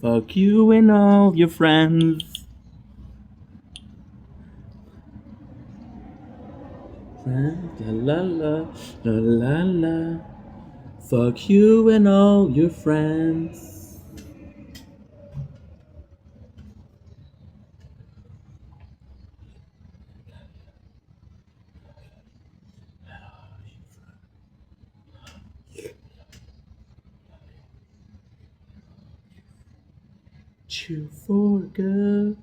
Fuck you and all your friends. La la la, la la la. Fuck you and all your friends. You for good.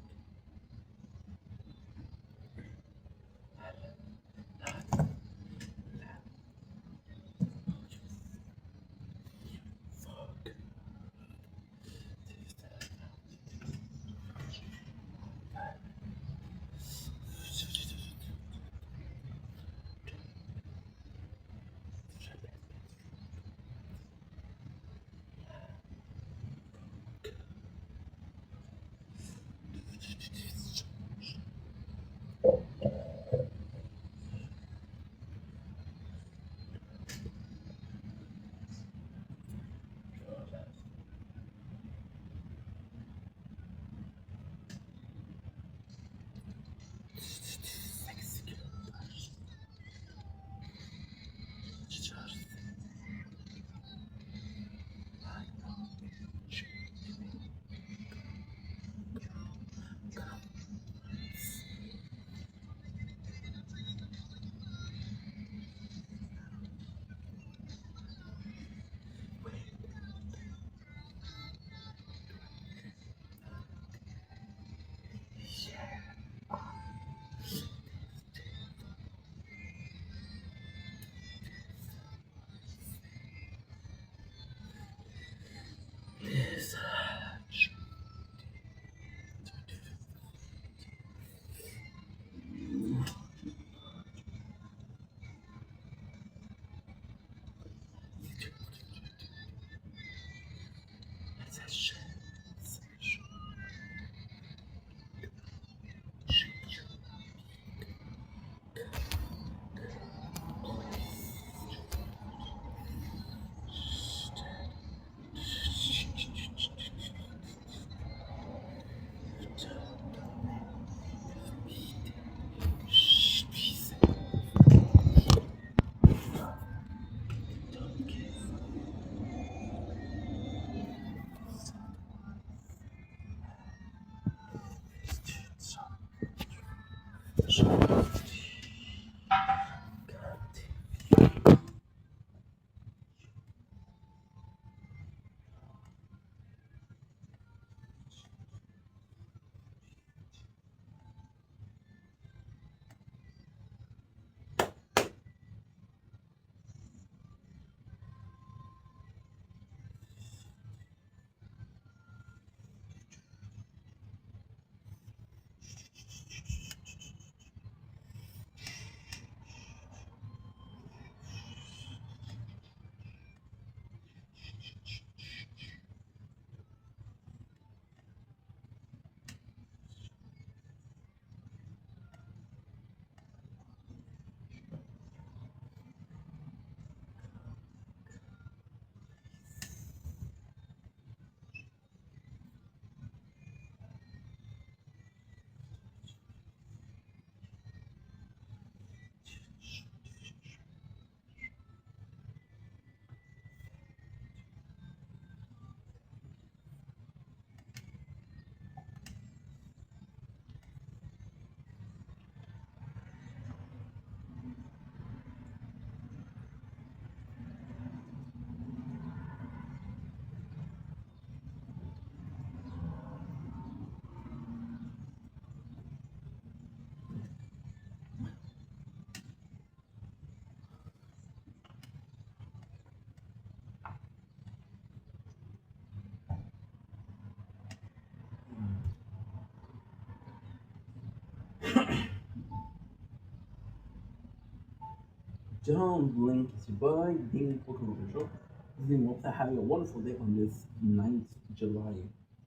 Don't blink, it's your boy, Dean Pokemon Control. This is Hope having a wonderful day on this 9th July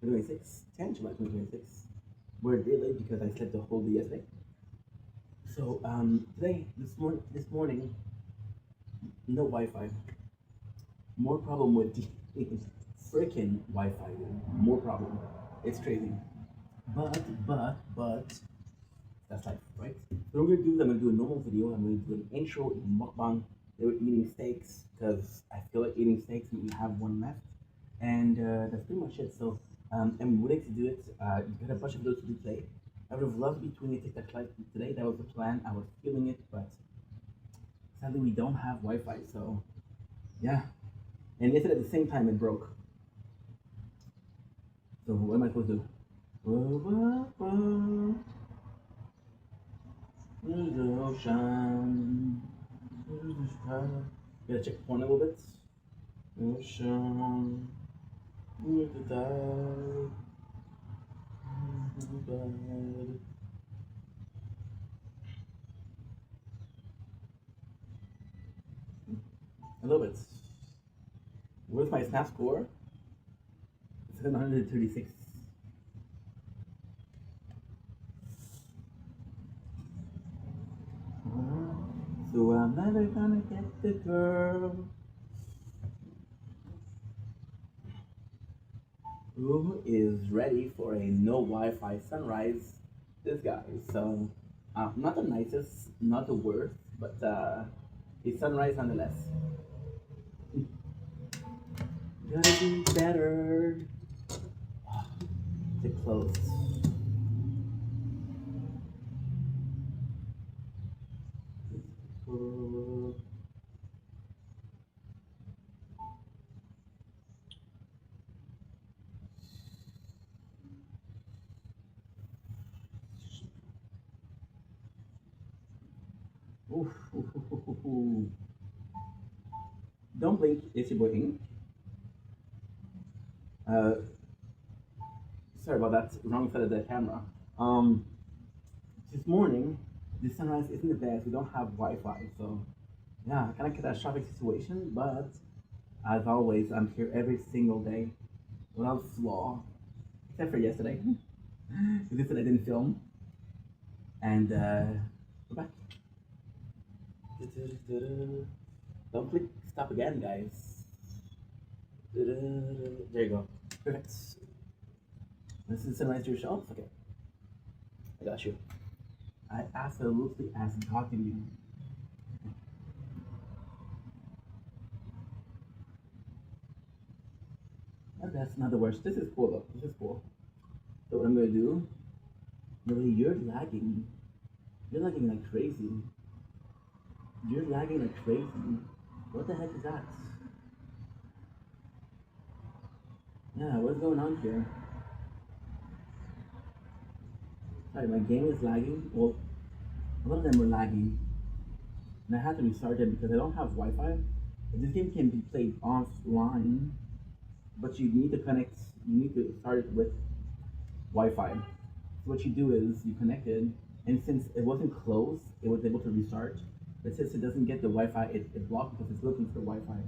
2026, 10 July 2026. We're a day late because I slept the whole day yesterday. So, this morning, no Wi-Fi. More problem with the freaking Wi-Fi, dude. More problem. It's crazy. But, that's life, right? So what I'm gonna do is I'm gonna do a normal video. I'm gonna do an intro mukbang. They were eating steaks because I feel like eating steaks and we have one left, and that's pretty much it. So I'm willing to do it. Got a bunch of videos to do today. I would have loved to be doing a TikTok live today. That was the plan. I was feeling it, but sadly we don't have Wi-Fi. So yeah, and yesterday at the same time it broke. So what am I supposed to do? There's the ocean. There's the sky. Gotta check the phone a little bit. Ocean. There's the tide. There's the bed. A little bit. Where's my snap score? 736. So I'm never gonna get the girl who is ready for a no Wi-Fi sunrise. This guy. So, not the nicest, not the worst, but a sunrise nonetheless. Gotta be better. Too close. Oof, oof, oof, oof, oof. Don't blink, it's your boy Ink. Uh, Sorry about that, wrong side of the camera. Um, this morning, the sunrise isn't the best. We don't have Wi-Fi, so yeah, kind of catastrophic situation. But as always, I'm here every single day without flaw, except for yesterday. Because yesterday I didn't film, and we're back. Don't click stop again, guys. There you go. Perfect. This is sunrise to yourself. Okay, I got you. I absolutely as talking to you. That's not the worst. This is cool though. This is cool. So what I'm gonna do? Really, you're lagging. You're lagging like crazy. You're lagging like crazy. What the heck is that? Yeah, what's going on here? Sorry, my game is lagging. Well, a lot of them were lagging, and I had to restart it because I don't have Wi-Fi. This game can be played offline, but you need to connect. You need to start it with Wi-Fi. So what you do is you connect it, and since it wasn't closed, it was able to restart. But since it doesn't get the Wi-Fi, it blocked because it's looking for Wi-Fi.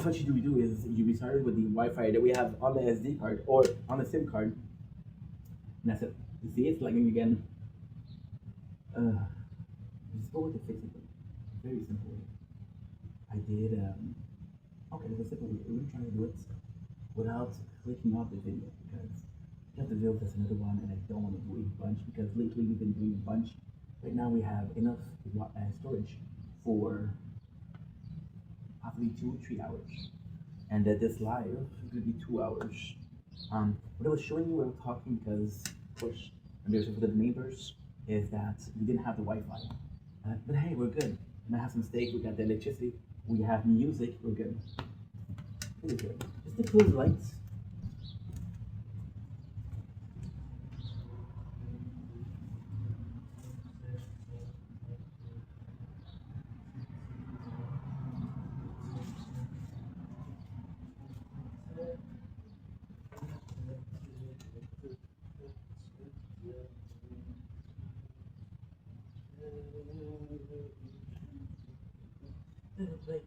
So what you do is you restart it with the Wi-Fi that we have on the SD card or on the SIM card, and that's it. You see, it's lagging again. Just go with the fix it. Very simple. I did. Okay, there's a simple way. We're trying to do it without clicking off the video because you have to deal with this another one, and I don't want to do a bunch because lately we've been doing a bunch. Right now we have enough storage for possibly 2 or 3 hours, and this live is going to be 2 hours. What I was showing you when I'm talking because, of course, and there's for the neighbors is that we didn't have the Wi-Fi, but hey, we're good. And I have some steak. We got the electricity. We have music. We're good. Pretty good. Just the cool lights. Wait, wait.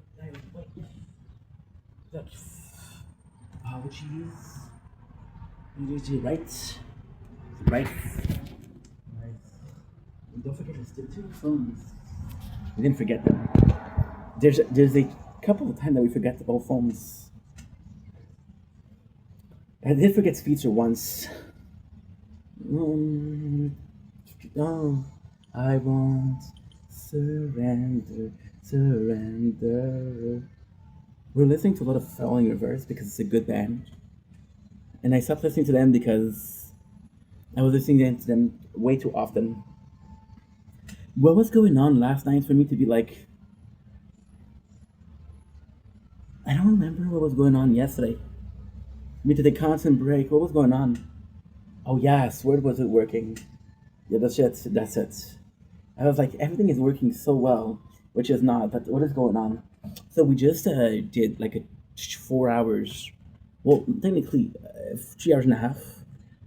Look. Apologies. Right. Right. Right. And don't forget to stick to your phones. We didn't forget them. There's a couple of times that we forget about phones. I did forget feature once. Um, oh, I won't surrender, surrender. We're listening to a lot of Falling Reverse because it's a good band, and I stopped listening to them because I was listening to them way too often. What was going on last night for me to be like? I don't remember what was going on yesterday. Me to the constant break. What was going on? Oh yes, where was it working? Yeah, that's it. That's it. I was like, everything is working so well, which is not. But what is going on? So we just did like a 4 hours. Well, technically, 3 hours and a half.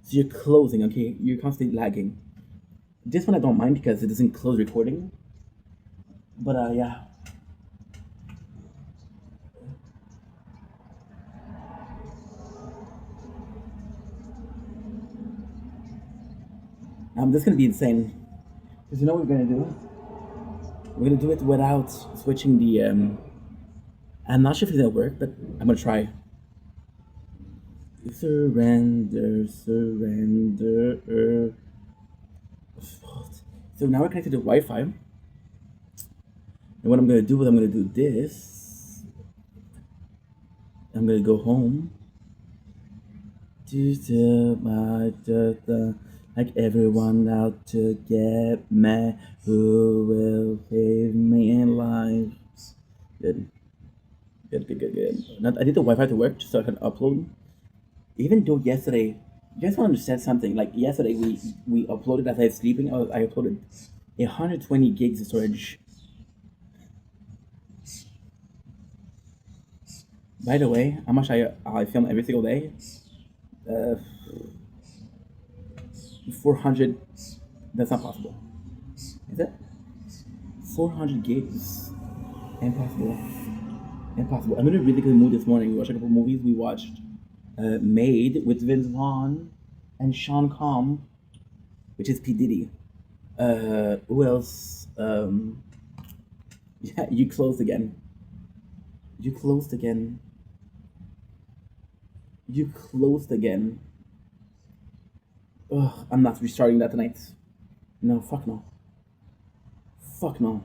So you're closing. Okay, you're constantly lagging. This one I don't mind because it doesn't close recording. But yeah, this is gonna be insane. Because you know what we're gonna do? We're gonna do it without switching the. I'm not sure if it's gonna work, but I'm gonna try. Surrender, surrender. So now we're connected to Wi-Fi, and what I'm gonna do is I'm gonna do this. I'm gonna go home. Like everyone out to get me, who will save me in life? Good, good. Now, I need the Wi-Fi to work just so I can upload. Even though yesterday, you guys want to understand something? Like yesterday, we uploaded as I was sleeping. I uploaded 120 gigs of storage. By the way, how much I film every single day? Uh, 400. That's not possible. Is it? 400 gigs. Impossible. Impossible. I'm in a really good mood this morning. We watched a couple movies. We watched Made with Vince Vaughn and Sean Combs, which is P Diddy. Who else? Yeah, you closed again. You closed again. You closed again. Ugh, I'm not restarting that tonight. No, fuck no. Fuck no.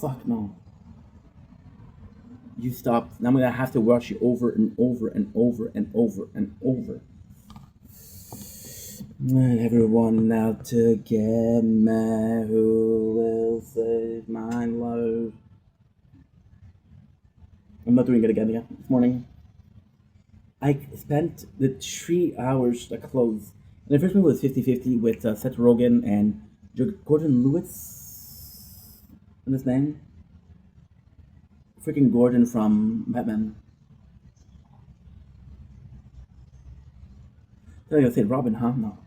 Fuck no. You stopped. Now I'm gonna have to watch you over and over and over and over and over. And everyone out to get me, who will save my life? I'm not doing it again yet. This morning, I spent the 3 hours that closed. And the first one was 50-50 with Seth Rogen and Gordon Lewis. What's his name? Freaking Gordon from Batman. I think I said Robin, huh? No.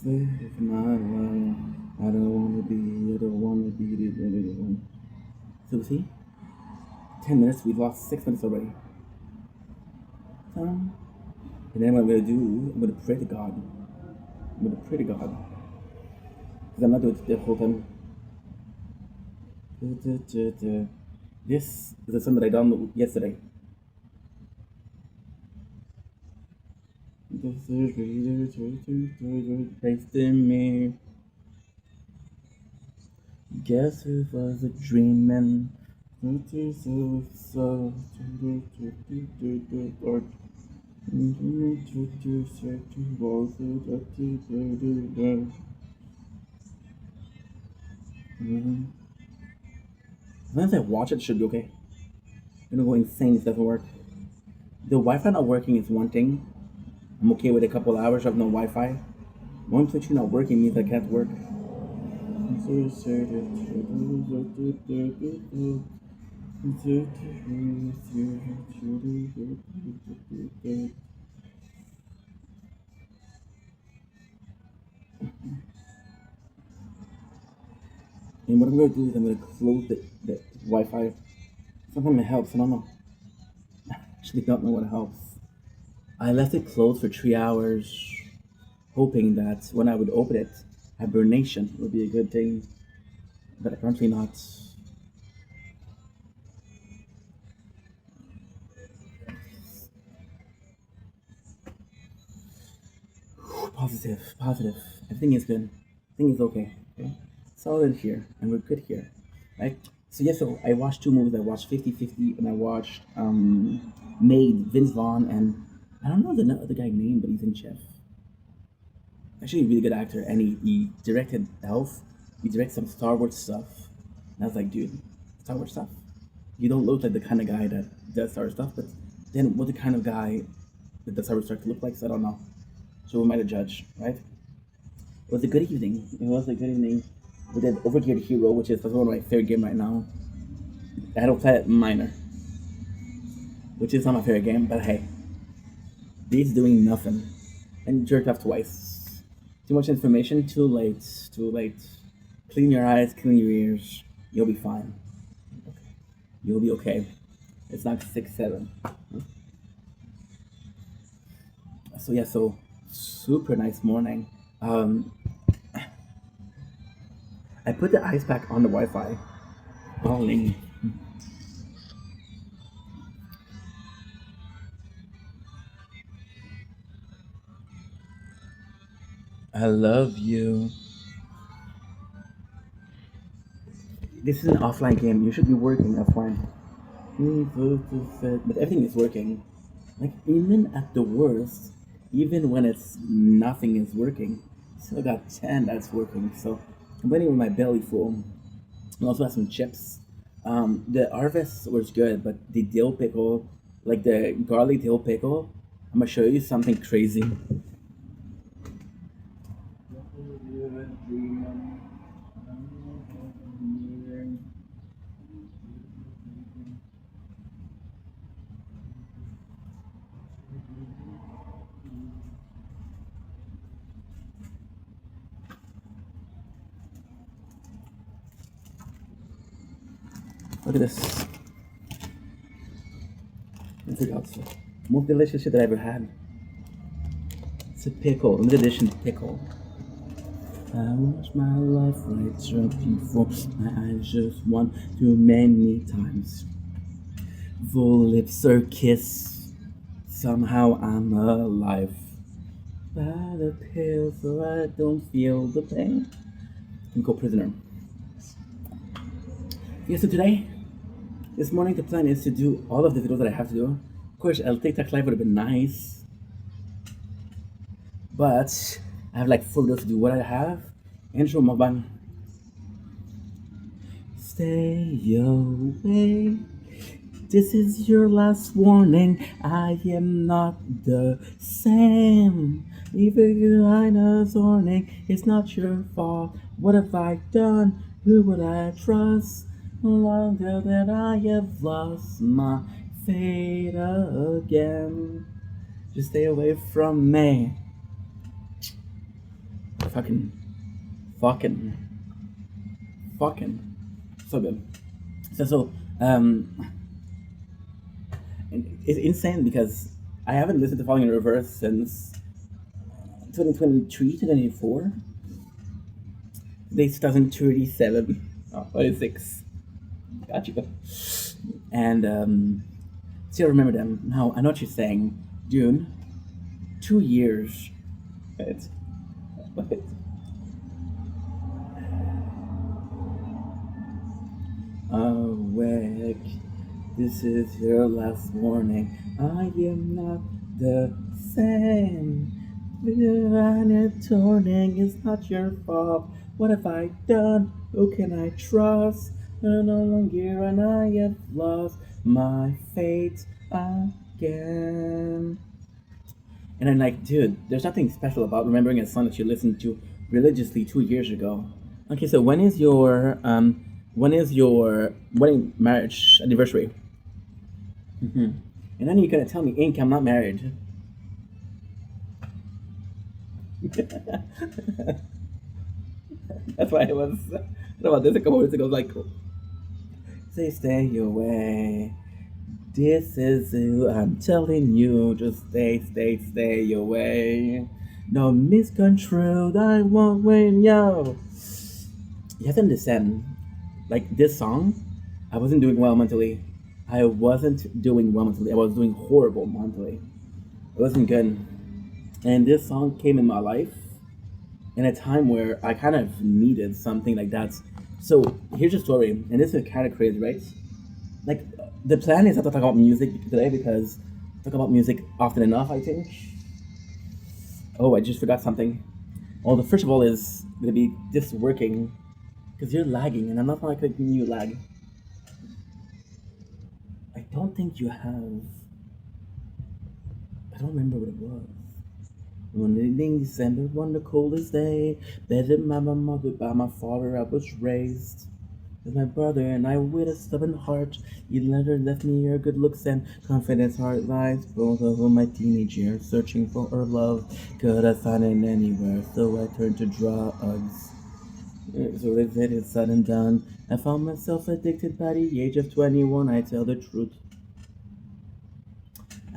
Save my life. I don't wanna be. I don't wanna be the other one. So see, 10 minutes. We've lost 6 minutes already. And then what I'm gonna do, I'm gonna pray to God. I'm gonna pray to God because I'm not doing it the whole time. This is a song that I downloaded yesterday. This is based in me. Guess who was a dreaming? As long as I watch it, it should be okay. I'm gonna go insane if it doesn't work. The Wi-Fi not working is one thing. I'm okay with a couple hours of no Wi-Fi. Once it's not working means I can't work. And what I'm gonna do is I'm gonna close the Wi-Fi. Sometimes it helps. I don't know. I actually don't know what helps. I left it closed for 3 hours, hoping that when I would open it, hibernation would be a good thing, but apparently not. Positive, positive. Everything is good. Everything is okay. Okay, solid here, and we're good here, right? So yeah, so I watched two movies. I watched 50-50, and I watched Made, Vince Vaughn, and I don't know the other guy's name, but he's in Chef. Actually, a really good actor, and he directed Elf. He directed some Star Wars stuff, and I was like, dude, Star Wars stuff. You don't look like the kind of guy that does Star Wars stuff, but then what the kind of guy that does Star Wars start to look like? So I don't know. So we might judge, right? It was a good evening. It was a good evening. We did Overgeared Hero, which is one of my favorite game right now. I had to play it minor, which is not my favorite game, but hey, he's doing nothing. And jerked off twice. Too much information, too late, too late. Clean your eyes, clean your ears. You'll be fine. You'll be okay. It's not 6-7. So yeah, so super nice morning. Um, I put the ice pack on the Wi-Fi. Calling. I love you. This is an offline game. You should be working offline. But everything is working. Like even at the worst, even when it's nothing is working, still got 10 that's working. So I'm waiting with my belly full. I also have some chips. The harvest was good, but the dill pickle, like the garlic dill pickle, I'm gonna show you something crazy. Look at this. It's the most delicious shit that I ever had. It's a pickle, limited edition pickle. I watched my life right straight before my eyes just one too many times. Full lips or kiss, somehow I'm alive. By the pill so I don't feel the pain. And go prisoner. Yeah, so today, this morning the plan is to do all of the videos that I have to do. Of course, a TikTok live would have been nice. But I have like 4 videos to do. What I have, intro mukbang. Stay away. This is your last warning. I am not the same. Even behind us warning, it's not your fault. What have I done? Who would I trust? No longer that I have lost my fate again. Just stay away from me. Fucking, fucking, fucking, so good. So, it's insane because I haven't listened to Falling in Reverse since 2023, 2024. Today's 2037. Oh, 26. Got you. And still remember them. Now, I know what you're saying. June, 2 years. Right? Right. Awake. This is your last warning. I am not the same. Planet turning is not your fault. What have I done? Who can I trust? No longer and I have lost my fate again. And I'm like, dude, there's nothing special about remembering a song that you listened to religiously 2 years ago. Okay, so when is your wedding marriage anniversary? Mm-hmm. And then you're gonna tell me, Ink, I'm not married. That's why I was. What about this a couple minutes ago? Like, stay away. This is who I'm telling you. Just stay away. No misconstrued. I won't win, yo. You have to understand, like this song, I wasn't doing well mentally. I wasn't doing well mentally. I was doing horrible mentally. It wasn't good. And this song came in my life in a time where I kind of needed something like that. So here's the story, and this is kind of crazy, right? Like the plan is not to talk about music today because I talk about music often enough. I think. Oh, I just forgot something. Well, the first of all is gonna be this working because you're lagging, and I'm not like making you lag. I don't think you have. I don't remember what it was. One evening December, one the coldest day, bedded by my mother, by my father I was raised. With my brother and I with a stubborn heart, you never left me your good looks and confidence heart lies. Both of my teenage years, searching for her love, could I find it anywhere? So I turned to drugs. So they said it's said and done. I found myself addicted by the age of 21. I tell the truth.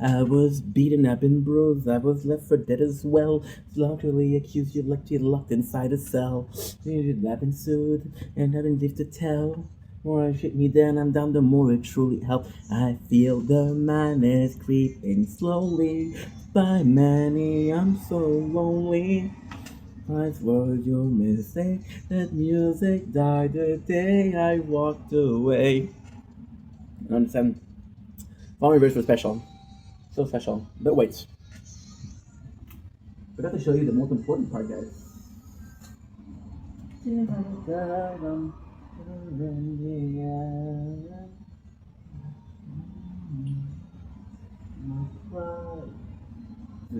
I was beaten up and bruised. I was left for dead as well. Slowly accused, you locked inside a cell. I've been sued and nothing left to tell. More it shit me down, I'm down, the more it truly helped. I feel the madness creeping slowly. By many, I'm so lonely. Eyes were your mistake. That music died the day I walked away. You understand? Following verse was special. So special. But wait. Forgot to show you the most important part, guys. It'd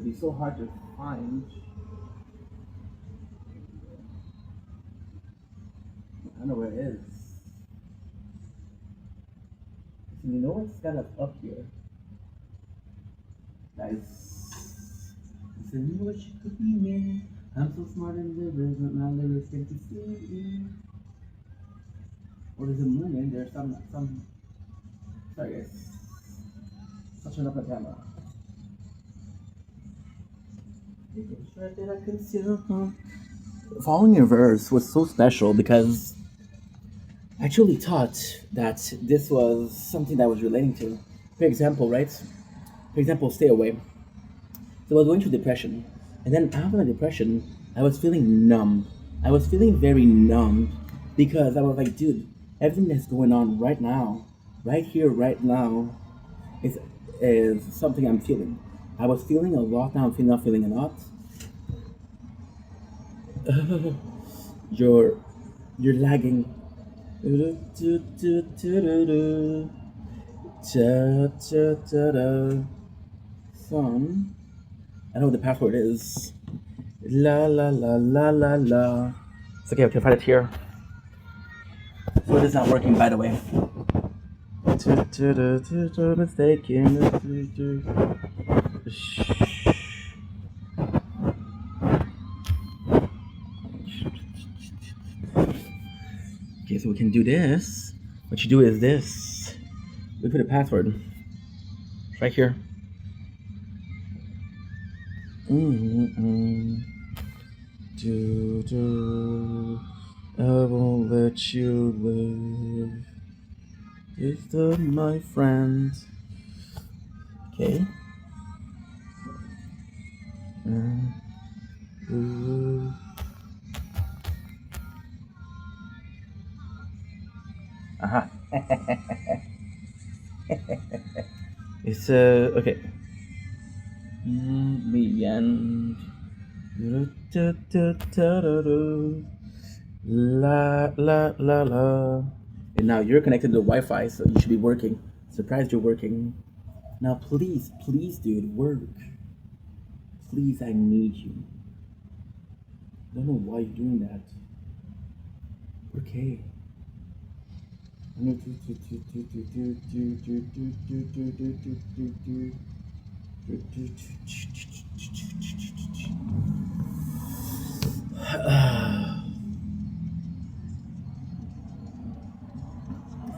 be so hard to find. I don't know where it is. You know what's kind of up here, guys. So you know what you could be, man. I'm so smart in lyrics, but my lyrics get to see. Or there's a movement. There's some. Sorry, guys. Touching up the camera. Following your verse was so special because I actually thought that this was something that I was relating to. For example, right? For example, stay away. So I was going through depression, and then after my depression, I was feeling numb. I was feeling very numb because I was like, dude, everything that's going on right now, right here, right now, is is something I'm feeling. I was feeling a lot now. I'm feeling not feeling a lot. you're you're lagging. Son, I know what the password is. La la la la la la. It's okay, I can find it here. So it is not working, by the way. Mistaken. Okay, so we can do this. What you do is this. Look for the password. It's right here. Mm-mm. I won't let you live. It's my friend. Okay. Uh, Aha. It's okay. The end. La la la la. And now you're connected to the Wi-Fi, so you should be working. Surprised you're working. Now please, please, dude, work. Please, I need you. I don't know why you're doing that. Okay.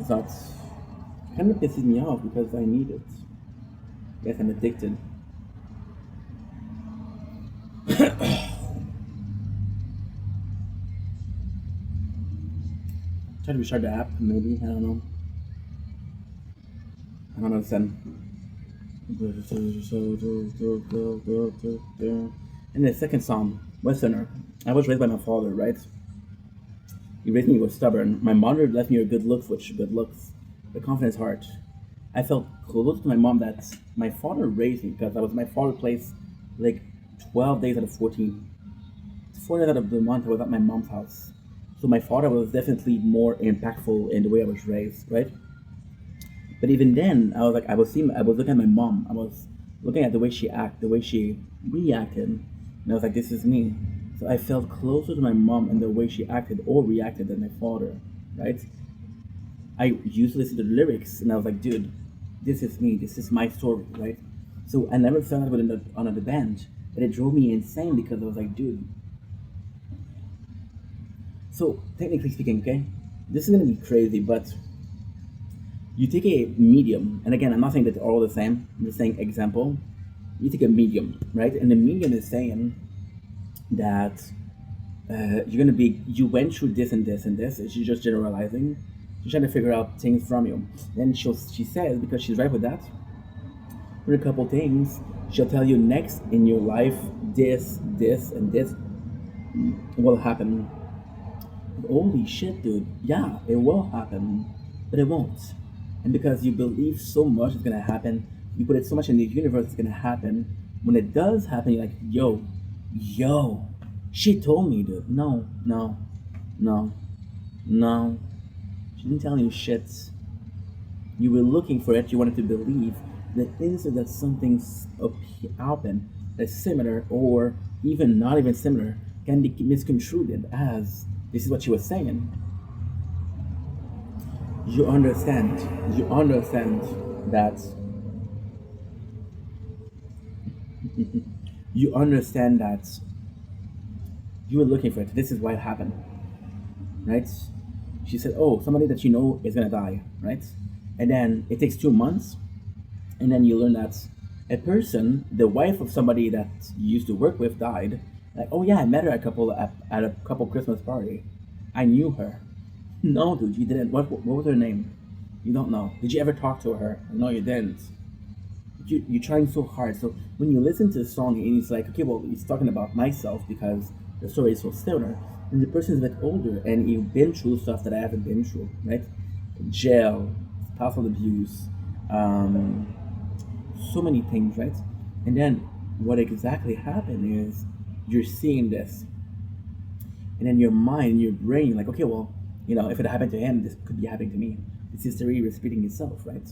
That kind of pisses me off because I need it. Yes, I'm addicted. Try to restart the app, maybe. I don't know. I don't understand. And the second song, Westerner. I was raised by my father, right? He raised me with stubborn. My mother left me her good looks, which good looks, the confidence heart. I felt close to my mom that my father raised me because I was my father place like 12 days out of 14. 4 days out of the month I was at my mom's house. So my father was definitely more impactful in the way I was raised, right? But even then, I was like, I was looking at my mom. I was looking at the way she acted, the way she reacted, and I was like, this is me. So I felt closer to my mom and the way she acted or reacted than my father, right? I used to listen to the lyrics, and I was like, dude, this is me. This is my story, right? So I never felt like with another band, but it drove me insane because I was like, dude. So technically speaking, okay, this is gonna be crazy, but you take a medium, and again, I'm not saying that they're all the same. I'm just saying example. You take a medium, right? And the medium is saying that you're gonna be. You went through this and this and this. She's just generalizing. She's trying to figure out things from you. Then she says because she's right with that. With a couple things, she'll tell you next in your life this, and this will happen. Holy shit, dude. Yeah, it will happen, but it won't. And because you believe so much it's gonna happen, you put it so much in the universe it's gonna happen. When it does happen, you're like, yo, she told me, dude. No, no, no, no. She didn't tell you shit. You were looking for it. You wanted to believe that instead that something's happen that's similar or even not even similar can be misconstrued as this is what she was saying. You understand. You understand that. You understand that you were looking for it. This is why it happened, right? She said, "Oh, somebody that you know is gonna die," right? And then it takes 2 months, and then you learn that a person, the wife of somebody that you used to work with, died. Like, oh yeah, I met her at a couple Christmas party. I knew her. No, dude, you didn't. What was her name? You don't know. Did you ever talk to her? No, you didn't. You're trying so hard. So when you listen to the song and it's like, okay, well, he's talking about myself because the story is so similar. And the person is a bit older and you've been through stuff that I haven't been through, right? Jail, spousal abuse, so many things, right? And then what exactly happened is you're seeing this, and then your mind, your brain, you're like, okay, well, if it happened to him, this could be happening to me. This history repeating itself, right?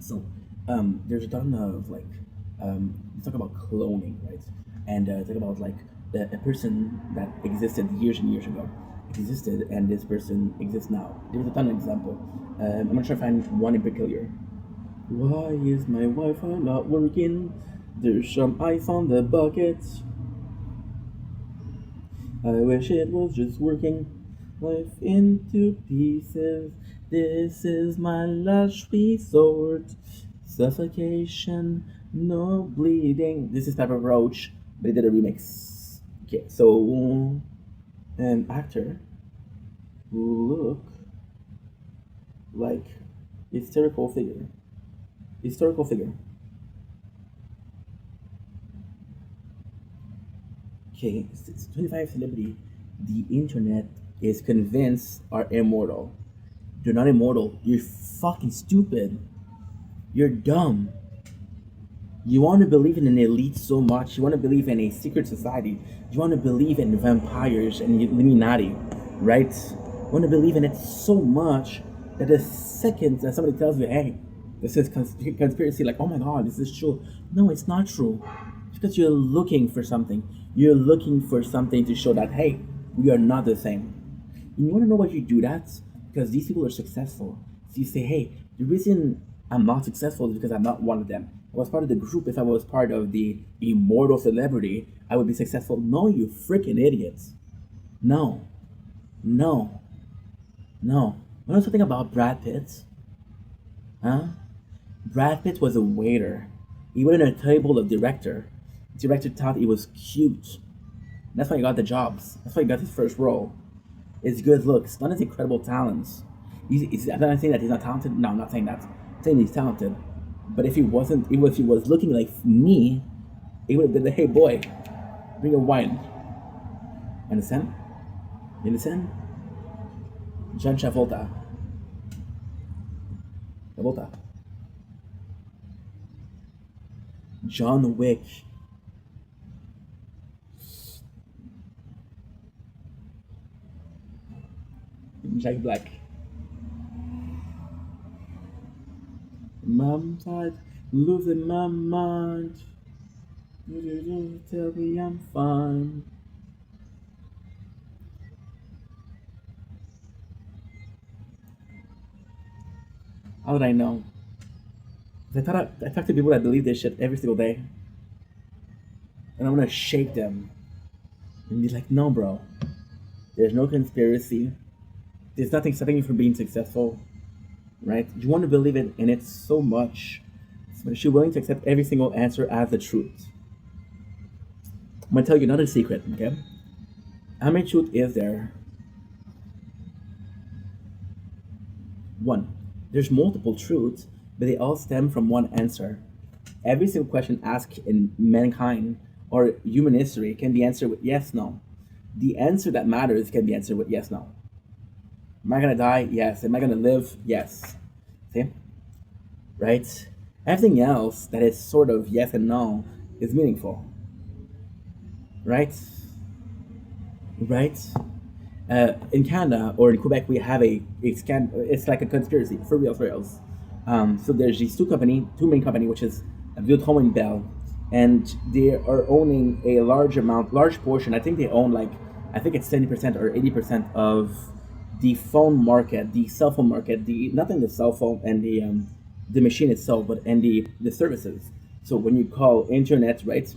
So there's a ton of like you talk about cloning, right? And talk about like a person that existed years and years ago existed, and this person exists now. There's a ton of example. I'm gonna try to find one in particular. Why is my Wi-Fi not working? There's some ice on the bucket. I wish it was just working. Life into pieces. This is my last resort. Suffocation, no bleeding. This is Pepper Roach, but he did a remix. Okay, so an actor who look like historical figure. Historical figure. Okay, it's 25 celebrity. The internet is convinced are immortal. You're not immortal. You're fucking stupid. You're dumb. You want to believe in an elite so much. You want to believe in a secret society. You want to believe in vampires and Illuminati, right? You want to believe in it so much that the second that somebody tells you, hey, this is conspiracy, like, oh my god, this is true. No, it's not true. It's because you're looking for something. You're looking for something to show that, hey, we are not the same. And you want to know why you do that? Because these people are successful. So you say, hey, the reason I'm not successful is because I'm not one of them. I was part of the group. If I was part of the immortal celebrity, I would be successful. No, you freaking idiots. No, no, no. You know something about Brad Pitt? Huh? Brad Pitt was a waiter. He went on a table of director. Director thought he was cute. That's why he got the jobs. That's why he got his first role. His good looks, not his incredible talents. I'm not saying that he's not talented. No, I'm not saying that. I'm saying he's talented. But if he wasn't, if he was looking like me, it would have been the hey boy, bring a wine. Understand? You understand? John Travolta. Travolta. John Wick. Jack Black. Mom side, losing my mind. You tell me I'm fine. How would I know? 'Cause I talk to people that believe this shit every single day, and I'm gonna shake them and be like, no, bro. There's no conspiracy. There's nothing stopping you from being successful, right? You want to believe in it so much, so that you're willing to accept every single answer as the truth. I'm gonna tell you another secret, okay? How many truth is there? One. There's multiple truths, but they all stem from one answer. Every single question asked in mankind or human history can be answered with yes, no. The answer that matters can be answered with yes, no. Am I gonna die? Yes. Am I gonna live? Yes. See? Right? Everything else that is sort of yes and no is meaningful. Right? Right? In Canada or in Quebec, we have it's like a conspiracy for real, for reals. So there's these two main company, which is Viltron and Bell, and they are owning a large portion. I think they own like I think it's 70% or 80% of the phone market, the cell phone market, the nothing the cell phone and the machine itself, but and the services. So when you call internet, right?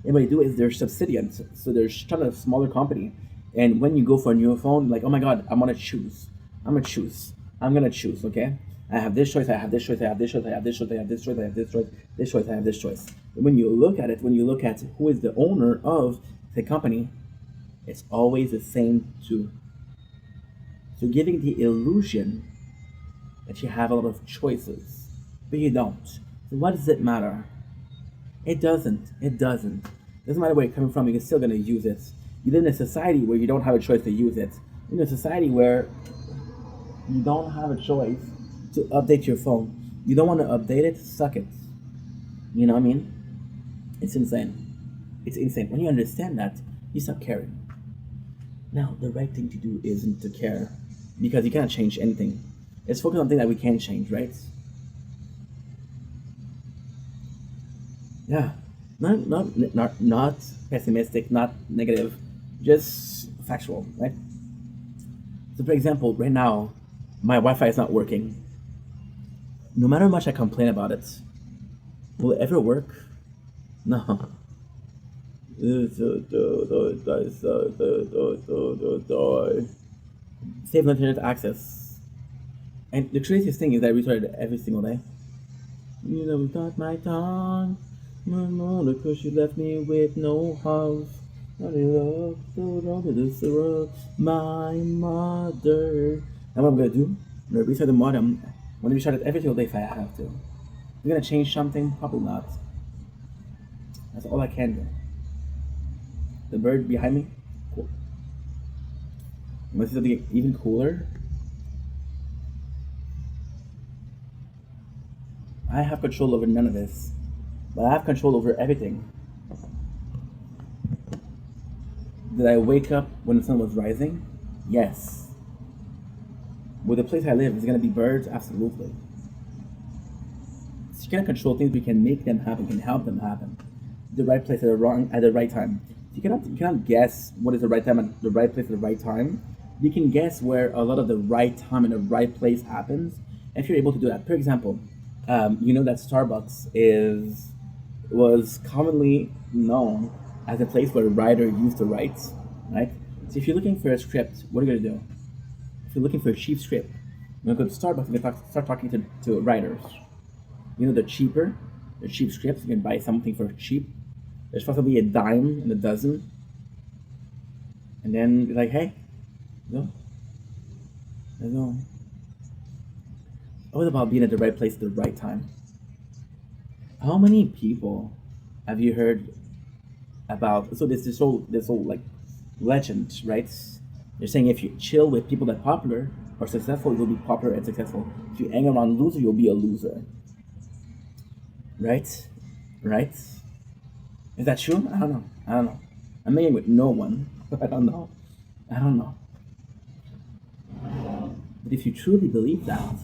And what they do is they're subsidiants. So they're kind of a smaller company. And when you go for a new phone, like, oh my God, I'm gonna choose. I'm gonna choose. I'm gonna choose, okay? I have this choice, I have this choice, I have this choice, I have this choice, I have this choice, I have this choice, this choice, I have this choice. And when you look at it, when you look at who is the owner of the company, it's always the same two. So giving the illusion that you have a lot of choices, but you don't. So what does it matter? It doesn't. It doesn't. Doesn't matter where you're coming from, you're still gonna use it. You live in a society where you don't have a choice to use it. In a society where you don't have a choice to update your phone. You don't want to update it, suck it. You know what I mean? It's insane. It's insane. When you understand that, you stop caring. Now, the right thing to do isn't to care because you cannot change anything. Let's focus on things that we can change, right? Yeah, not pessimistic, not negative, just factual, right? So, for example, right now, my Wi-Fi is not working. No matter how much I complain about it, will it ever work? No. Save internet access. And the craziest thing is that I restart it every single day. You know, got my tongue. My mother, cause she left me with no house. Not love, so wrong with this world. My mother. Now what I'm gonna do? I'm gonna restart the modem. I'm gonna restart it every single day if I have to. I'm gonna change something? Probably not. That's all I can do. The bird behind me? Cool. I'm gonna see something even cooler. I have control over none of this. But I have control over everything. Did I wake up when the sun was rising? Yes. With the place I live, is it gonna be birds? Absolutely. So you cannot control things, but you can make them happen, can help them happen. The right place at the right time. You cannot guess what is the right time at the right place at the right time. You can guess where a lot of the right time and the right place happens if you're able to do that. For example, you know that Starbucks was commonly known as a place where a writer used to write, right? So if you're looking for a script, what are you gonna do? if you're looking for a cheap script, you go to Starbucks and start talking to writers. You know, the cheap scripts. You can buy something for cheap. There's possibly a dime in a dozen, and then be like, hey, go, let's go. Always about being at the right place at the right time. How many people have you heard about? So there's this whole like legend, right? They're saying if you chill with people that are popular or successful, you'll be popular and successful. If you hang around loser, you'll be a loser, right? Right? Is that true? I don't know. I don't know. I'm hanging with no one. I don't know. I don't know. But if you truly believe that,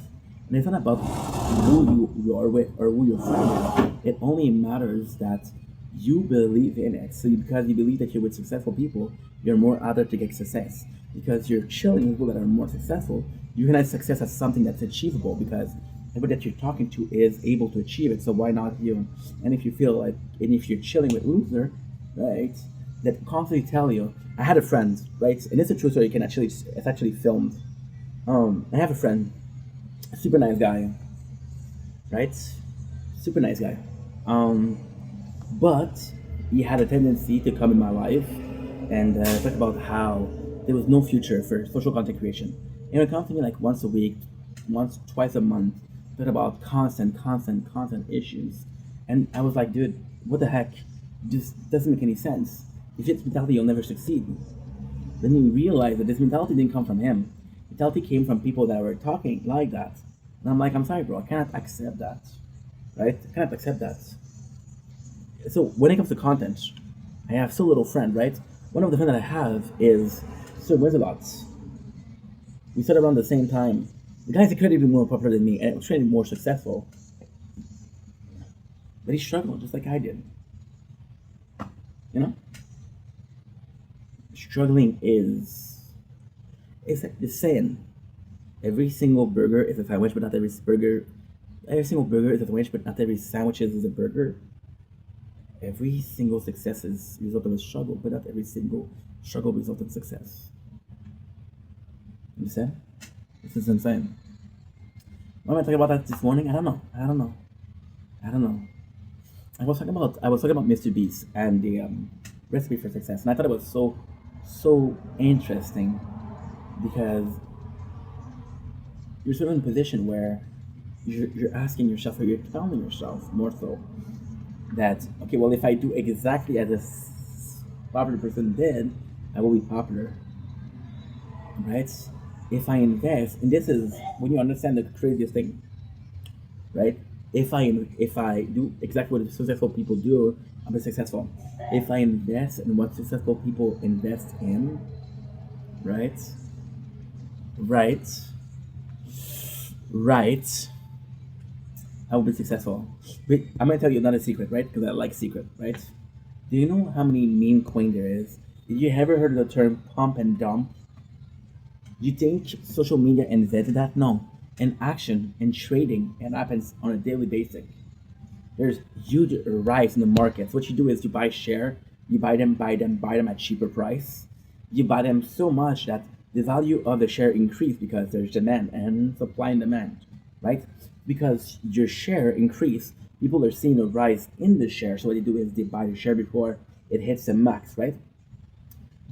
and it's not about who you are with or who you're friends with, it only matters that you believe in it. So because you believe that you're with successful people, you're more out there to get success. Because you're chilling with people that are more successful, you realize success as something that's achievable because everybody that you're talking to is able to achieve it. So why not you? And if you feel like, and if you're chilling with loser, right, that constantly tell you, I had a friend, right, and it's a true story. You can actually, it's actually filmed. I have a friend, a super nice guy, right? Super nice guy. Um, but he had a tendency to come in my life and talk about how there was no future for social content creation. And he would come to me like once a week, once, twice a month, talk about constant issues. And I was like, dude, what the heck? This doesn't make any sense. If it's mentality, you'll never succeed. Then you realize that this mentality didn't come from him. Mentality came from people that were talking like that. And I'm like, I'm sorry, bro, I cannot accept that. Right? I cannot accept that. So when it comes to content, I have so little friend, right? One of the friends that I have is Sir Wizalot. We started around the same time. The guy's incredibly more popular than me and extremely more successful. But he struggled just like I did. You know? Struggling is it's like the saying. Every single burger is a sandwich, but not every burger. Every single burger is a sandwich, but not every sandwich is a burger. Every single success is a result of a struggle, but not every single struggle results in success. You understand? This is insane. Why am I talking about that this morning? I don't know. I don't know. I don't know. I was talking about Mr. Beast and the recipe for success, and I thought it was so interesting because you're sort of in a position where you're asking yourself or you're telling yourself more so that okay, well, if I do exactly as this popular person did, I will be popular, right? If I invest, and this is when you understand the craziest thing, right? If I do exactly what successful people do, I'll be successful. If I invest in what successful people invest in, right, right, right, I will be successful. Wait, I'm gonna tell you another secret, right? Because I like secret, right? Do you know how many meme coin there is? Did you ever heard of the term pump and dump? Do you think social media invented that? No. In action, in trading, it happens on a daily basis. There's huge rise in the markets. What you do is you buy share, you buy them at cheaper price. You buy them so much that the value of the share increase because there's demand and supply and demand, right? Because your share increase, people are seeing a rise in the share. So what they do is they buy the share before it hits the max, right?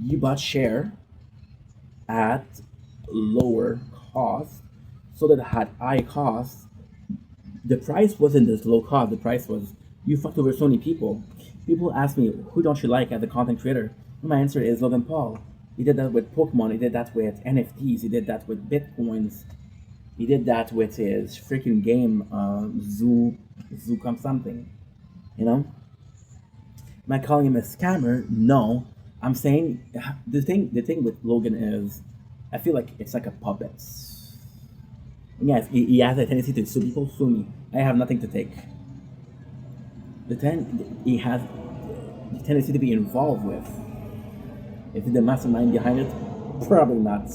You bought share at lower cost, so that had high cost, the price wasn't this low cost. The price was you fucked over so many people. People ask me, who don't you like as a content creator? And my answer is Logan Paul. He did that with Pokemon. He did that with NFTs. He did that with Bitcoins. He did that with his freaking game, Zoo come something. You know? Am I calling him a scammer? No. I'm saying the thing with Logan is I feel like it's like a puppet. Yes, he has a tendency to sue people. Sue me. I have nothing to take. He has the tendency to be involved with. Is he the mastermind behind it? Probably not.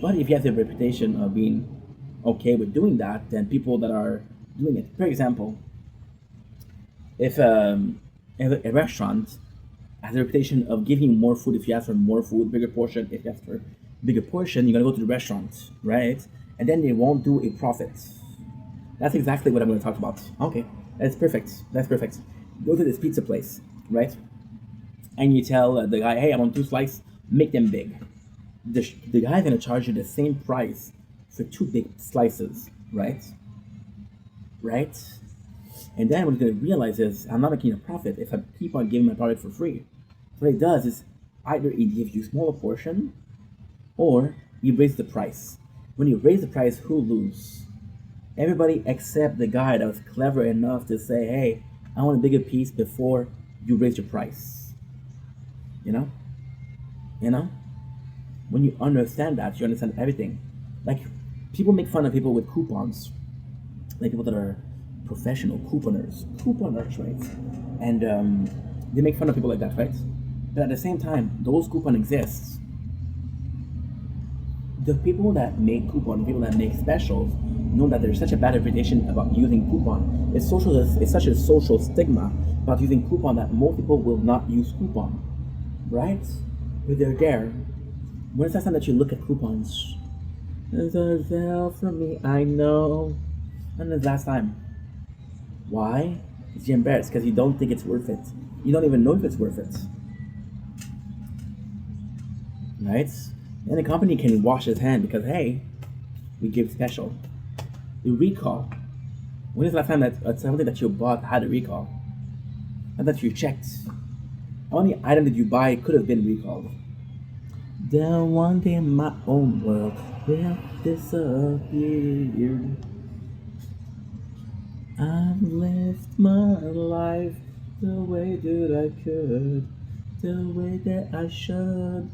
But if he has a reputation of being okay with doing that, then people that are doing it. For example, if a restaurant has a reputation of giving more food if you ask for more food, bigger portion if you ask for bigger portion, you're gonna go to the restaurant, right? And then they won't do a profit. That's exactly what I'm gonna talk about. Okay, that's perfect. That's perfect. Go to this pizza place, right? And you tell the guy, hey, I want two slices, make them big. The guy's gonna charge you the same price for two big slices, right? Right? And then what he's gonna realize is I'm not making a profit if I keep on giving my product for free. So what he does is either he gives you a smaller portion or you raise the price. When you raise the price, who lose? Everybody except the guy that was clever enough to say, hey, I want a bigger piece before you raise your price. You know? You know? When you understand that, you understand everything. Like, people make fun of people with coupons, like people that are professional couponers, right? And they make fun of people like that, right? But at the same time, those coupon exists. The people that make coupon, people that make specials, know that there's such a bad reputation about using coupon. It's such a social stigma about using coupon that most people will not use coupon, right? But they're there. When is the last time that you look at coupons? There's a veil from me, I know. When is the last time? Why? Because you're embarrassed because you don't think it's worth it. You don't even know if it's worth it, right? And the company can wash its hand because hey, we give special. The recall. When is the last time that something that you bought had a recall? Not that you checked. How many item did you buy could have been recalled? Then one day my own world will disappear. I've lived my life the way that I could, the way that I should.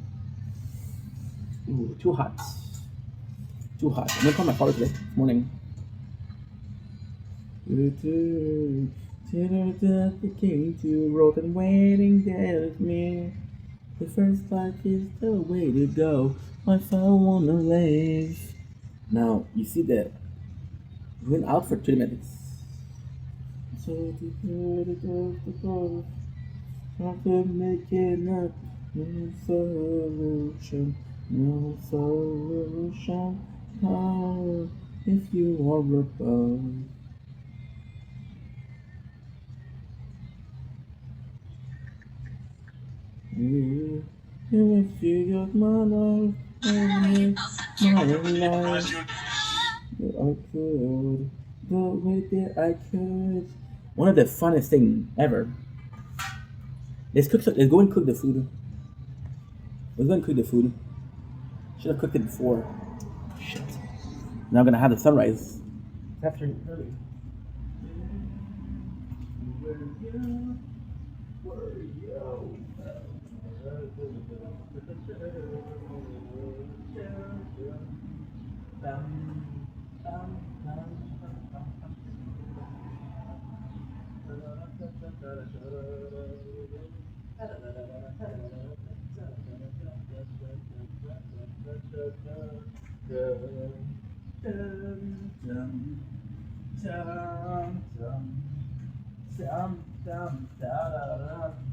Ooh, too hot. Too hot. I'm gonna call my father today, this morning. Dinner that the king to wrote and waiting there with me. The first life is the way to go if I wanna live. Now, you see that we went out for 2 minutes. So after making up, no solution, no solution. How if you are above? You if you got my life, my life, I could, the way that I could. One of the funnest thing ever. Let's go and cook the food. Let's go and cook the food. Should have cooked it before. Shit. Now I'm gonna have the sunrise. It's after early.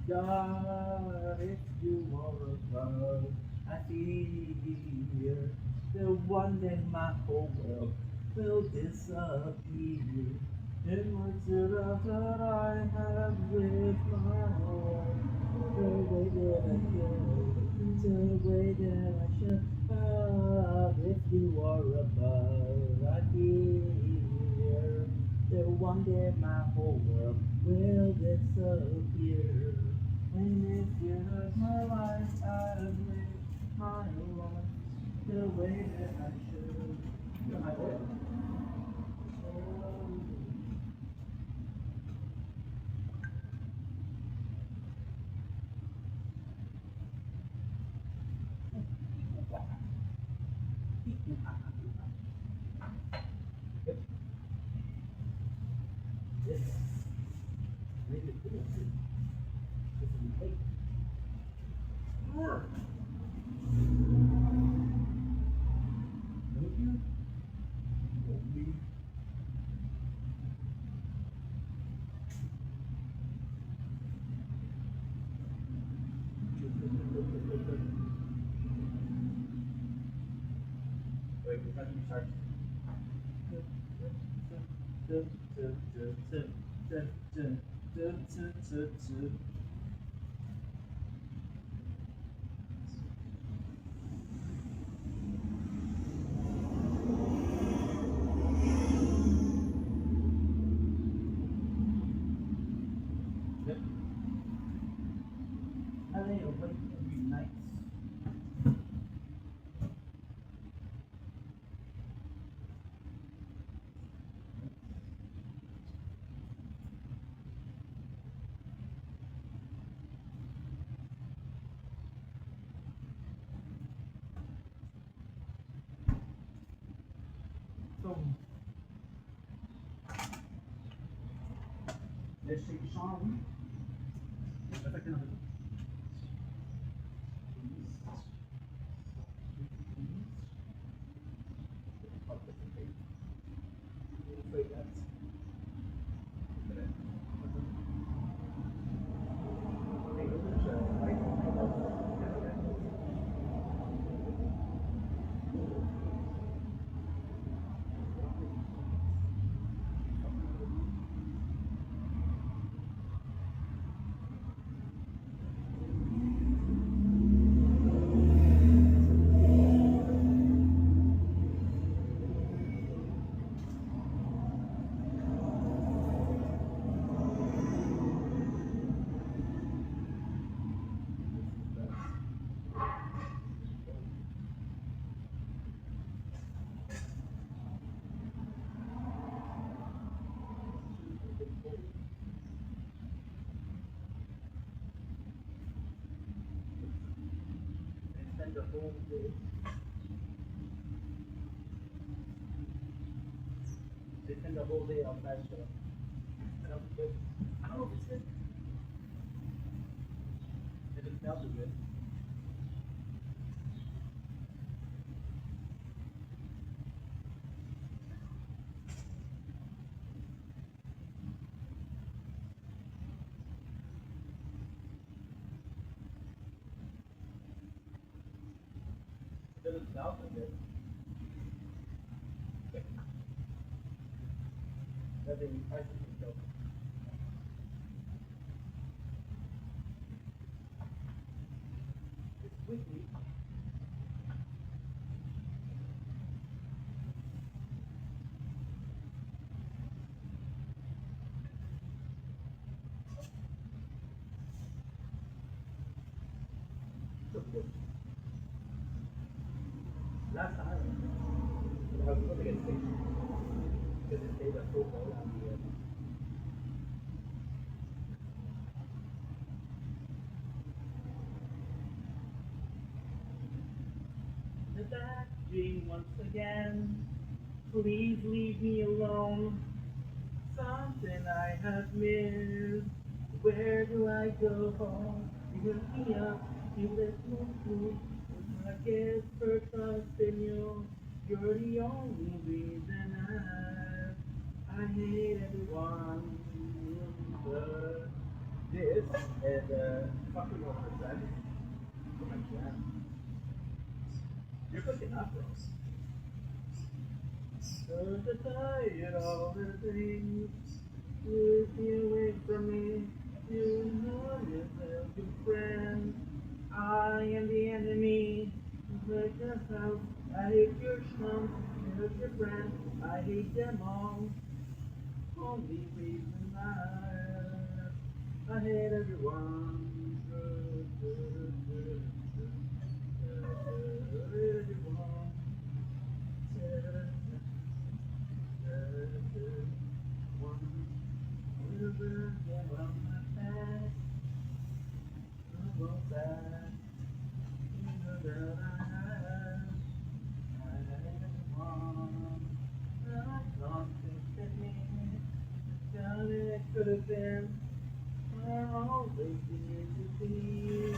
God, if you are above, I fear the one day my whole world will disappear. In words that I have with my heart, the way that I feel, the way that I should. If you are above, I fear that one day my whole world will disappear. And if you hurt my life, I have lived my life the way that I should. You know my way. Wait, we're going to start. LA awake every night. So let's take a shower. If I can. Spend the whole day. They spend the whole day outside, so I don't know if it's good. It doesn't smell too good. It doesn't smell too good. Nothing I can tell. It's sweetly. So good. Last time, I was going to get steak because it stayed up so cold on the The back dream once again. Please leave me alone. Something I have missed. Where do I go? You lift me up, you lift me through. I guess for trust in you, you're the only reason I hate everyone. But this is fucking 1% for my jam. You're cooking up, bro. So tired of all the things you keep away from me. You know yourself, your friend. I am the enemy. Like yourself, I hate your chum, hate your friend. I hate them all. Only reason I hate everyone. Everyone. Could have been, I always needed to be.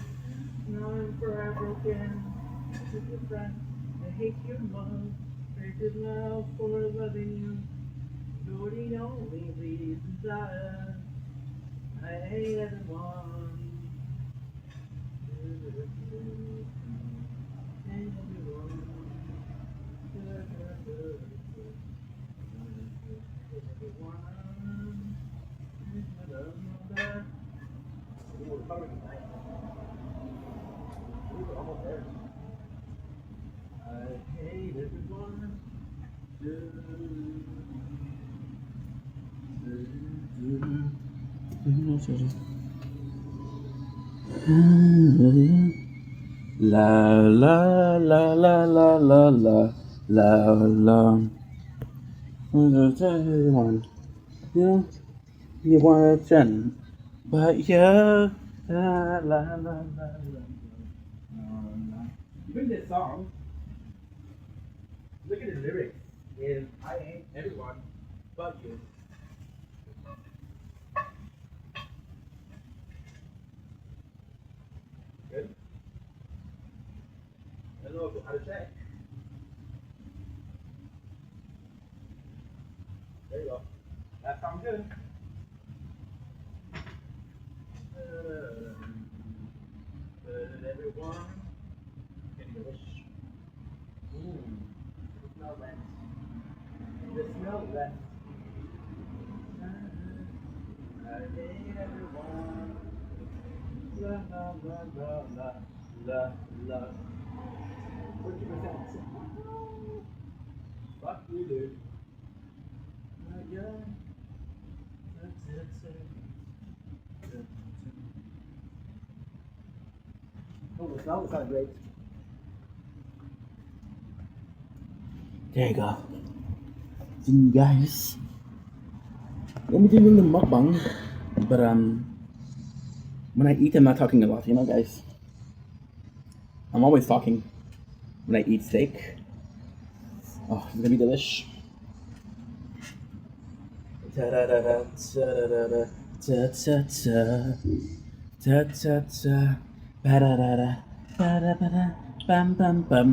Now I'm forever again. With your friend, I hate your love. Traded love for loving you. You're the only reason I hate everyone. Hate everyone. La la la la la la la la la. One, you want a ten, but yeah. La la la la la. Even this song, look at the lyrics. Is I ain't everyone but you. Good. I don't know how to check. There you go. That sounds good. Everyone. English. The smell less. The smell less. I hate everyone. La la la la la la la. 40%. Fuck you, dude. Yeah. Oh, the smell is not great. There you go. See, guys. Let me do the mukbang. But when I eat, I'm not talking a lot, you know, guys. I'm always talking when I eat steak. Oh, it's gonna be delish. Ta da da da ta da da ta ta ta ta ta ta ba da da da ba da ba da bam bam bam.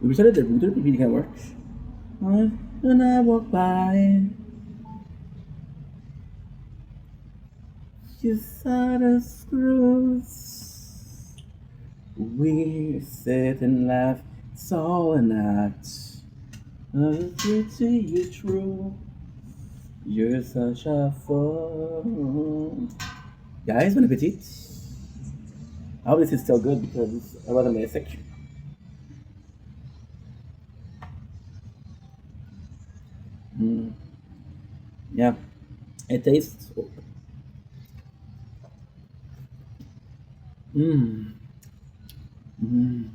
We started the router, maybe it can work. When I walk by, you saw the screws. We sit and laugh, it's all an act. To you true, you're such a fool. Guys, bon appetit. I hope this is still good because I wasn't very sick. Yeah, it tastes. Mmm. Mmm.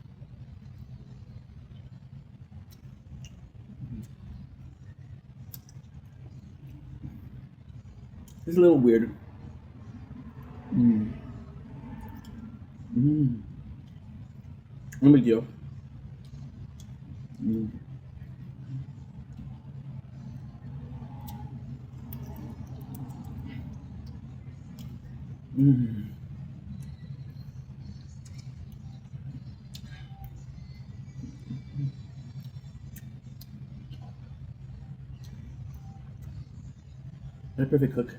It's a little weird. Mmm. Mmm. No big deal. Mmm. Mmm. A perfect cook.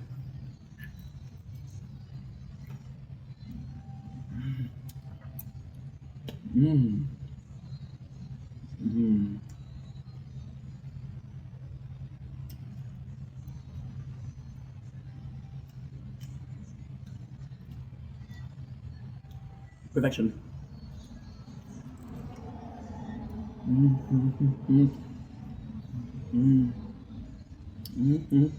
Mmm. Mmm. Perfection. Mmm. Mmm. Mmm. Mmm. Mmm.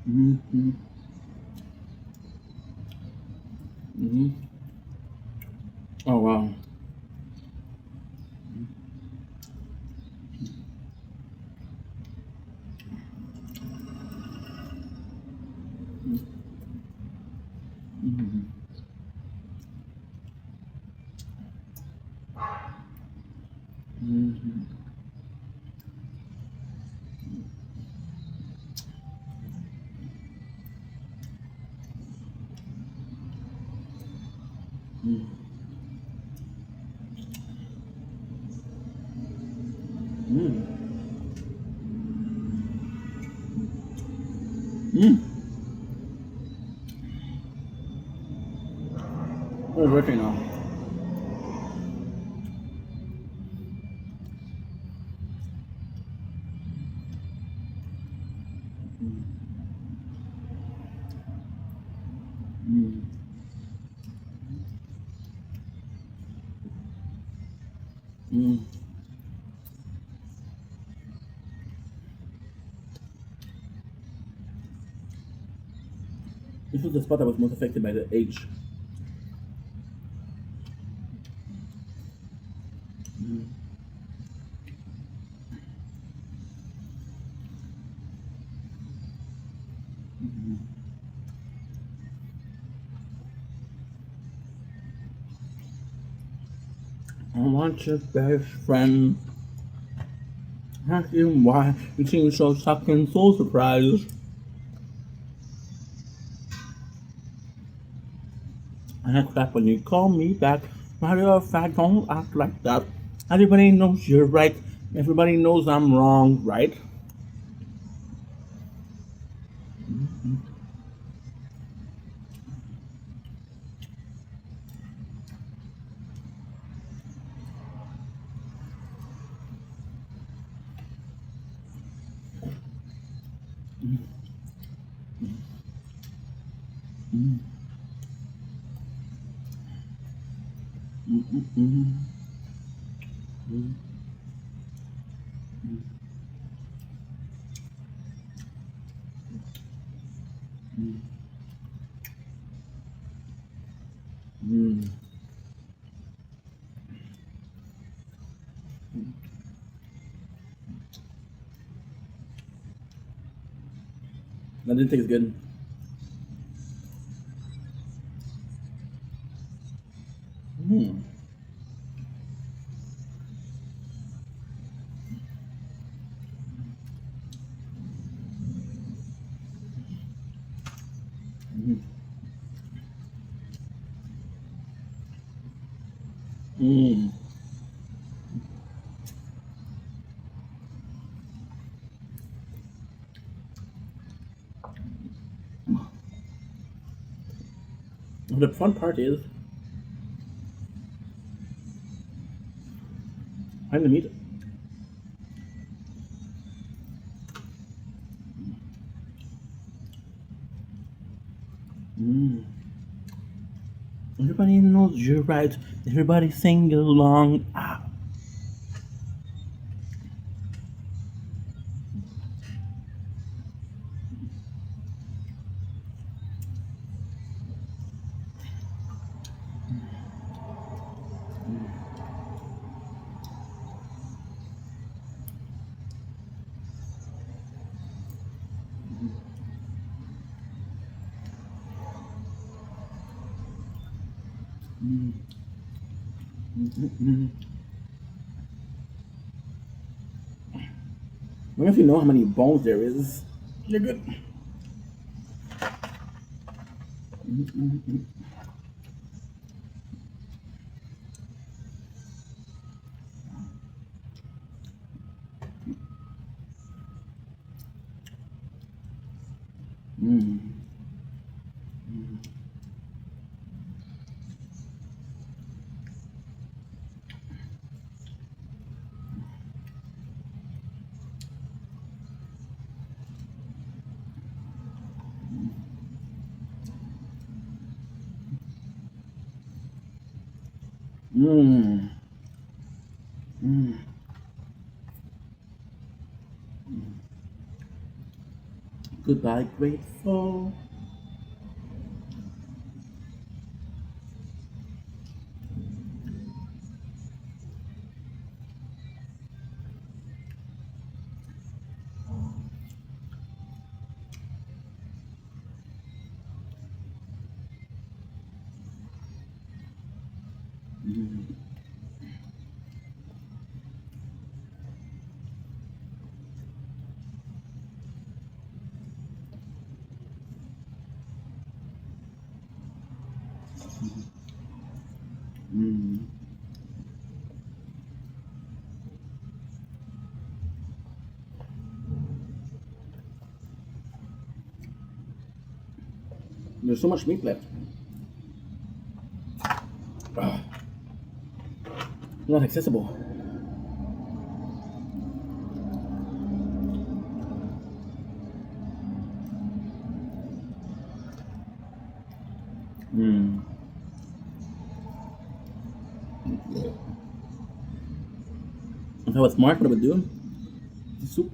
Mmm. Mmm. Mmm. Oh wow. Mmm. Mmm. Mmm. Mmm. Mmm. It's working now. Mmm. Mm. This was the spot that was most affected by the age. Mm. Mm. I want your best friend. Ask you why you seem so shocked and so surprised. And I clap when you call me back. Matter of fact, don't act like that. Everybody knows you're right. Everybody knows I'm wrong, right? Mm. Mm. Mm. Mm. Mm. Mm. Mm. I didn't think it's good. Mm. Mm. Mm. The fun part is I'm the meat. Mm. Everybody knows you're right. Everybody sing along. Ah. Mm. Mm. Mm. I don't know if you know how many bones there is. You're good. Mm. Mm. Mm. Mm. Mm. Mm. Goodbye, grateful. Mm. Mm. There's so much meat left. Not accessible. Mm. If I was smart, what I would do? Soup.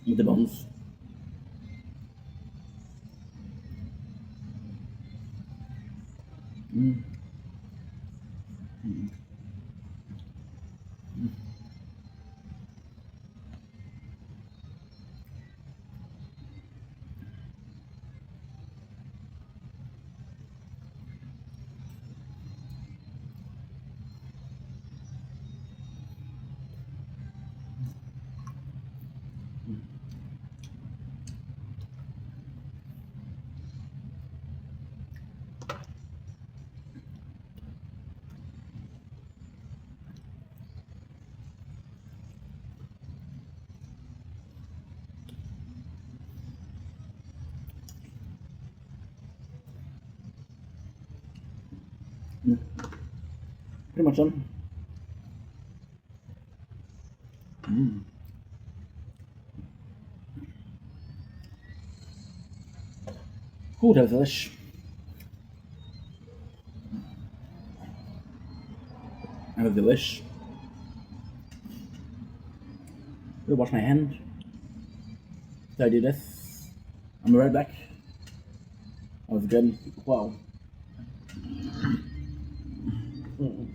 With the bones. Mm. Mm. Pretty much done. Mm. Ooh, that was delish. That was delish. I'm gonna wash my hand. Did I do this? I'm right back. That was good. Wow. Mm.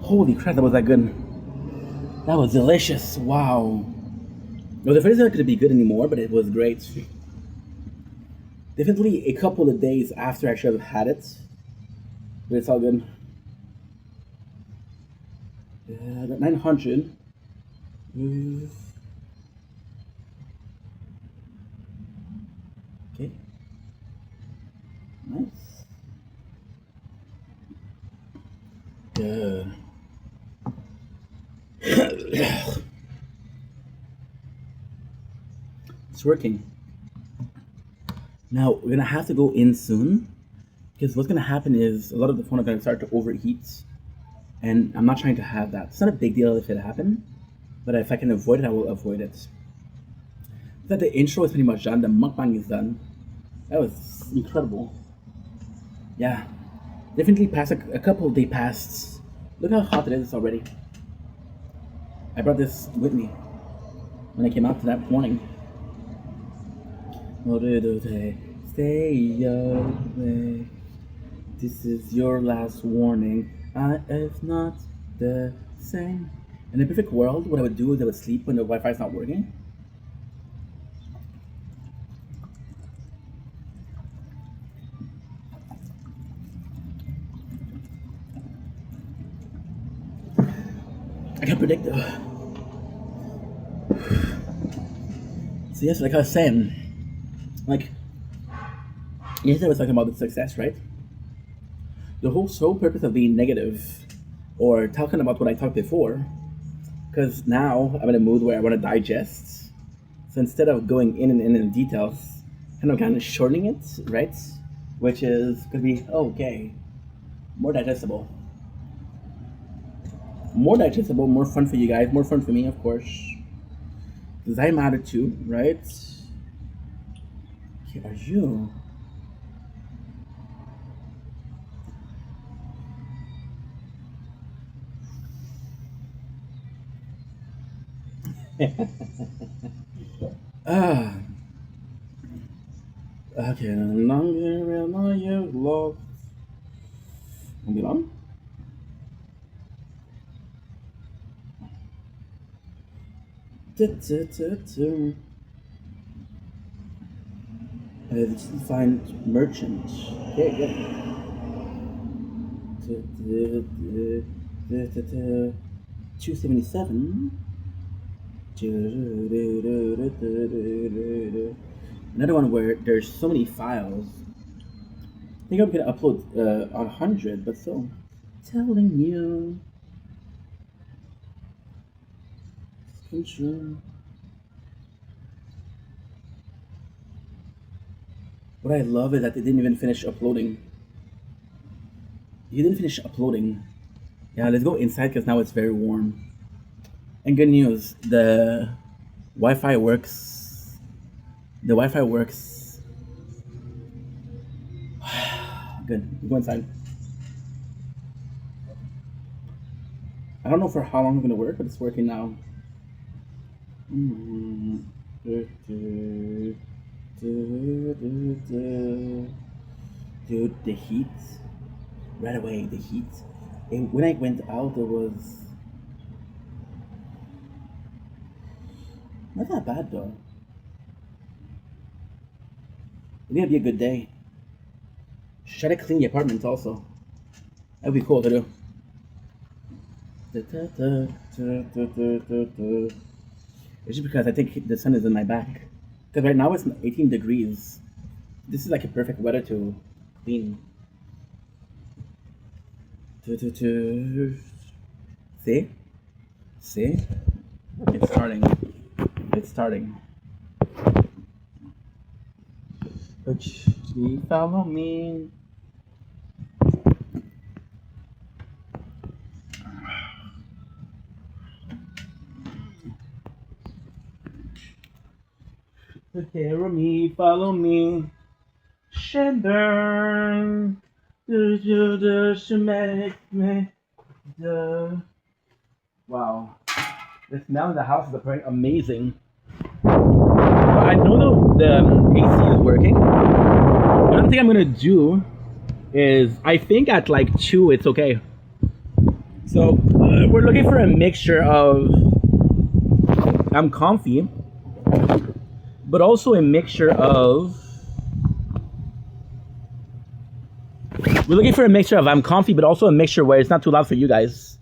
Holy crap, that was that good. That was delicious. Wow. Well, the first not going to be good anymore, but it was great. Definitely a couple of days after I should have had it, but it's all good. 900. Okay, nice. Good. It's working. Now we're gonna have to go in soon because what's gonna happen is a lot of the phone are gonna start to overheat, and I'm not trying to have that. It's not a big deal if it happened, but if I can avoid it, I will avoid it. That the intro is pretty much done. The mukbang is done. That was incredible. Yeah, definitely passed a couple of day passed. Look how hot it is already. I brought this with me when I came out to that morning. Stay away. This is your last warning. I is not the same. In a perfect world, what I would do is I would sleep when the Wi-Fi is not working. I can predict though. So yes, like I was saying, like yesterday I was talking about the success, right? The whole sole purpose of being negative or talking about what I talked before, because now I'm in a mood where I want to digest. So instead of going in and in details, kind of shortening it, right? Which is gonna be okay, more digestible. more digestible, more fun for you guys, more fun for me, of course. Because I'm at it too, right? Okay, are you? Ah, okay, longer will you love. Won't be long. Let's find merchant. Okay, good. 277. Another one where there's so many files. I think I'm gonna upload 100, but still. Telling you. Control. What I love is that they didn't even finish uploading. You didn't finish uploading. Yeah, let's go inside because now it's very warm. And good news, the Wi-Fi works. The Wi-Fi works. Good. We go inside. I don't know for how long it's gonna work, but it's working now. Dude, the heat. Right away, the heat. And when I went out, it was not that bad though. It's gonna be a good day. Try to clean the apartment also. That'd be cool to do. It's just because I think the sun is in my back. Because right now it's 18 degrees. This is like a perfect weather to clean. See? See? It's starting. It's starting. Follow me. Carry me, follow me. Shandern. Wow. The smell in the house is amazing. I know the AC is working. One thing I'm gonna do is I think at like 2 it's okay. So we're looking for a mixture of I'm comfy, but also a mixture of we're looking for a mixture of I'm comfy, but also a mixture where it's not too loud for you guys.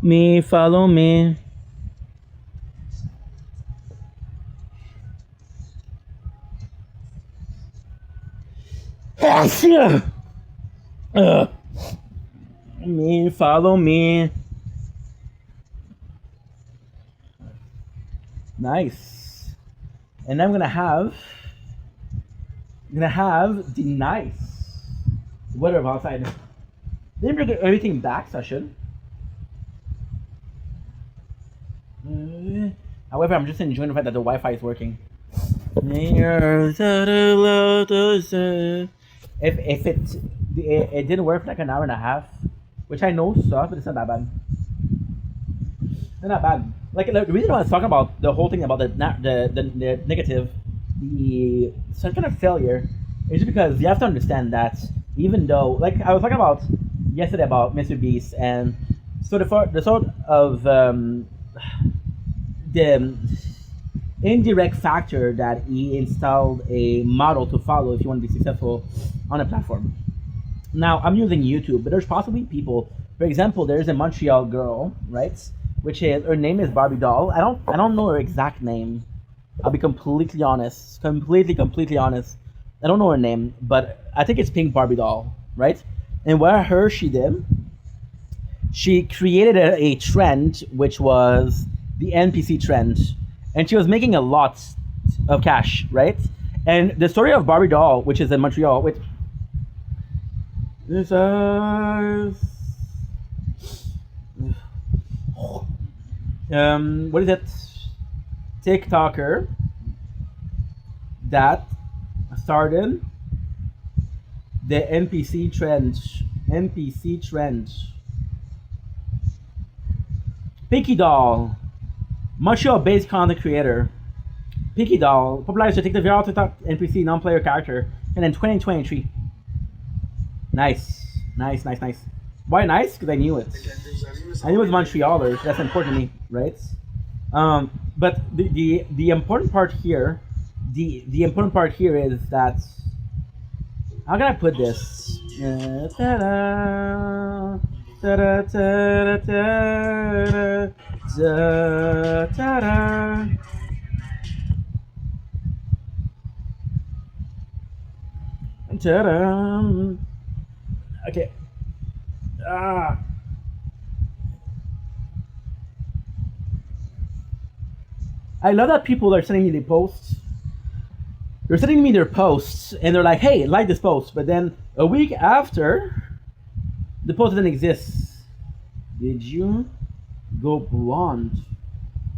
Me, follow me. Me, follow me. Nice. And I'm gonna have the nice weather of outside. Didn't bring everything back, so I should. However, I'm just enjoying the fact that the Wi-Fi is working. If it didn't work for like an hour and a half, which I know sucks, but it's not that bad. It's not bad. Like the reason why I was talking about the whole thing about the negative, the some kind of failure, is just because you have to understand that even though, like I was talking about yesterday about Mr. Beast, and so the sort of the indirect factor that he installed a model to follow if you want to be successful on a platform. Now I'm using YouTube, but there's possibly people. For example, there's a Montreal girl, right? Which is her name is Barbie Doll. I don't know her exact name. I'll be completely honest. Completely honest. I don't know her name, but I think it's Pink Barbie Doll, right? And what she did, she created a trend which was the NPC trend, and she was making a lot of cash, right? And the story of Barbie doll, which is in Montreal, which this what is it? TikToker that started the NPC trend. NPC trend. Pinky Doll, Montreal-based content creator. Pinky Doll popularized to take the viral TikTok NPC non-player character, and in 2023. Nice. Why nice? Because I knew it. I knew it was Montrealers. That's important to me, right? But the important part here, the important part here is that how can I put this? Ta-da, ta-da, ta-da, ta-da, ta-da. Ta-da. Okay. I love that people are sending me the posts. They're sending me their posts, and they're like, "Hey, like this post," but then a week after, the post didn't exist. Did you go blonde,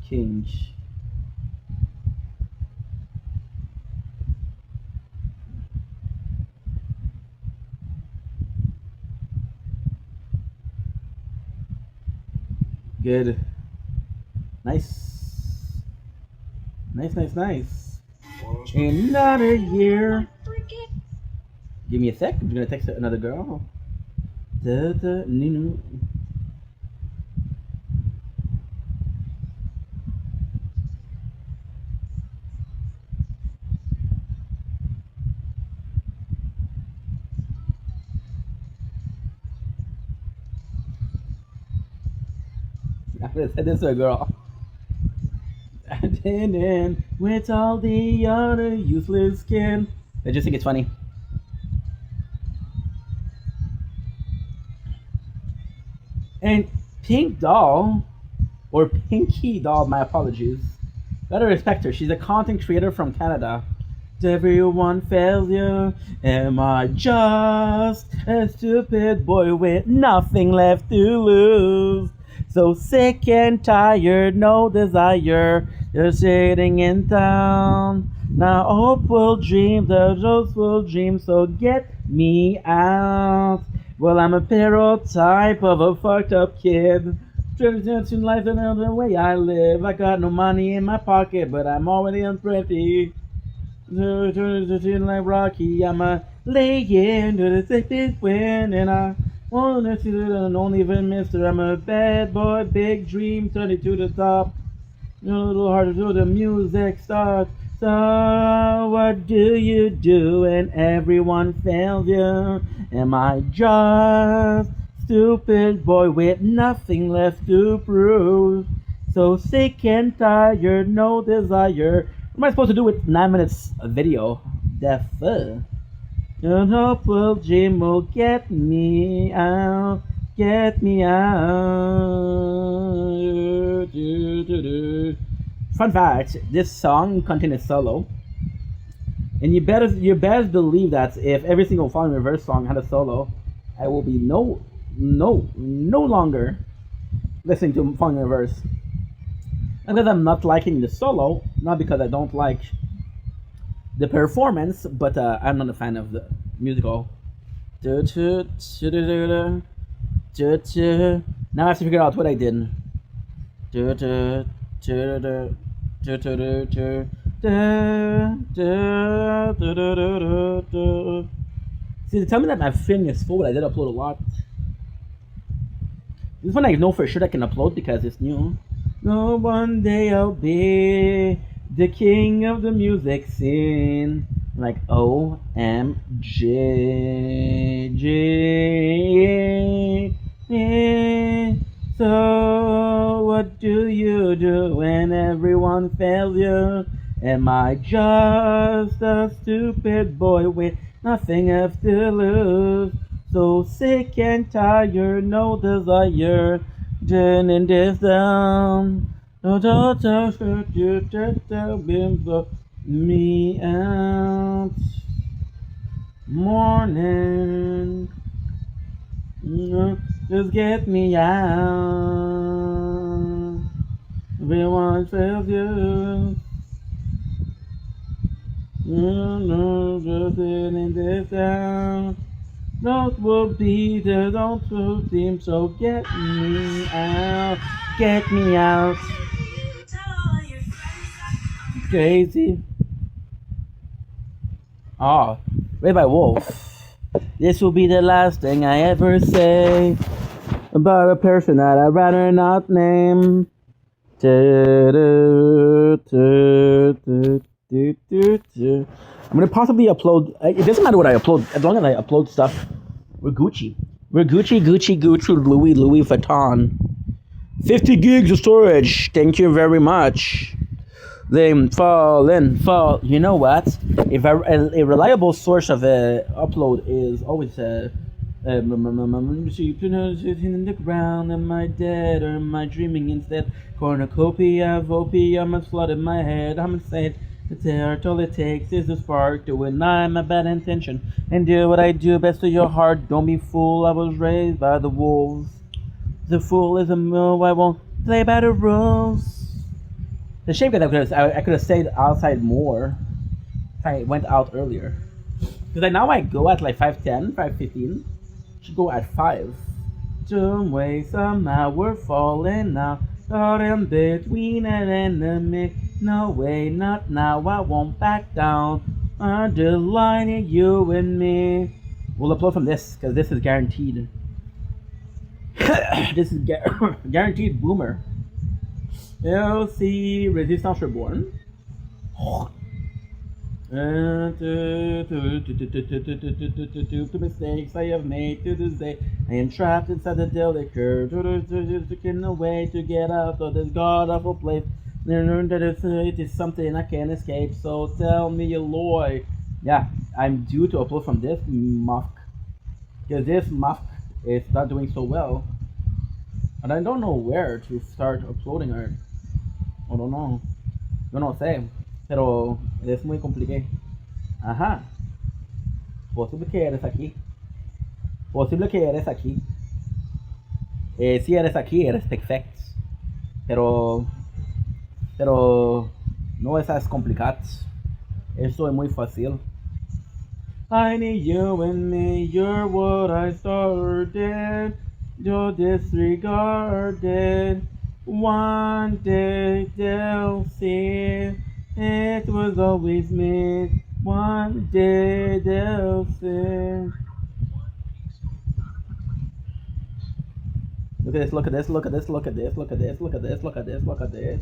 King? Good. Nice. Nice. Another year. Give me a sec. I'm gonna text another girl. Nunu. I'm gonna send this to a girl. And with all the other useless skin. I just think it's funny. And Pink Doll, or Pinky Doll, my apologies. Gotta respect her. She's a content creator from Canada. Everyone failure. Am I just a stupid boy with nothing left to lose? So sick and tired, no desire. You're sitting in town. Now hope will dream, the rose will dream. So get me out. Well, I'm a stereotype of a fucked up kid. Trying to life another way I live. I got no money in my pocket, but I'm already unpretty. Like Rocky, I'm a lay into the thickest wind, and I wanna see the don't even mister. I'm a bad boy, big dream, turn it to the top. A little harder to the music starts. So what do you do when everyone fails you? Am I just stupid boy with nothing left to prove? So sick and tired, no desire. What am I supposed to do with 9 minutes of video? The fuck? And hopeful Jim will get me out. Get me out. Fun fact, this song contains a solo. And you best believe that if every single Falling Reverse song had a solo, I will be no longer listening to Falling Reverse. And because I'm not liking the solo, not because I don't like the performance, but I'm not a fan of the musical. Now I have to figure out what I did. See, they tell me that my thing is full, but I did upload a lot. This one I know for sure I can upload because it's new. No, one day I'll be the king of the music scene. Like OMG. So what do you do when everyone fails you? Am I just a stupid boy with nothing left to lose? So sick and tired, no desire, turning this down. No, me out. Morning, just get me out. Everyone fails you. Just in this town. Don't will be there, don't will seem so get me out. Get me out. Crazy. Oh, read by Wolf. This will be the last thing I ever say about a person that I'd rather not name. I'm gonna possibly upload. It doesn't matter what I upload, as long as I upload stuff. We're Gucci. We're Gucci, Gucci, Gucci, Louis Vuitton. 50 gigs of storage. Thank you very much. They fall. You know what? If a reliable source of upload is always in the ground. Am I dead or am I dreaming instead? Cornucopia of opium has flooded my head. I'm insane. It's art, all it takes is a spark to deny my bad intention and do what I do best to your heart. Don't be fool. I was raised by the wolves. The fool is a move. I won't play by the rules. The shame that I could have stayed outside more if I went out earlier. Because now I go at like 5:10, 5:15. Should go at 5. Some way, somehow we're falling now. Caught in between an enemy. No way, not now. I won't back down. Underlining you and me. We'll upload from this because this is guaranteed. This is guaranteed boomer. LC Resistance Reborn. Two mistakes I have made to this day. I am trapped inside the deadly curve. Looking a way to get out of this god awful place. Learn that it is something I can't escape. So tell me, Eloy. Yeah, I'm due to upload from this muck. Because this muck is not doing so well. And I don't know where to start uploading art. I don't know. Yo no sé. Pero es muy complicado. Ajá. Posible que eres aquí. Posible que eres aquí. Si eres aquí, eres perfecto. Pero no es complicado. Esto es muy fácil. I need you and me, you're what I started. You're disregarded. One day they'll see it was always me. One day they'll see. Look at this, look at this, look at this, look at this, look at this, look at this, look at this, look at this.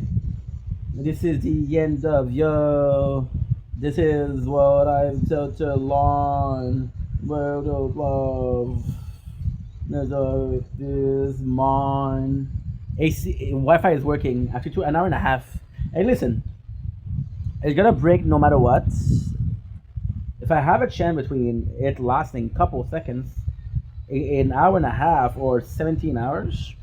This is the end of yo. This is what I've told to long. World of love. This mine. AC Wi-Fi is working after an hour and a half. Hey, listen, it's gonna break no matter what. If I have a chance between it lasting a couple seconds, an hour and a half, or 17 hours,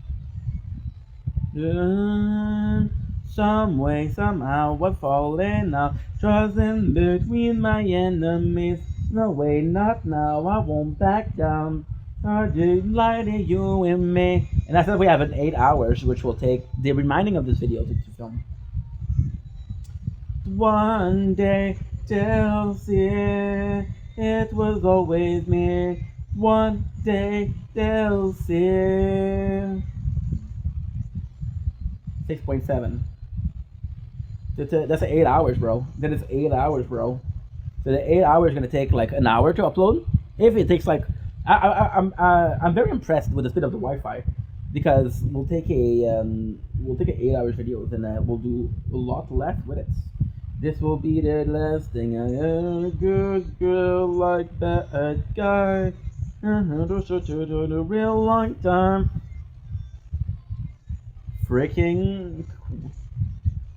some way, somehow, we're falling now. Trusting between my enemies. No way, not now. I won't back down. I just lie to you and me. And that's why we have an 8 hours, which will take the remaining of this video to film. One day they'll see it was always me. One day they'll see. 6.7. That's 8 hours, bro. That is 8 hours, bro. So the 8 hours is gonna take like an hour to upload. If it takes like, I'm very impressed with the speed of the Wi-Fi, because we'll take an 8 hours videos and we'll do a lot less with it. This will be the last thing I ever. Good girl like that guy. A real long time. Freaking.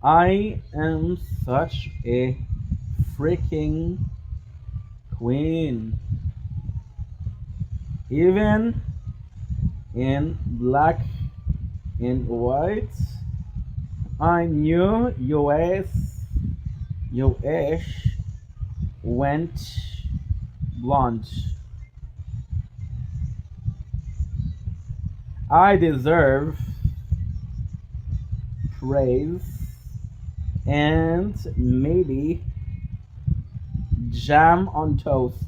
I am such a freaking queen. Even in black and white, I knew US Yo ish went blonde. I deserve praise and maybe jam on toast.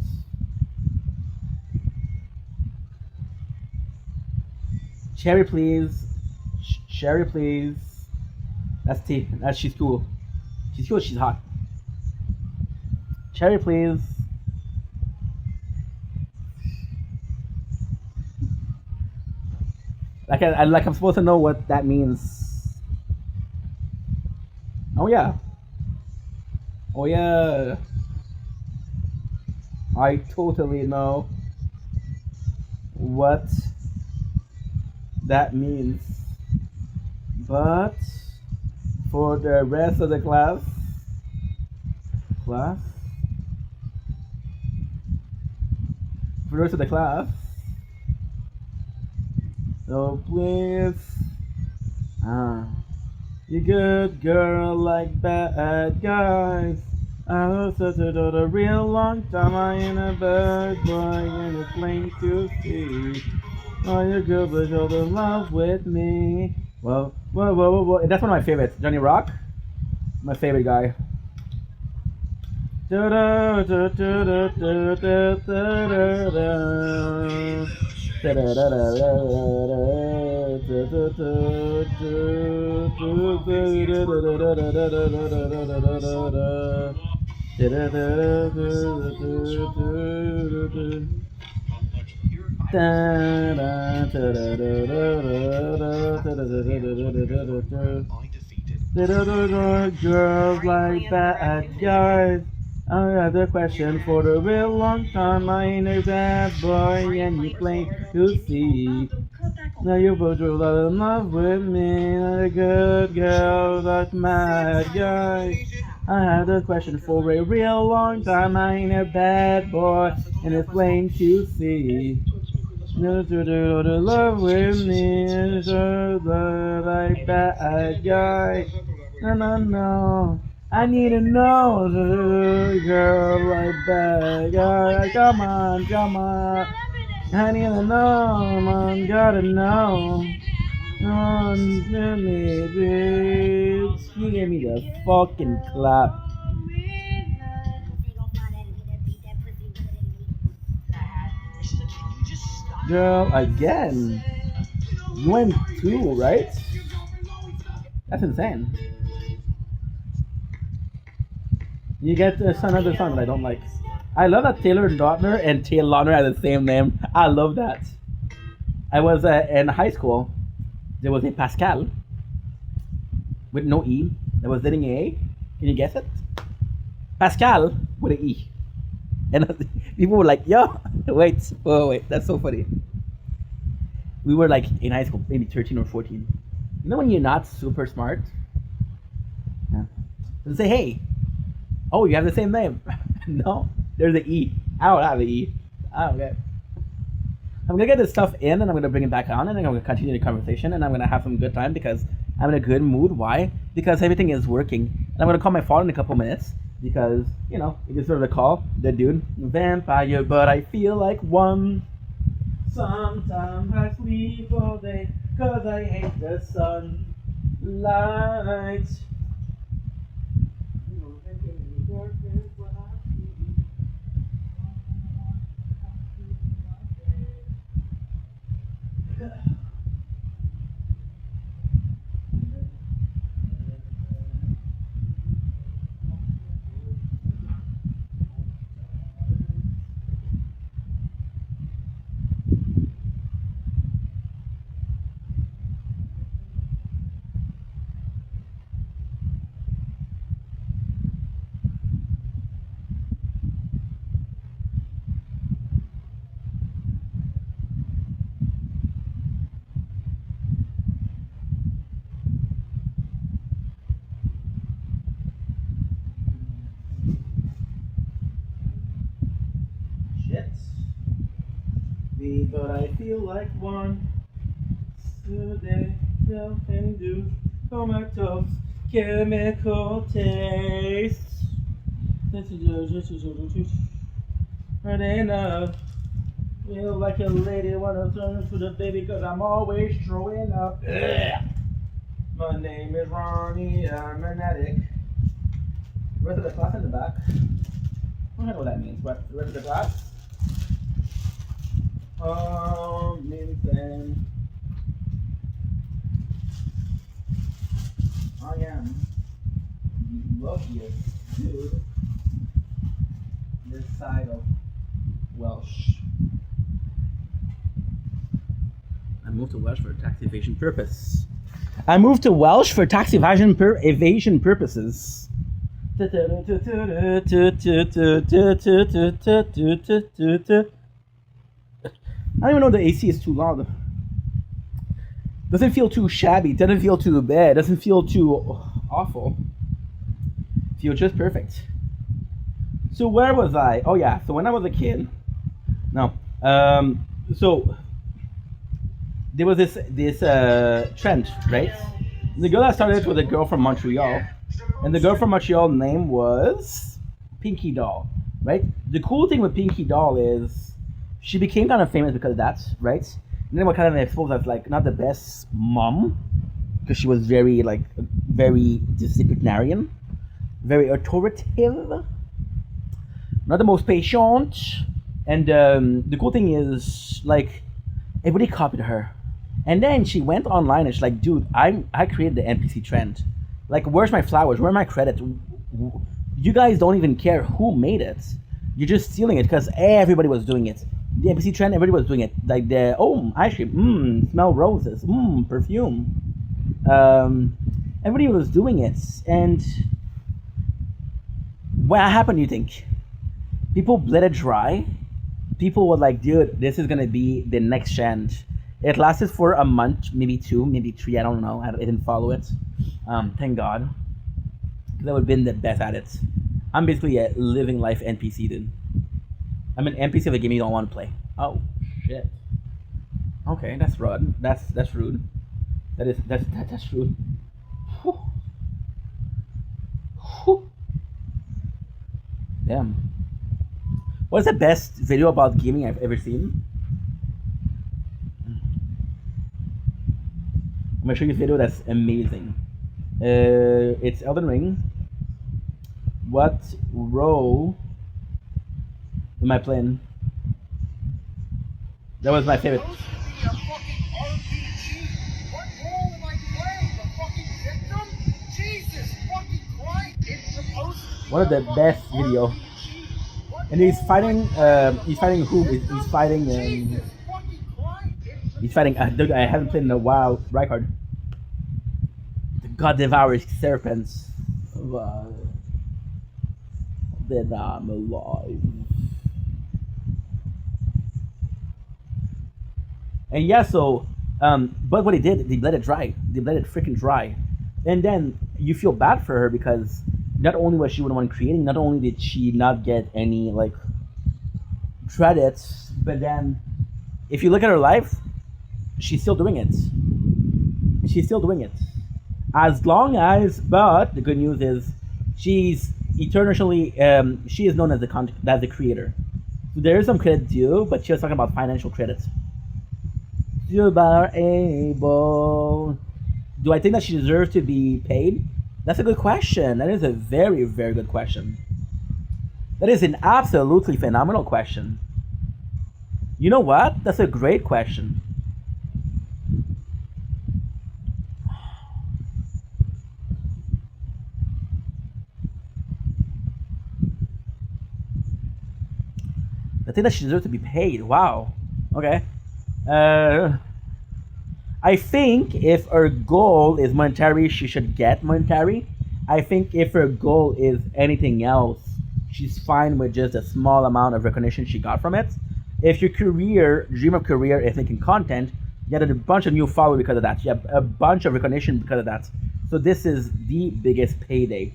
Cherry please. Cherry please. That's T. That's she's cool. She's cool. She's hot. Cherry please. I'm supposed to know what that means. Oh yeah. Oh yeah. I totally know what that means. But for the rest of the class, for the rest of the class, so please, ah, you good girl like bad guys. I was such a real long time. I ain't a bad boy and it's plain to see. Oh, you're good, but you're in love with me. Well, whoa. That's one of my favorites. Johnny Rock, my favorite guy. Little girls like bad guys. I have a question for a real long time. I ain't a bad boy, and you plain to see. Now you both are in love with me. Not a good girl, like mad guy. I had a question for a real long time. I ain't a bad boy, and it's plain to see. No to do to love with me, so like bad guy. No. I need to know, girl, like bad guy. Come on. I need to know, man, gotta know. On to me, bitch. You gave me the fucking clap. Girl, again. You went two, right? That's insane. You get another song that I don't like. I love that Taylor Lautner and Taylor Lautner have the same name. I love that. I was in high school. There was a Pascal with no E that was dating A. Can you guess it? Pascal with an E. And people were like, yo, wait, that's so funny. We were like in high school, maybe 13 or 14. You know when you're not super smart? Yeah. And say, hey, oh, you have the same name. No, there's an E. I don't have an E. Okay. I'm gonna get this stuff in and I'm gonna bring it back on and then I'm gonna continue the conversation and I'm gonna have some good time because I'm in a good mood. Why? Because everything is working. And I'm gonna call my father in a couple minutes because, you know, you can sort of call the dude vampire, but I feel like one. Sometimes I sleep all day cause I hate the sunlight. But I feel like one today. Milk and do tomatoes, chemical taste. enough. Feel like a lady wanna turn to the baby cause I'm always throwing up. Ugh. My name is Ronnie, I'm an addict. The rest of the class in the back. I don't know what that means, but the rest of the class. Vincent. I am the luckiest dude this side of Welsh. I moved to Welsh for tax evasion purpose. I moved to Welsh for tax evasion evasion purposes. I don't even know the AC is too loud. Doesn't feel too shabby. Doesn't feel too bad. Doesn't feel too awful. Feels just perfect. So where was I? Oh yeah. So when I was a kid. No. So there was this trend, right? The girl that started was a girl from Montreal, and the girl from Montreal name was Pinky Doll, right? The cool thing with Pinky Doll is she became kind of famous because of that, right? And then what kind of exposed as like not the best mom, because she was very disciplinarian, very authoritative, not the most patient. And the cool thing is like everybody copied her. And then she went online and she's like, dude, I created the NPC trend. Like, where's my flowers? Where's my credit? You guys don't even care who made it. You're just stealing it because everybody was doing it. The NPC trend, everybody was doing it. Like ice cream, smell roses, perfume. Everybody was doing it. And what happened, you think? People bled it dry. People were like, dude, this is gonna be the next trend. It lasted for a month, maybe 2, maybe 3, I don't know. I didn't follow it. Thank God. Because I would have been the best at it. I'm basically a living life NPC, dude. I'm an NPC of a game you don't want to play. Oh, shit. Okay, that's rude. That's rude. That's rude. Whew. Whew. Damn. What's the best video about gaming I've ever seen? I'm gonna show you a video that's amazing. It's Elden Ring. What role am I playing? That was my favorite. One of the best video. And he's fighting. He's fighting who? He's fighting. He's fighting. I haven't played in a while. Rykard. The God devours serpents. Then I'm alive. And yeah, so, but what they did, they let it dry. They let it freaking dry. And then you feel bad for her because not only was she the one creating, not only did she not get any, like, credits, but then if you look at her life, she's still doing it. She's still doing it. As long as, but the good news is she's eternally, she is known as the creator. So there is some credit due, but she was talking about financial credit. You are able. Do I think that she deserves to be paid? That's a good question. That is a very, very good question. That is an absolutely phenomenal question. You know what? That's a great question. I think that she deserves to be paid. Wow. Okay. I think if her goal is monetary, she should get monetary. I think if her goal is anything else, she's fine with just a small amount of recognition she got from it. If your dream of career is making content, you get a bunch of new followers because of that. You have a bunch of recognition because of that. So this is the biggest payday.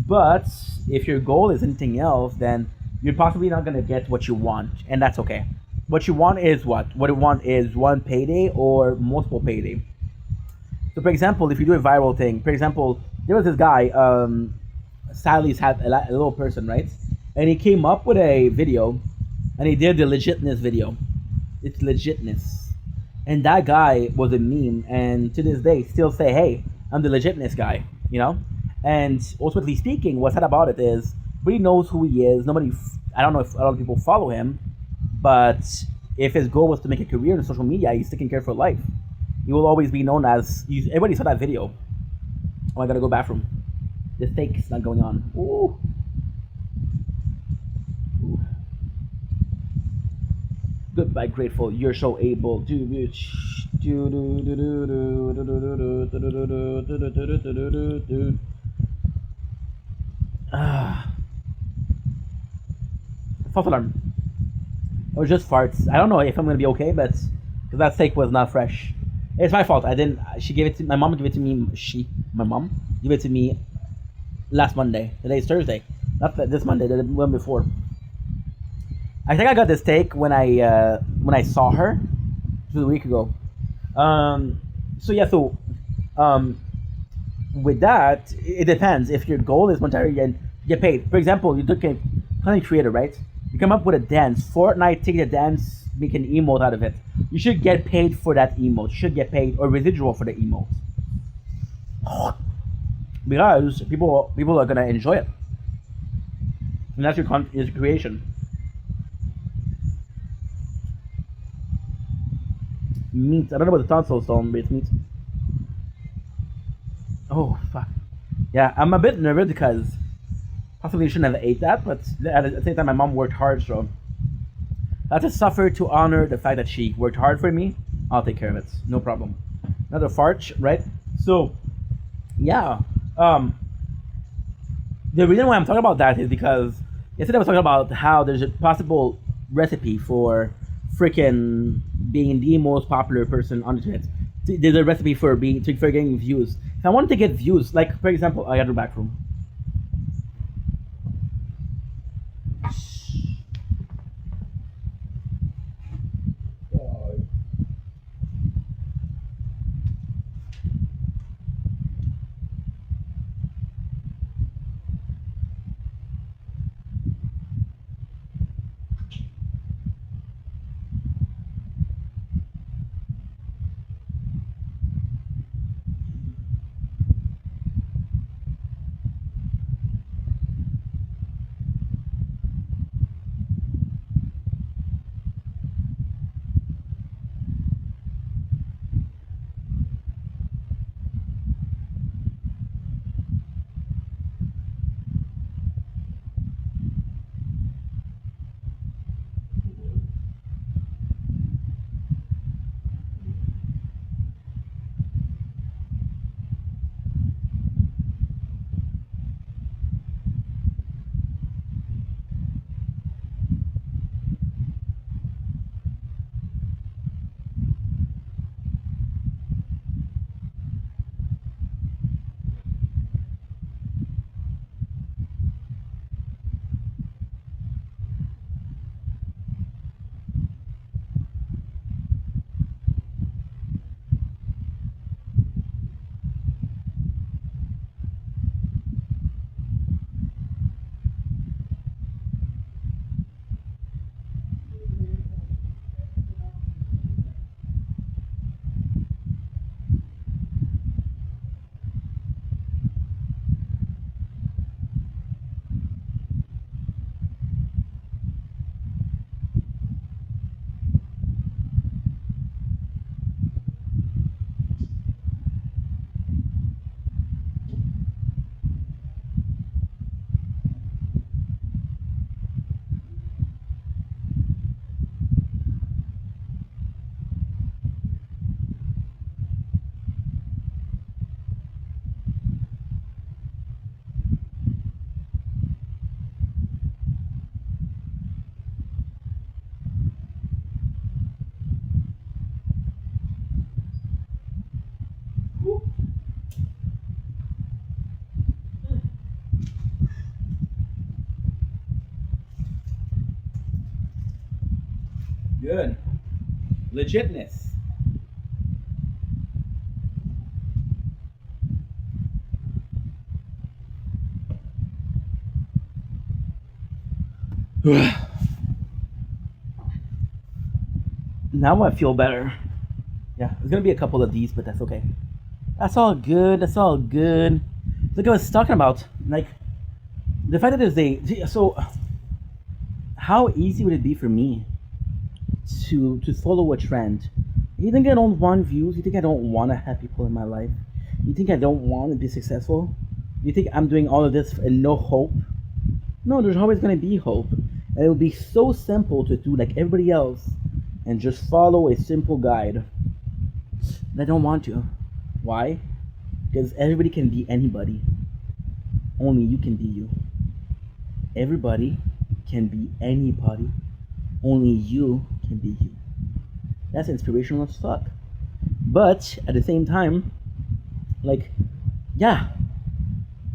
But if your goal is anything else, then you're possibly not going to get what you want, and that's okay. What you want is what? What you want is one payday or multiple payday. So, for example, if you do a viral thing, for example, there was this guy, Sally's had a little person, right? and he came up with a video, and he did the legitness video. It's legitness, and that guy was a meme, and to this day, still say, "Hey, I'm the legitness guy," you know. And ultimately speaking, what's sad about it is nobody knows who he is. Nobody, I don't know if a lot of people follow him, but if his goal was to make a career in social media, he's sticking care for life. He will always be known as. Everybody saw that video. Oh, I gotta go bathroom. The steak's not going on. Ooh. Ooh. Goodbye, grateful. You're so able to reach. Ah, false alarm. It was just farts. I don't know if I'm gonna be okay, but because that steak was not fresh. It's my fault. I didn't. She gave it to my mom. Gave it to me. My mom, gave it to me last Monday. Today's Thursday. Not this Monday. The one before. I think I got this steak when I saw her, it was a week ago. Um, so yeah, so um, with that, it depends. If your goal is monetary and get paid. For example, you took a content creator, right? You come up with a dance. Fortnite take the dance, make an emote out of it. You should get paid for that emote. You should get paid or residual for the emote because people are gonna enjoy it, and that's your creation. Meat. I don't know what the tonsils on, but it's meat. Oh fuck. Yeah, I'm a bit nervous because possibly shouldn't have ate that, but at the same time, my mom worked hard, so I have to suffer to honor the fact that she worked hard for me. I'll take care of it, no problem. Another fart, right? So, yeah. Um, the reason why I'm talking about that is because yesterday I was talking about how there's a possible recipe for freaking being the most popular person on the internet. There's a recipe for getting views. If I wanted to get views, like for example, I got to back room. Good. Legitness. Now I feel better. Yeah, there's gonna be a couple of these, but that's okay. That's all good. That's all good. Like I was talking about, like the fact that there's a so how easy would it be for me to follow a trend? You think I don't want views? You think I don't want to have people in my life? You think I don't want to be successful? You think I'm doing all of this and no hope? No, there's always going to be hope. And it will be so simple to do like everybody else and just follow a simple guide. And I don't want to. Why? Because everybody can be anybody. Only you can be you. Everybody can be anybody. Only you can be you. That's inspirational as fuck. But at the same time, like, yeah,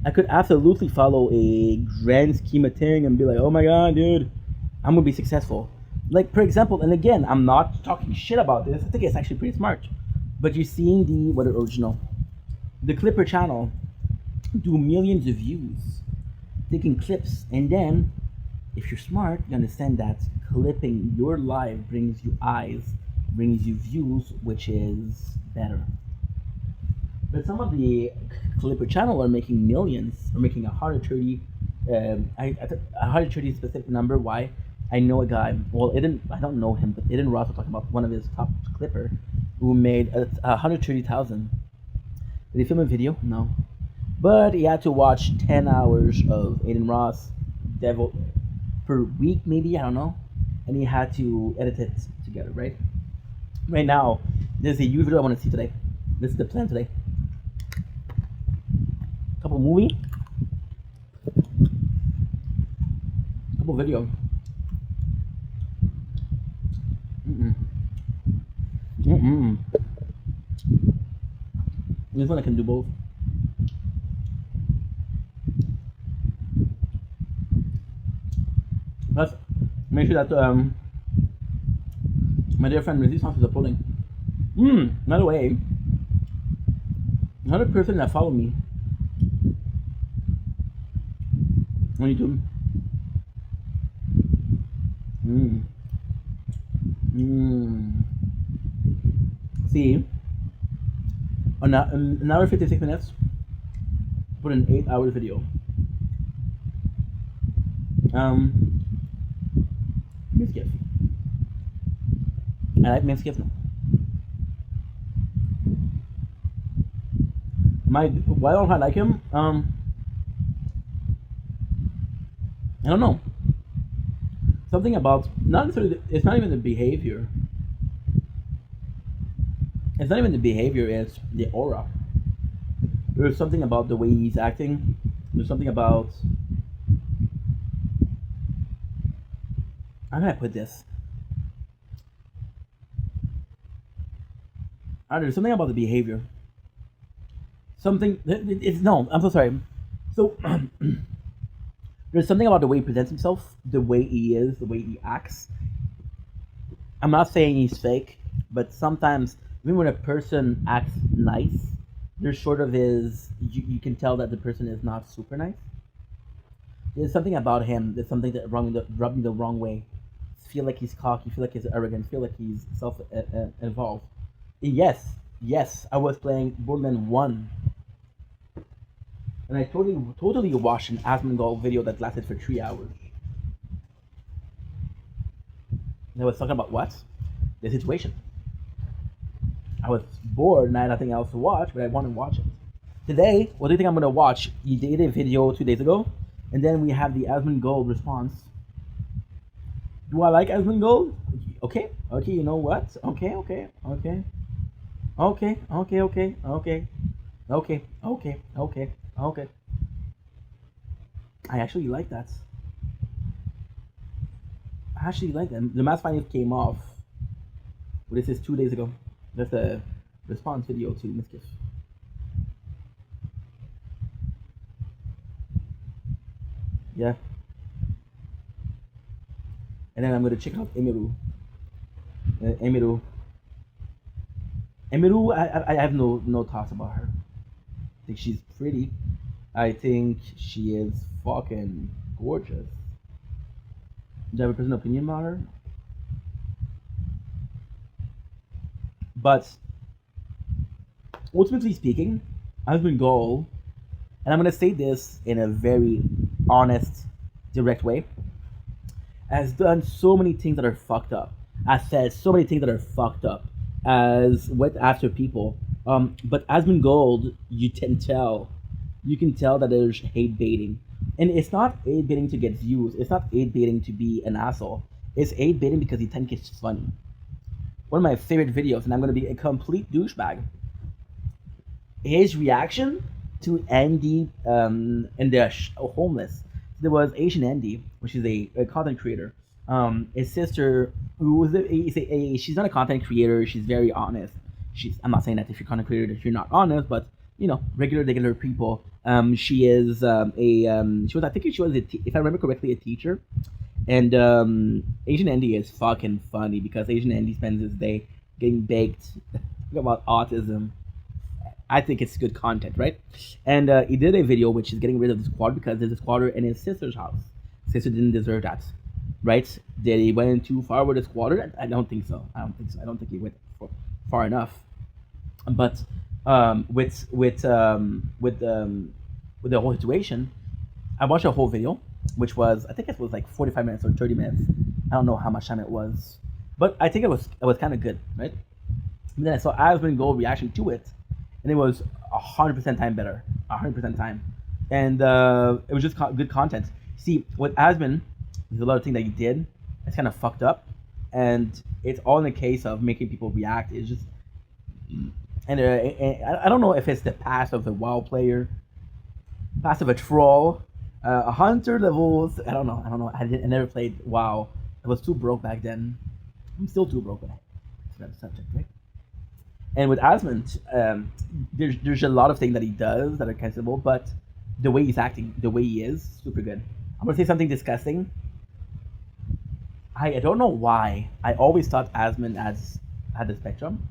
I could absolutely follow a grand scheme of thing and be like, oh my god, dude, I'm gonna be successful. Like, for example, and again, I'm not talking shit about this. I think it's actually pretty smart. But you're seeing the original, the Clipper channel, do millions of views, taking clips, and then, if you're smart, you understand that clipping your live brings you eyes, brings you views, which is better. But some of the Clipper channel are making millions, or making 130. A 130 specific number. Why? I know a guy. Well, I don't know him, but Eden Ross was talking about one of his top Clipper, who made 130,000. Did he film a video? No. But he had to watch 10 hours of Aiden Ross Devil per week, maybe, I don't know. And he had to edit it together, right? Right now, there's a huge video I want to see today. This is the plan today. Couple movie, couple video. Mm-mm. Mm-mm. This one I can do both. Plus, make sure that my dear friend Resistance is uploading. By the way, another person that followed me on YouTube. See, on an hour 56 minutes, put an 8 hour video. Misgift. I like Misgift now. Why don't I like him? I don't know. Something about not necessarily. It's not even the behavior. It's not even the behavior. It's the aura. There's something about the way he's acting. There's something about. How can I put this? There's something about the behavior. Something. It's no. I'm so sorry. So there's something about the way he presents himself, the way he is, the way he acts. I'm not saying he's fake, but sometimes even when a person acts nice, there's sort of you can tell that the person is not super nice. There's something about him. There's something that rub me the wrong way. Feel like he's cocky. Feel like he's arrogant. Feel like he's self-involved. Yes, I was playing Borderlands 1, and I totally watched an Asmongold video that lasted for 3 hours. And I was talking about what? The situation. I was bored and I had nothing else to watch, but I wanted to watch it. Today, what do you think I'm gonna watch? You did a video 2 days ago, and then we have the Asmongold response. Do I like Asmongold? Okay, you know what? Okay. I actually like that. I actually like that. The mass finals came off. Well, this is 2 days ago. That's a response video to Miskiff. Yeah. And then I'm gonna check out Emiru. Emiru, I have no thoughts about her. I think she's pretty. I think she is fucking gorgeous. Do you have a personal opinion about her? But ultimately speaking, Husband Goal, and I'm gonna say this in a very honest, direct way, has done so many things that are fucked up. Has said so many things that are fucked up. As went after people. But Asmund Gold, you can tell that there's hate baiting, and it's not hate baiting to get views. It's not hate baiting to be an asshole. It's hate baiting because he thinks it's funny. One of my favorite videos, and I'm gonna be a complete douchebag. His reaction to Andy and the homeless. There was Asian Andy, which is a content creator. His sister, who was she's not a content creator. She's very honest. I'm not saying that if you're a content creator that you're not honest, but regular people. She is she was, I think she was if I remember correctly, a teacher. And Asian Andy is fucking funny because Asian Andy spends his day getting baked about autism. I think it's good content, right? And he did a video which is getting rid of the squad because there's a squatter in his sister's house. Sister didn't deserve that, right? Did he went too far with the squatter? I don't think so. I don't think so. I don't think he went far enough. But with the whole situation, I watched a whole video, which was, I think it was like 45 minutes or 30 minutes. I don't know how much time it was, but I think it was kind of good, right? And then I saw Asmund Gold reaction to it, and it was 100% time better, 100% time, and it was just good content. See, with Asmund, there's a lot of things that he did. It's kind of fucked up, and it's all in the case of making people react. It's just, and I don't know if it's the past of the WoW player, past of a troll, a hunter levels. I don't know. I never played WoW. I was too broke back then. I'm still too broke, but that's another subject, right? And with Asmund, there's a lot of things that he does that are cancelable, but the way he's acting, the way he is, super good. I'm gonna say something disgusting. I don't know why. I always thought Asmund had the spectrum,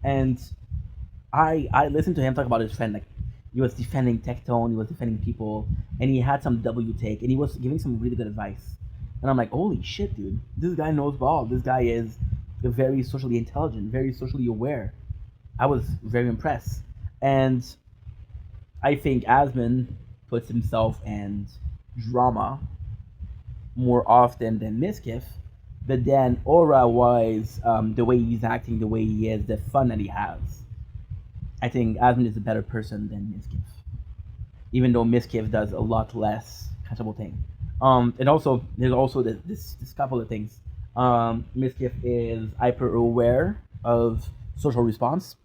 and I listened to him talk about his friend. Like, he was defending Tectone, he was defending people, and he had some W take, and he was giving some really good advice. And I'm like, holy shit, dude! This guy knows ball. This guy is very socially intelligent, very socially aware. I was very impressed, and I think Asmund puts himself in drama more often than Miskiff. But then aura-wise, the way he's acting, the way he is, the fun that he has, I think Asmund is a better person than Miskiff. Even though Miskiff does a lot less catchable thing. And also, there's also this couple of things. Miskiff is hyper aware of social response.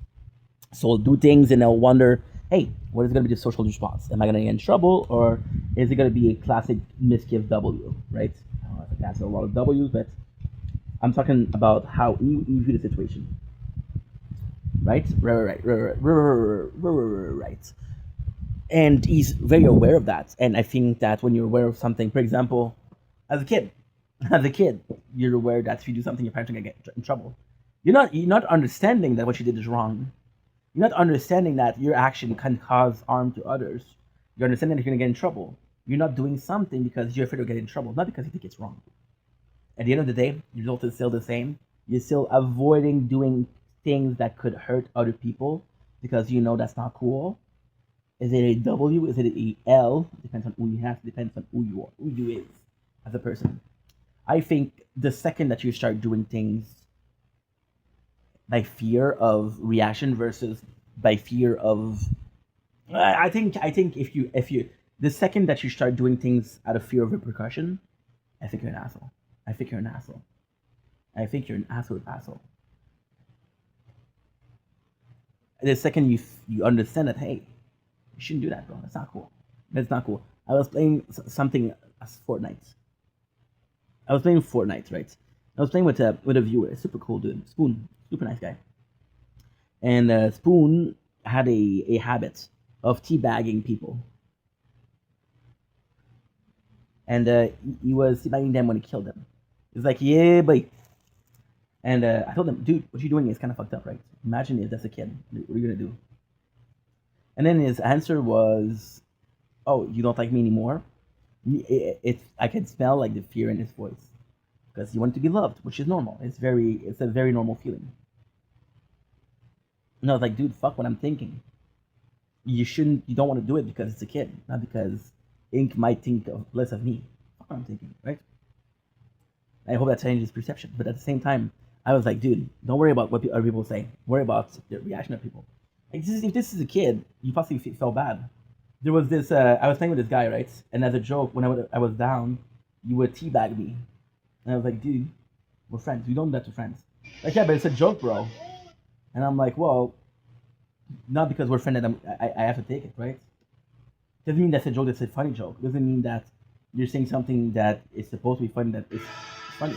So I'll do things and I'll wonder, hey, what is going to be the social response? Am I going to get in trouble, or is it going to be a classic Miskiff W, right? I don't know if that's a lot of W's, but I'm talking about how you view the situation. Right? Right. And he's very aware of that. And I think that when you're aware of something, for example, as a kid, you're aware that if you do something, your parents are gonna get in trouble. You're not understanding that what you did is wrong. You're not understanding that your action can cause harm to others. You're understanding that you're gonna get in trouble. You're not doing something because you're afraid of getting in trouble, not because you think it's wrong. At the end of the day, the result is still the same. You're still avoiding doing things that could hurt other people because you know that's not cool. Is it a W? Is it a L? Depends on who you have. Depends on who you are, who you is as a person. I think the second that you start doing things by fear of reaction versus by fear of, I think if you the second that you start doing things out of fear of repercussion, I think you're an asshole. I think you're an asshole. I think you're an absolute asshole. The second you understand that, hey, you shouldn't do that, bro. That's not cool. That's not cool. I was playing something as Fortnite. I was playing Fortnite, right? I was playing with a viewer, a super cool dude, Spoon, super nice guy. And Spoon had a habit of teabagging people, and he was teabagging them when he killed them. He's like, yeah, boy. And I told him, dude, what you're doing is kind of fucked up, right? Imagine if that's a kid. What are you gonna do? And then his answer was, "Oh, you don't like me anymore." I could smell like the fear in his voice. because you want to be loved, which is normal. It's a very normal feeling. And I was like, dude, fuck what I'm thinking. You don't want to do it because it's a kid, not because Ink might think of less of me. Fuck what I'm thinking, right? I hope that changes perception. But at the same time, I was like, dude, don't worry about what other people say. Worry about the reaction of people. Like, if this is a kid, you possibly felt bad. There was this. I was playing with this guy, right? And as a joke, when I was down, you would teabag me, and I was like, dude, we're friends. We don't do that to friends. Like, yeah, but it's a joke, bro. And I'm like, well, not because we're friends that I have to take it, right? Doesn't mean that's a joke. That's a funny joke. Doesn't mean that you're saying something that is supposed to be funny that is funny.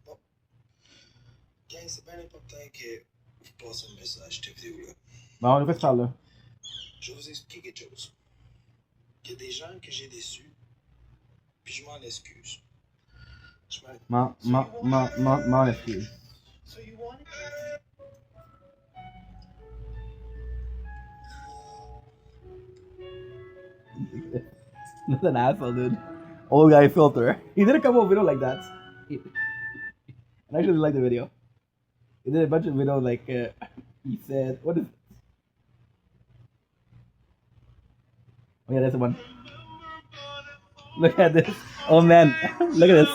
Bon, gang, c'est bien important que vous passez un message cette vidéo-là. Bon, on fait ça là. Je vais vous expliquer quelque chose. Il y a des gens que j'ai déçus, puis je m'en excuse. Je M'en excuse. So you want it? That's an asshole, dude. Old guy filter. He did a couple of videos like that. I actually like the video. He did a bunch of videos like he said, what is? Oh yeah, that's the one. Look at this. Oh man, look at this.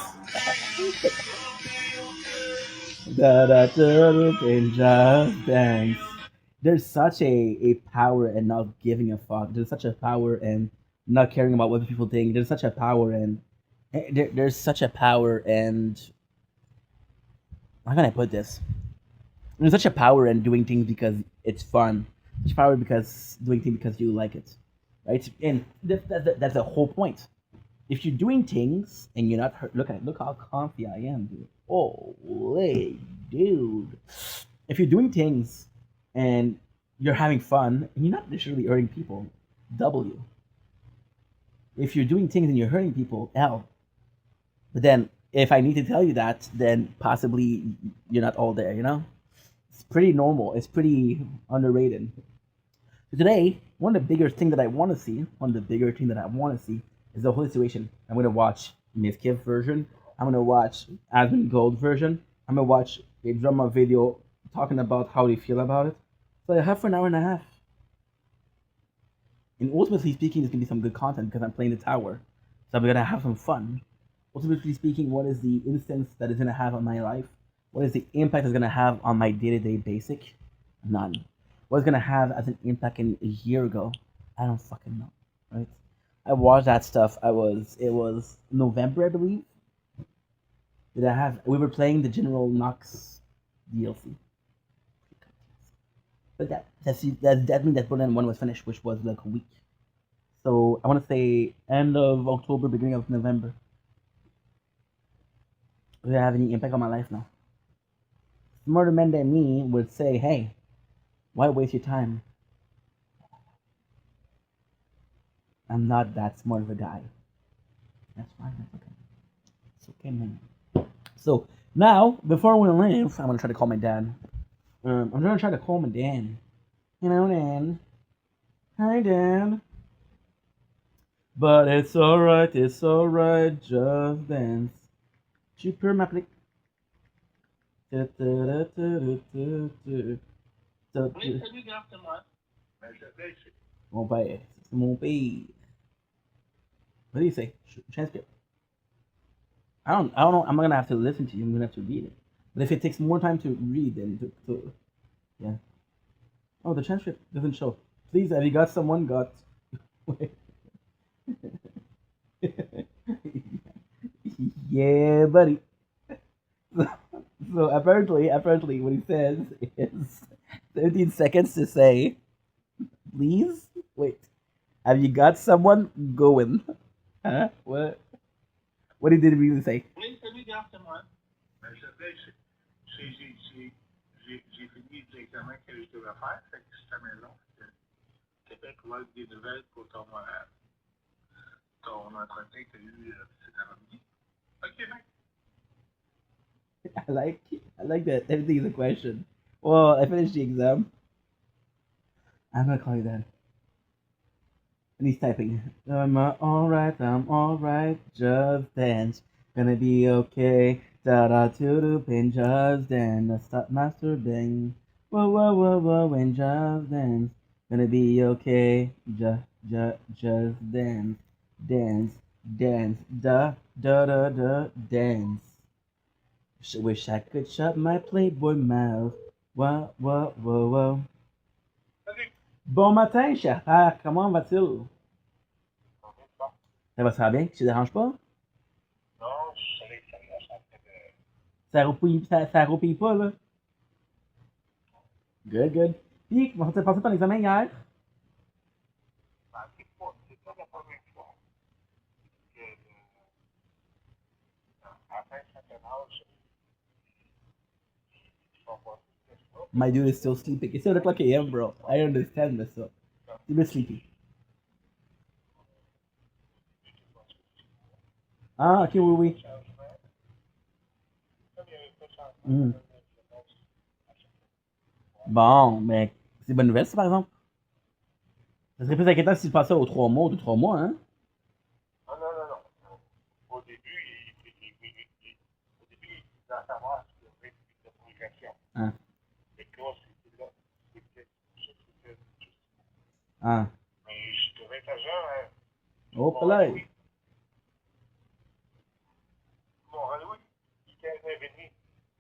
Just dance. There's such a power in not giving a fuck. There's such a power in not caring about what people think. There's such a power in there's such a power and how can I put this? There's such a power in doing things because it's fun. Such power because doing things because you like it, right? And that's the whole point. If you're doing things and you're not hurt, look how comfy I am, dude. Holy dude. If you're doing things and you're having fun and you're not necessarily hurting people, W. If you're doing things and you're hurting people, L. But then if I need to tell you that, then possibly you're not all there, you know? It's pretty normal. It's pretty underrated. So today, one of the bigger things that I want to see, is the whole situation. I'm gonna watch Miss Kiv version. I'm gonna watch Asmund Gold version. I'm gonna watch a drama video talking about how they feel about it. So I have for an hour and a half. And ultimately speaking, it's gonna be some good content because I'm playing the tower. So I'm gonna have some fun. Ultimately speaking, what is the instance that is gonna have on my life? What is the impact it's gonna have on my day-to-day basic? None. What it's gonna have as an impact in a year ago? I don't fucking know. Right? I watched that stuff. It was November, I believe. We were playing the General Knox DLC. But that means that Borderlands 1 was finished, which was like a week. So I want to say end of October, beginning of November. Does it have any impact on my life now? Smarter men than me would say, hey, why waste your time? I'm not that smart of a guy. That's fine. That's okay. It's okay, man. So now, before we leave, I'm gonna try to call my dad. I'm gonna try to call my dad. Hello, Dad. Hi, Dad. But it's alright. Just dance. Super Maplic. Mon père, c'est mon père. What do you say? Transcript. I don't know. I'm not gonna have to listen to you. I'm gonna have to read it. But if it takes more time to read than yeah. Oh, the transcript doesn't show. Please, have you got someone got? Yeah, buddy. So apparently, what he says is 13 seconds to say, please wait. Have you got someone going? Huh? What? What did he really say? Oui, celui d'Artemoine. Ben, je sais, j'ai fini l'examen que je devais faire, fait que c'est à la maison. Québec va avoir des nouvelles pour ton entretien que tu as eu cet après-midi. OK, mec. I like that everything is a question. Well, I finished the exam. I'm gonna call you that. And he's typing. I'm alright, just dance. Gonna be okay. Da da to do pin, just dance. Stop masturbating. Whoa, and just dance. Gonna be okay. Just dance. Dance. Da, dance. Wish I could shut my Playboy mouth. Whoa. Salut! Bon matin, cher père. Comment vas-tu? On est bon. Ça va bien? Ça te dérange pas? Non, je suis allé faire la chambre de. Ça roupille pas, là? Good. Puis, comment t'as passé ton examen hier? Ben, c'est pas la première fois que, à la fin de certain âge, je vais voir ce que je fais. My dude is still sleeping. It's 7 o'clock a.m., bro. I understand, mais ça. He's been sleeping. Ah, ok, oui. Changement. Comme il n'y avait pas de changement, Mm. je pense à chaque fois. Bon, mais c'est une bonne nouvelle, ça, par exemple. Ça serait plus inquiétant s'il passait aux 3 mois ou 2-3 mois, hein? Non. Au début, au début, il voulait savoir si il y avait une progression. Ah. Et que là, c'était là. C'était juste. Ah. Mais je devais être agent, hein. Oh, là. Mon rendez-vous, il était à 9h30.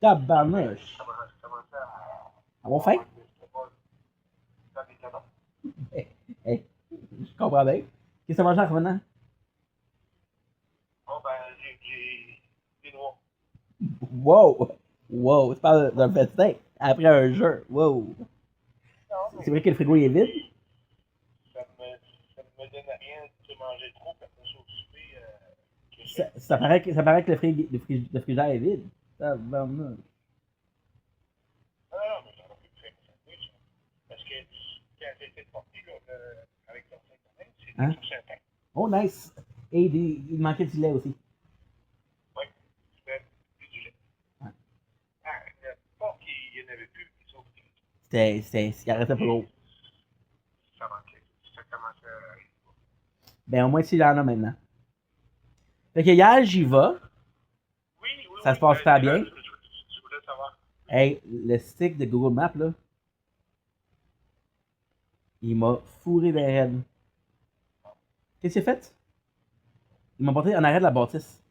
Tabarnouche. Ça commençait à. À mon fin? Dans des canons. Hey, je comprends bien. Qu'est-ce que ça mange en revenant? Bon, ben, j'ai des noix. Wow, tu parles d'un festin après un jeu. Wow. Non, mais C'est vrai que le frigo est vide? ça me donne rien de manger trop quand je suis au souper. Ça paraît que le frigidaire est vide. Tabarnouche. Non, mais j'aurais pu faire ça plus. Parce que quand j'ai été sorti là, avec ton internet, c'était Hein? tout certain. Oh, nice. Et il manquait du lait aussi. Oui, c'était du lait. Ouais. Ah, il n'y a pas qu'il n'y en avait plus, sauf que Il restait pas gros. ça manquait. Ça commençait à. Ben, au moins, il y en a maintenant. Fait que hier, j'y vais. Oui. Ça se passe super bien. Je voulais savoir. Hey, le stick de Google Maps, là, il m'a fourré des raides. Qu'est-ce qu'il a fait? Il m'a porté en arrêt de la bâtisse.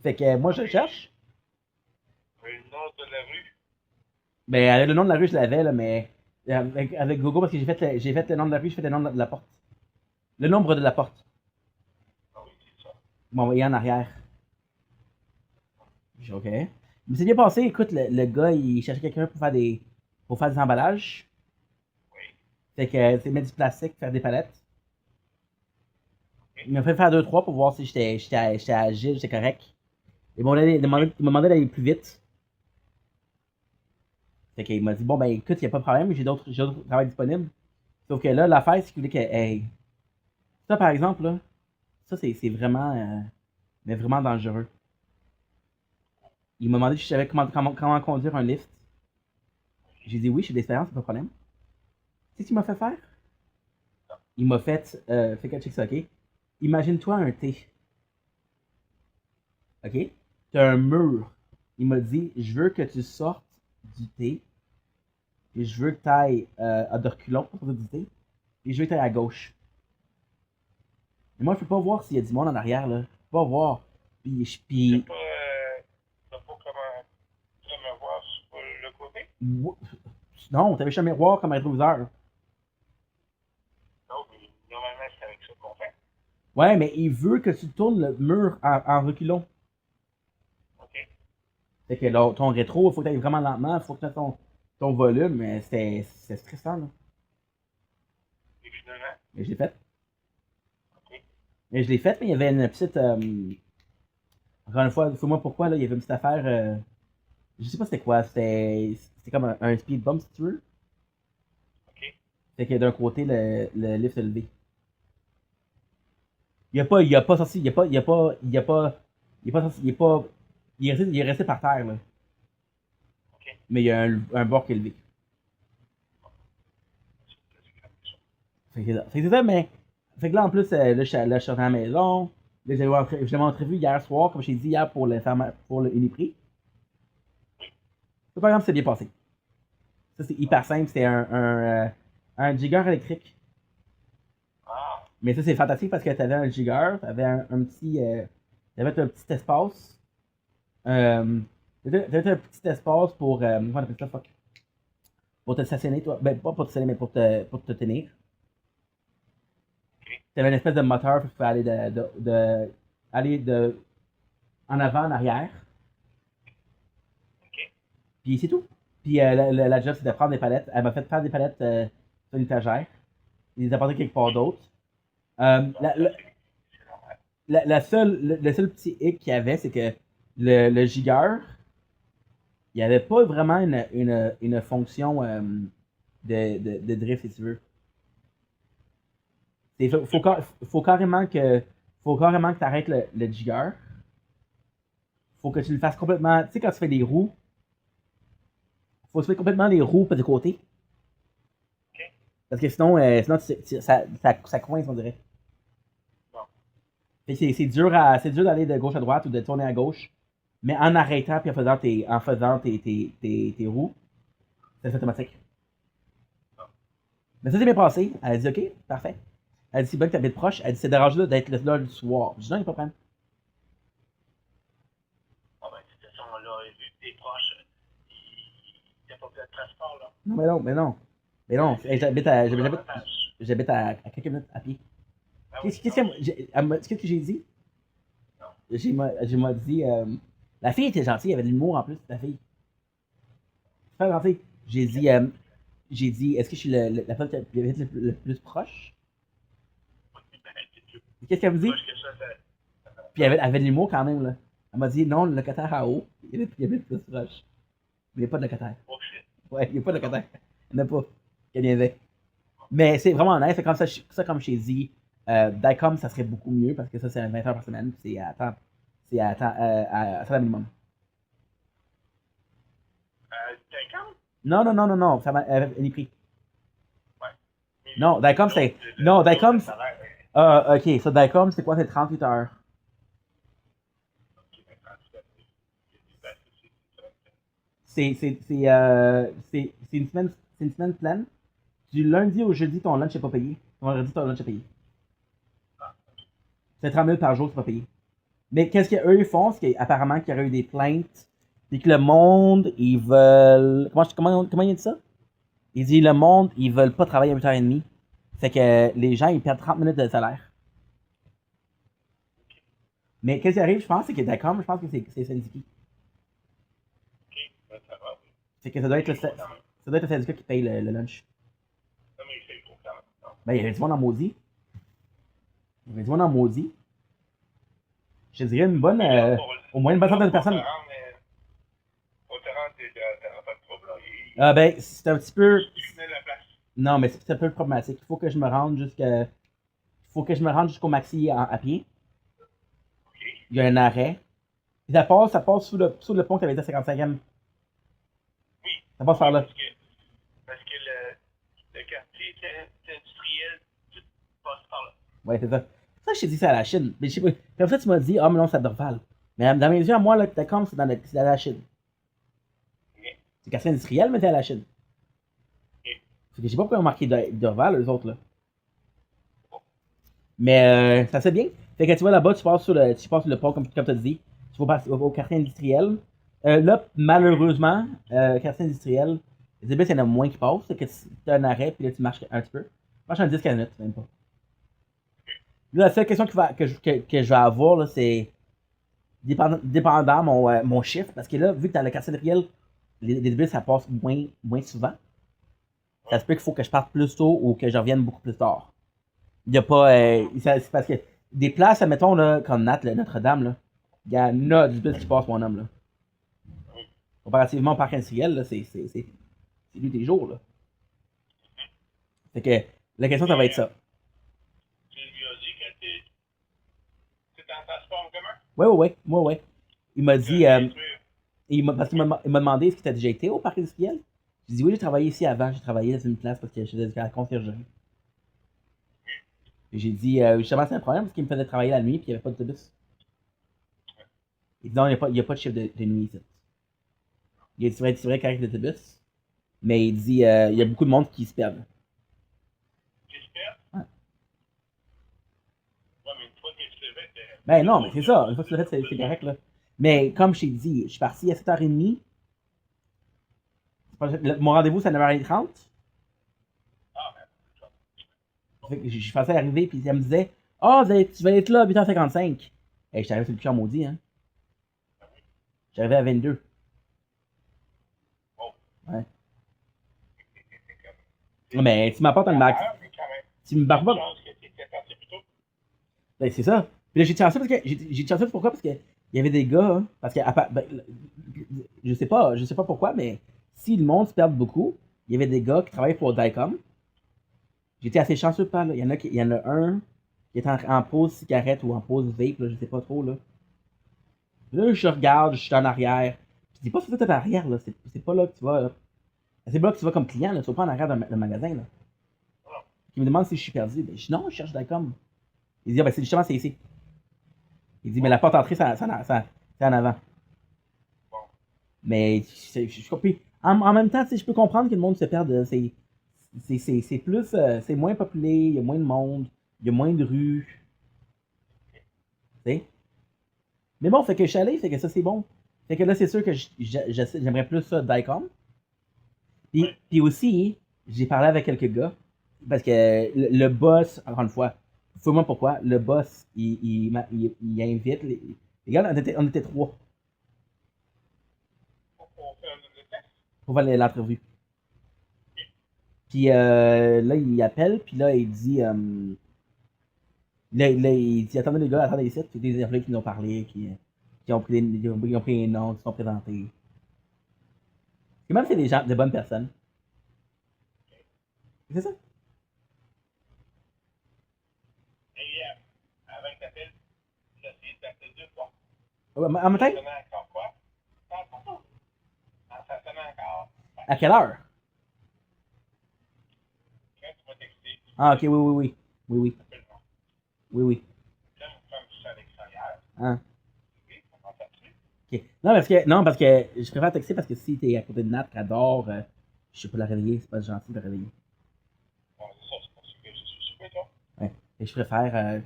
Fait que moi, je le cherche. Le nom de la rue. Ben, le nom de la rue, je l'avais, là, mais avec Google, parce que j'ai fait le nom de la rue, j'ai fait le nom de la porte. Le nombre de la porte. Ah oui, c'est ça. Il m'a envoyé en arrière. J'ai dit, OK. Mais c'est bien passé. Écoute, le gars, il cherchait quelqu'un pour faire des emballages. Oui. Fait que c'est mettre du plastique, faire des palettes. Il m'a fait faire 2-3 pour voir si j'étais agile, j'étais correct. Il m'a demandé d'aller plus vite. Fait qu'il m'a dit, bon, ben écoute, il n'y a pas de problème, j'ai d'autres travail disponibles. Sauf que là, l'affaire, c'est qu'il voulait que, hey, ça par exemple, là, ça c'est vraiment, mais vraiment dangereux. Il m'a demandé si je savais comment conduire un lift. J'ai dit oui, j'ai de l'expérience, c'est pas de problème. Tu sais ce qu'il m'a fait faire? Il m'a fait que check ça, ok? Imagine-toi un T. Ok? T'as un mur. Il m'a dit, je veux que tu sortes du T. Et je veux que tu ailles à de reculons pour sortir du T. Et je veux que tu ailles à gauche. Mais moi, je peux pas voir s'il y a du monde en arrière, là. Je peux pas voir. Puis, Tu sais pas comment voir sur le côté? Non, t'avais juste un miroir comme un rétroviseur. Non, mais normalement, c'est avec ça qu'on fait. Ouais, mais il veut que tu tournes le mur en reculons. OK. Fait que là, ton rétro, il faut que tu ailles vraiment lentement, il faut que tu aies ton volume, mais c'est stressant, là. Et finalement, Mais je l'ai fait. OK. Mais je l'ai fait, mais il y avait une petite. Encore une fois, dis-moi pourquoi, là, il y avait une petite affaire. Je sais pas c'était quoi, c'était comme un speed bump, si tu veux. OK. Fait que d'un côté, le lift est levé. Il a pas sorti, il est resté par terre, là. OK. Mais il y a un bord qui est levé. Fait que c'est ça, mais. Fait que là, en plus, là, je suis rentré à la maison. Là, j'ai eu entrevue hier soir, comme je t'ai dit hier, pour le Uniprix. Ça, par exemple, c'est bien passé. Ça, c'est hyper simple. C'était un jigger électrique. Ah, Mais ça, c'est fantastique parce que t'avais un jigger, t'avais un petit. T'avais un petit espace. T'avais un petit espace pour. Comment on appelle ça, fuck? Pour te stationner, toi. Ben, pas pour te stationner, mais pour te tenir. T'avais une espèce de moteur pour aller aller en avant, en arrière. ok. Puis c'est tout. Puis la job, c'est de prendre des palettes. Elle m'a fait faire des palettes sur une étagère. Et les apporter quelque part d'autre. Donc, ça, c'est normal. Le seul petit hic qu'il y avait, c'est que le gigueur, il n'y avait pas vraiment une fonction de drift, si tu veux. Faut carrément que tu arrêtes le jigger. Faut que tu le fasses complètement. Tu sais, quand tu fais des roues, faut que tu fais complètement les roues de côté. Ok. Parce que sinon, ça coince, on dirait. Bon. Fait que c'est dur d'aller de gauche à droite ou de tourner à gauche. Mais en arrêtant puis en faisant tes roues, ça fait automatique. Mais ça s'est bien passé. Elle a dit OK, parfait. Elle a dit c'est bien que t'habites proche. Elle a dit c'est dérangeant d'être là le soir. Je dis non, il n'y a pas de problème. Ah, ben, de toute façon, là, vu que t'es proche, il n'y a pas besoin de transport, là. Non, mais non, mais non. Mais non, C'est l'avantage. j'habite à quelques minutes à pied. Ah oui, Qu'est-ce que j'ai dit? non. J'ai m'a dit. La fille était gentille, elle avait de l'humour en plus, la fille. Super gentille. J'ai dit, est-ce que je suis la personne qui habite le plus proche? Qu'est-ce qu'elle me dit? Proche que ça. Puis elle avait de l'humour quand même, là. Elle m'a dit, non, le locataire en haut, il habite plus proche. Mais il n'y a pas de locataire. Oh shit. Ouais, il n'y a pas de locataire. Il n'y en a pas. Qu'elle y avait. Mais c'est vraiment nice. Comme ça, comme je t'ai dit, Dicom, ça serait beaucoup mieux parce que ça, c'est 20 heures par semaine. C'est à temps. C'est à temps. À salaire minimum. Quelqu'un? Non. Ça m'a any prix. Ouais. Non, Dicom, c'est. Non, Dicom. Ok, ça, Dicom, c'est quoi? C'est 38 heures. C'est une semaine pleine. Du lundi au jeudi, ton lunch n'est pas payé. Vendredi, ton lunch est payé. C'est 30 000 par jour, c'est pas payé. Mais qu'est-ce qu'eux font? C'est qu'apparemment qu'il y aurait eu des plaintes. Puis que le monde, ils veulent. Comment il dit ça? Il dit le monde, ils veulent pas travailler à 8h30. Fait que les gens, ils perdent 30 minutes de salaire. Mais qu'est-ce qui arrive, je pense, c'est que Dacom, je pense que c'est syndiqué. Ok, ben ça va. C'est que ça doit être le syndicat qui paye le lunch. Non, mais c'est gros quand même. Non. Ben, il y avait du monde en maudit. Il y avait du monde en maudit. Je te dirais une bonne. Au moins une bonne centaine de personnes. Au terrain, t'auras pas de trouble, là. Ah, ben, c'est un petit peu. Il tenait la place. Non, mais c'est un peu problématique. Il faut que je me rende jusqu'au maxi à pied. Ok. Il y a un arrêt. Puis ça passe sous le pont qui avait été à 55e. Oui. Ça passe par là. Parce que le quartier industriel, tout passe par là. Ouais, c'est ça. Ça, je t'ai dit ça à la Chine. Mais je sais pas. Comme ça, tu m'as dit, ah, mais non, c'est à Dorval. Mais dans mes yeux, à moi, là, Tacom, c'est dans la Chine. Ok. C'est quartier industriel, mais c'est à la Chine. Ok. Fait que je sais pas pourquoi ils ont marqué Dorval, eux autres, là. Mais ça c'est bien. Fait que tu vas là-bas, tu passes sur le pont, comme tu as dit. Tu vas au quartier industriel. Là, malheureusement, quartier industriel, les débits, il y en a moins qui passent. C'est que tu as un arrêt, puis là, tu marches un petit peu. Tu marches un 10 minutes, même pas. Là, la seule question que je vais avoir, là, c'est dépendant mon chiffre. Parce que là, vu que dans le quartier industriel, les débits, ça passe moins souvent. Ça se peut qu'il faut que je parte plus tôt ou que je revienne beaucoup plus tard. Il n'y a pas. C'est parce que des places, mettons, là, comme Notre-Dame, là, il y en a du bus qui passe, mon homme. Là. Comparativement au parc industriel, là, c'est lui des jours. Là. Fait que la question, ça va être ça. Tu lui as dit que c'est en transport en commun? Ouais. Il m'a dit. Parce qu'il m'a demandé est-ce que tu as déjà été au parc industriel. J'ai dit oui, j'ai travaillé ici avant. J'ai travaillé dans une place parce que je faisais de la conciergerie. Et j'ai dit, justement, c'est un problème parce qu'il me faisait travailler la nuit puis il n'y avait pas d'autobus. Il dit non, il n'y a pas de chiffre de nuit ici. Il dit, c'est vrai qu'il y a d'autobus, mais il dit, il y a beaucoup de monde qui se perdent. J'espère. Ouais. Ouais, mais une fois que je levais, Ben non, mais c'est ça. Une fois que tu l'as fait, c'est correct, là. Mais comme je t'ai dit, je suis parti à 7h30. Mon rendez-vous, c'est à 9h30. ah, ben, c'est ça. Fait que je pensais arriver, puis elle me disait, ah, tu vas être là à 8h55. Et j'étais arrivé sur le cul en maudit, hein. J'arrivais à 22. Oh. Ouais. C'est comme. Mais tu m'apportes un max. Ah, mais quand même. Tu me barres Je pas. pense que t'étais parti plus tôt. Ben, c'est ça. Puis là, j'ai tiré ça parce que. J'ai tiré ça pourquoi? Parce que il y avait des gars, hein, parce que. Ben, je sais pas pourquoi, mais si le monde se perd beaucoup, il y avait des gars qui travaillaient pour Dicom. J'étais assez chanceux par là. Il y en a un qui est en pause cigarette ou en pause vape, là, je sais pas trop, là. Là, je regarde, je suis en arrière. Je dis pas que c'est en arrière, là. C'est pas là que tu vas, là. C'est pas là que tu vas comme client, là. Tu vas pas en arrière d'un magasin, là. Il me demande si je suis perdu. Ben, je dis non, je cherche Dicom. Il dit, ah, ben, c'est justement, c'est ici. Il dit, mais la porte d'entrée, c'est en avant. Mais, je compris. En même temps, tu sais, je peux comprendre que le monde se perde. C'est plus, c'est moins populé, il y a moins de monde, il y a moins de rues. Tu sais? Mais bon, fait que je suis allé, fait que ça, c'est bon. Fait que là, c'est sûr que j'aimerais plus ça Dicom. Puis aussi, j'ai parlé avec quelques gars. Parce que le boss, encore une fois, fous-moi pourquoi, le boss, il invite les gars, on était 3 On fait un autre test. pour faire l'entrevue. Puis là, il appelle, puis là, il dit, il dit, attendez les gars, attendez ici, puis des employés qui nous ont parlé, qui ont pris les noms, qui sont présentés. Et même si c'est des gens, de bonnes personnes. C'est ça. Et avant que t'appelles, j'ai essayé de t'appeler 2 fois. En même temps, Ça sonnait encore quoi? Ça sonnait encore. à quelle heure? Quand tu m'as texté, Ah, ok, oui. appelle-moi. Oui. Là, comme je suis à l'extérieur, Ah. oui, on va faire dessus. Ok. Non, parce que je préfère texter parce que si t'es à côté de Nat, qu'elle dort, je sais pas la réveiller, c'est pas gentil de la réveiller. Bon, c'est ça, c'est parce que je suis super, toi. Ouais. Et je préfère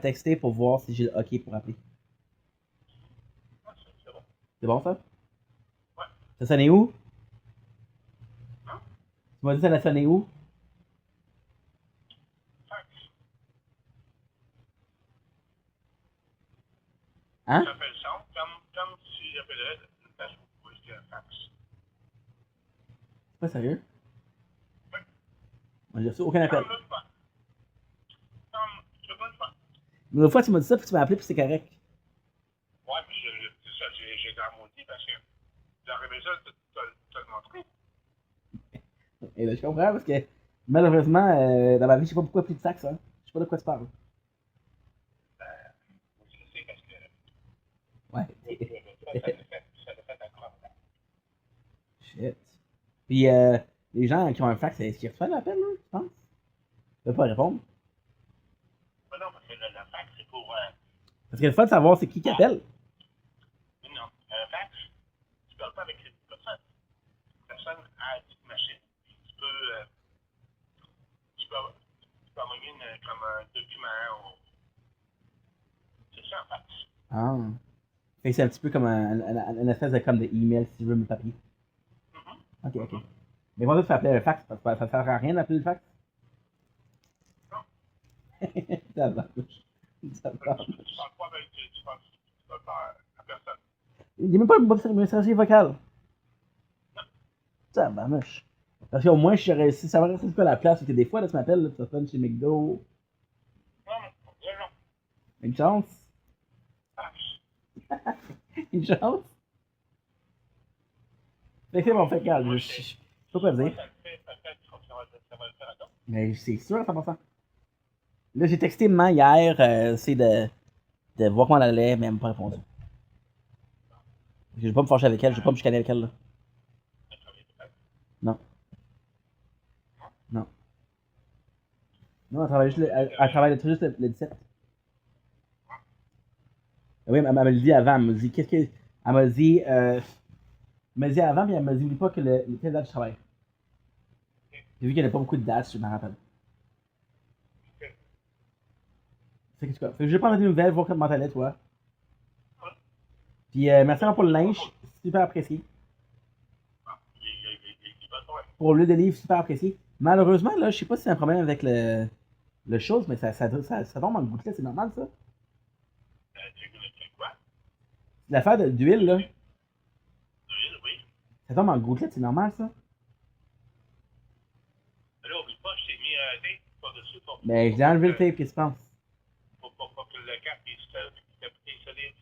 texter pour voir si j'ai le OK pour appeler. Ah, c'est bon. C'est bon ça? Ouais. Ça sonnait où? Hein? Tu m'as dit ça l'a sonné où? Fax. Hein? Ça fait le son, comme si j'appellerais une place où je un fax. C'est pas sérieux? Ouais. Moi, j'ai reçu aucun appel. Comme l'autre fois. Comme, je sais pas une fois. L'autre fois, tu m'as dit ça, puis tu m'as appelé, puis c'est correct. Ouais, mais c'est ça, j'ai dans mon dit parce que j'aurais ça, te le montrer. Et là, je comprends parce que malheureusement, dans ma vie, je sais pas pourquoi plus de sax, hein. Je sais pas de quoi tu parles. Oui, je sais parce que Ouais. ça l'a fait encore. Shit. Puis les gens qui ont un fax, est-ce qu'ils reçoivent l'appel, là, tu penses? Ils peuvent pas répondre. Mais non, parce que le fax, c'est pour. Parce que le fun de savoir c'est qui appelle. Mais non, un fax, tu parles pas avec une personne. Une personne a une machine. Tu peux. Tu peux envoyer comme un document ou. C'est ça, un fax. Ah. Fait que c'est un petit peu comme un espèce de comme de email si tu veux, mais papier. Ok. Mais pourquoi tu fais appeler un fax? Parce que ça sert à rien d'appeler le fax? Non. Ça va. Tu parles pas avec. Tu parles pas à personne. Il n'y a même pas une messagerie vocale. Ça va, moche. Parce qu'au moins, je réussi. Ça va rester quoi la place? Parce que des fois, là, tu m'appelles, là, tu sonnes chez McDo. Non, non. Une chance? Fax. Une chance? Fait que c'est bon, fait que, regarde, je sais pas quoi dire. Ça le fait, ça va le faire à d'autres. Mais c'est sûr à 100%. Là, j'ai texté maman hier, c'est de voir comment elle allait, mais elle m'a pas répondu. Je vais pas me fâcher avec elle, je vais pas me chicaner avec elle, là. Non. Non, elle travaille juste le 17. Oui, elle m'a dit avant, elle m'a dit, qu'est-ce que. Elle m'a dit avant, mais elle m'a dit, oublie pas que quelle date je travaille. J'ai vu qu'il n'y avait pas beaucoup de dates, je me rappelle. Fait que je vais prendre des nouvelles, voir comment t'allais, toi. Puis merci encore pour le linge, super apprécié. Pour le livre, super apprécié. Malheureusement, là, je sais pas si c'est un problème avec le chose, mais ça tombe en gouttelette, c'est normal ça? L'affaire d'huile, là, Oui. ça tombe en gouttelette, c'est normal ça? Là, oublie pas, je t'ai mis un tape par-dessus pour. Mais j'ai enlevé le tape, qu'est-ce que tu penses? Pour que le cap il solide,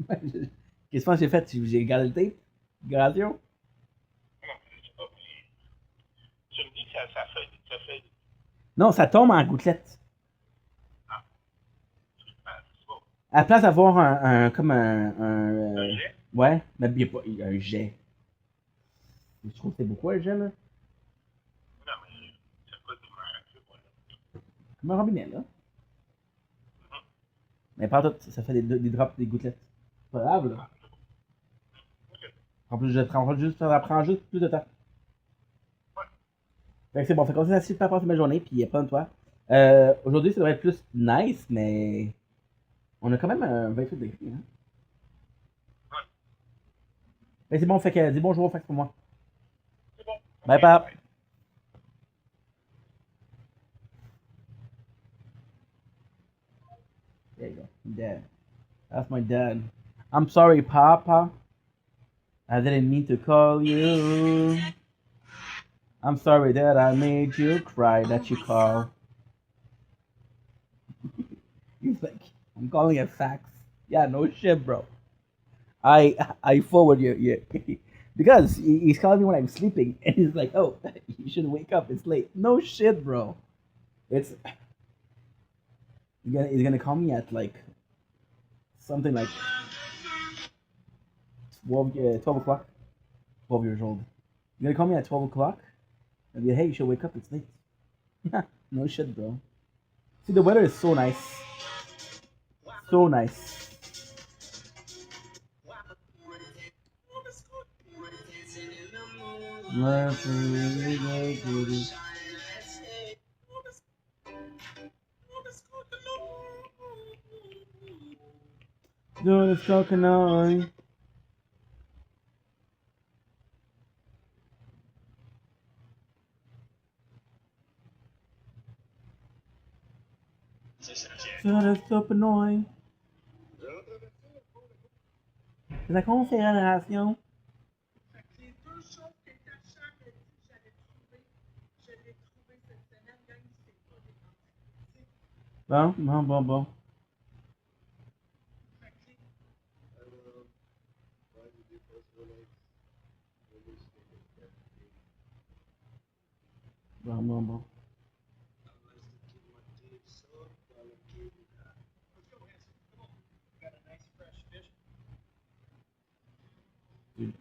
solide. Qu'est-ce que tu penses que j'ai fait? J'ai gardé le tape? Gradation? Non, c'est pas. Tu me dis que ça fait. Non, ça tombe en gouttelette. Ah, c'est pas. À la place d'avoir comme Un jet? ouais, mais il n'y a pas un jet. Je trouve que c'est beaucoup un jet, là. Non, mais ça coûte comme un. Comme un robinet, là. Mais pas tout, ça fait des drops, des gouttelettes. C'est pas grave, là. En plus, ça prend juste plus de temps. Fait que c'est bon, fait qu'on s'est assis super passer ma journée, puis pas de toi. Aujourd'hui, ça devrait être plus nice, mais on a quand même un 28 degrés, hein. Mais c'est bon, fait que dis bonjour au fax pour moi. C'est bon. Bye, pap. There you go. Dad. That's my dad. I'm sorry, Papa. I didn't mean to call you. I'm sorry that I made you cry that you call. He's like, I'm calling it fax. Yeah, no shit, bro. I forward you because he's calling me when I'm sleeping, and he's like, "Oh, you should wake up. It's late." No shit, bro. It's he's gonna call me at like something like 12 o'clock. 12 years old. He's gonna call me at 12 o'clock and be, "Hey, you should wake up. It's late." Yeah, no shit, bro. See, the weather is so nice, so nice. Doing this coconut. Doing this coconut. C'est la confédération. Bon. Bon.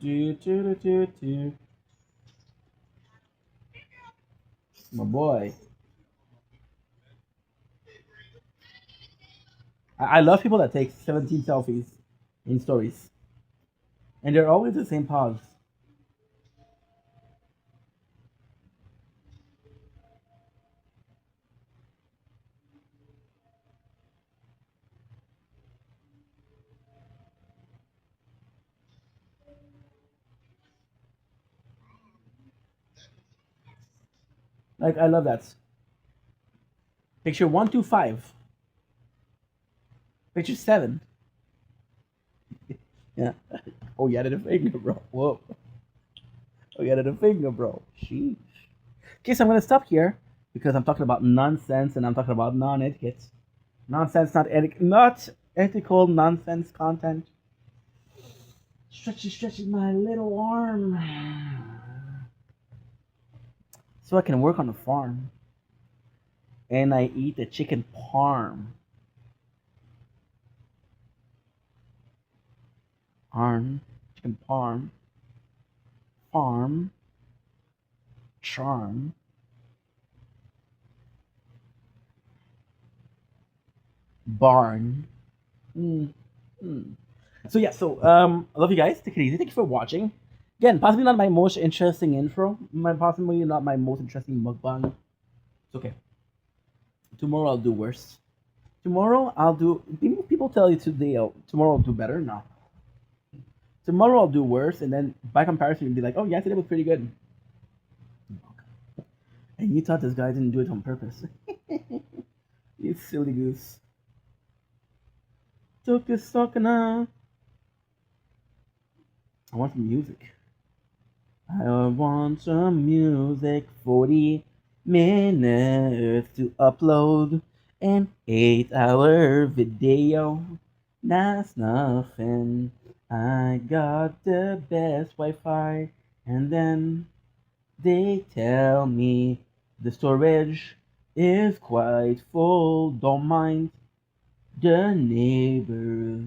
Do. My boy. I love people that take 17 selfies in stories. And they're always the same pose. Like, I love that. Picture 125. Picture 7. Yeah. Oh, you added a finger, bro. Whoa. Oh, you added a finger, bro. Sheesh. Okay, so I'm going to stop here because I'm talking about nonsense and I'm talking about non-etiquette. Nonsense, not ethical nonsense content. Stretching my little arm. So I can work on the farm. And I eat the chicken parm. Chicken parm. Farm. Charm. barn. Mm, mm. So yeah, I love you guys. Take it easy. Thank you for watching. Again, possibly not my most interesting intro. Possibly not my most interesting mukbang. It's okay. Tomorrow I'll do worse. Tomorrow I'll do. People tell you today. Tomorrow I'll do better. No. Tomorrow I'll do worse, and then by comparison, you'll be like, "Oh, yesterday was pretty good." And you thought this guy didn't do it on purpose. You silly goose. Took a sucker now. I want some music. I want some music. 40 minutes to upload an 8-hour video. That's nothing. I got the best Wi-Fi, and then they tell me the storage is quite full. Don't mind the neighbors,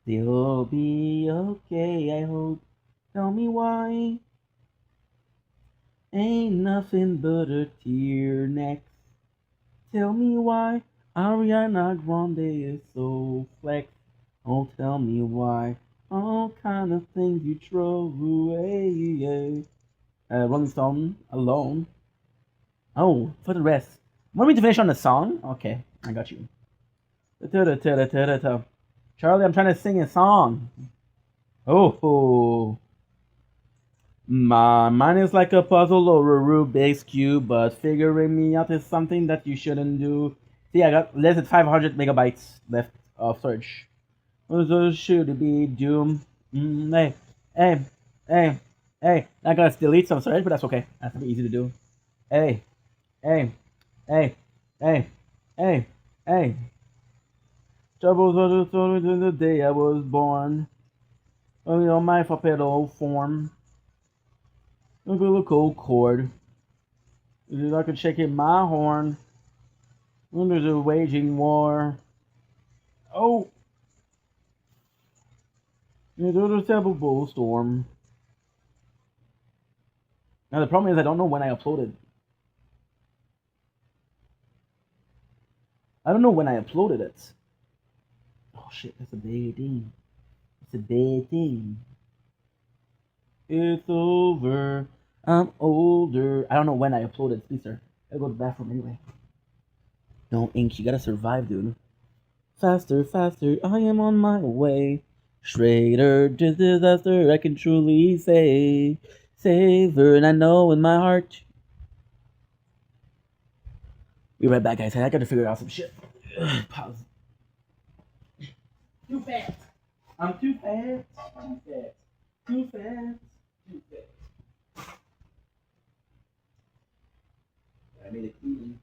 they'll be okay, I hope. Tell me why. Ain't nothing but a tear next. Tell me why Ariana Grande is so flex. Oh, tell me why. All kind of things you throw away. Rolling Stone, Alone. Oh, for the rest. Want me to finish on the song? Okay, I got you. Charlie, I'm trying to sing a song. Oh, mine is like a puzzle or a Rubik's cube, but figuring me out is something that you shouldn't do. See, I got less than 500 megabytes left of storage. So should it be doom? Hey, hey, hey, hey. I gotta delete some storage, but that's okay. That's pretty easy to do. Hey, hey, hey, hey, hey, hey. Troubles are the stories in the day I was born. Only on my pedal form. Look at the cold chord. I could shake in my horn. When there's a waging war. Oh! Into the terrible storm. Now the problem is I don't know when I uploaded. I don't know when I uploaded it. Oh shit, that's a bad thing. It's a bad thing. It's over. I'm older. I don't know when I uploaded. Please, sir. I go to the bathroom anyway. No, Ink, you gotta survive, dude. Faster, faster, I am on my way. Straighter to disaster, I can truly say. Savor, and I know in my heart. Be right back, guys. I gotta figure out some shit. Pause. Too fast. I'm too fast. Too fast. Too fast. Too fast. I made it clean.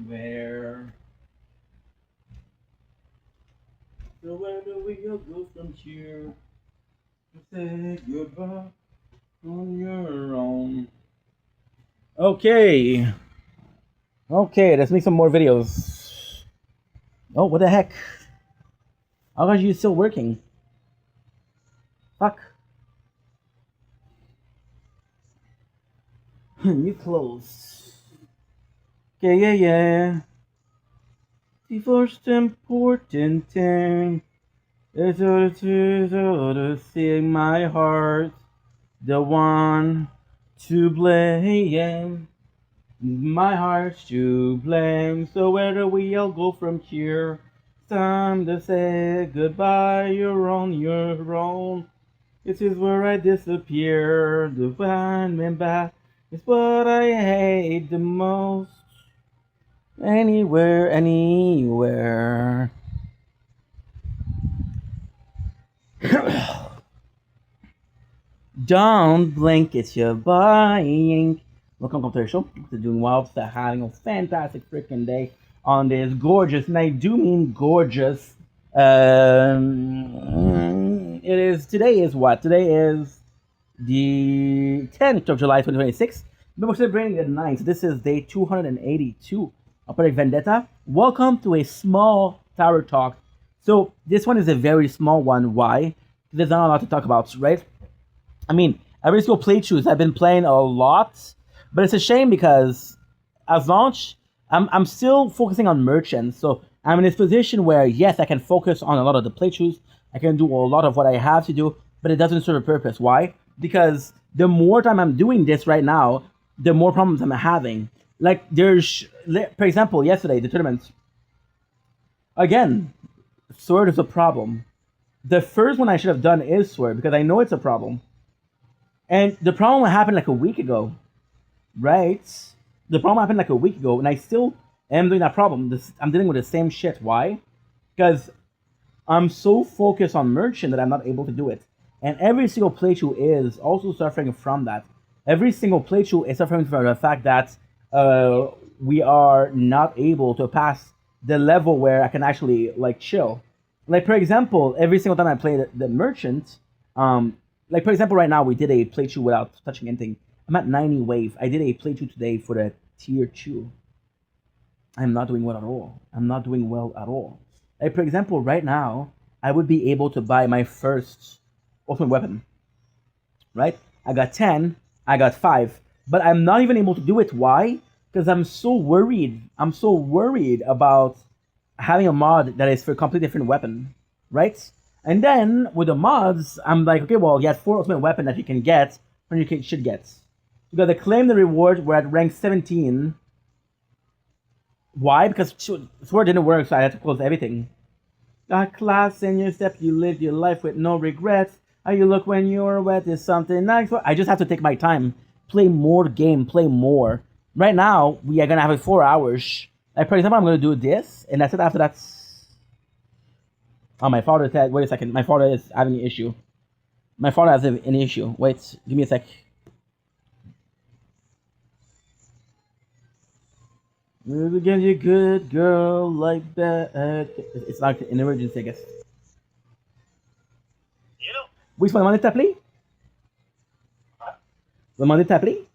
Where? So where do we go from here? To say goodbye on your own. Okay. Okay, let's make some more videos. Oh, what the heck? How are you still working? Fuck. You closed. Okay, yeah. The first important thing is to see my heart, the one to blame. My heart's to blame, so where do we all go from here? Time to say goodbye, you're on your own. This is where I disappear, to find me back is what I hate the most. Anywhere, anywhere. Don't blink, it's your buying. Welcome to the show. We're doing well. They're having a fantastic freaking day on this gorgeous, and I do mean gorgeous. It is today is what? Today is the 10th of July 2026. But we're celebrating the 9th. This is day 282 of Project Vendetta. Welcome to a small tower talk. So this one is a very small one. Why? There's not a lot to talk about, right? I mean, every single playthroughs I've been playing a lot, but it's a shame because as launch, I'm still focusing on merchants. So I'm in this position where yes, I can focus on a lot of the playthroughs. I can do a lot of what I have to do, but it doesn't serve a purpose. Why? Because the more time I'm doing this right now, the more problems I'm having. Like there's, for example, yesterday the tournament. Again, sword is a problem. the first one I should have done is swear because I know it's a problem. And the problem happened like a week ago, right? The problem happened like a week ago, and I still am doing that problem. I'm dealing with the same shit. Why? Because I'm so focused on merchant that I'm not able to do it. And every single playthrough is also suffering from that. Every single playthrough is suffering from the fact that we are not able to pass the level where I can actually like chill. Like for example, every single time I play the merchant, like for example, right now we did a playthrough without touching anything. I'm at 90 wave. I did a playthrough today for the tier 2. I'm not doing well at all. I'm not doing well at all. Like for example, right now I would be able to buy my first ultimate weapon. Right? I got 10. I got 5. But I'm not even able to do it. Why? Because I'm so worried. I'm so worried about having a mod that is for a completely different weapon. Right? And then with the mods, I'm like, okay, well, you have 4 ultimate weapons that you can get when you should get. You gotta claim the reward. We're at rank 17. Why? Because sword didn't work, so I had to close everything. Got class in your step, you live your life with no regrets. How you look when you're wet is something nice. I just have to take my time, play more game, play more. Right now, we are gonna have it 4 hours. Like for example, I'm gonna do this, and that's it. After that, oh, my father said, wait a second, my father is having an issue. My father has an issue. Wait, give me a sec. Again, you good girl like that. It's like an emergency, I guess. Hello? Oui, tu m'as demandé de t'appeler? Hein? Tu m'as demandé de t'appeler?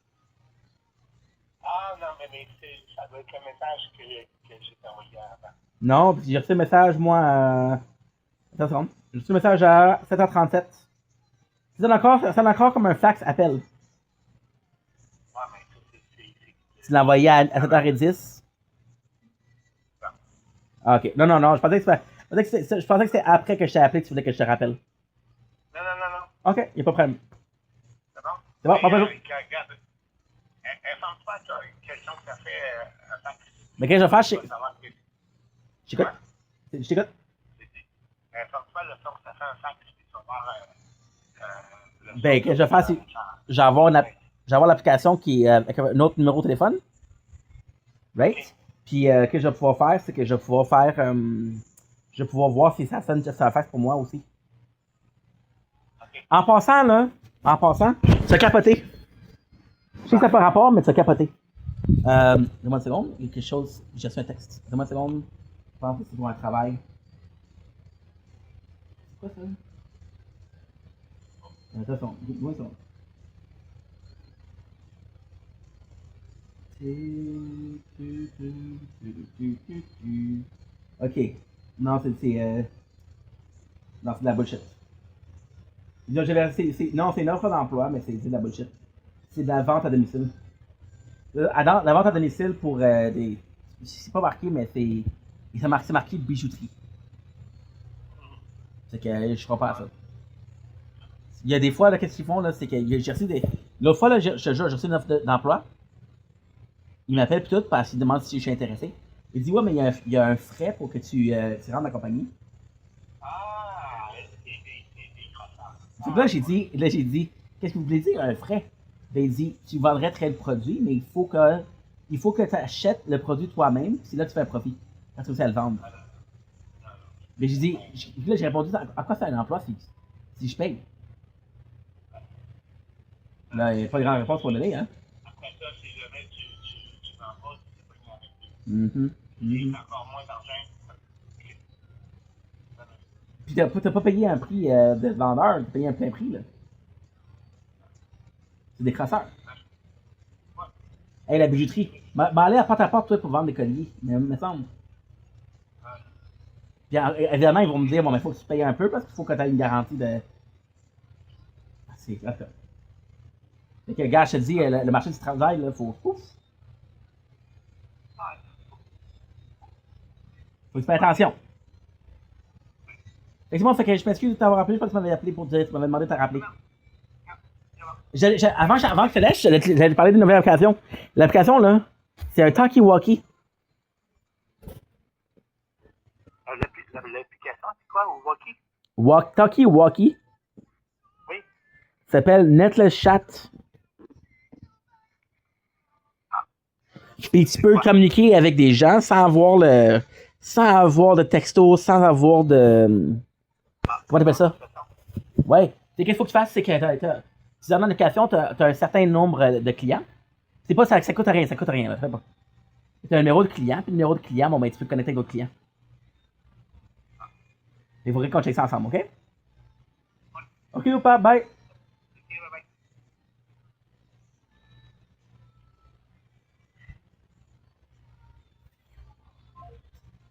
Ah, non, mais ça doit être le message que j'ai envoyé avant. Non, j'ai reçu le message, moi, attends une seconde. J'ai reçu le message à 7h37. C'est encore comme un fax appel. Ouais, mais ça, c'est... Tu l'as envoyé à 7h10? Ah, ok. Non, je pensais que c'était après que je t'ai appelé que tu voulais que je te rappelle. Non. Ok, y a pas de problème. C'est bon? C'est bon, Mais, pas besoin. regarde, informe-toi sur une question que ça fait un fax. Mais qu'est-ce que je vais faire? Tu vas savoir que... Je t'écoute. Je t'écoute. Informe-toi le son que ça fait un fax, puis tu vas voir... Ben, qu'est-ce que je vais faire? C'est je vais avoir l'application qui est avec un autre numéro de téléphone. Right? Puis, ce que je vais pouvoir faire, c'est que je vais pouvoir faire. Je vais pouvoir voir si ça sonne sur la face pour moi aussi. Okay. En passant, tu as capoté. Je sais que ça n'a pas rapport, mais tu as capoté. Donne-moi une seconde. Il y a quelque chose. J'ai reçu un texte. Donne-moi une seconde. Je pense que c'est pour un travail. C'est quoi ça? Attention, donne-moi une seconde. Ok. Non, c'est non, c'est de la bullshit. Non, c'est une offre d'emploi, mais c'est de la bullshit. C'est de la vente à domicile. La vente à domicile pour des... C'est pas marqué, mais c'est marqué bijouterie. C'est que je crois pas à ça. Il y a des fois, là, qu'est-ce qu'ils font, là, c'est que j'ai reçu des... L'autre fois, là, je te jure, j'ai reçu une offre d'emploi. Il m'appelle tout parce qu'il demande si je suis intéressé. Il dit, ouais, mais il y a un frais pour que tu rentres dans la compagnie. Ah, des croissants. Donc là, j'ai dit, qu'est-ce que vous voulez dire, un frais? Ben, il dit, tu vendrais très le produit, mais il faut que tu achètes le produit toi-même, c'est là que tu fais un profit. Quand tu réussis à le vendre. Mais j'ai dit, là, j'ai répondu, à quoi ça un emploi si je paye? Là, il n'y a pas de grande réponse pour donner, hein? Après ça, si jamais tu vends pas, c'est pas grave. C'est encore moins d'argent. Puis t'as pas payé un prix de vendeur, t'as payé un plein prix, là. C'est des crasseurs. Ouais. Hey, la bijouterie. Aller à porte, toi, pour vendre des colliers, me semble. Puis évidemment, ils vont me dire, bon, mais il faut que tu payes un peu parce qu'il faut que tu aies une garantie de. Ah, c'est grave. Fait que, gars, je te dis, le marché du travail, là, faut. Ouf. Faut que tu fasses attention. Fait que c'est bon, fait que je m'excuse de t'avoir appelé, je pense que tu m'avais appelé pour dire, tu m'avais demandé de te rappeler. Avant que je te laisse, j'allais te parler d'une nouvelle application. L'application, là, c'est un talkie-walkie. L'application, c'est quoi, au walkie? Walkie Walkie Oui. s'appelle Netless Chat. Puis tu peux communiquer avec des gens sans avoir de texto, sans avoir de. Comment t'appelles ça? Ouais. Qu'est-ce qu'il faut que tu fasses, c'est que tu demandes une application, tu as un certain nombre de clients. C'est pas ça coûte rien, ça coûte rien. Là, tu as un numéro de client, puis le numéro de client, bon, ben, tu peux te connecter avec d'autres clients. Il faudrait qu'on check ça ensemble, ok? Ok, ou pas, bye.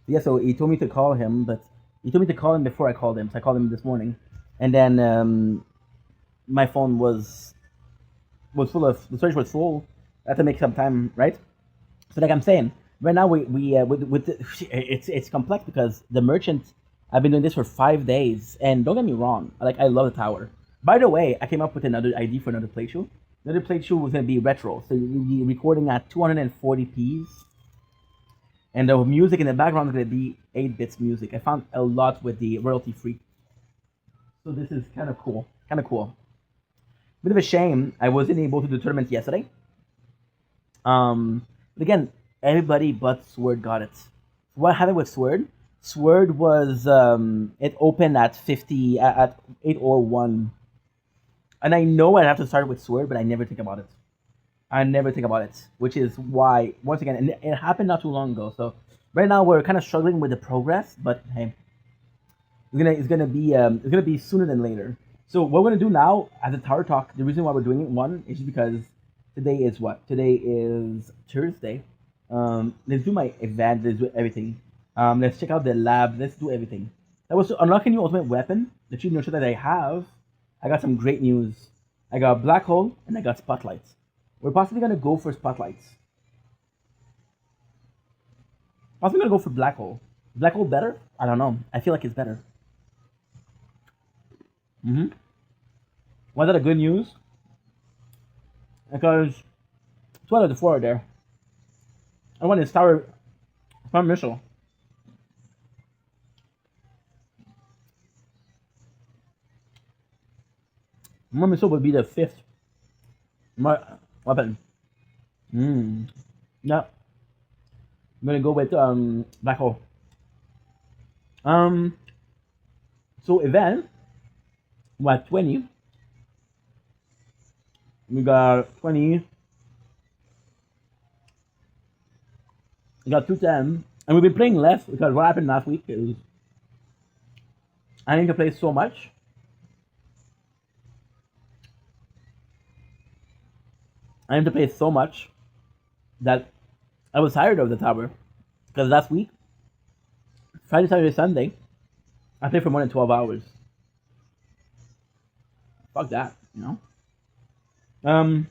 Yeah, so he told me to call him, but he told me to call him before I called him. So I called him this morning, and then my phone was full of the storage was full. I had to make some time, right? So like I'm saying, right now we with the, it's complex because the merchant. I've been doing this for 5 days, and don't get me wrong, like I love the tower. By the way, I came up with another idea for another playthrough. Another playthrough was gonna be retro, so you'll be recording at 240p, and the music in the background is gonna be 8 bits music. I found a lot with the royalty free, so this is kind of cool. Kind of cool. Bit of a shame I wasn't able to do the tournament yesterday. But again, everybody but Sword got it. What happened with Sword? Sword was it opened at 50 at 8:01, and I know I have to start with Sword, but I never think about it. I never think about it, which is why once again, and it happened not too long ago. So right now we're kind of struggling with the progress, but hey, it's gonna be sooner than later. So what we're gonna do now as a tower talk, the reason why we're doing it, one, is because today is what? Today is Thursday. Let's do my event. Let's do everything. Let's check out the lab. Let's do everything. That was to unlock a new ultimate weapon. The cheat nurture that I have. I got some great news. I got black hole and I got spotlights. We're possibly gonna go for spotlights. Possibly gonna go for black hole. Black hole better? I don't know. I feel like it's better. Was that a good news? Because two out of the four are there. I want this tower from missile. My missile would be the fifth. My weapon. Yeah. I'm gonna go with black hole. So event. We're at 20. We got 20. We got 210. And we've been playing less because what happened last week is I need to play so much. I need to play so much that I was tired of the tower. Because last week, Friday, Saturday, Sunday, I played for more than 12 hours. Fuck that, you know?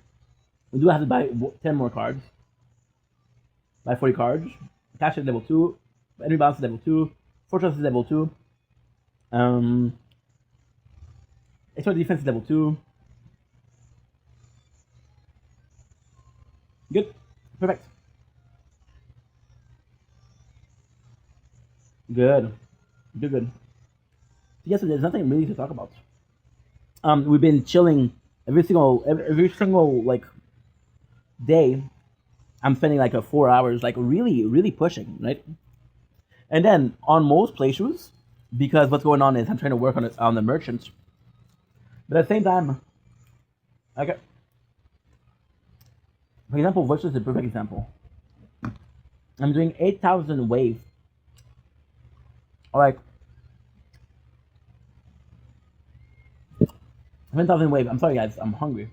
We do have to buy 10 more cards. Buy 40 cards. Cash is level 2. Enemy balance is level 2. Fortress is level 2. Extra defense is level 2. Good. Perfect. Good. Good. Yes, there's nothing really to talk about. We've been chilling every single like day. I'm spending like 4 hours, like really pushing, right? And then on most playthroughs, because what's going on is I'm trying to work on the merchants, but at the same time, okay. For example, Versus is a perfect example. I'm doing 8,000 wave. Like 10,000 wave. I'm sorry guys, I'm hungry.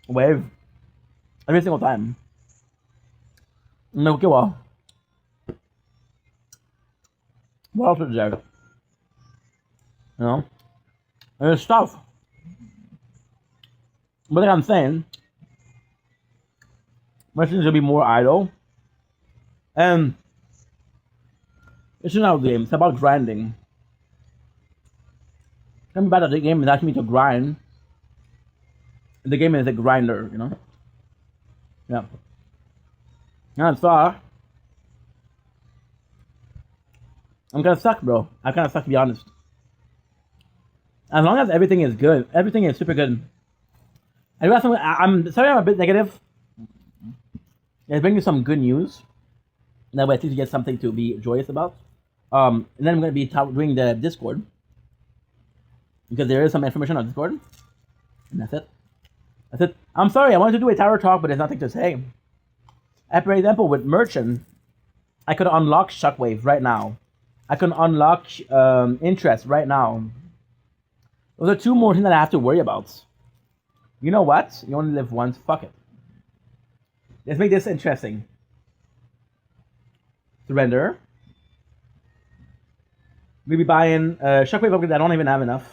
Wave every single time. No, okay, well, what else is there? You know, there's stuff. But like I'm saying, merchants will be more idle. And it's not a game, it's about grinding. Coming back to the game is asking me to grind. The game is a grinder, you know? Yeah. And so, I'm kinda stuck, bro. I'm kinda stuck, to be honest. As long as everything is good, everything is super good. I do have some. I'm sorry, I'm a bit negative. Let's bring you some good news. That way, at least you get something to be joyous about. And then I'm going to be doing the Discord because there is some information on Discord, and that's it. That's it. I'm sorry, I wanted to do a tower talk, but there's nothing to say. For example, with Merchant, I could unlock Shockwave right now. I can unlock Interest right now. Those are two more things that I have to worry about. You know what? You only live once. Fuck it. Let's make this interesting. Surrender. We'll be buying Shockwave upgrade. I don't even have enough.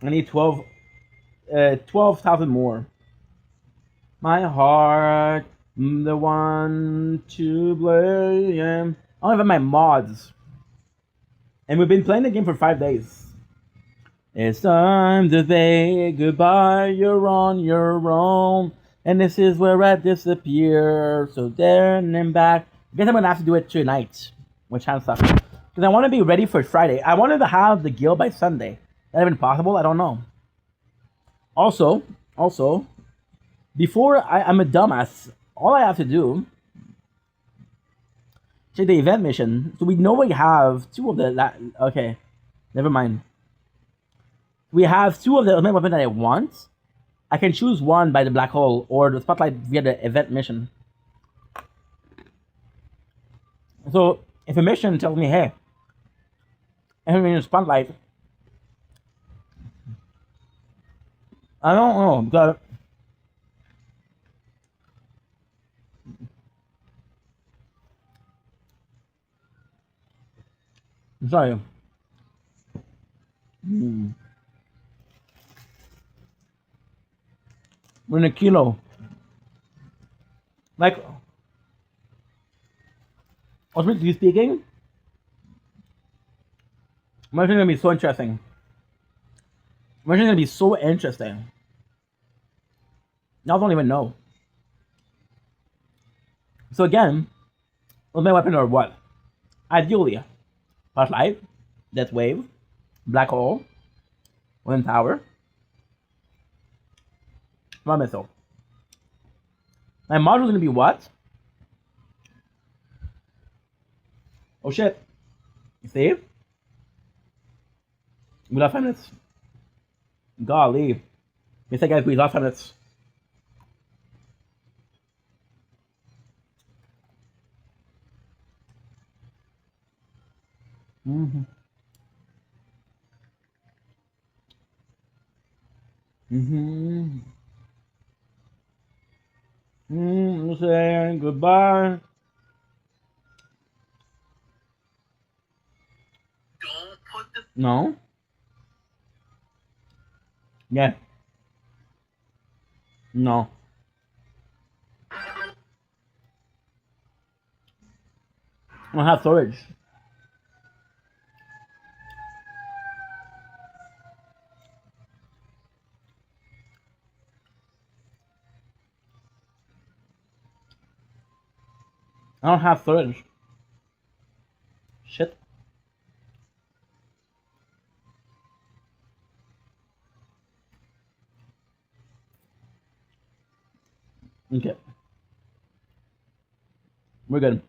I need 12,000 more. My heart, the one to blame. I don't have my mods. And we've been playing the game for 5 days. It's time to say goodbye, you're on your own. And this is where I disappear. So there and then back. I guess I'm gonna have to do it tonight. Which kind of sucks. Because I want to be ready for Friday. I wanted to have the guild by Sunday. That even possible? I don't know. Also, before I'm a dumbass, all I have to do check the event mission. So we know we have two of the okay. Never mind. We have two of the ultimate weapons that I want. I can choose one by the black hole or the spotlight via the event mission. So if a mission tells me, hey, I'm in the spotlight, I don't know, because I'm sorry. We're in a kilo. Like, ultimately speaking, my gonna be so interesting. My gonna be so interesting. Y'all don't even know. So again, ultimate weapon or what? Ideally, Spotlight, Death Wave, Black Hole, Wind Tower, One Missile. My module is gonna be what? Oh shit. You see? We lost 5 minutes. Golly. You say guys, we lost 5 minutes. Mm-hmm. Mm-hmm. Saying goodbye. Don't put the No. Yeah. No. I don't have storage. I don't have storage. Shit. Okay. We're good.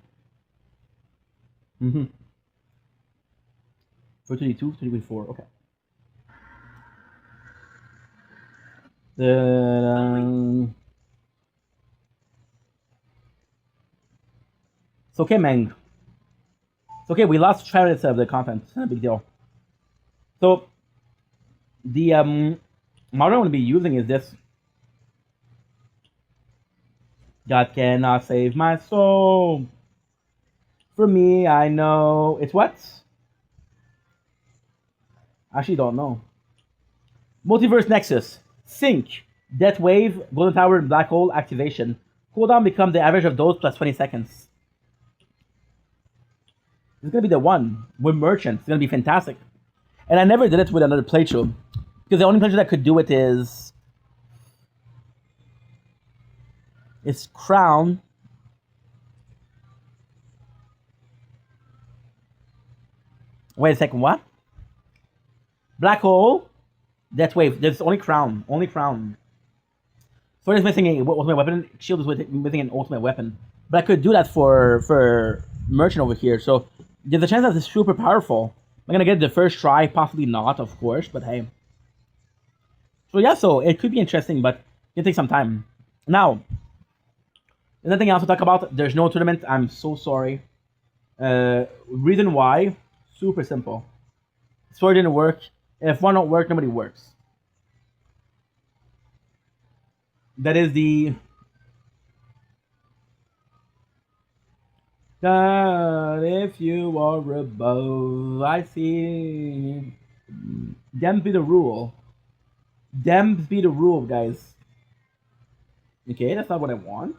Mm-hmm. 422, 324. Okay. It's okay, man. It's okay. We lost 5 minutes of the content. It's not a big deal. So the model I'm going to be using is this. God cannot save my soul. For me, I know it's what? I actually don't know. Multiverse Nexus. Sync. Death Wave, Golden Tower, and Black Hole activation. Cooldown becomes the average of those plus 20 seconds. It's gonna be the one with Merchant. It's gonna be fantastic. And I never did it with another playthrough. Because the only playthrough that could do it is Crown. Wait a second, what? Black hole, Death wave. There's only crown. Only crown. Sword is missing a ultimate weapon. Shield is missing an ultimate weapon. But I could do that for merchant over here. So there's a chance that it's super powerful. I'm gonna get it the first try. Possibly not, of course. But hey. So yeah, so it could be interesting, but it take some time. Now, there's nothing else to talk about. There's no tournament. I'm so sorry. Reason why? Super simple. Sword didn't work. If one don't work, nobody works. That is the God, if you are above, I see. Them be the rule. Them be the rule, guys. Okay, that's not what I want.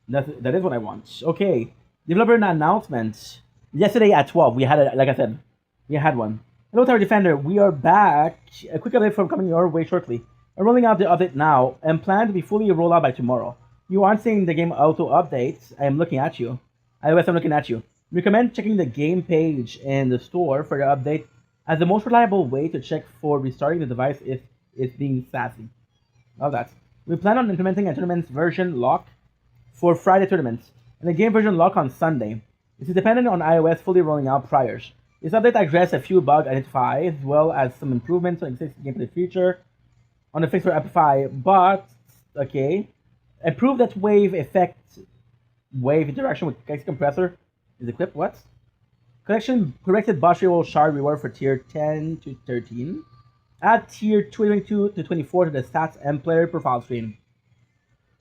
That is what I want. Okay, developer announcement. Yesterday at 12, we had like I said, we had one. Hello, Tower Defender. We are back. A quick update from coming your way shortly. I'm rolling out the update now and plan to be fully rolled out by tomorrow. You aren't seeing the game auto updates. I am looking at you. iOS, I'm looking at you. Recommend checking the game page in the store for the update as the most reliable way to check for restarting the device if it's being sassy. Love that. We plan on implementing a tournaments version lock for Friday tournaments and a game version lock on Sunday. This is dependent on iOS fully rolling out priors. This update addresses a few bugs identified as well as some improvements on existing gameplay feature on the fix for Amplify, but okay. Improve that wave effect wave interaction with X compressor is equipped. What? Corrected boss roll shard reward for tier 10 to 13. Add tier 22 to 24 to the stats and player profile screen.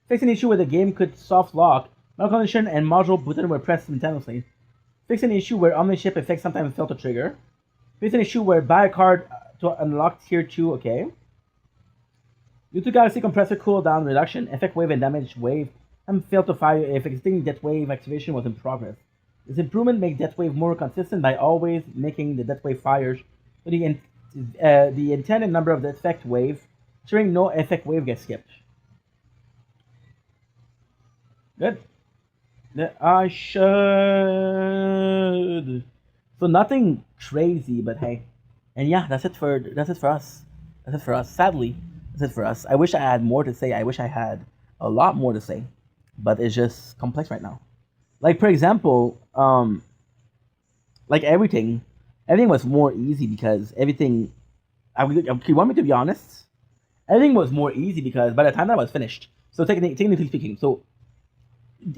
Fix an issue where the game could soft lock, malcondition, and module button were pressed simultaneously. Fix an issue where omnishift effects sometimes fail to trigger. Fix an issue where buy a card to unlock tier 2, okay. Due to Galaxy Compressor cooldown reduction, effect wave and damage wave failed to fire if existing Death Wave activation was in progress. This improvement makes Death Wave more consistent by always making the Death Wave fires to the intended number of the effect wave, ensuring no effect wave gets skipped. Good. I should. So nothing crazy, but hey, and yeah, that's it for us. That's it for us. Sadly, that's it for us. I wish I had more to say. I wish I had a lot more to say, but it's just complex right now. Like for example, like everything was more easy because everything. You want me to be honest? Everything was more easy because by the time that I was finished, so technically speaking, so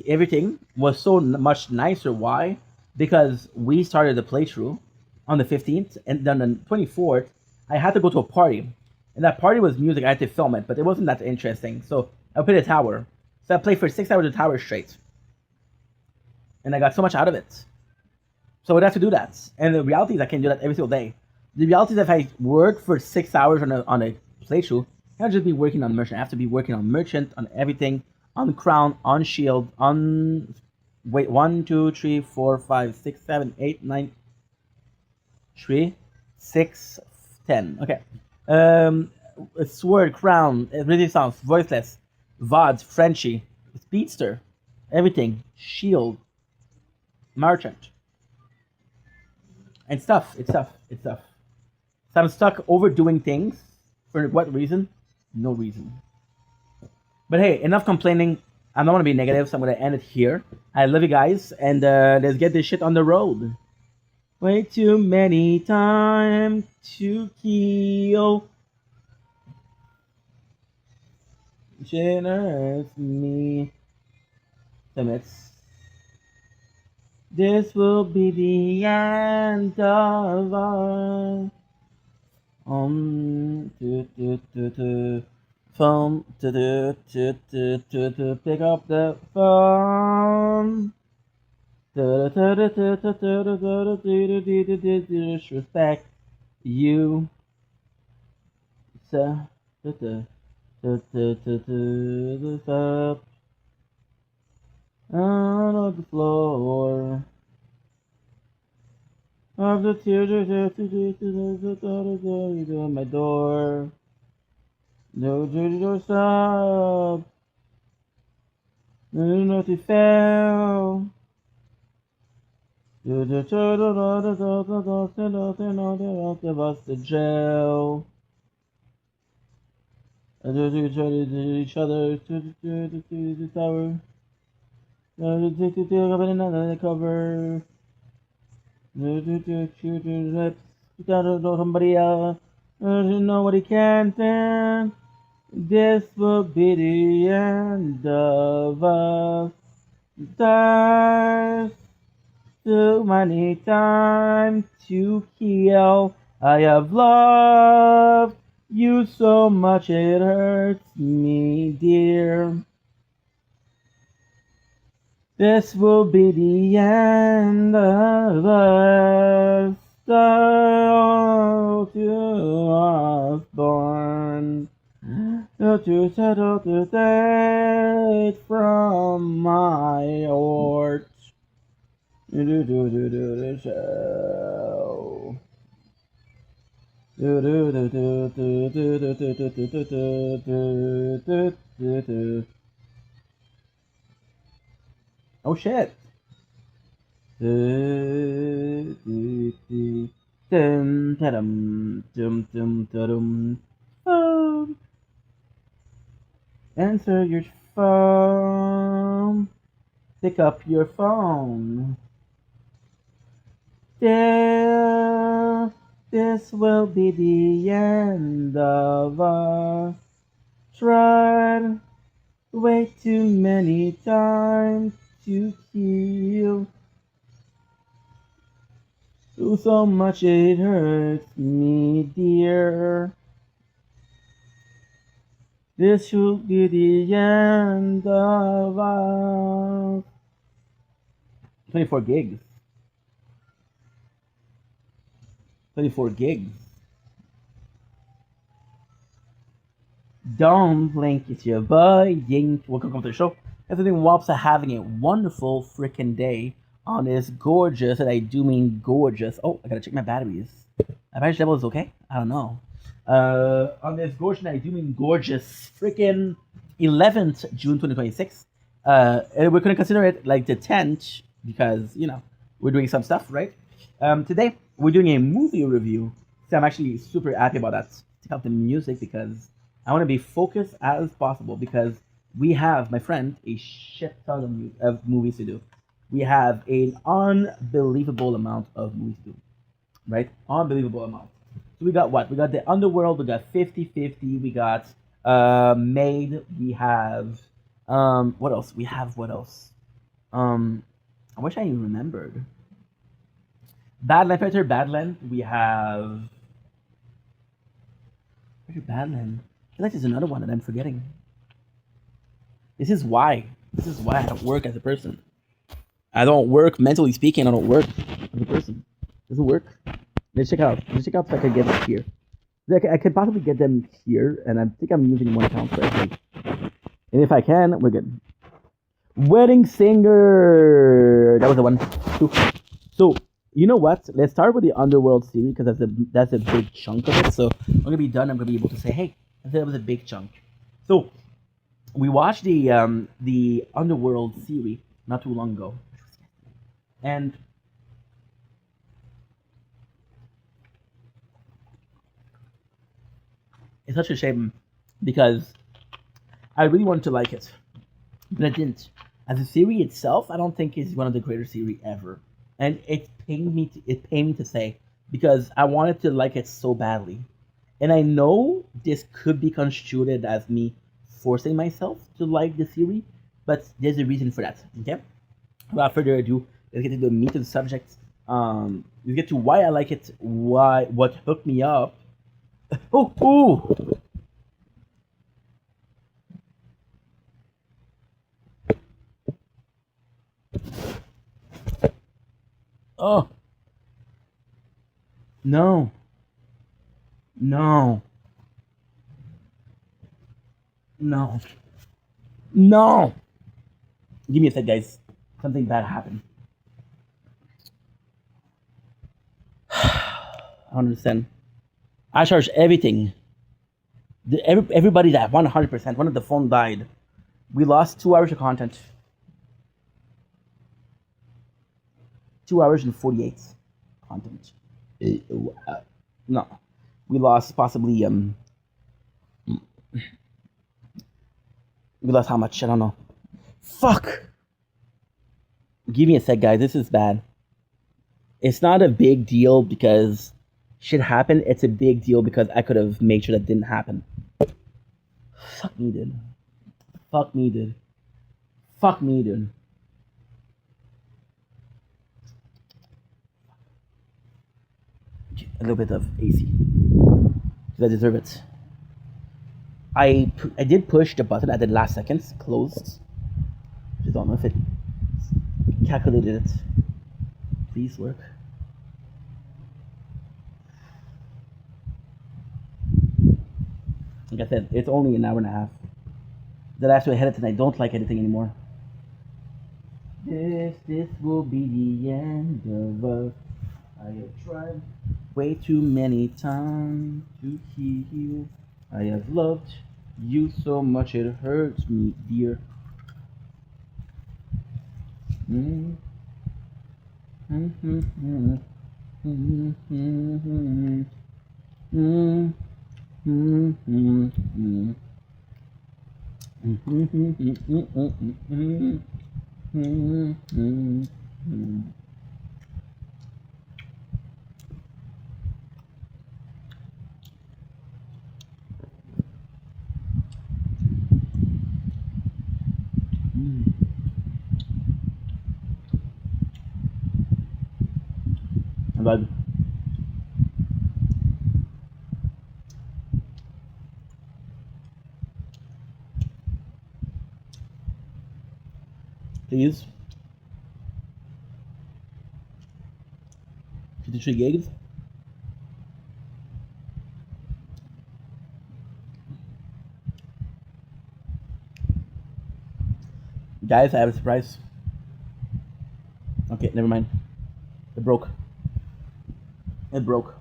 everything was so much nicer. Why? Because we started the playthrough on the 15th, and then on the 24th, I had to go to a party. And that party was music, I had to film it, but it wasn't that interesting. So I played a tower. So I played for 6 hours of tower straight. And I got so much out of it. So I would have to do that. And the reality is I can do that every single day. The reality is if I work for 6 hours on a playthrough, I can't just be working on merchant. I have to be working on merchant, on everything, on crown, on shield, on 1, 2, 3, 4, 5, 6, 7, 8, 9, 3, 6, 10. Okay. Sword, crown, renaissance, voiceless, VOD, Frenchie, speedster, everything, shield, merchant, and stuff. It's stuff. So I'm stuck overdoing things. For what reason? No reason. But hey, enough complaining. I don't want to be negative, so I'm going to end it here. I love you guys, and let's get this shit on the road. Way too many times to kill. Generous me. Limits. This will be the end of our phone to pick up the phone. Disrespect you. Out of the floor of the tears on my door. No door stop. No, not to fail. Bust the jail. Each other to the tower. Another cover. Somebody else. Nobody can stand. This will be the end of us. There's too many times to kill. I have loved you so much it hurts me, dear. This will be the end of us. So to us born to settle to take from my heart. Oh shit. Phone. Answer your phone. Pick up your phone. Dear, this will be the end of us. Tried way too many times to kill. So much it hurts me, dear. This should be the end of us. 24 gigs. 24 gigs. Don't blink, it's your boy Ying. Welcome to the show. Everything Wops are having a wonderful freaking day on this gorgeous, and I do mean gorgeous. Oh, I gotta check my batteries. My battery level is okay? I don't know. On this gorgeous, and I do mean gorgeous, freaking 11th June 2026. And we're gonna consider it like the 10th because, you know, we're doing some stuff, right? Today, we're doing a movie review. So I'm actually super happy about that. Take out the music because I want to be focused as possible because we have, my friend, a shit ton of movies to do. We have an unbelievable amount of movies to do, right? Unbelievable amount. So we got what? We got The Underworld, we got 50-50, we got Made, we have, what else? We have what else? I wish I even remembered. Badland, Peter Badland, we have... Peter Badland. I feel like there's another one that I'm forgetting. This is why I don't work as a person. I don't work, mentally speaking, I don't work as a person. Doesn't work. Let's check out if I can get it here. I could possibly get them here, and I think I'm using one account for everything. And if I can, we're good. Wedding Singer! That was the one. So, you know what? Let's start with the Underworld series, because that's a big chunk of it. So, I'm going to be done, I'm going to be able to say, hey, that was a big chunk. So, we watched the Underworld series not too long ago. And it's such a shame because I really wanted to like it, but I didn't. As a series itself, I don't think it's one of the greatest series ever, and it pained me to say because I wanted to like it so badly, and I know this could be construed as me forcing myself to like the series, but there's a reason for that. Okay, without further ado, let's get to the meat of the subject. Let's get to why I like it, what hooked me up. Oh. Oh. No. No. No. No. Give me a sec, guys. Something bad happened. I don't understand. I charged everything. Everybody died 100%. One of the phone died. We lost 2 hours of content. 2 hours and 48 content. No, we lost possibly we lost how much? I don't know. Fuck. Give me a sec, guys. This is bad. It's not a big deal because shit happened. It's a big deal because I could have made sure that didn't happen. Fuck me, dude. Fuck me, dude. Fuck me, dude. A little bit of AC. Because I deserve it. I did push the button at the last seconds. Closed. Just don't know if it calculated it. Please work. Like I said, it's only an hour and a half. That I have to edit and I don't like editing anymore. This will be the end of us. I have tried way too many times to heal. I have loved you so much it hurts me, dear. Mm. Mm-hmm. Mm-hmm. Mm-hmm. Mm-hmm. Mm-hmm. But please, 53 gigs. Guys, I have a surprise. Okay, never mind. It broke. It broke.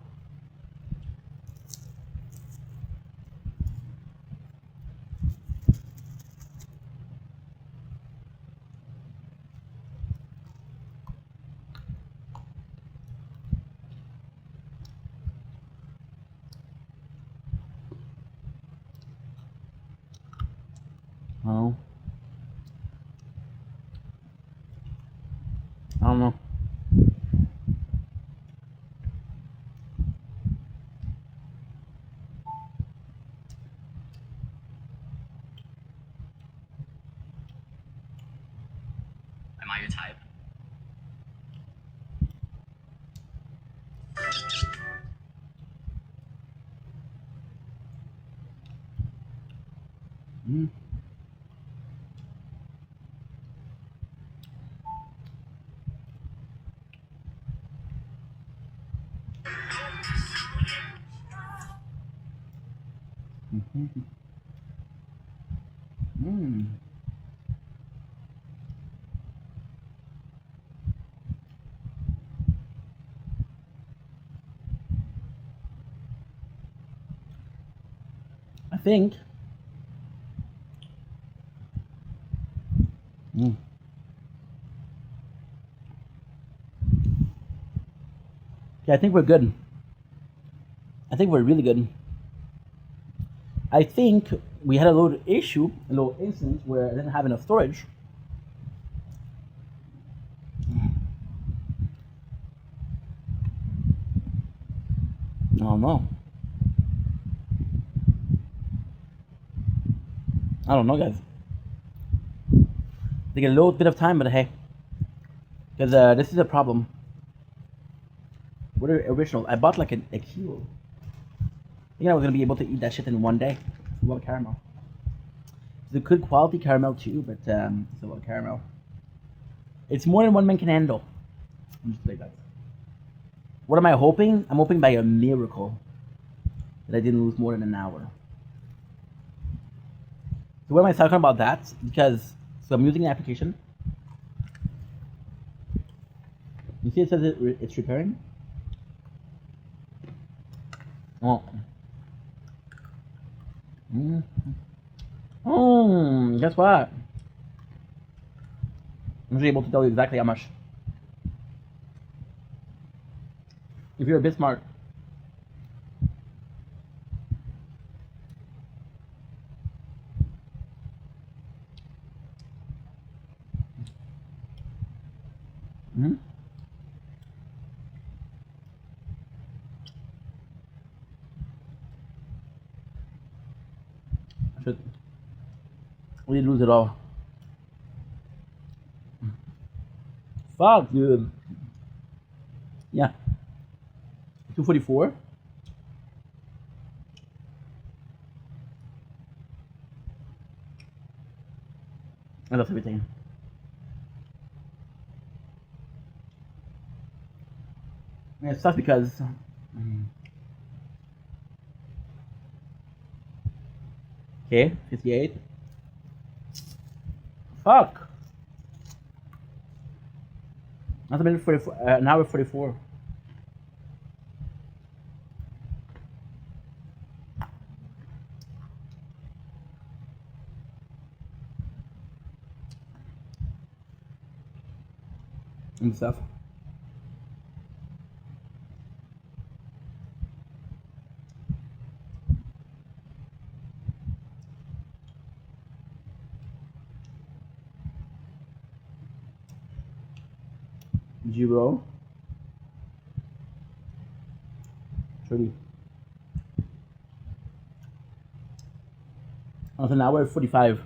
Oh. I don't know. Am I your type? Mm. Mm-hmm. Mm. I think. Mm. Yeah, I think we're good. I think we're really good. I think we had a little issue, a little instance where I didn't have enough storage. I don't know. I don't know, guys. Take a little bit of time, but hey, because this is a problem. What are original? I bought like a kilo. I think I was gonna be able to eat that shit in one day. It's a lot of caramel. It's a good quality caramel too, but it's a lot of caramel. It's more than one man can handle. I'm just like that. What am I hoping? I'm hoping by a miracle that I didn't lose more than an hour. So why am I talking about that? Because so I'm using the application. You see it says it's repairing. Oh. Guess what? I'm just able to tell you exactly how much. If you're a bit smart. Hmm. I should really lose it all. Fuck, dude. Yeah. 244. I lost everything. And it sucks because. Okay, 58. Fuck. That's a minute 44. An hour 44. And stuff. Zero. 30. That's an hour 45.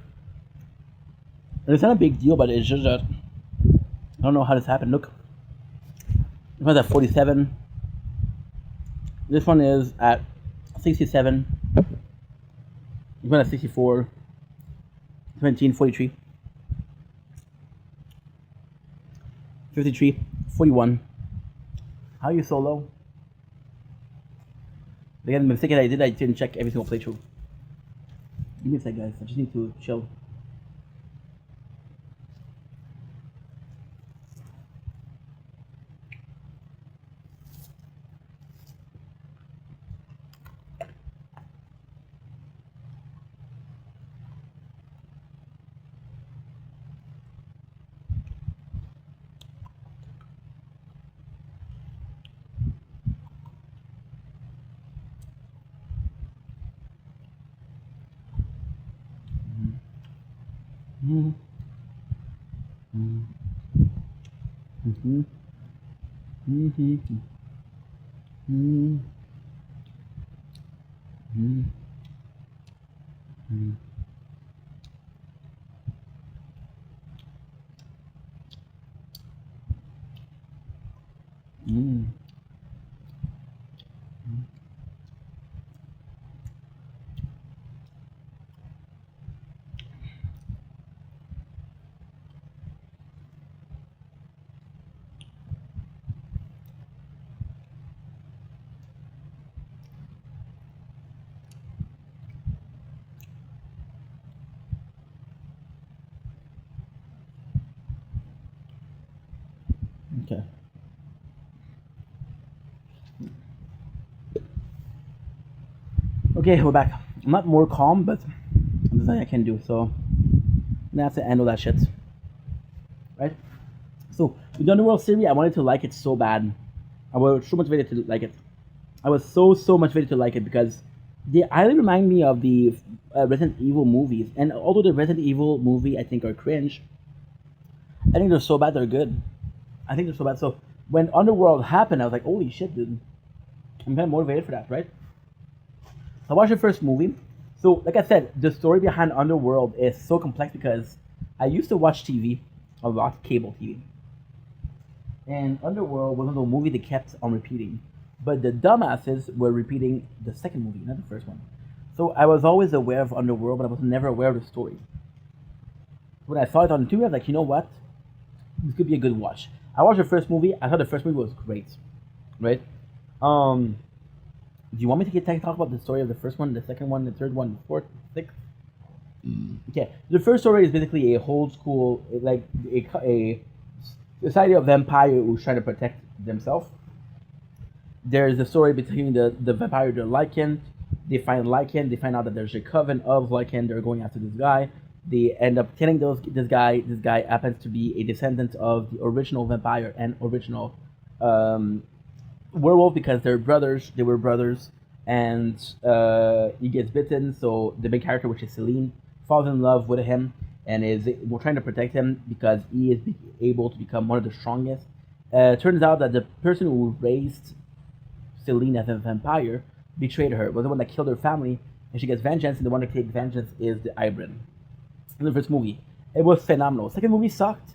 And it's not a big deal, but it's just that I don't know how this happened. Look. This one's at 47. This one is at 67. This one at 64. 17, 43. 53, 41. How are you so low? Again, the mistake that I did, I didn't check every single playthrough. Give me a sec, guys. I just need to chill. Mm-hmm. Mm-hmm. Mm-hmm. Mm-hmm. Mm-hmm. Mm-hmm. Okay. Okay, we're back. I'm not more calm, but there's nothing I can do, so I'm gonna have to handle that shit. Right? So, with the Underworld series, I wanted to like it so bad. I was so motivated to like it. I was so motivated to like it because they highly remind me of the Resident Evil movies. And although the Resident Evil movie I think are cringe, I think they're so bad they're good. I think they're so bad. So when Underworld happened, I was like, holy shit, dude. I'm kind of motivated for that, right? So I watched the first movie. So like I said, the story behind Underworld is so complex because I used to watch TV a lot, cable TV. And Underworld was one of the movies they kept on repeating. But the dumbasses were repeating the second movie, not the first one. So I was always aware of Underworld, but I was never aware of the story. When I saw it on TV, I was like, you know what? This could be a good watch. I watched the first movie. I thought the first movie was great, right? Do you want me to talk about the story of the first one, the second one, the third one, the fourth, sixth? Okay, the first story is basically a old school, like a society of vampire who's trying to protect themselves. There's a story between the vampire and the Lycan. They find Lycan. They find out that there's a coven of Lycan. They're going after this guy. They end up killing this guy. This guy happens to be a descendant of the original vampire and original werewolf because they're brothers. They were brothers, and he gets bitten. So the main character, which is Celine, falls in love with him and is we're trying to protect him because he is able to become one of the strongest. Turns out that the person who raised Celine as a vampire betrayed her, was the one that killed her family, and she gets vengeance, and the one that takes vengeance is the hybrid. In the first movie, it was phenomenal. Second movie sucked.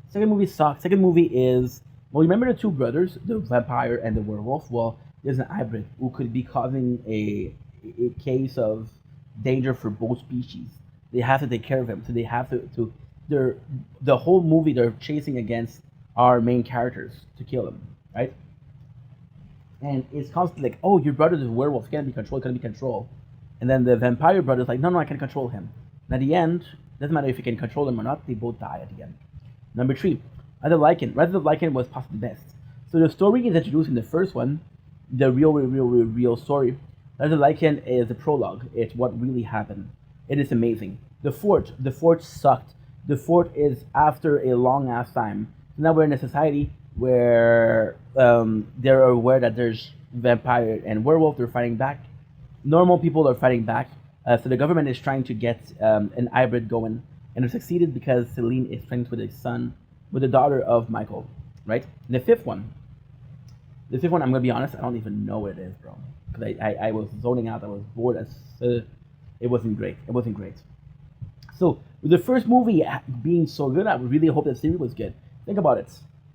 Second movie sucked. Second movie is well, remember the two brothers, the vampire and the werewolf? Well, there's an hybrid who could be causing a case of danger for both species. They have to take care of him, so they have to they're the whole movie they're chasing against our main characters to kill him, right? And it's constantly like, oh, your brother's a werewolf, can't be controlled, can't be controlled. And then the vampire brother's like, no, no, I can control him. And at the end, doesn't matter if you can control them or not, they both die at the end. Number three, Rise of the Lycan was possibly the best. So the story is introduced in the first one, the real story. Rise of the Lycan is the prologue. It's what really happened. It is amazing. The fort sucked. The fort is after a long ass time. So now we're in a society where they're aware that there's vampire and werewolf. They're fighting back. Normal people are fighting back. So the government is trying to get an hybrid going, and it succeeded because Celine is friends with his son, with the daughter of Michael, right? And the fifth one, I'm gonna be honest, I don't even know what it is, bro, because I was zoning out. I was bored as it wasn't great. It wasn't great. So with the first movie being so good, I would really hope the series was good. Think about it.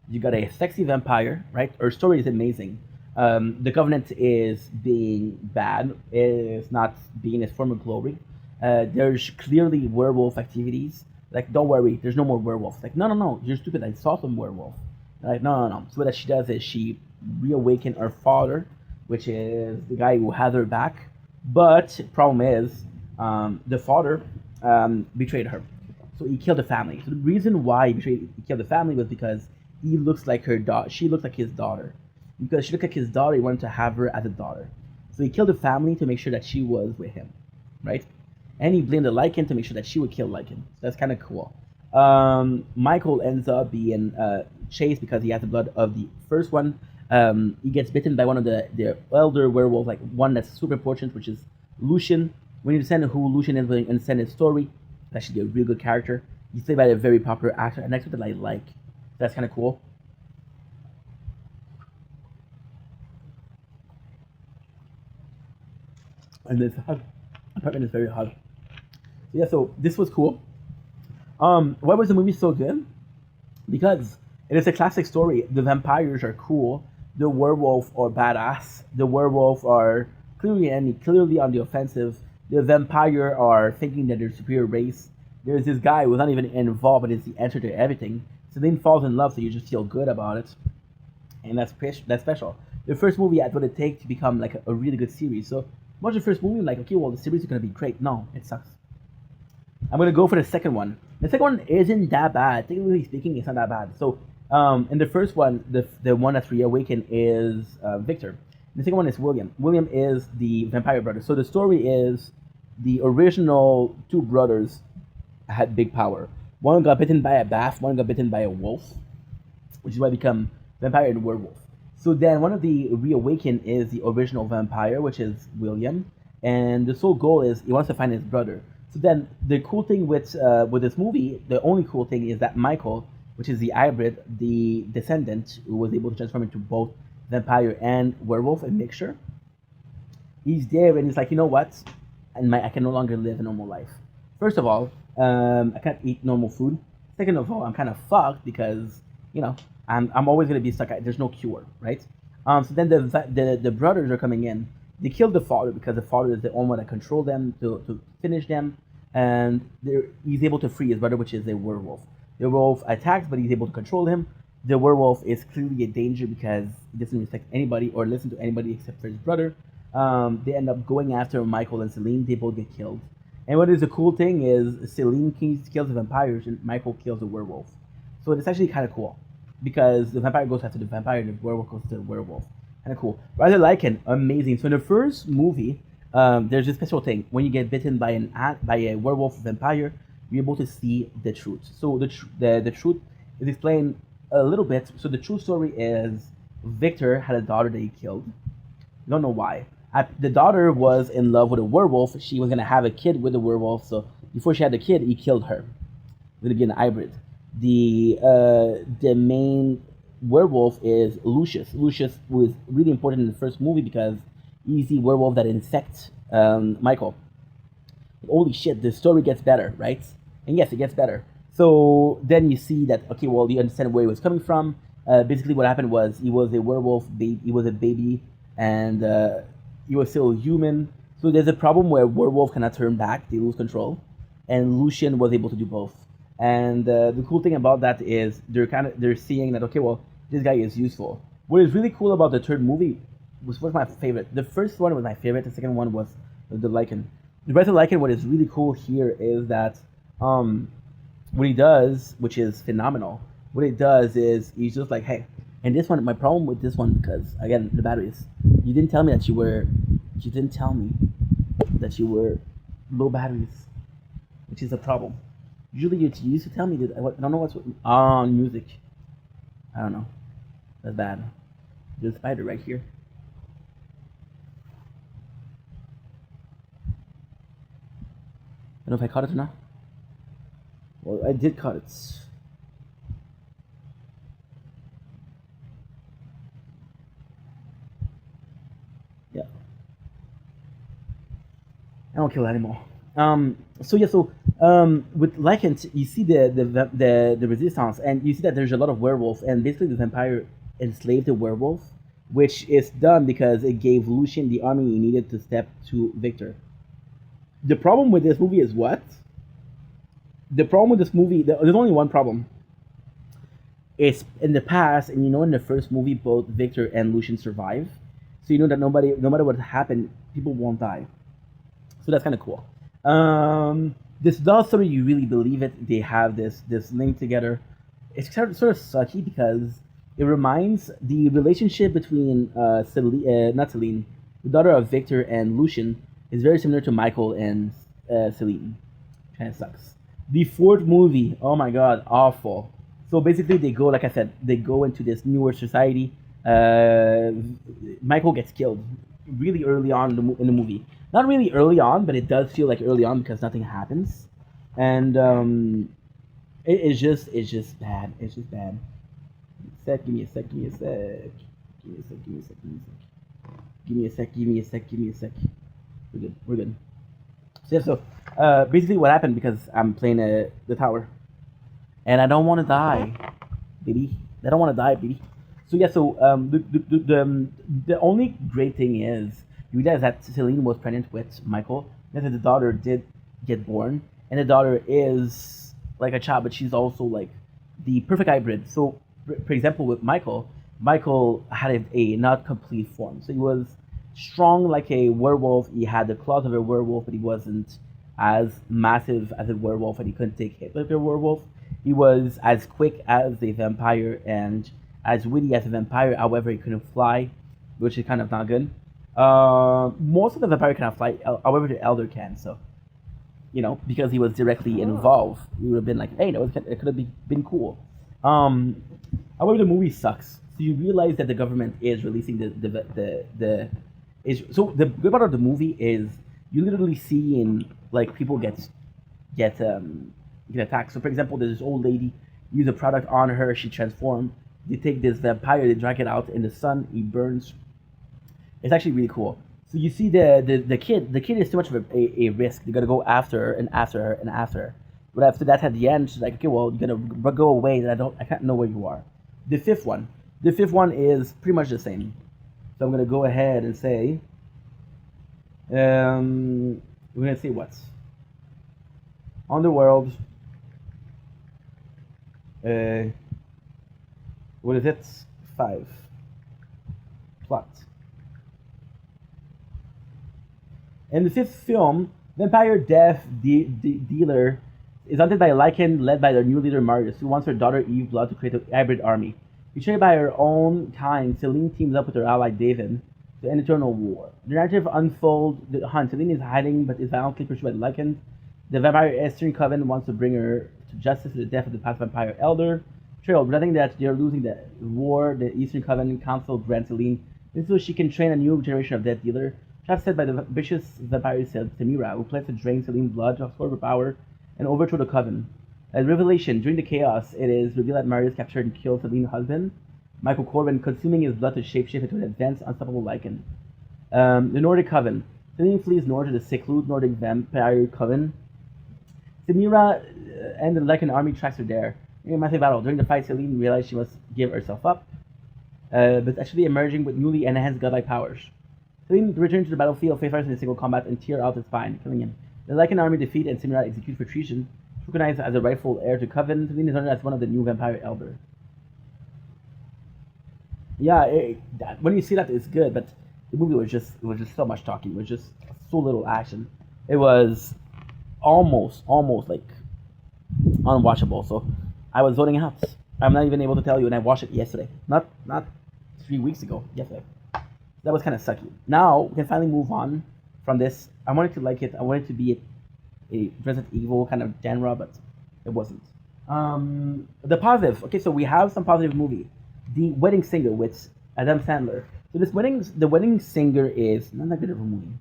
You got a sexy vampire, right? Her story is amazing. The Covenant is being bad. It is not being its former glory. There's clearly werewolf activities. Like, don't worry, there's no more werewolves. Like, no, no, no, you're stupid. I saw some werewolf. Like, no, no, no. So what she does is she reawakened her father, which is the guy who had her back. But problem is, the father betrayed her. So he killed the family. So the reason why he killed the family was because he looks like her daughter. She looks like his daughter. Because she looked like his daughter, he wanted to have her as a daughter. So he killed the family to make sure that she was with him, right? And he blamed the Lycan to make sure that she would kill Lycan. So that's kind of cool. Michael ends up being chased because he has the blood of the first one. He gets bitten by one of the elder werewolves, like one that's super important, which is Lucian. We need to send who Lucian is and understand his story. That should be a real good character. He's played by a very popular actor, an actor that I like. That's kind of cool. And it's hot. Apartment is very hot. Yeah, so this was cool. Why was the movie so good? Because it is a classic story. The vampires are cool. The werewolf are badass. The werewolf are clearly on the offensive. The vampire are thinking that they're superior race. There's this guy who's not even involved, but is the answer to everything. So then falls in love, so you just feel good about it, and that's special. The first movie had what it takes to become like a really good series. So watch the first movie, I'm like, okay, well the series is gonna be great. No, it sucks. I'm gonna go for the second one. The second one isn't that bad. Technically speaking, it's not that bad. So in the first one, the one that's reawakened is Victor. The second one is William. William is the vampire brother. So the story is the original two brothers had big power. One got bitten by a bat, one got bitten by a wolf, which is why they become vampire and werewolf. So then one of the reawakened is the original vampire, which is William, and the sole goal is he wants to find his brother. So then the cool thing with this movie, the only cool thing is that Michael, which is the hybrid, the descendant who was able to transform into both vampire and werewolf, a mixture, he's there and he's like, you know what? I can no longer live a normal life. First of all, I can't eat normal food. Second of all, I'm kind of fucked because I'm always gonna be stuck. There's no cure, right? So then the brothers are coming in. They killed the father because the father is the only one that controlled them to finish them, and he's able to free his brother, which is a werewolf. The werewolf attacks, but he's able to control him. The werewolf is clearly a danger because he doesn't respect anybody or listen to anybody except for his brother. They end up going after Michael and Celine. They both get killed. And what is the cool thing is Celine kills the vampires and Michael kills the werewolf. So it's actually kind of cool because the vampire goes after the vampire and the werewolf goes to the werewolf. Kind of cool. Rather like an amazing. So in the first movie, there's a special thing when you get bitten by a werewolf vampire, you're able to see the truth. So the truth is explained a little bit. So the true story is Victor had a daughter that he killed. I don't know why. The daughter was in love with a werewolf. She was gonna have a kid with the werewolf. So before she had the kid, he killed her. It's gonna be an hybrid. The main werewolf is Lucius. Lucius was really important in the first movie because he's the werewolf that infects Michael. Holy shit, the story gets better, right? And yes, it gets better. So then you see that, okay, well, you understand where he was coming from. Basically, what happened was he was a werewolf, he was a baby, and he was still human. So there's a problem where werewolf cannot turn back, they lose control. And Lucian was able to do both. And the cool thing about that is they're seeing that, okay, well, this guy is useful. What is really cool about the third movie was my favorite. The first one was my favorite. The second one was the Lycan. The Breath of Lycan. What is really cool here is that what he does, which is phenomenal. What he does is he's just like, hey, and this one, my problem with this one, because again, the batteries. You didn't tell me that you were low batteries, which is a problem. Usually you used to tell me that. I don't know what's on music. I don't know. That's bad. There's a spider right here. I don't know if I caught it or not. Well, I did caught it. Yeah. I don't kill animal. So yeah, so with Lycan, you see the resistance, and you see that there's a lot of werewolf, and basically the vampire enslaved the werewolf, which is done because it gave Lucian the army he needed to step to Victor. The problem with this movie is what? The problem with this movie, there's only one problem. It's in the past, and you know in the first movie, both Victor and Lucian survive. So you know that no matter what happened, people won't die. So that's kind of cool. This love story, you really believe it. They have this link together. It's sort of sucky because it reminds the relationship between not Celine, the daughter of Victor and Lucian, is very similar to Michael and Celine. Kind of sucks. The fourth movie, oh my god, awful. So basically, they go, like I said, they go into this newer society. Michael gets killed really early on in the movie. Not really early on, but it does feel like early on because nothing happens, and it's just bad. It's just bad. Give me a sec. Give me a sec. We're good. So yeah, so basically what happened, because I'm playing the tower, and I don't want to die, baby. I don't want to die, baby. So yeah, so the only great thing is you realize that Celine was pregnant with Michael, and that the daughter did get born, and the daughter is like a child, but she's also like the perfect hybrid. So, for example, with Michael had a not complete form, so he was strong like a werewolf. He had the claws of a werewolf, but he wasn't as massive as a werewolf, and he couldn't take hit like a werewolf. He was as quick as a vampire and as witty as a vampire. However, he couldn't fly, which is kind of not good. Most of the vampire cannot fly. However, the elder can. So, you know, because he was directly involved, we would have been like, hey, no, it could have been cool. However, the movie sucks. So you realize that the government is releasing so the good part of the movie is you literally see in like people get attacked. So for example, there's this old lady, use a product on her, she transformed. They take this vampire, they drag it out in the sun, he burns. It's actually really cool. So you see the kid is too much of a risk. They're gonna go after her and after her and after her. But after that, at the end, she's like, okay, well, you're gonna go away, and I can't know where you are. The fifth one is pretty much the same. So I'm gonna go ahead and say, we're gonna say what? Underworld. What is it? 5. Plot. In the fifth film, vampire death dealer is hunted by a Lycan led by their new leader Marius, who wants her daughter Eve Blood to create a hybrid army. Betrayed by her own kind, Celine teams up with her ally David to end eternal war. The narrative unfolds the hunt. Celine is hiding but is violently pursued by the Lycans. The vampire Eastern Coven wants to bring her to justice for the death of the past vampire elder. Cheryl, regretting that they're losing the war, the Eastern Covenant Council grants Celine this so she can train a new generation of death dealer. Trapped set by the vicious vampire Samira, who plans to drain Celine's blood to absorb her power and overthrow the Coven. As revelation, during the chaos, it is revealed that Marius captured and killed Celine's husband, Michael Corwin, consuming his blood to shapeshift into an advanced, unstoppable Lycan. The Nordic Coven. Celine flees north to the secluded Nordic vampire Coven. Samira and the Lycan army tracks her there. In a massive battle, during the fight, Celine realized she must give herself up, but actually emerging with newly enhanced godlike powers. Celine returns to the battlefield, face in a single combat, and tear out his spine, killing him. The Lycan army defeat and Samira execute for treason. Recognized as a rightful heir to Coven, Celine is honored as one of the new vampire elder. Yeah, when you see that, it's good, but the movie was just so much talking. It was just so little action. It was almost like unwatchable. So I was zoning out. I'm not even able to tell you, and I watched it yesterday. Not 3 weeks ago. Yesterday. That was kind of sucky. Now we can finally move on from this. I wanted to like it. I wanted it to be a Resident Evil kind of genre, but it wasn't. The positive. Okay, so we have some positive movie. The Wedding Singer with Adam Sandler. So The Wedding Singer is not that good of a movie.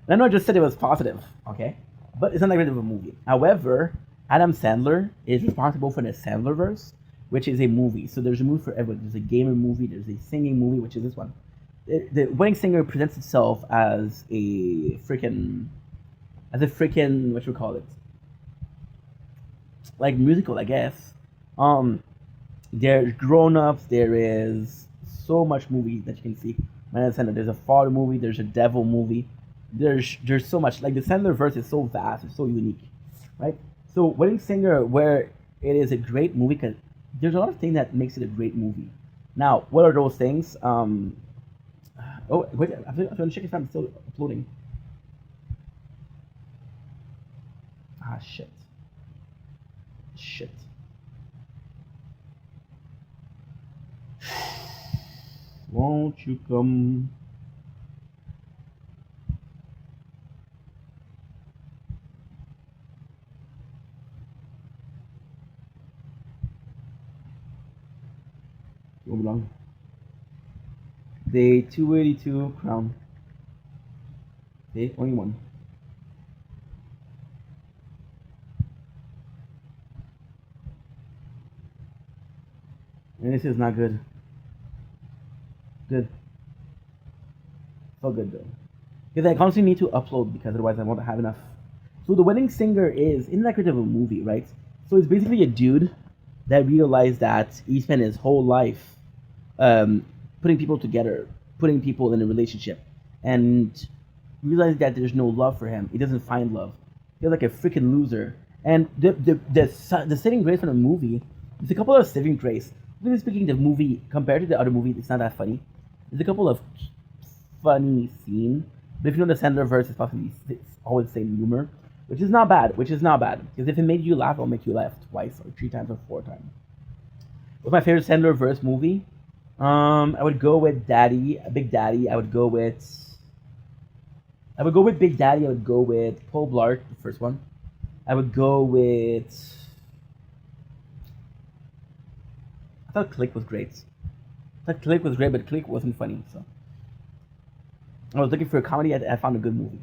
And I know I just said it was positive, okay? But it's not that good of a movie. However, Adam Sandler is responsible for the Sandlerverse, which is a movie. So there's a movie for everyone. There's a gamer movie, there's a singing movie, which is this one. The Wedding Singer presents itself as a freaking, what you call it? Like musical, I guess. There's grown-ups, there is so much movie that you can see. There's a father movie, there's a devil movie. There's so much. Like the Sandlerverse is so vast, it's so unique, right? So Wedding Singer, where it is a great movie, because there's a lot of things that makes it a great movie. Now, what are those things? Oh wait, I'm going to check if I'm still uploading. Ah, shit. Won't you come? Move along. Day 282 crown. Day only one. And this is not good. Good. So good though. Because I constantly need to upload because otherwise I won't have enough. So The Wedding Singer isn't that great of a movie, right? So it's basically a dude that realized that he spent his whole life putting people together, putting people in a relationship, and realized that there's no love for him. He doesn't find love. He's like a freaking loser. And the saving grace from the movie, there's a couple of saving grace. Really speaking, the movie compared to the other movie, it's not that funny. There's a couple of funny scenes, but if you know the Sandlerverse, it's always the same humor, which is not bad. Because if it made you laugh, it'll make you laugh twice or 3 times or 4 times. What's my favorite Sandlerverse movie? I would go with Big Daddy. I would go with Big Daddy. I would go with Paul Blart, the first one. I would go with. I thought Click was great. But Click wasn't funny. So I was looking for a comedy. I found a good movie.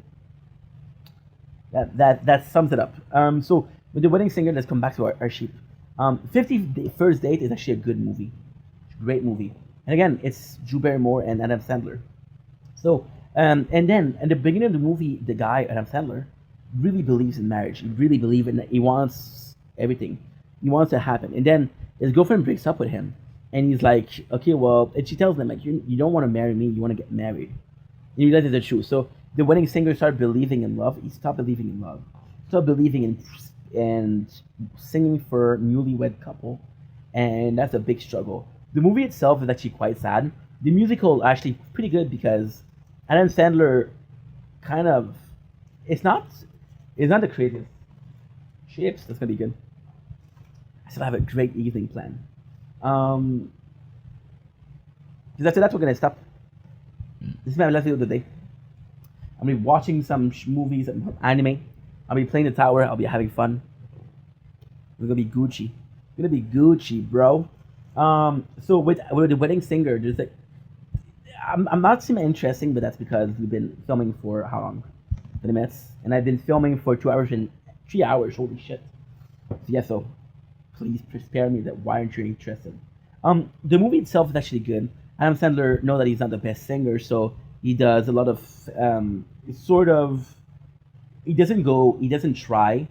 That sums it up. So with The Wedding Singer, let's come back to our sheep. 50 First Date is actually a good movie. Great movie. And again, it's Drew Barrymore and Adam Sandler. So, and then at the beginning of the movie, the guy, Adam Sandler, really believes in marriage. He really believes in it. He wants everything. He wants to happen. And then his girlfriend breaks up with him. And he's like, okay, well, and she tells him, like, you don't want to marry me, you want to get married. And he realizes the truth. So the Wedding Singer started believing in love. He stopped believing in love. Started believing in and singing for newlywed couple. And that's a big struggle. The movie itself is actually quite sad. The musical actually pretty good because Adam Sandler kind of it's not the craziest. Shapes, that's gonna be good. I still have a great evening plan. Because after that we're gonna stop. This is my last video of the day. I'll be watching some movies and anime. I'll be playing the tower. I'll be having fun. It's gonna be Gucci. Gonna be Gucci, bro. So with the wedding singer, just like I'm not seeming interesting, but that's because we've been filming for how long? 20 minutes, and I've been filming for 2 hours and 3 hours. Holy shit! So yeah, so please spare me that. Why aren't you interested? The movie itself is actually good. Adam Sandler know that he's not the best singer, so he does a lot of sort of he doesn't try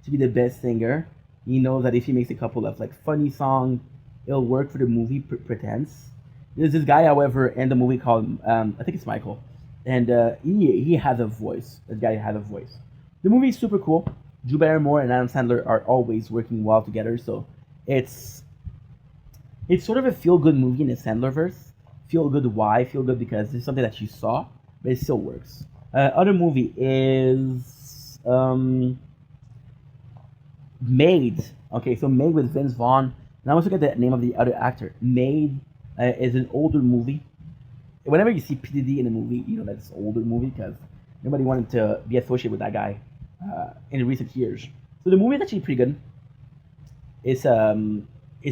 to be the best singer. He knows that if he makes a couple of like funny songs, it'll work for the movie. Pretends. There's this guy, however, in the movie called I think it's Michael, and he has a voice. That guy has a voice. The movie is super cool. Drew Barrymore and Adam Sandler are always working well together, so it's it's sort of a feel good movie in the Sandlerverse. Feel good why? Feel good because it's something that you saw, but it still works. Other movie is Made. Okay, so Made with Vince Vaughn. And I always forget the name of the other actor. Made is an older movie. Whenever you see PDD in a movie, you know that's an older movie because nobody wanted to be associated with that guy in recent years. So the movie is actually pretty good. It's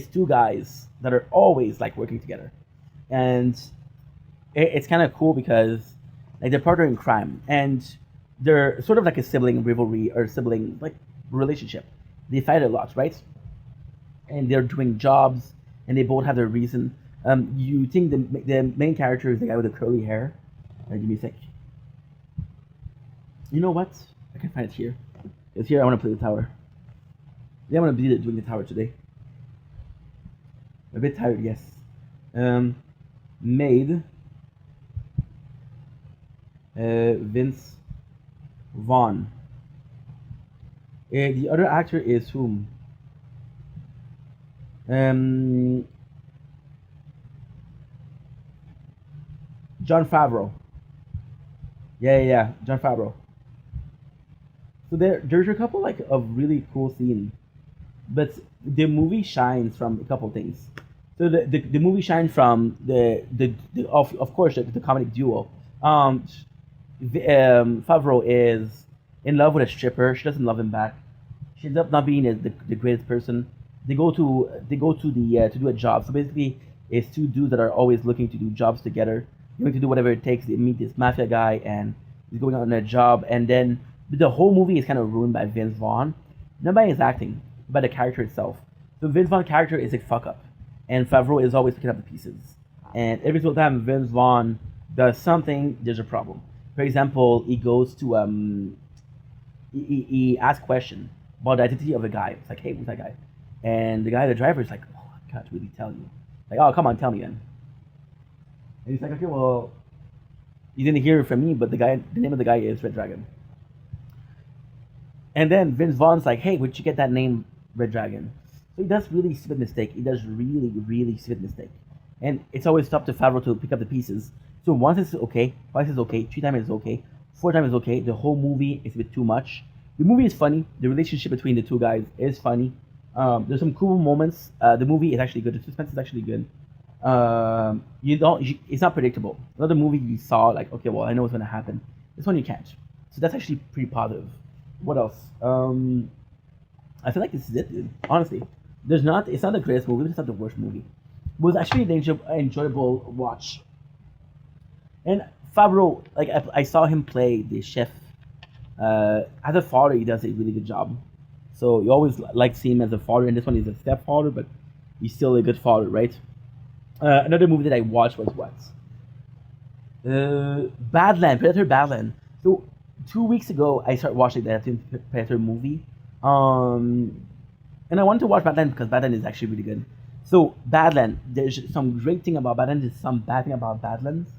two guys that are always like working together, and it's kind of cool because like they're partner in crime and they're sort of like a sibling rivalry or sibling like relationship. They fight a lot, right? And they're doing jobs and they both have their reason. You think the main character is the guy with the curly hair? Give me a sec. You know what? I can find it here. It's here. I want to play the tower. Yeah, I want to be doing the tower today. A bit tired, yes. Made Vince Vaughn. The other actor is whom? John Favreau. Yeah, John Favreau. So there's a couple like of really cool scenes, but the movie shines from a couple things. So the movie shines from the of course the comedic duo. Favreau is in love with a stripper. She doesn't love him back. She ends up not being the greatest person. They go to the to do a job. So basically, it's two dudes that are always looking to do jobs together. They're going to do whatever it takes. They meet this mafia guy, and he's going on a job. And then the whole movie is kind of ruined by Vince Vaughn, not by his acting, but the character itself. So Vince Vaughn's character is a fuck up, and Favreau is always picking up the pieces. And every single time Vince Vaughn does something, there's a problem. For example, he goes to he asks question about the identity of a guy. It's like, hey, who's that guy? And the guy, the driver, is like, oh, I can't really tell you. Like, oh, come on, tell me then. And he's like, okay, well, you didn't hear it from me, but the name of the guy is Red Dragon. And then Vince Vaughn's like, hey, where'd you get that name, Red Dragon? So he does really stupid mistake. He does really, really stupid mistake. And it's always up to Favreau to pick up the pieces. So once it's okay, twice it's okay, three times it's okay, four times it's okay. The whole movie is a bit too much. The movie is funny. The relationship between the two guys is funny. There's some cool moments. The movie is actually good. The suspense is actually good. It's not predictable. Another movie you saw, like, okay, well, I know what's gonna happen. This one you can't. So that's actually pretty positive. What else? I feel like this is it, dude. Honestly, it's not the greatest movie, but it's not the worst movie. It was actually an enjoyable watch. And Favreau, like I saw him play the chef. As a father, he does a really good job. So you always like seeing him as a father, and this one is a stepfather, but he's still a good father, right? Another movie that I watched was what? Badland, Predator Badland. So 2 weeks ago, I started watching that Predator movie. And I wanted to watch Badland because Badland is actually really good. So Badland, there's some great thing about Badland, there's some bad thing about Badlands.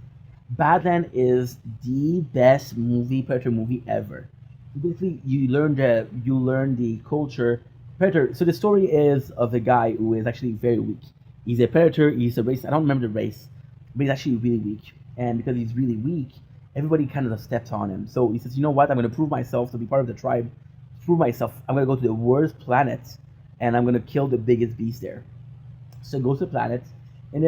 Badland is the best Predator movie ever. Basically, you learn the culture. Predator. So the story is of a guy who is actually very weak. He's a predator. He's a race. I don't remember the race, but he's actually really weak. And because he's really weak, everybody kind of steps on him. So he says, you know what? I'm going to prove myself to be part of the tribe. Prove myself. I'm going to go to the worst planet, and I'm going to kill the biggest beast there. So he goes to the planet, and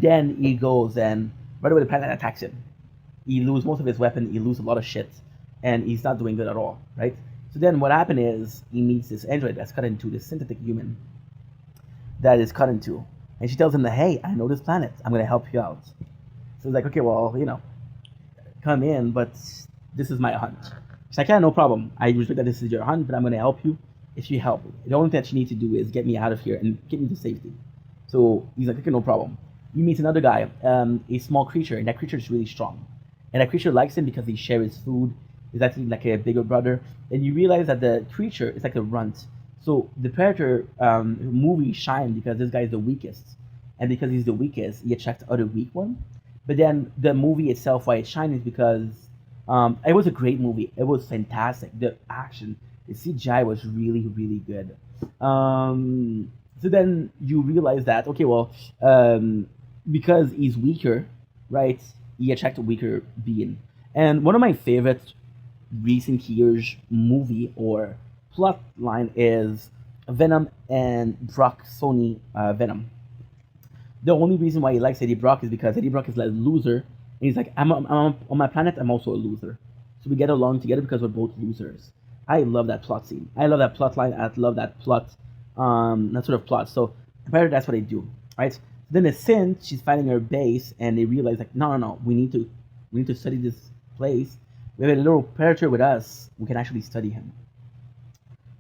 then he goes and right away the planet attacks him. He loses most of his weapon. He loses a lot of shit, and he's not doing good at all, right? So then what happened is he meets this android that's cut into this synthetic human that is cut into, and she tells him that, hey, I know this planet. I'm gonna help you out. So he's like, okay, well, come in, but this is my hunt. She's like, yeah, no problem. I respect that this is your hunt, but I'm gonna help you if you help me. The only thing that you need to do is get me out of here and get me to safety. So he's like, okay, no problem. He meets another guy, a small creature, and that creature is really strong. And that creature likes him because he shares food. He's actually like a bigger brother. And you realize that the creature is like a runt. So the Predator movie shined because this guy is the weakest. And because he's the weakest, he attracts other weak one. But then the movie itself, why it shined is because it was a great movie. It was fantastic. The action, the CGI was really, really good. So then you realize that, okay, well, because he's weaker, right? He attracts a weaker being. And one of my favorite recent years movie or plot line is Venom and Brock Sony Venom. The only reason why he likes Eddie Brock is because Eddie Brock is like a loser, and he's like, I'm on my planet, I'm also a loser. So we get along together because we're both losers. I love that plot scene. I love that plot line. I love that plot, that sort of plot. So apparently that's what they do, right? Then the Synth, she's finding her base, and they realize like, no, we need to study this place. We have a little predator with us. We can actually study him.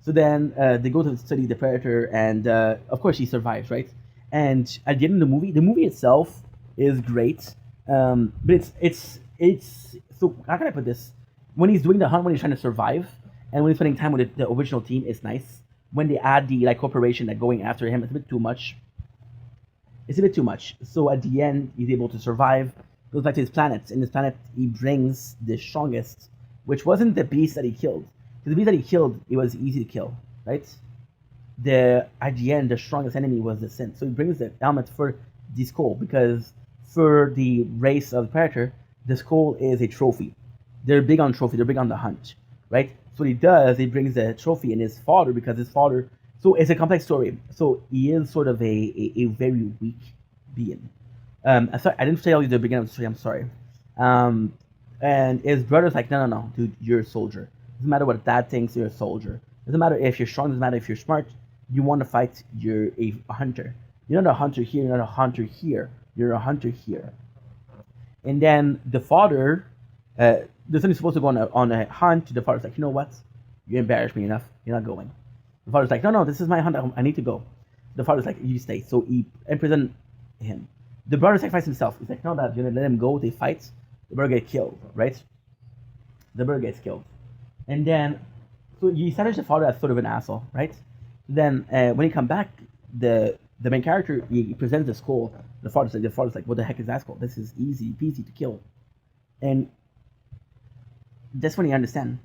So then they go to study the predator, and of course she survives, right? And at the end of the movie itself is great, but it's so how can I put this? When he's doing the hunt, when he's trying to survive, and when he's spending time with the original team, it's nice. When they add the like corporation that going after him, it's a bit too much. It's a bit too much. So at the end, he's able to survive. Goes back to his planet. In his planet, he brings the strongest, which wasn't the beast that he killed. Because the beast that he killed, it was easy to kill, right? At the end, the strongest enemy was the Synth. So he brings the helmet for the skull because for the race of the Predator, the skull is a trophy. They're big on trophy. They're big on the hunt, right? So what he does, he brings the trophy in his father because his father. So it's a complex story. So he is sort of a very weak being. I'm sorry, I didn't tell you the beginning of the story. I'm sorry. And his brother's like, no, dude, you're a soldier. Doesn't matter what dad thinks, you're a soldier. Doesn't matter if you're strong. Doesn't matter if you're smart. You want to fight. You're a hunter. You're not a hunter here. You're not a hunter here. You're a hunter here. And then the father, the son is supposed to go on a hunt. The father's like, you know what? You embarrassed me enough. You're not going. The father's like, no, this is my hunt. I need to go. The father's like, you stay. So he imprisoned him. The brother sacrificed himself. He's like, no, Dad, you're gonna let him go. They fight. The brother gets killed, right? The brother gets killed. And then, so you establish the father as sort of an asshole, right? Then when he come back, the main character he presents the skull. The father's like, what the heck is that skull? This is easy peasy to kill. And that's when you understand.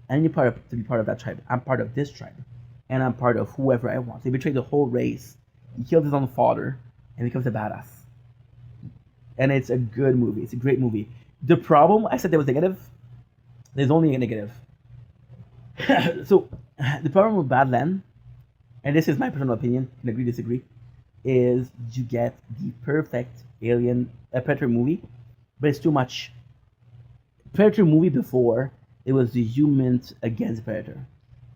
I need to be part of that tribe. I'm part of this tribe, and I'm part of whoever I want. So he betrayed the whole race. He killed his own father, and becomes a badass. And it's a good movie. It's a great movie. The problem, I said there was negative. There's only a negative. So the problem with Badland, and this is my personal opinion, can agree disagree, is you get the perfect alien Predator movie, but it's too much. Predator movie before, it was the humans against Predator.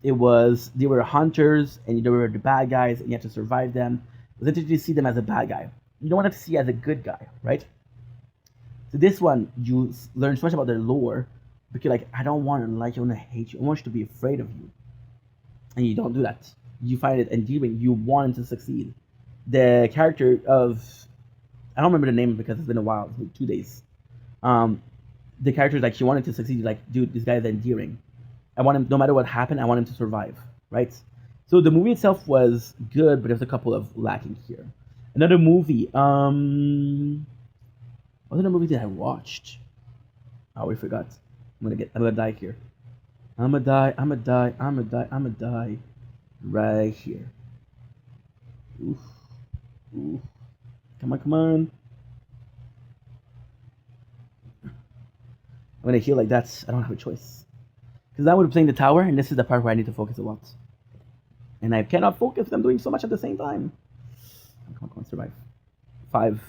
They were hunters and they were the bad guys and you had to survive them. It was interesting to see them as a bad guy. You don't want to see as a good guy, right? So this one, you learn so much about their lore, but you're like, I don't want to like you, I want to hate you, I want you to be afraid of you. And you don't do that. You find it endearing. You want him to succeed. The character of, I don't remember the name because it's been a while, it's been 2 days. The character is like, she wanted to succeed, like, dude, this guy is endearing. I want him, no matter what happened, I want him to survive, right? So the movie itself was good, but there's a couple of lacking here. Another movie, what other movie did I watched? Oh, we forgot. I'm gonna die here. I'm gonna die right here. Oof. Oof. Come on. I'm gonna heal like that. I don't have a choice. Because now we're playing the tower, and this is the part where I need to focus a lot. And I cannot focus because I'm doing so much at the same time. Come on, survive. 5,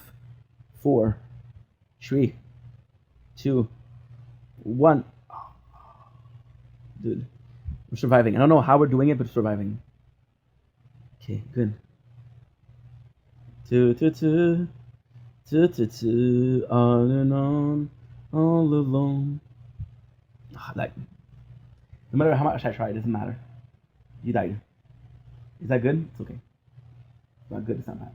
4, 3, 2, 1. Dude, We're surviving. I don't know how we're doing it, but surviving. Okay, good. On and on, all alone. Like, no matter how much I try, it doesn't matter. You died. Is that good? It's okay. It's not good. It's not bad.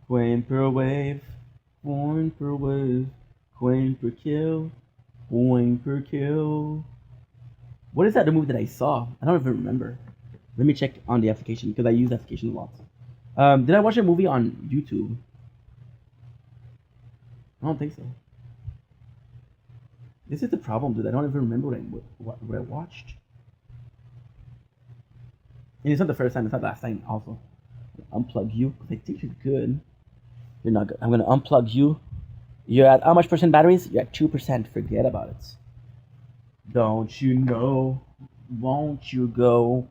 Queen per wave, coin per wave, coin per kill, coin per kill. What is that the movie that I saw? I don't even remember. Let me check on the application because I use the application a lot. Did I watch a movie on YouTube? I don't think so. This is the problem, dude. I don't even remember what I watched. And it's not the first time. It's not the last time. Also, unplug you because I think you're good. You're not good. I'm gonna unplug you. You're at how much percent batteries? You're at 2%. Forget about it. Don't you know? Won't you go?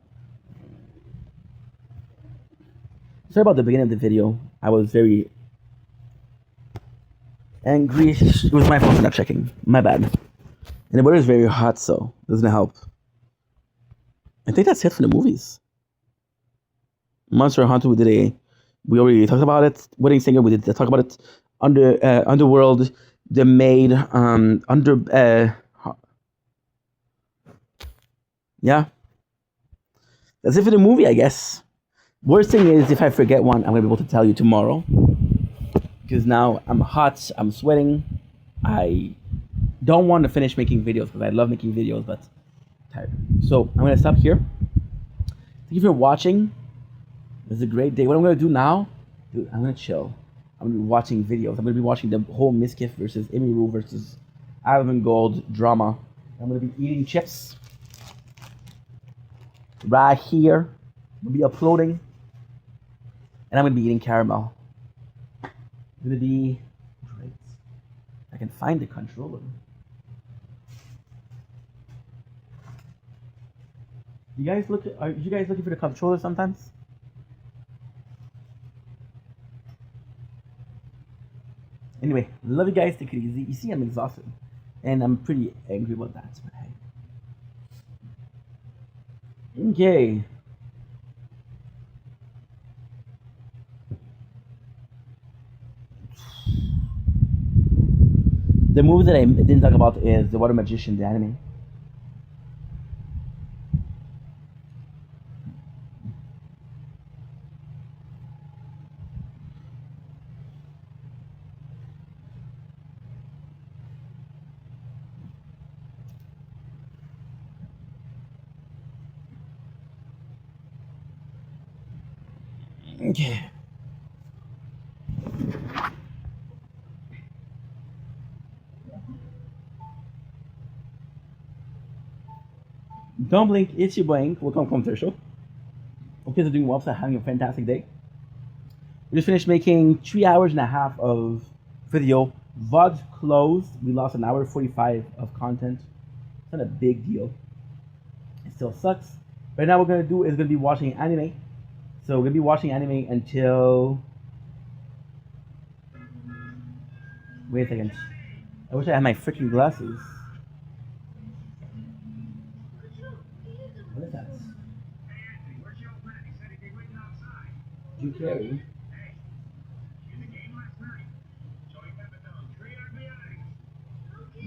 Sorry about the beginning of the video. I was very angry. It was my fault for not checking. My bad. And the weather is very hot, so it doesn't help. I think that's it for the movies. Monster Hunter, we already talked about it. Wedding Singer, we did talk about it. Underworld, The Maid, yeah. That's it for the movie, I guess. Worst thing is, if I forget one, I'm gonna be able to tell you tomorrow. Because now I'm hot, I'm sweating. I don't want to finish making videos because I love making videos, but I'm tired. So I'm gonna stop here. Thank you for watching. It was a great day. What I'm gonna do now, dude, I'm gonna chill. I'm gonna be watching videos. I'm gonna be watching the whole Miskiff versus Emiru versus Alvin Gold drama. I'm gonna be eating chips right here. I'm gonna be uploading, and I'm gonna be eating caramel. I'm gonna be great. I can find the controller. Are you guys looking for the controller sometimes? Anyway, love you guys. Take it easy. You see, I'm exhausted, and I'm pretty angry about that. But hey, okay. The movie that I didn't talk about is The Water Magician, the anime. Okay. Don't blink, it's your blank. Welcome to the show. Hope you guys are doing well, so having a fantastic day. We just finished making 3.5 hours of video. VOD closed. We lost an hour 45 of content. It's not a big deal. It still sucks. Right now, what we're gonna do is gonna be watching anime. So we're gonna be watching anime until. Wait a second. I wish I had my freaking glasses. What is that? Drew Carey.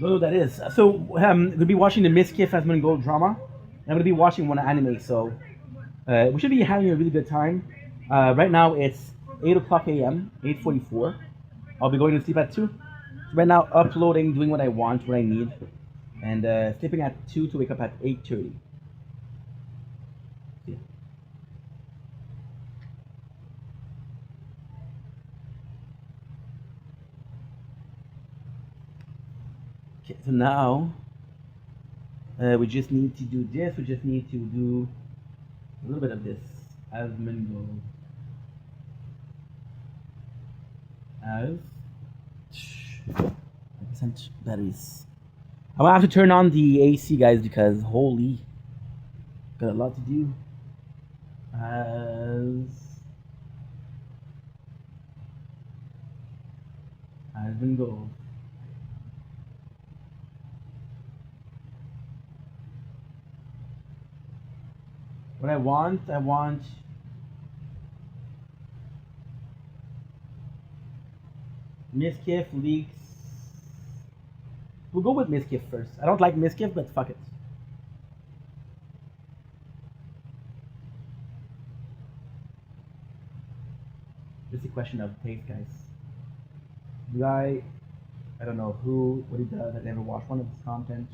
Don't know what that is. So I'm gonna be watching the Miskiff as Gold drama. I'm gonna be watching one anime. So we should be having a really good time. Right now it's 8 o'clock a.m. 8:44. I'll be going to sleep at 2. Right now, uploading, doing what I want, what I need, and sleeping at 2 to wake up at 8:30. Yeah. Okay, so now we just need to do this. We just need to do a little bit of this. Asmongold. As 100% batteries. I'm gonna have to turn on the AC, guys, because holy, got a lot to do. Asmongold. What I want Miskiff leaks. We'll go with Miskiff first. I don't like Miskiff, but fuck it. It's a question of taste, guys. The guy, I don't know what he does. I never watched one of his content.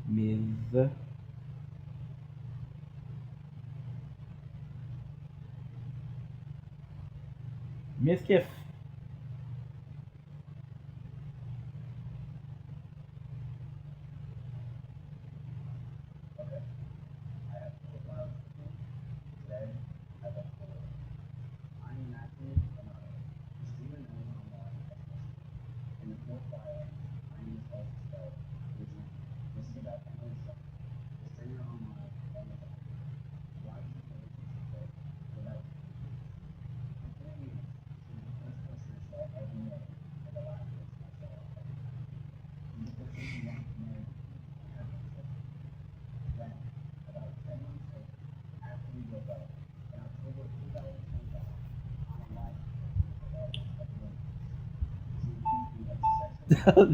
Miz. Miskiff.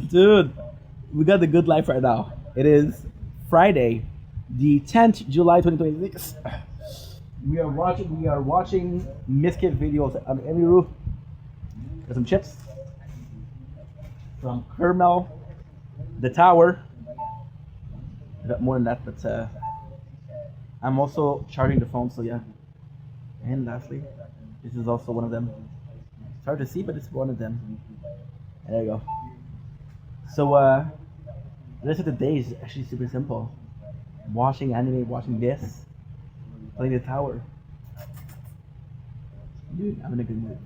Dude, we got the good life right now. It is Friday, the 10th July 2026. We are watching Miskit videos on every roof. Got some chips, some caramel, the tower. I got more than that, but I'm also charging the phone, so yeah. And lastly, this is also one of them. It's hard to see, but it's one of them. And there you go. So the rest of the day is actually super simple. Watching anime, watching this, playing the tower. Dude, I'm in a good mood.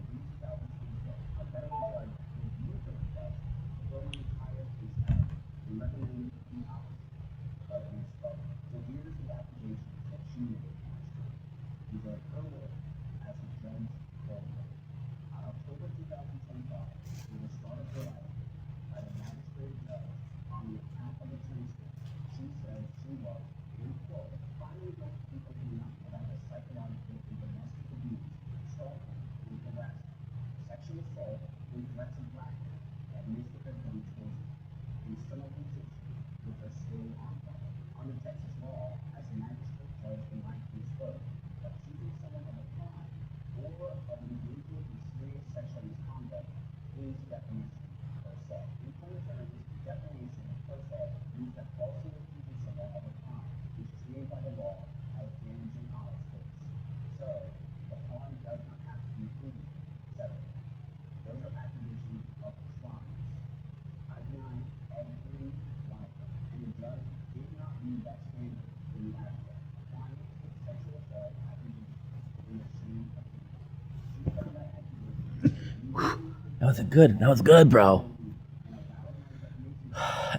That was good, bro.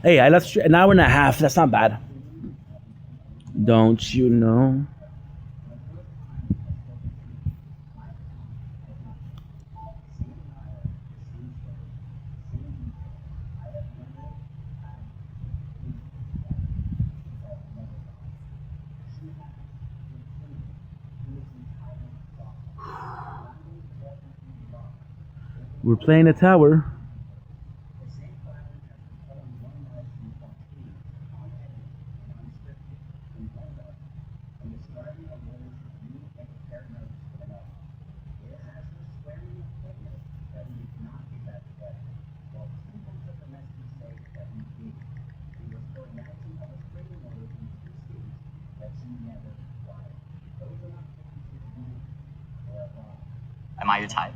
Hey, I left an hour and a half. That's not bad. Don't you know? We're playing a tower. Am I your type?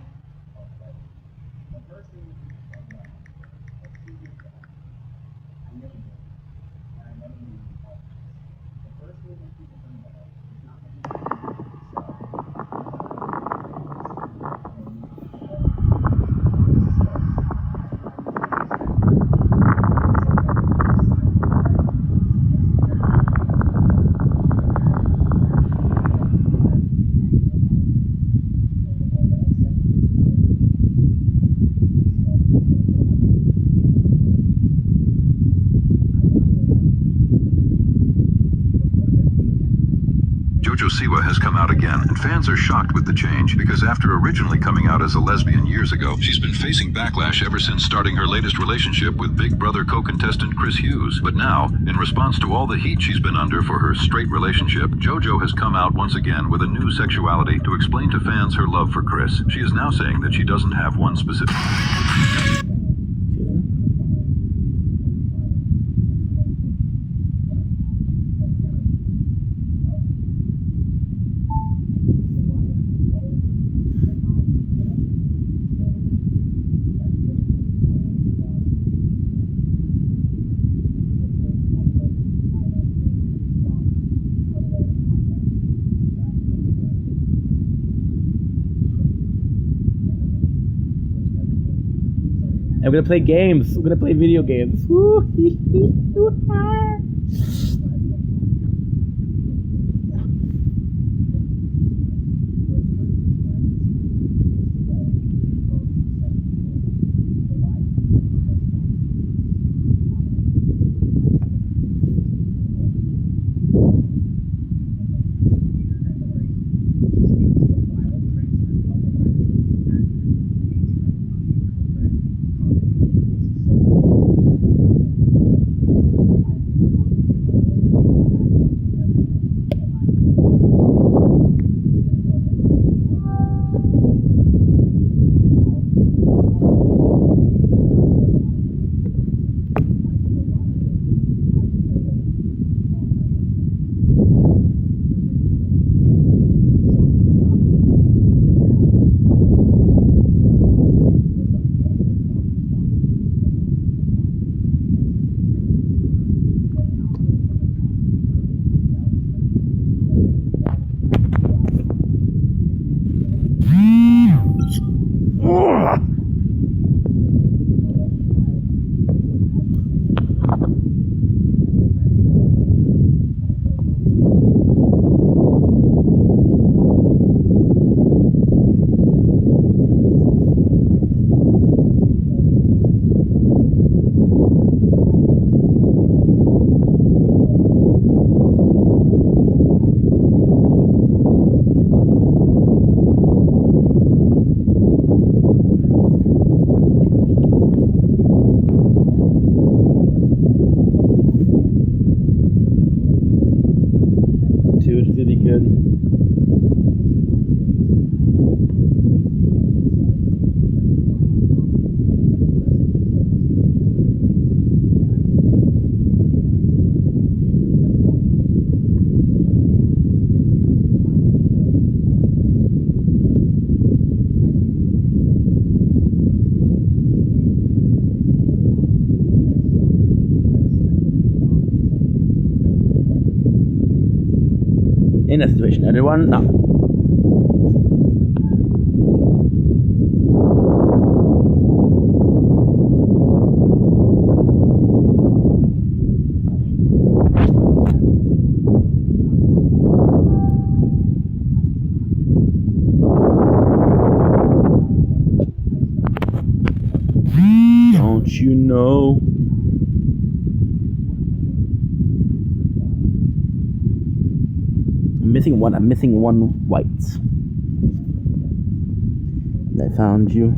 Siwa has come out again, and fans are shocked with the change because after originally coming out as a lesbian years ago, she's been facing backlash ever since starting her latest relationship with Big Brother co-contestant Chris Hughes. But now, in response to all the heat she's been under for her straight relationship, JoJo has come out once again with a new sexuality to explain to fans her love for Chris. She is now saying that she doesn't have one specific... I'm gonna play games. I'm gonna play video games. Woo, hee, hee, hoo, ha. Dude, it's really good. In that situation, everyone, no. Don't you know? I'm missing one white. I found you.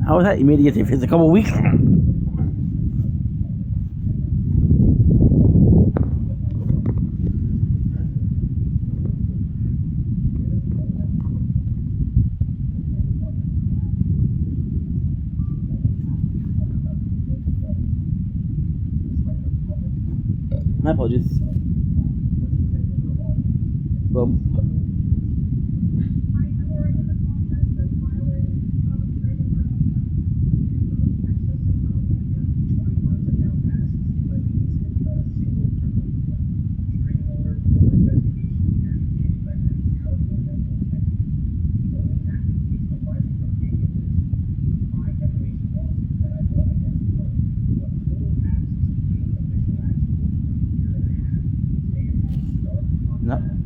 How is that immediate if it's a couple weeks? My apologies. Well, no.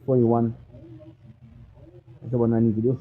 $41. That's the one I need to do.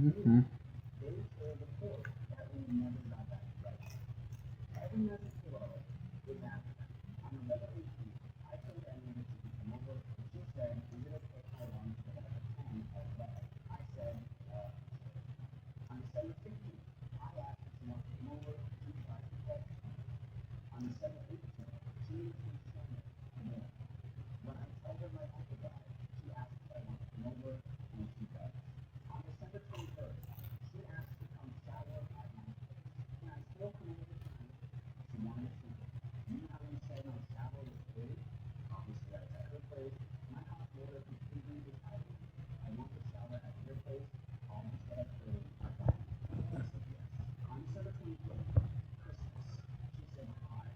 Mm-hmm. On December 18th, she makes me show more. When I tell her my uncle died, she asks if I want to come over, and she does. On December 23rd, she asks to come shower at my place. Can I still come over tonight? She wanted to. You know how you say my shower was free? Obviously, that's at her place. My hot water completely is out of me. I want to shower at your place. Almost get up early. I said yes. On December 24th, Christmas, she said hi.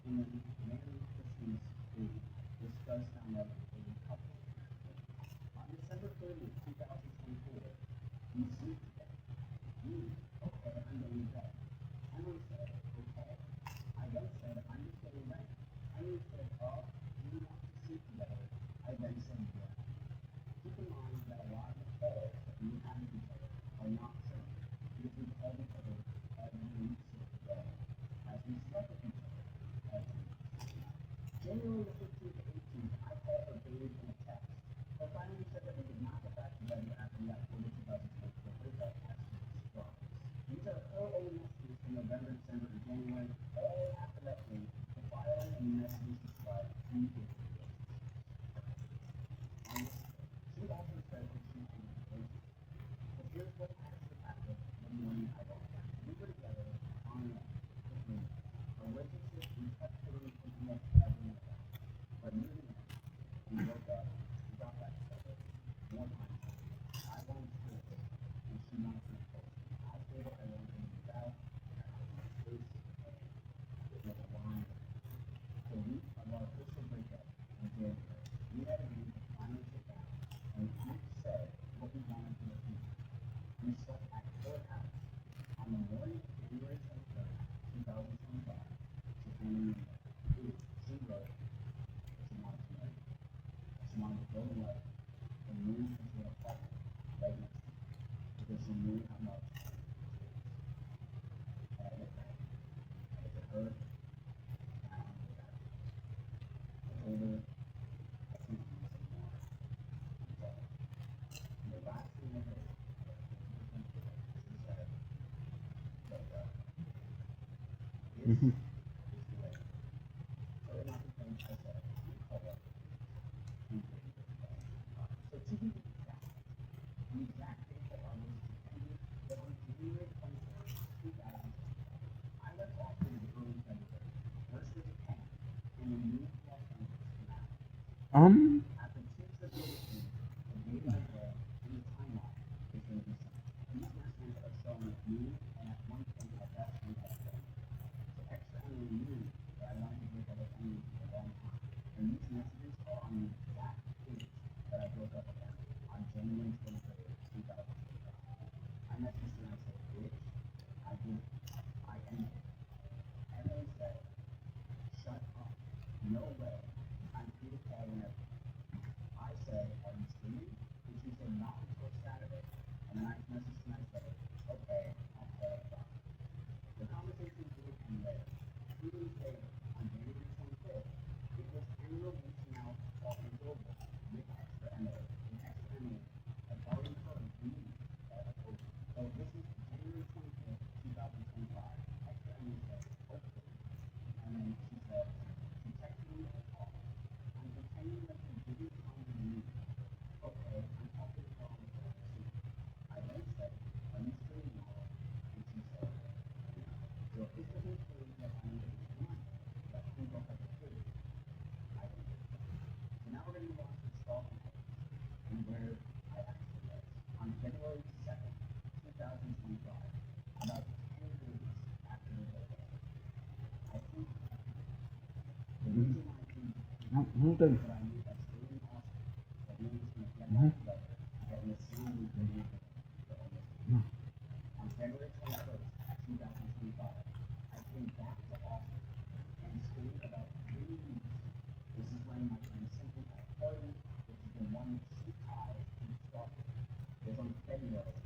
And then Merry Christmas Eve. This does sound like a couple. On December 30th, 2024, we sleep together. Okay, I'm going to bed. Emily said, okay. I then said, I'm just getting ready. Emily said, oh, do you want to sleep together? I then said, yeah. Keep in mind that a lot of the calls that we have with each other are not true, because we call each other every single day, as we slept with each other every single night. January the 15th to 18th, I called her babe in a text. Her finally said that we did not get back together after the October 2024 breakup as she describes. These are her own messages from November, December, and January, all after that date. The filing and the messages describe 3 different relationships. On this day, she also said that she had been relationship. But here's what actually happened the morning I got back. We were together on and off for 3 months. Our relationship, we kept putting pretty much everyone down. But near the end, we broke up, we got back together, more time. I wanted to feel close, and she wanted to feel close. I told her I wanted to move out, and I wanted my space, and it was a line. The week of our official breakup in January, we had agreed to finally sit down, and we each said what we wanted for the future. We slept at her house. On the morning of January 23rd, 2025, she handed me a note. She wrote that she wanted to marry me. She wanted to go away and move into an apartment right next to me, because she knew how much I needed space. And I looked at her, I looked at her, and I wanted to go back. I told her I can't do this anymore. I'm sorry. And the last thing I heard was she said, look, this is the way. So in my defense, I said, we call up and get this done. So to be exact, the exact date that our relationship ended was on January 24th, 2025. I left Austin in early February. First was Japan, and then moved to Los Angeles for now. After 2 trips overseas, the date I go in the timeline is going to be sent. These messages are showing at noon, and at one point at that point at 7. So extra Emily knew that I wanted to break up with Emily for a long time. And these messages are on the exact date that I broke up with Emily, on January 23rd, 2025. I messaged her and I said, bitch, I did it. I ended it. Emily said, shut up. No way. I'm free to call whenever. I said, are you streaming? And she said, not until Saturday. And then I messaged her and I said, okay, I'll call it back. The conversation didn't end there. 2 days later, on January 25th, it was Emily reaching out, talking it over with extra Emily. And extra Emily had already heard me that was over. So this is January 25th, 2025. Extra Emily said, okay. And then she said, she texted me and called. I'm pretending like you didn't come to me. Okay, I'm talking to her on the phone too. I then said, are you free tomorrow? And she said, no. So if this doesn't prove that I'm engaged to Monday, that we broke up at 3, I think it's done. So now we're going to move on to the stalking evidence, and where I actually was. On February 2nd, 2025, about 10 days after the breakup, I think the reason why I came is that I knew that staying in Austin, that we were just going to get back together, that in the same week we moved to almost a year. On February 21st, 2025, I came back to Austin and stayed about 3 weeks. This is when my friend Cynthia had a party, which is the one that she ties to the stalker. It was on February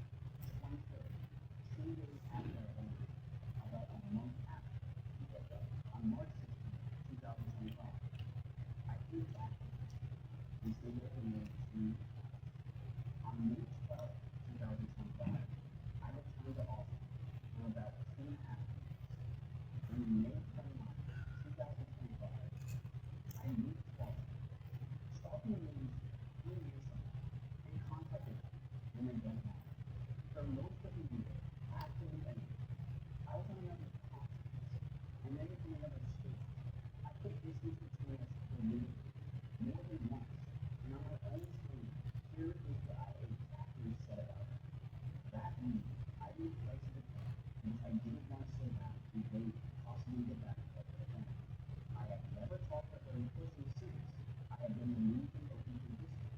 23rd, 2 days after I ended, about a month after we broke up. On March 16th, 2025, I came back to more than once. And on my own screen, here is what I exactly said about it. That means I moved right to the point because I didn't want to slow down and wait and possibly get back to her again. I have never talked to her in person since. I have been removed from open for distance.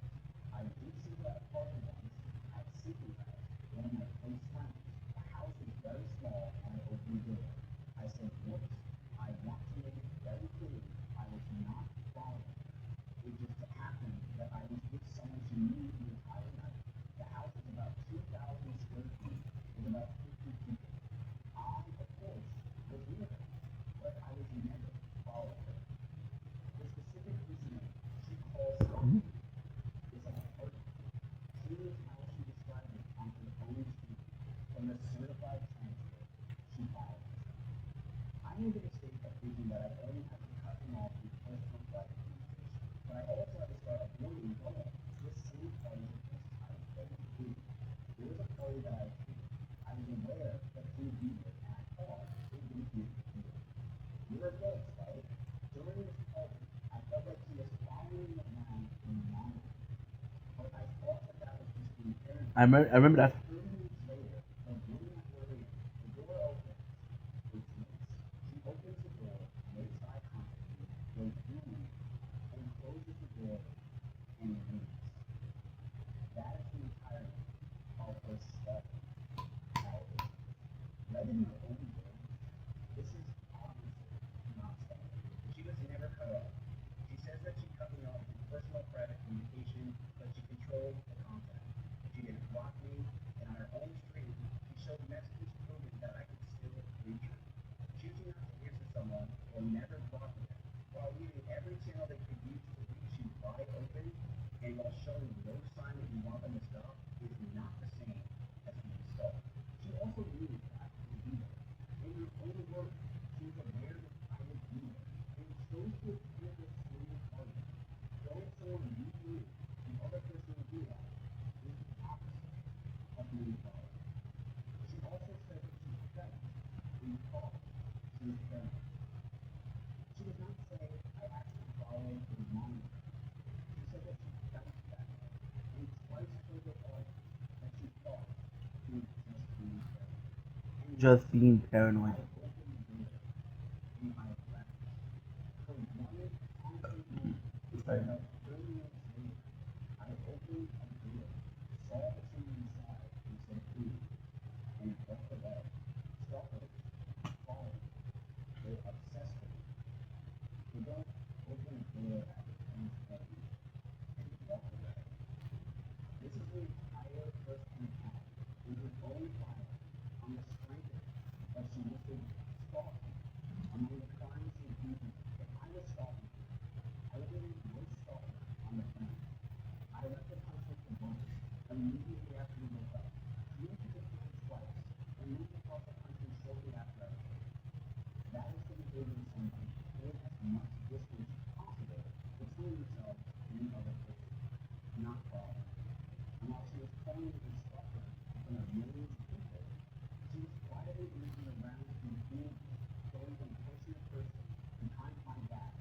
I did see her at a party once at Secret House, one of my close friends. The house was very small and I opened the door. I said, whoops, I want to make it very clear I was not following her. It just happened that I was with someone she knew the entire night. The house is about 2,000 square feet with about 50 people. I, of course, was near her, but I was never following her. The specific reasoning she calls something is like a perfect. Here is how she described it on her own speak from the certified transcript she filed. I made the mistake of thinking that I only have to cut them off with personal private communication, but I also had to start avoiding going to the same parties of this type that we do. There was a party that I attended. I was aware that he would be there, and I thought it would be a good deal. You're adults, right? During this party, I felt like he was following me around and monitoring me, but I thought that that was just being paranoid. I remember that. 30 minutes later, the room that we're in, the door opens. It's Miss. She opens the door, makes eye contact with me, goes through me, and closes the door and leaves. That is the entirety of her stalking allegations. Read in her own words, this is obviously not stalking. She was never cut off. She says that she cut me off in personal private communication, but she controlled the contact. She didn't block me, and on her own stream, she showed messages proving that I could still reach her. Choosing not to answer someone or never blocking them, while leaving every channel they could use to reach you wide open, and while showing no sign that you want them to stop, is not the same as being stalked. She also knew that I would be there. In her own words, she was aware that I would be there, and chose to appear this same party. Showing someone you knew the other person would be at is the opposite of being followed. She also said that she felt in college she was paranoid. She did not say I actually followed or monitored. She said that she felt that way, and twice told her audience that she thought she was just being paranoid. And Just being paranoid. I opened the door and I left. For one concrete moment, about 30 minutes later, I opened a door, saw the team inside, and said, "Ooh," and walked away. Stalkers follow me. They're obsessed with me. They don't open a door at the friend's wedding and walk away. This is the entire first-hand account in her own file on the strength of it that she listed stalking among the crimes she accused me of. If I was stalking her, I would be the worst stalker on the planet. I left the country for months, immediately after we broke up, flew to Japan twice, and moved across the country shortly after I married. That is the behavior of someone who put as much distance as possible between themselves and the other person, not following. And while she was calling me a stalker in front of millions of people, she was quietly moving around through communities, going from person to person, behind my back,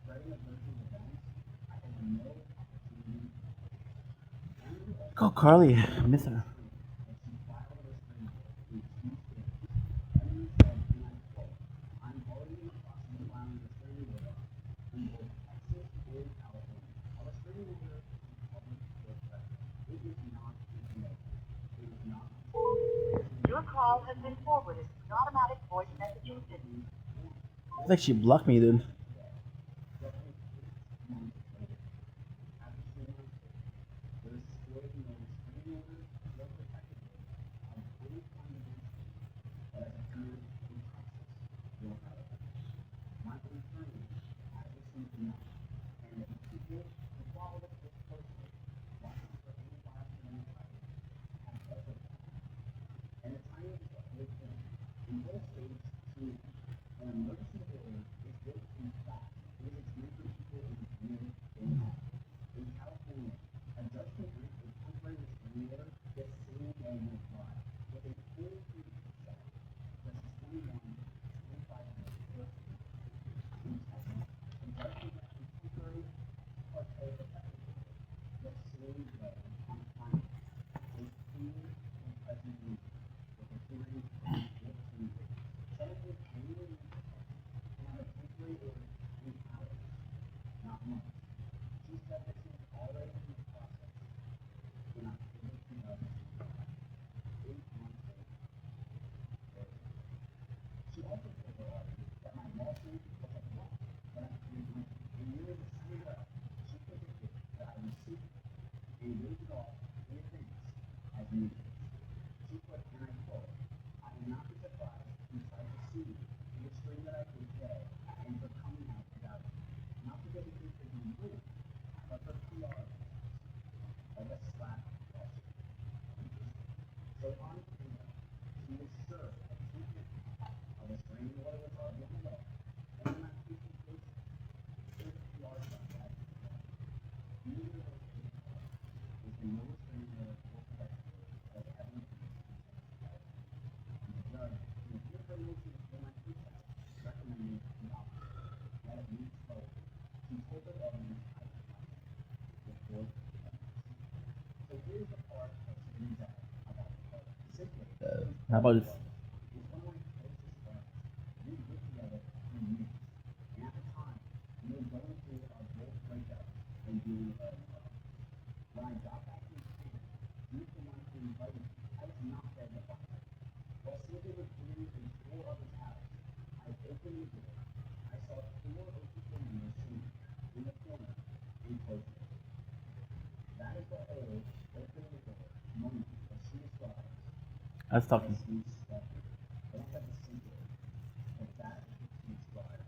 spreading a version of events I had no opportunity to witness. Andrew also Go told me Carly, in her miss own her. screen that she filed a restraining order in 2 states. Andrew said, and I quote, "I'm already in the process of filing a restraining order in both Texas and California. A restraining order is a public court record. It is not information. It is not considered Your call has been forwarded to an automatic voice messaging system. It's like she blocked me, dude. today. Roughly 8 months later, after she announced it, there is still no restraining order or protective order of any kind against me that has appeared in Texas or California. My own attorney has received none, and the people who follow this closely, watching for any violation of rights, have also found none. And the timing is the whole point. In both states, truly, an emergency order is built in fact because it's meant for people in real danger. In California, a judge can grant a temporary restraining order the same day you apply, with a full period set, Sections 21 to 25 minutes per case. In Texas, a judge can grant a She put, and I quote, "I would not be surprised if you tried to sue me for the stream that I did today and for coming out about it. Not because it thinks they're going to win, but for PR like a slap question." So on camera, she was sure at 2 minutes of a strain water was already on the way. And then I think she did here's the PR stuff that neither of those people is the no strain water or professional has ever been. The judge, in a different motion for my case out, recommended the opposite. Let it move slowly. She told her evidence I could find before evidence. So here's the part that she leaves out about the part. Simply, How about this? is one of my closest friends. We lived together for years. And at the time, we were going through our both breakups and being very well. When I got back in town, you were the one who invited me. I was not there to find her. While Cynthia was doing a tour of his house, I opened the door. I saw 4 OTK members sitting in the corner and closed it. That is the whole opening the door moment that she describes That's as talking. being stalking. I don't have to sink it, but that is what she described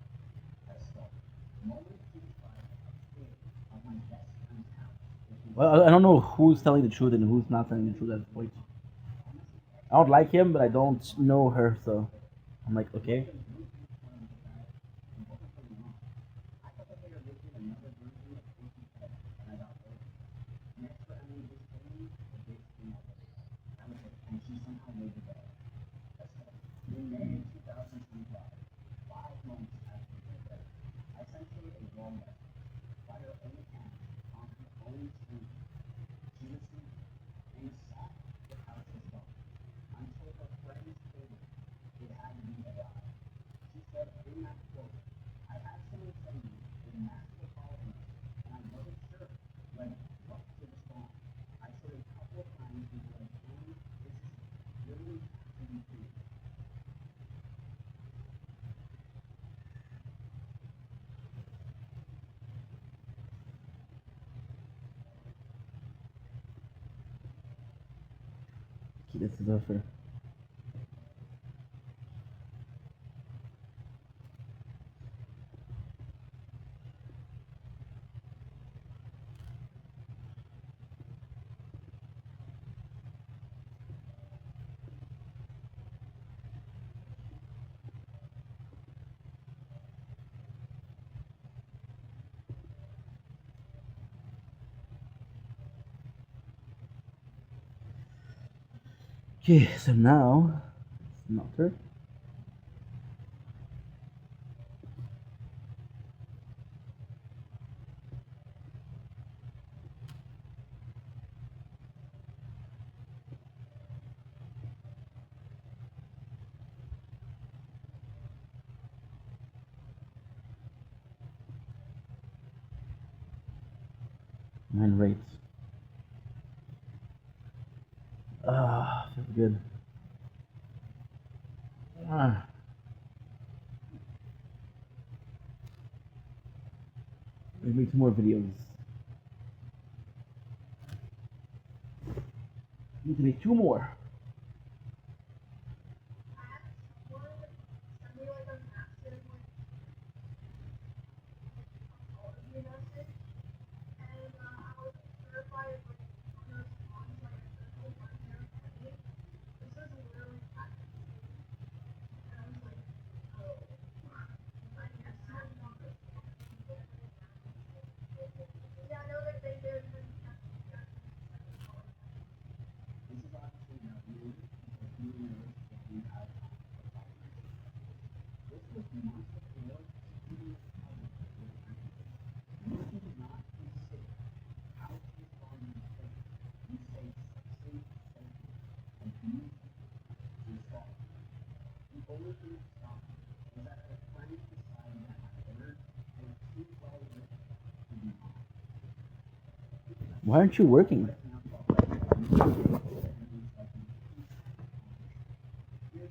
as stalking. The moment she described a tour of my best friend's house. Well, I don't know who's telling the truth and who's not telling the truth at this point. I don't like him, but I don't know her, so I'm like, okay. And she somehow made the day. In May 2025, 5 months after her birthday, I sent her a raw message by her own account on her own screen. She received it and was sad the house was gone until her friends told her it had to be AI. She said in that quote, "I had someone send me a massive apology and I wasn't sure like what to respond. I said a couple of times and was like, this is really have to be true." This is over. Okay, so now it's not her. Mine rates. Ah, feels good. Ah. Maybe 2 more videos. Need to make 2 more. This is obviously not new because we were in a relationship we had for 5 years. This was months before she even was pregnant with Frankie. You do not consider how to respond to mistakes. You say sexy, safety, and beautiful to stop. The only thing that stopped me was that her friends decided that my words were too well written to be mine. Why aren't you working? Here's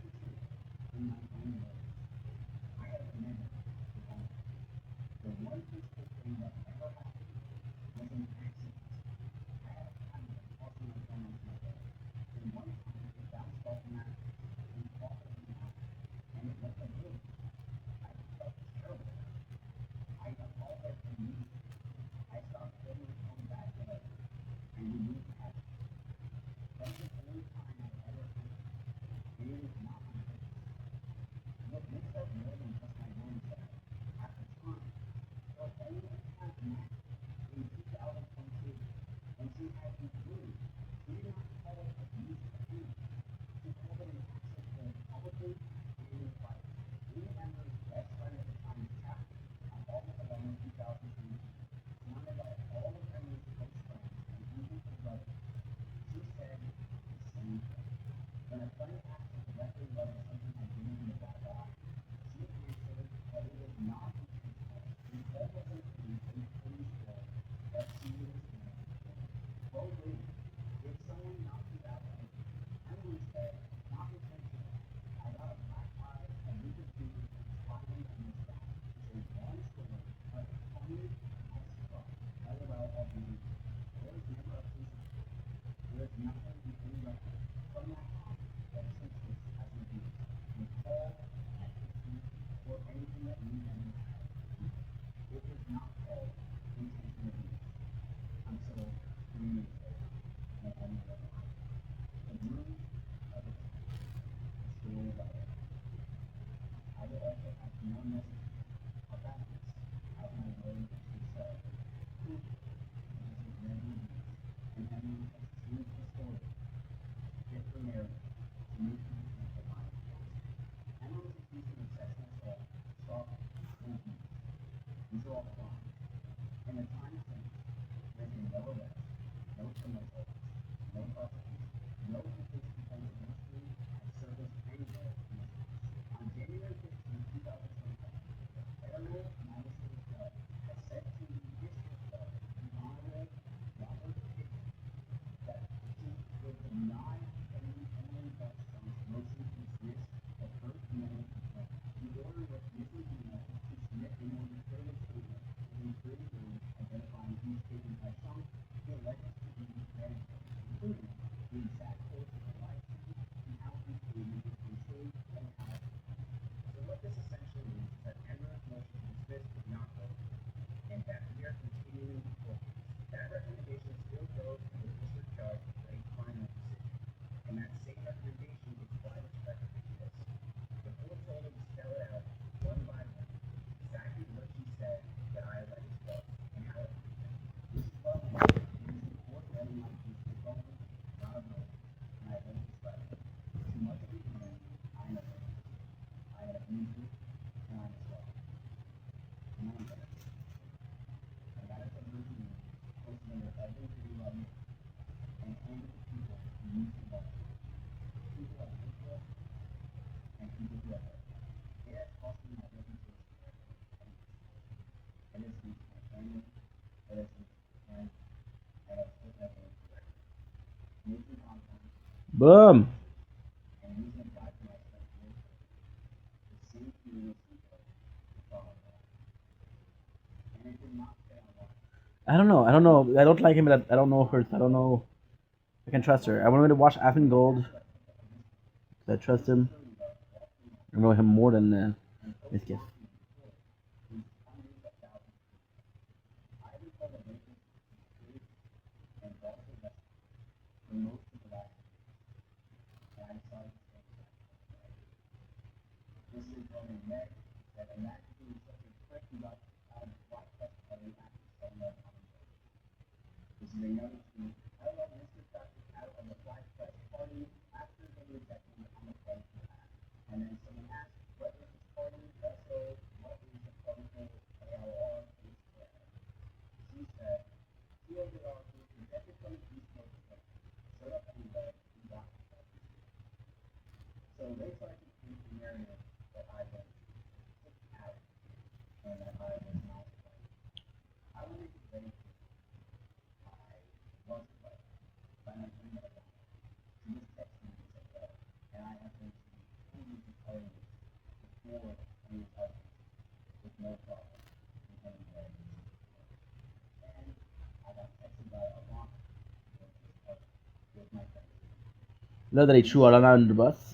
the truth. In my own words, I have never forgotten. The one physical thing that ever happened was an accident. I had a camera also my phone on my bed. Boom. I don't know. I don't know. I don't like him. I don't know her. I don't know. I can trust her. I wanted to watch Aspen Gold. I trust him. I know him more than Miss Gift. Love that he threw Alana under the bus.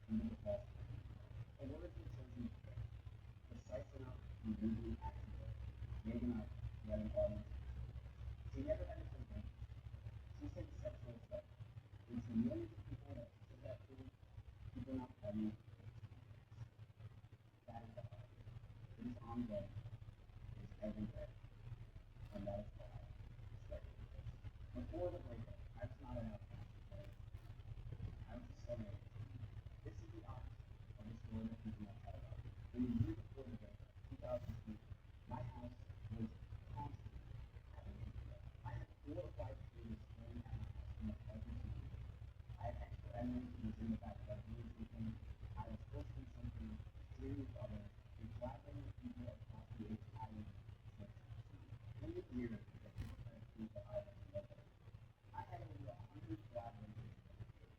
even the false claim. The words were chosen today, precise enough to be legally actionable, vague enough to let an audience consider. She never had a complaint. She said sexual assault. And to millions of people that she said that to, people not fighting for that is the heart. It is ongoing. It is every day. And that is why it's started with this. Before the breakup, I was not an outcast because I was just so married. This is the opposite of the story that people don't tell about. In the year before the breakup, 2002, my house was constantly having a breakup. I had 4 or 5 students staying at my house almost every single day. I had extra enemies who was in the backyard doing something. I was hosting something, streaming with others, and collaborating with people across the entire Twitch scene. In the years that people try to prove that I was nobody, I had over 100 collaborations every day.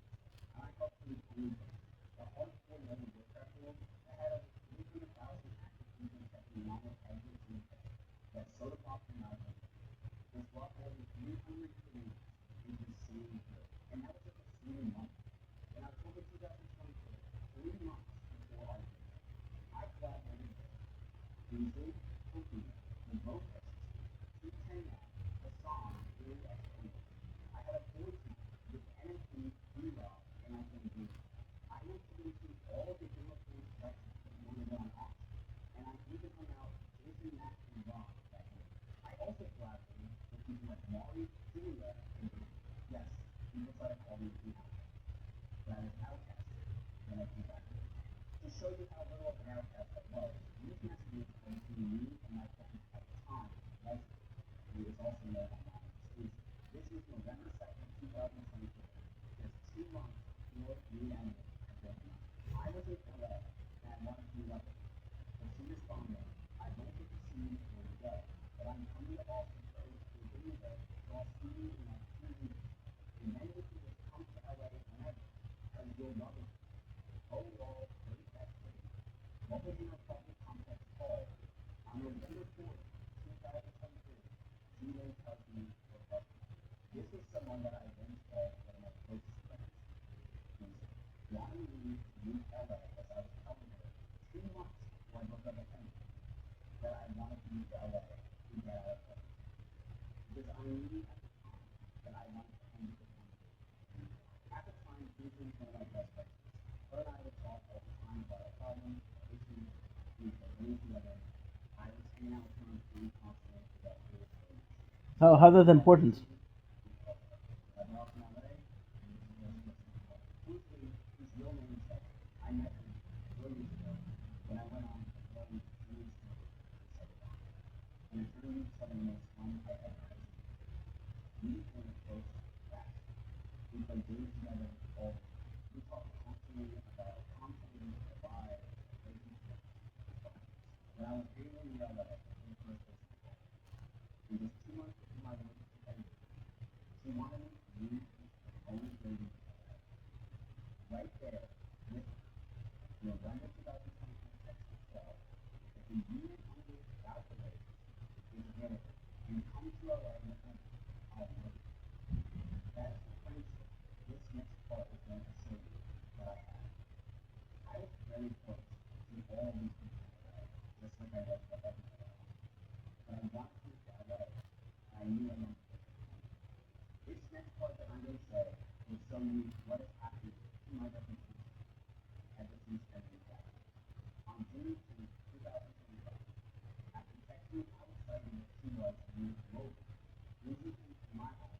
And I helped them only the hardcore level Warcraft world that had over 300,000 active people checking in on it every single day. That soda pop from my home was brought more than 300 creators into the same year. And that was just a single month. In October 2024, 3 months before our breakup, I collaborated with Weasley, Pokemon, and both exes, 210 the song, Really Exponential. I had a voice note with NFP, D-Rock, and I can do. I went into all of the Game of Thrones collections that wanted to go on auction, and I even hung out Jason, Matt, and Rob that year. I also collaborated with people like Mari, Julia, and Bruce. Yes, people try to call me the outcast, but I was outcasted when I came back. To show you how little of an outcast I was, these messages were between me and my friend at the time, Leslie, who is also known online as Susan. This was November 2nd, 2024, just 2 months before me and Emily had broken up. I was in LA and I wanted to meet up with her, but she responded, I don't get to see you before you go, but I'm coming to Austin for a video, so I'll see you in like 2 weeks. And then you can just come to LA whenever, because you'll love it. Oh, well, great, that's great. What was your public context called? On November 4th, 2023, she then tells me her husband. This was someone that I once called one of my closest friends, who's wanting me to move to LA as I was telling her 2 months before I broke up with him that I wanted to move to LA to get out of her. Because I knew at the time that I wanted to end the conversation. At the time, Susan was one of my best friends. Her and I would talk all the time about our problems, our issues, we would play games together. I was hanging out with her on the game constantly about her stories. How is that important? I went off in LA, and this is where she was from. Truthfully, whose real name is Heather. I met her 4 years ago when I went on a long cruise trip in Southern. And it turned into some of the most fun I've ever had. We became a close friend. We played games together all the time. We talked constantly about content, lives, relationships, friends. When I was dating in LA, in the first place of all, and just 2 months before my relationship ended, she wanted me to move her own building to LA. Right there, with her, November 2024 text was 12, if the unit under without the race is available, and come to LA in November, I'll move. That's the friendship this next part is going to show you that I have. I was very close to all these people in LA, just like I was to everybody else. But I wanted to move to LA, and I knew I wanted to get to LA. This next part that I'm going to say will show you what has happened to my reputation ever since every day. On June 10th, 2025, after texting how excited she was to move global, Susan came to my house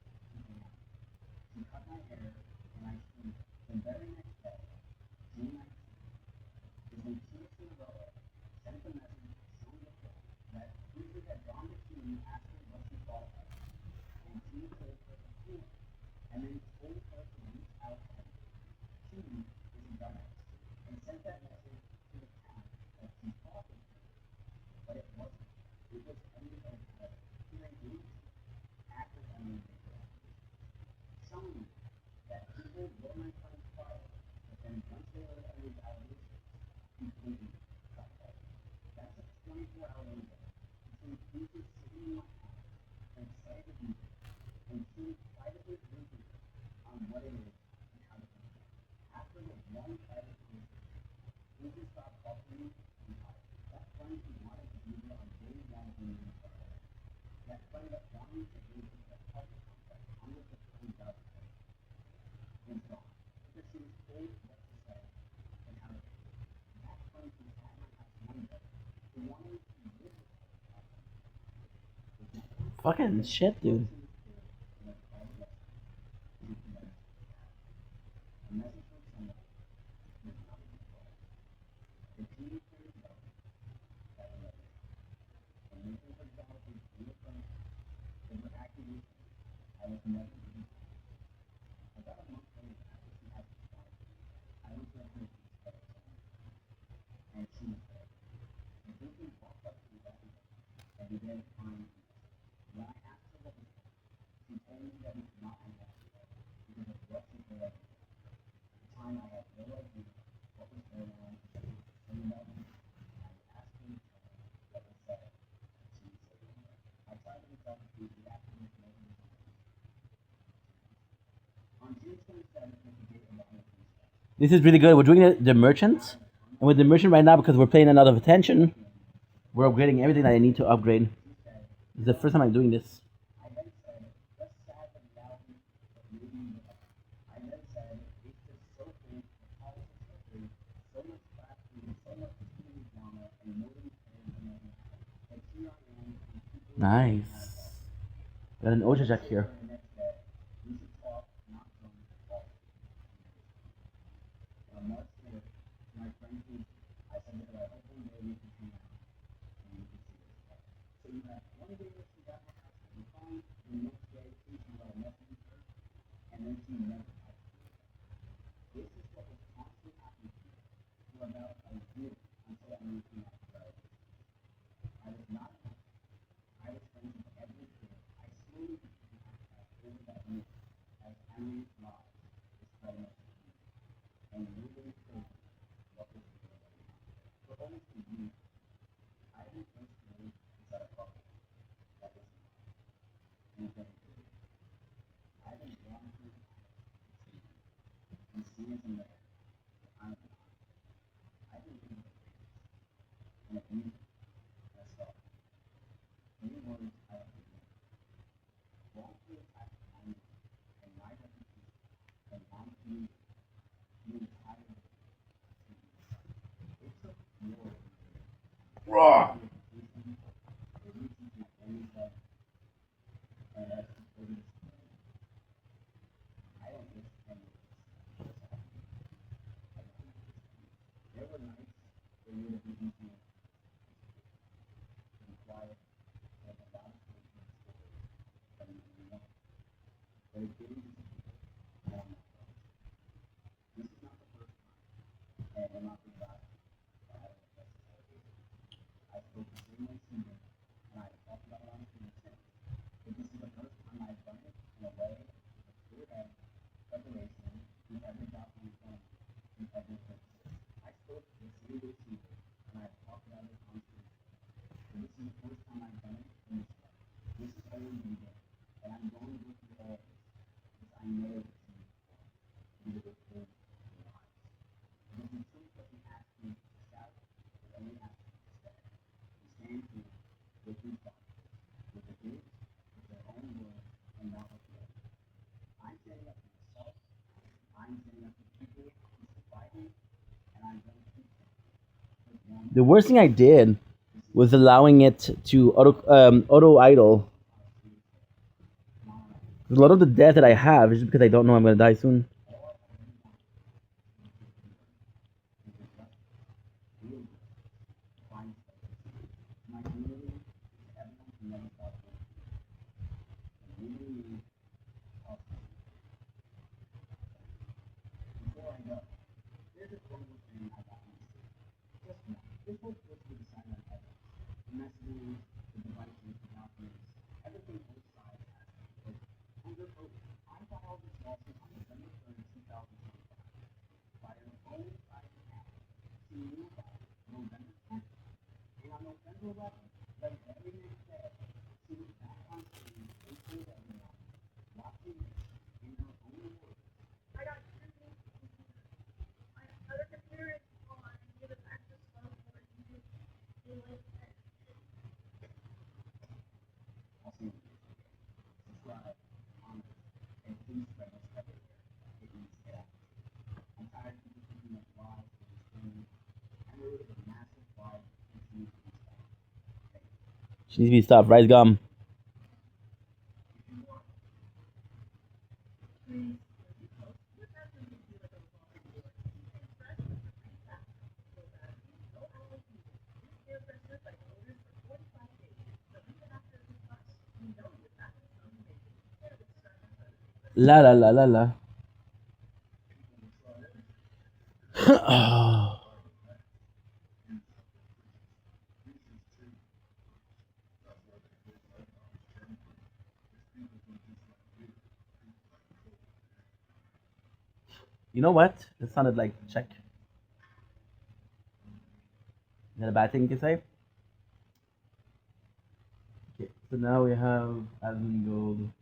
Fucking shit, dude. This is really good. We're doing the merchant, and with the merchant right now, because we're paying a lot of attention, we're upgrading everything that I need to upgrade. This is the first time I'm doing this. Nice. Got an Oja Jack here. Raw. The worst thing I did was allowing it to auto idle. A lot of the death that I have is just because I don't know I'm gonna die soon. She needs to be stopped. Rice gum. La la la la la. Oh. You know what? It sounded like check. Is that a bad thing to say? Okay, so now we have admin gold.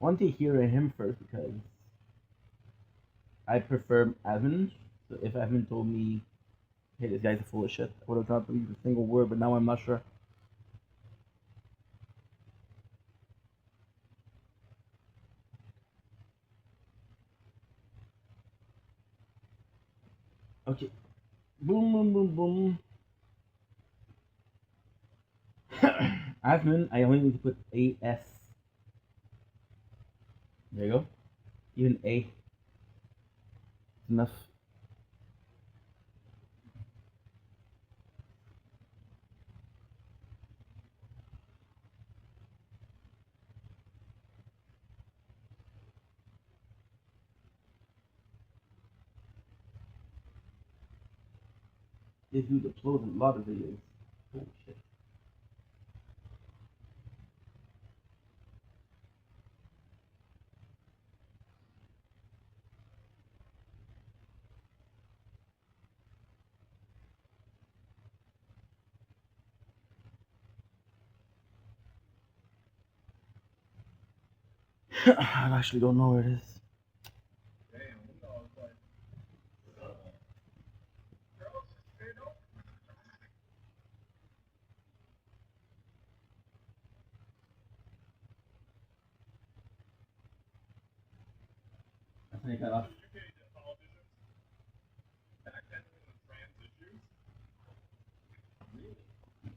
I want to hear him first because I prefer admin. So if admin told me, hey, this guy's full of shit, I would have not believed a single word, but now I'm not sure. Okay. Boom, boom, boom, boom. Admin, I only need to put AS. There you go. Even A is enough. This dude uploads a lot of videos. Holy shit. I actually don't know where it is. I think I lost.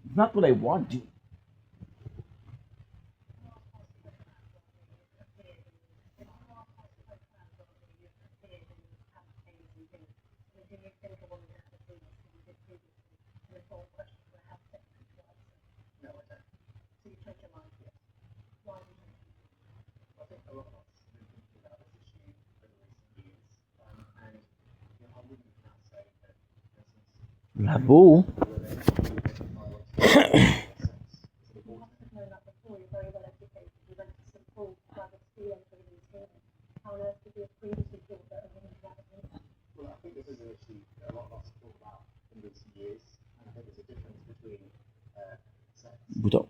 It's not what I want to. La boo. Bouton.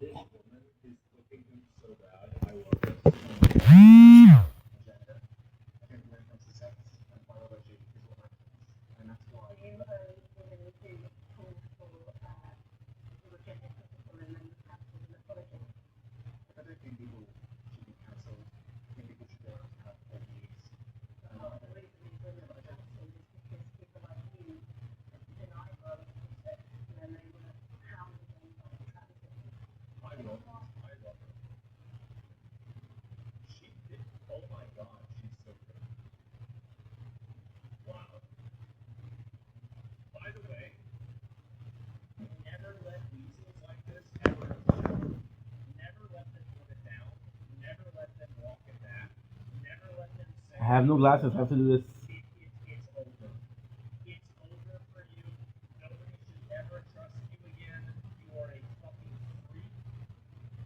I have no glasses. I have to do this.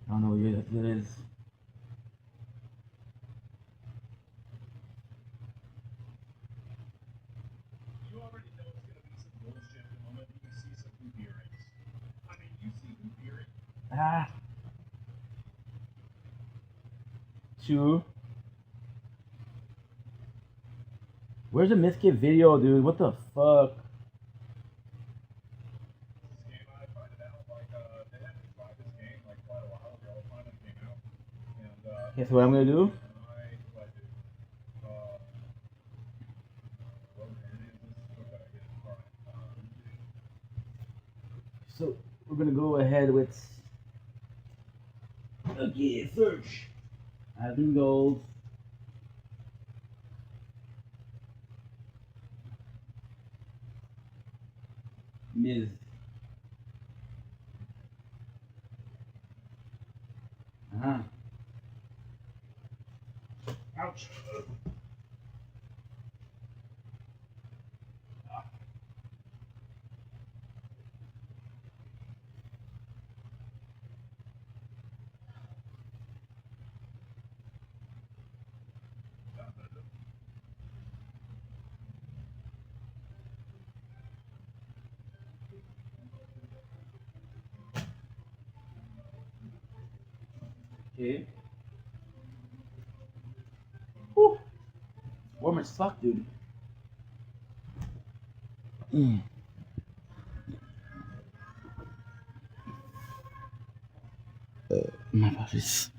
I don't know what it is. Ah. Two. Where's the miskit video, dude? What the fuck? Okay, so what I'm gonna do? So we're gonna go ahead with. Okay, search. Admin goals. Ms. Okay. Whew. Warm as fuck, dude. My apologies.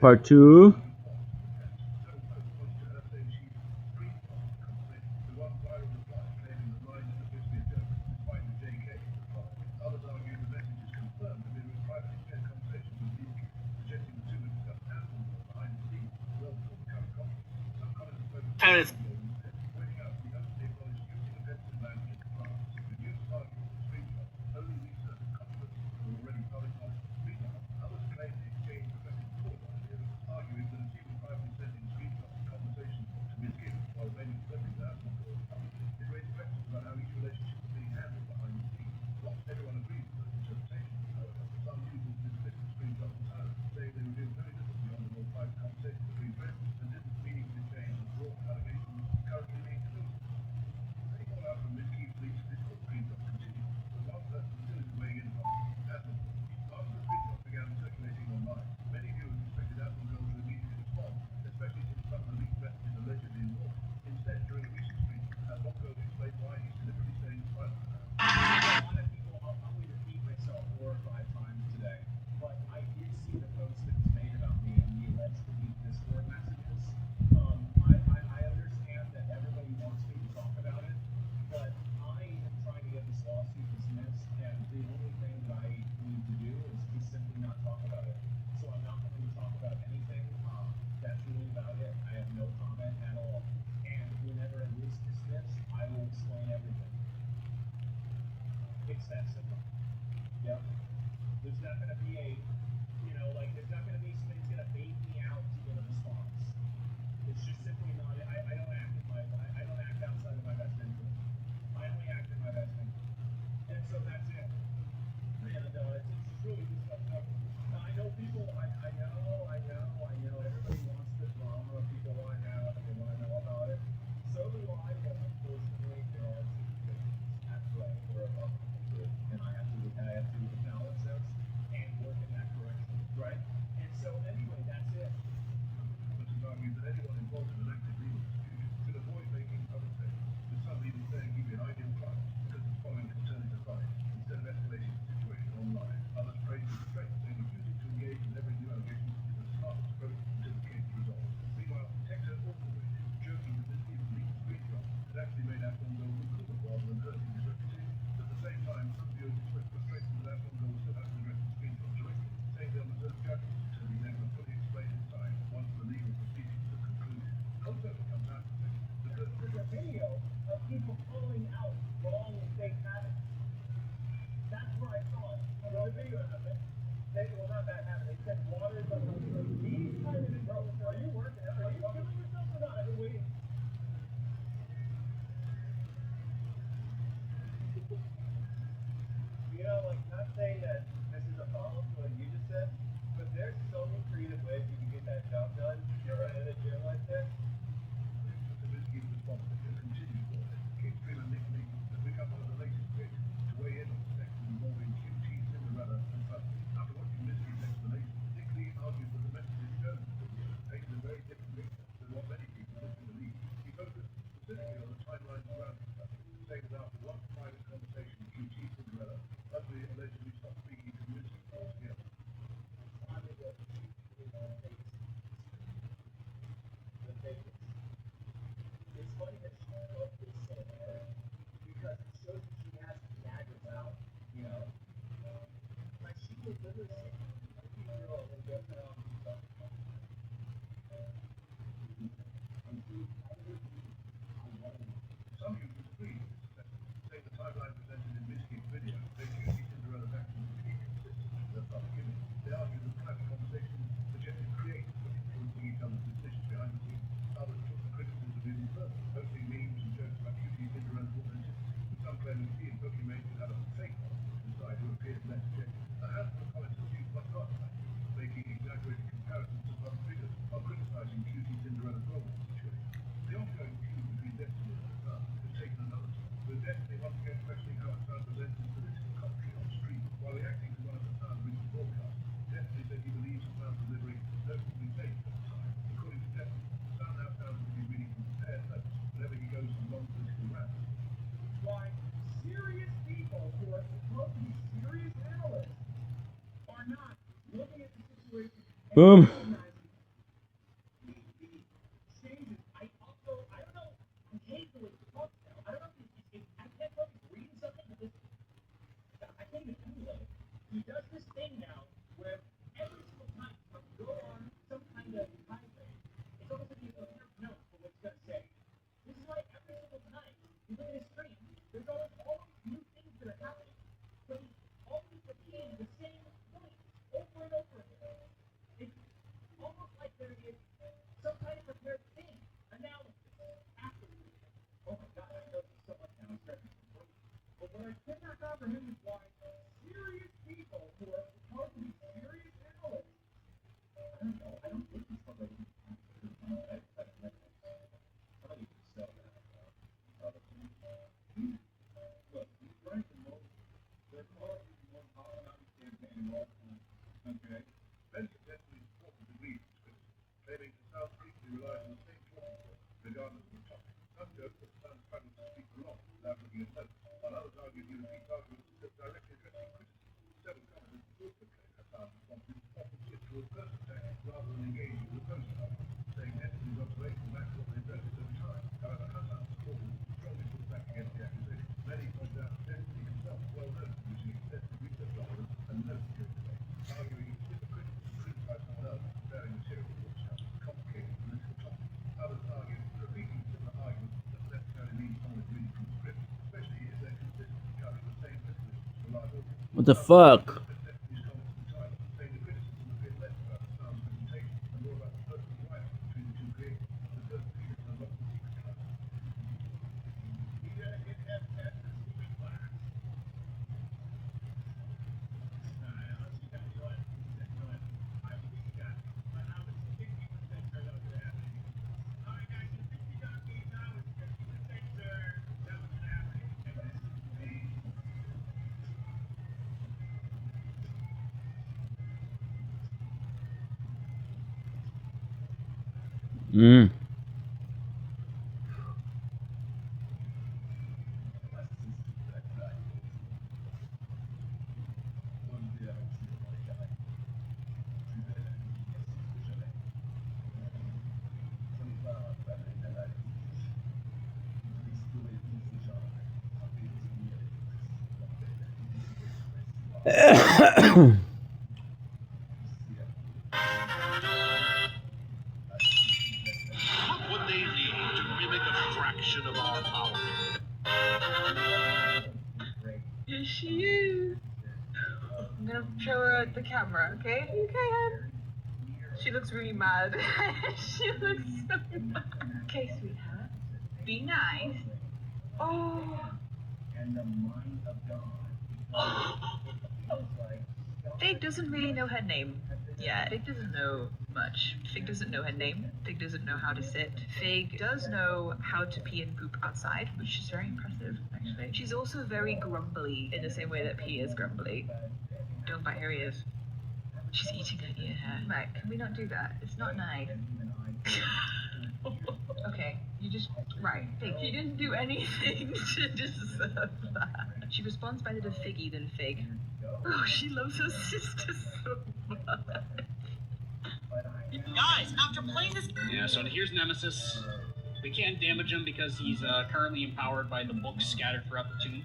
Part 2. Some users agree with this assessment, saying the timeline presented in Michigan's video makes Judy Cinderella back to the inconsistent with their public image. They argue that private conversations suggested creators were influencing each other's decisions behind the scenes. Others took the criticism even further, posting memes and jokes about Judy Cinderella's authenticity, with some claiming she and Pokimane could have a fake one to decide who appeared less objective. A handful of comments accused much larger factors, making exaggerated comparisons to public figures while criticizing Judy Cinderella's role in the situation. The ongoing feud between Destiny and her son has taken another turn, with Destiny once again questioning how her son presents his political commentary on stream. While reacting to one of her son's recent broadcasts, Destiny said he believes her son's delivery noticeably changed over time. According to Destiny, the son now sounds to be reading from prepared notes whenever he goes on long political rants. Why, serious people who are supposed to be serious analysts are not looking at the situation and Boom. recognizing the changes. I don't know, I hate the way he talks now. I don't know if I can't tell if he's reading something, but I can't even emulate it. He does this thing now where every single time you go on some kind of tirade, it's almost like he's looking up notes for what he's going to say. This is why every single time you look at his stream, there's always new things that are happening, but he's always repeating the same point over and over again. It's almost like there is some kind of prepared thing, analysis, afterwards. Oh my God, I know this so much now. I'm starting to break. But what I cannot comprehend is why serious people who are supposed to be serious analysts, I don't know, I don't think he's somebody who's Look, he's running the most, they're calling him the most Illuminati campaign of all time. Okay? Many of Destiny's supporters agree with this criticism, claiming the South frequently relies on the same talking points, regardless of the topic. Some joke that the son struggles to speak for long without looking at notes, while others argue he repeats arguments that directly addressing criticism. Several commenters also claim her son's responses often shift towards personal attacks rather than engaging with opposing arguments, saying Destiny's observations match what they've noticed over time. However, her son's supporters strongly push back against the accusation. Many point out that Destiny himself is well known for using extensive research documents and notes during the debate, arguing it's hypocritical to criticize someone else for preparing material for discussion complicated political topics. Others argue that repeating similar arguments doesn't necessarily mean someone is reading from the script, especially if they're consistently covering the same principles for large audiences. What the fuck? Destiny's comments at the time, saying the criticism appeared less about the sound's presentation and more about the personal rivalry between the two creators, as though the figures are not the secret class. Mm. Look what they need to mimic a fraction of our power. Yes, she is. I'm gonna show her at the camera, okay? Okay, she looks really mad. She looks so mad. Okay, sweetheart. Be nice. Oh. Fig doesn't really know her name. Yeah, Fig doesn't know much. Fig doesn't know her name. Fig doesn't know how to sit. Fig does know how to pee and poop outside, which is very impressive, actually. She's also very grumbly in the same way that P is grumbly. Don't bite her ears. She's eating her ear hair. Right, can we not do that? It's not nice. Okay, you just... Right, Fig, you didn't do anything to deserve that. She responds better to Figgy than Fig. Oh, she loves her sister so much. Guys, after playing this... Yeah, so here's Nemesis. We can't damage him because he's currently empowered by the books scattered throughout the tomb.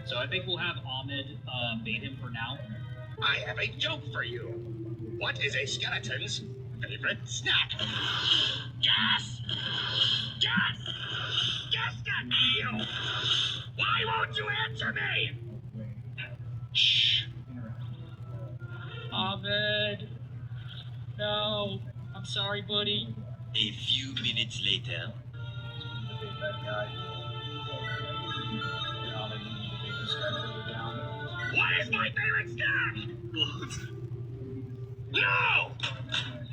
So I think we'll have Ahmed bait him for now. I have a joke for you. What is a skeleton's favorite snack? Guess! Guess! Guess that, you! Why won't you answer me? Shh. Ahmed! No! I'm sorry, buddy. A few minutes later. What is my favorite snack? No!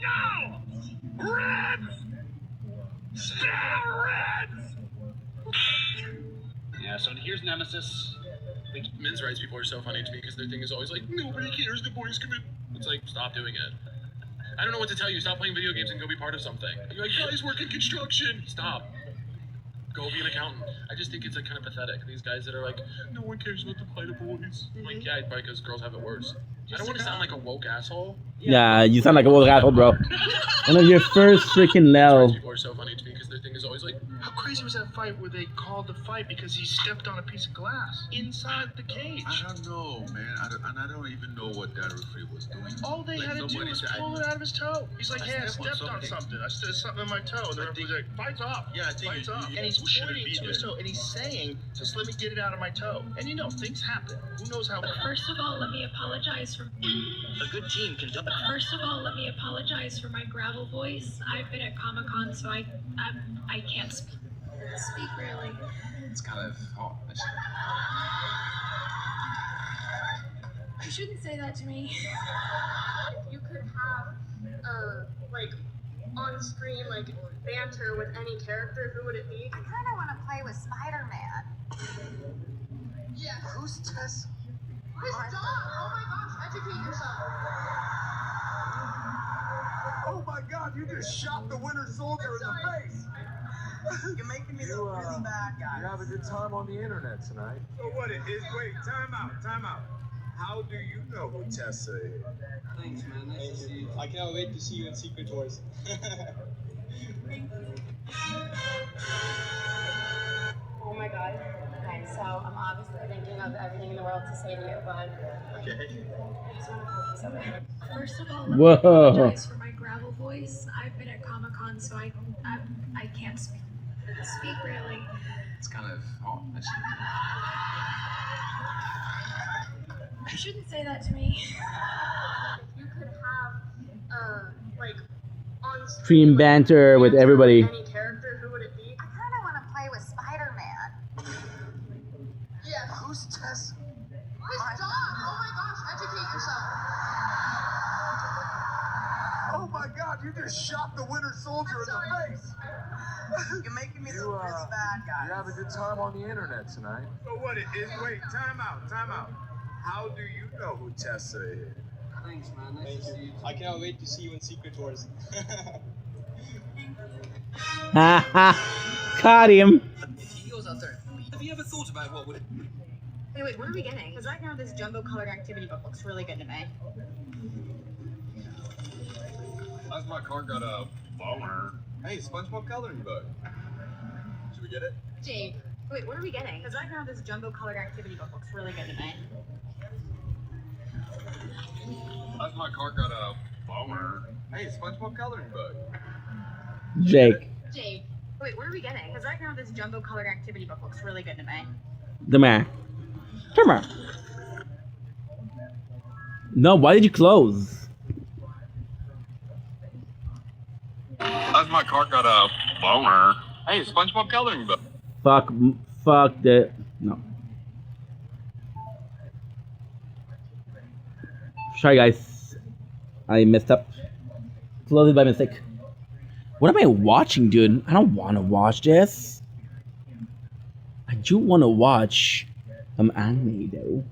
No! Ribs! Spare ribs! Yeah, so here's Nemesis. Men's rights people are so funny to me because their thing is always like, nobody cares, the boys commit. It's like, stop doing it. I don't know what to tell you. Stop playing video games and go be part of something. You're like, guys work in construction. Stop. Go be an accountant. I just think it's like kind of pathetic. These guys that are like, no one cares about the plight of boys. I'm like, yeah, probably because girls have it worse. I don't want to sound like a woke asshole. Yeah, you sound like a woke asshole, bro. One of your first freaking Lel. People are so funny to me because their thing is always like, how crazy was that fight where they called the fight because he stepped on a piece of glass inside the cage? I don't know, man. I don't even know what that referee was doing. All they had to do was pull it out of his toe. He's like, hey, I stepped on something. I stepped something in my toe. And the referee's like, fight's off. Yeah, I think fight's off. And he's pointing to his toe. And he's saying, just let me get it out of my toe. And you know, things happen. Who knows how. First of all, let me apologize for... A good team can double. First of all, let me apologize for my gravel voice. I've been at Comic-Con, so I can't speak really. It's kind of hot. You shouldn't say that to me. You could have, like, on-screen, like, banter with any character, who would it be? I kind of want to play with Spider-Man. Yeah. Who's Tess? His dog! Oh my gosh, educate yourself. Oh my God, you just shot the Winter Soldier in the face. You're making me look really bad, guys. You have a good time on the internet tonight. So what it is? Wait, time out. How do you know who Tessa is? Thanks, man. Nice to see you. I cannot wait to see you in Secret Wars. Oh my god. Okay, so I'm obviously thinking of everything in the world to say to you, but... Okay. I just want to focus on it. First of all, let me Whoa. apologize for my gravel voice. I've been at Comic-Con, so I can't speak really. It's kind of hot. You shouldn't say that to me. You could have, like, on Stream banter with everybody. any character, who would it be? I kind of want to play with Spider-Man. Yeah. Who's Tess? His dog! Oh my gosh, educate yourself. Oh my God, you just shot the Winter Soldier in the face. You're making me look really bad, guys. You have a good time on the internet tonight. So what it is? Wait, time out. How do you know who Tessa is? Thanks, man. Nice to see you. I cannot wait to see you in Secret Wars. Caught him. If he goes out there, have you ever thought about what would... Hey, wait, what are we getting? Because right now this jumbo colored activity book looks really good to me. As my car got a boner. Hey, SpongeBob coloring book. Should we get it? Jake, wait, what are we getting? Because right now this jumbo colored activity book looks really good to me. As my car got a boner. Hey, SpongeBob coloring book. Jake. Jake, wait, what are we getting? Because right now this jumbo colored activity book looks really good to me. The man. Come on. No, why did you close? As my car got a boner. Hey, SpongeBob coloring book. Fuck that. No. Sorry, guys. I messed up. Closed it by mistake. What am I watching, dude? I don't want to watch this. I do want to watch anime, though.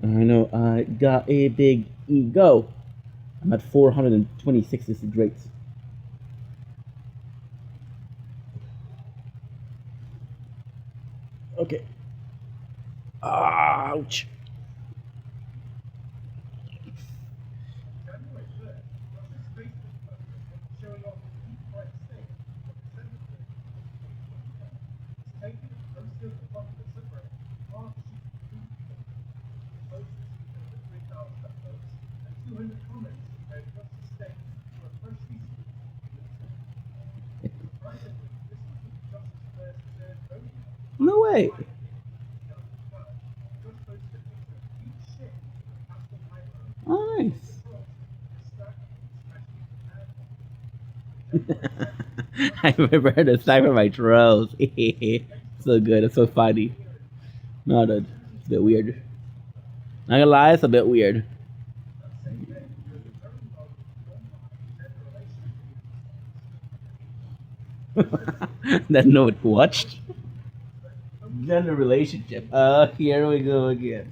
I know I got a big ego. I'm at 426. This is great. Okay. Ouch. No way. Oh, nice. I remember the sniper my trolls. So good. It's so funny. No, dude. It's a bit weird. Not gonna lie, it's a bit weird. That no one watched. Gender relationship. Here we go again.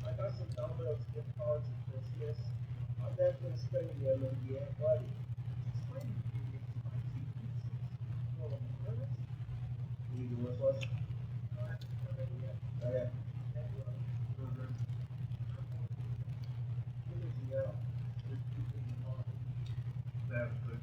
I got some dumbbells, gift cards, and Christmas. I'm definitely spending them in the end, buddy. Explain to me my two pieces. Well, first, you need to work with. Okay. That's good.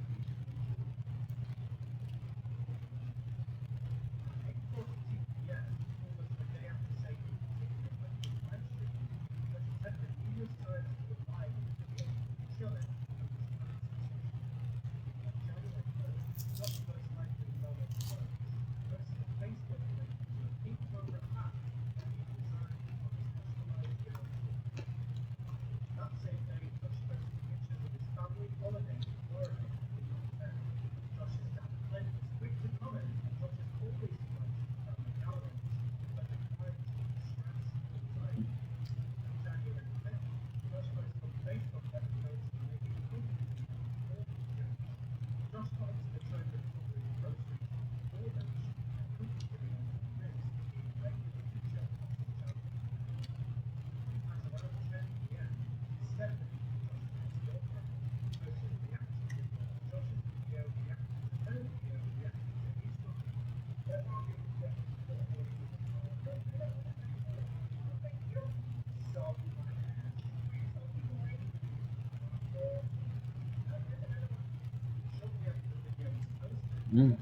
Mm.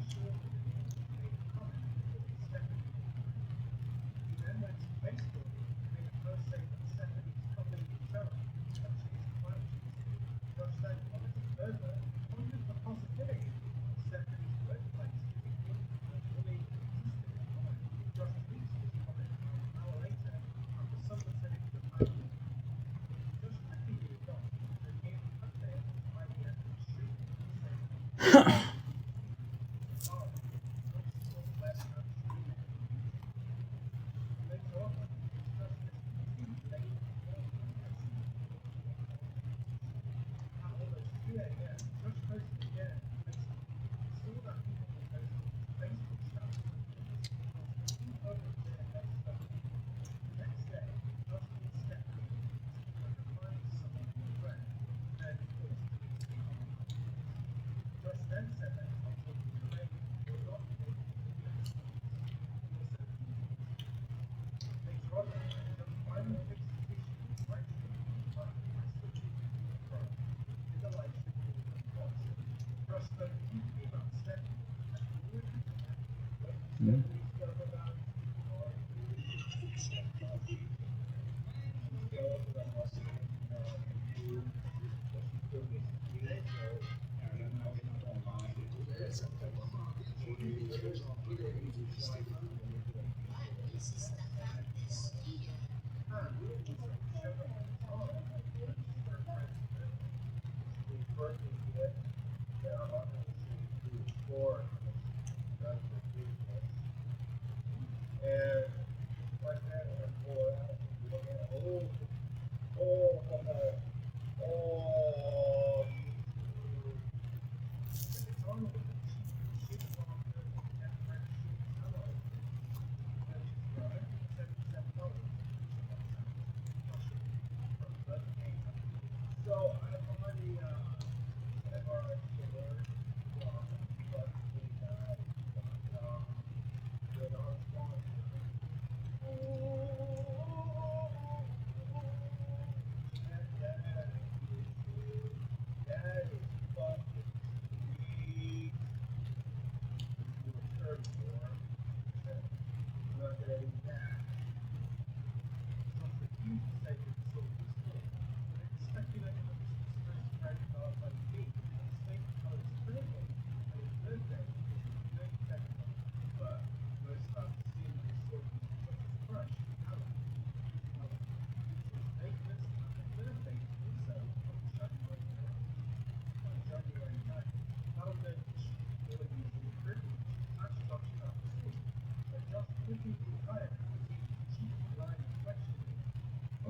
Mm.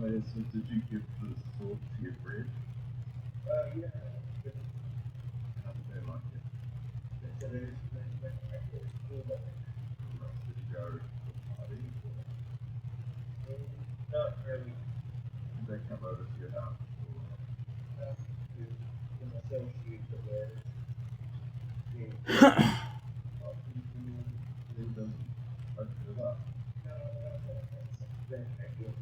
So did you give the sword to your friend? Yeah. How did they like it? They said it was actually cool. Did you go to the party? Not really. Did they come over to your house? To associate the words. Leave them open it up. Then I guess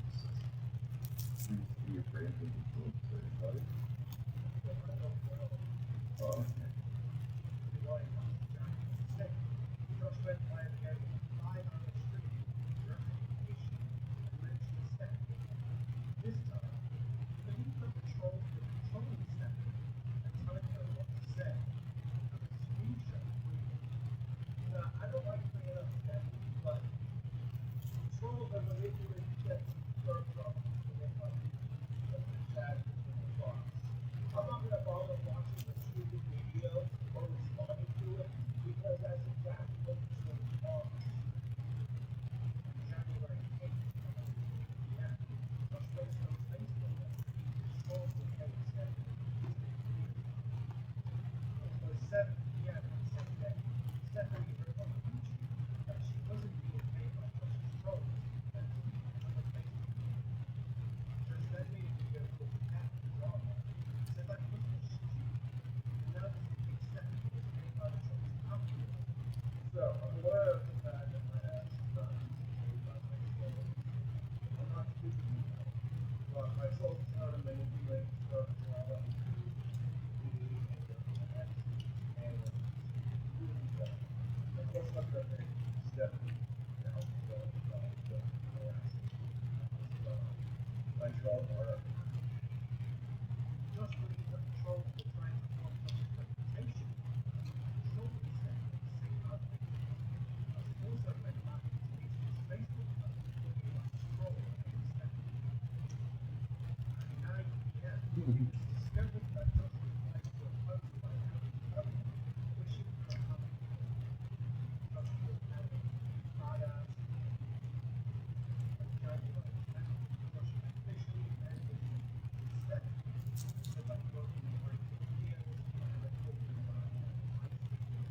your friend with the sword to anybody? Oh, okay. This time, when you put control to the controlling center and telling her what to say, a screenshot now, I don't like bringing up that, but control the manipulative steps start from when they come to the chat between the box. I'm not gonna bother watching a stupid video or responding to it because that's exactly what the story wants. January 8th, yeah, frustrates those things for them. Control the head step. So 7 p.m. on the same day, Stephanie heard on YouTube that she wasn't being paid by Russian trolls and on the Facebook page. Just then made a video with the cat drama. Said that wasn't stupid. And now this big Stephanie was paid by the trolls afterwards. So I'm aware of the fact that my ass is not paid by my trolls. I'm not stupid enough. But my trolls know how to manipulate stuff drama into just when the trolls were trying to form some reputation, trolls said the same outfit. Also went back to his Facebook post talking about troll and Stephanie. At 9 p.m., it was discovered that Josh replied to a post by Harry Cohen wishing her a happy birthday. Josh was Harry, badass, on January 10th, Josh officially ended his step. Said that broken the right to videos and recorded about high speed.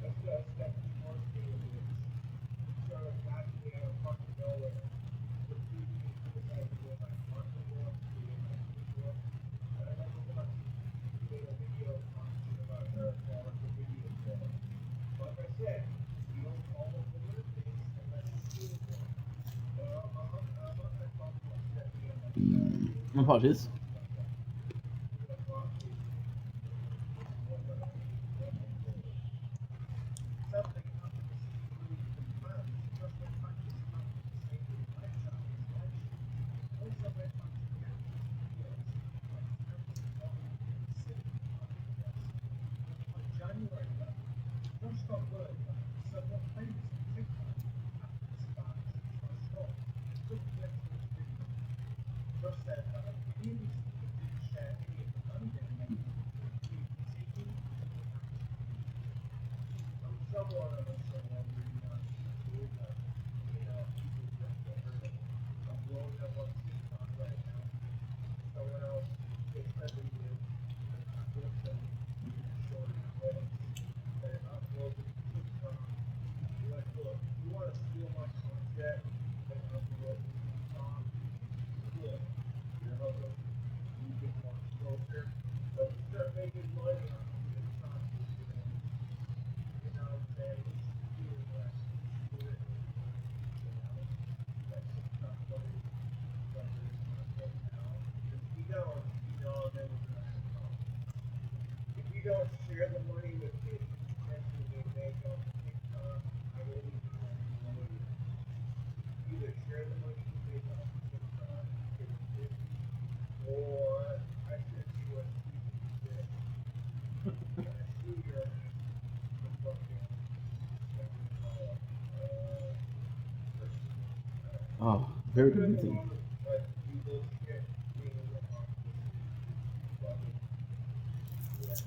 That's Stephanie wants me to do. So lastly, I was talking to nowhere. The two things criticizing me about Marco War, being my people, and I never once made a video talking about her or the video for her. Like I said, you don't follow the weird things unless you see it for. I'm not gonna talk about Stephanie on my Apologies. Something happened to see really confirmed just went back to start with the same with live chat as live shoot. Also went back to reactions to videos like Campus Talking and City podcast. On January 11th, Josh got word that several friends on TikTok after the spark Josh Rock took clips of his video. Josh said that previously he didn't share any of the money they made due to taking legal action. I'm somewhat of a someone really not sure that, people just get hurt. I'm blowing up on TikTok right now. Someone else gets that video and uploads them short clips and uploads it to TikTok. Like, look, you want to steal my content and upload it to TikTok? Look, you're helping you get more exposure. But you start making money on TikTok, you know what I'm saying? You should do less. Do it. That TikTok money, like there's content now. If you don't, then we're gonna have a problem. If you don't share the money with the potential they make on TikTok, I won't even know you. Either share the money you make off TikTok, get it 50, or I send you a stupid shit. I sue your ass for fucking second call. Oh, very convincing. But you bullshit being in the office. Fucking, yeah.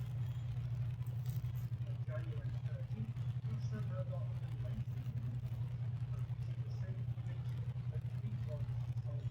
On January 13th, Josh somehow got on the Wednesday for using the same picture that the people sold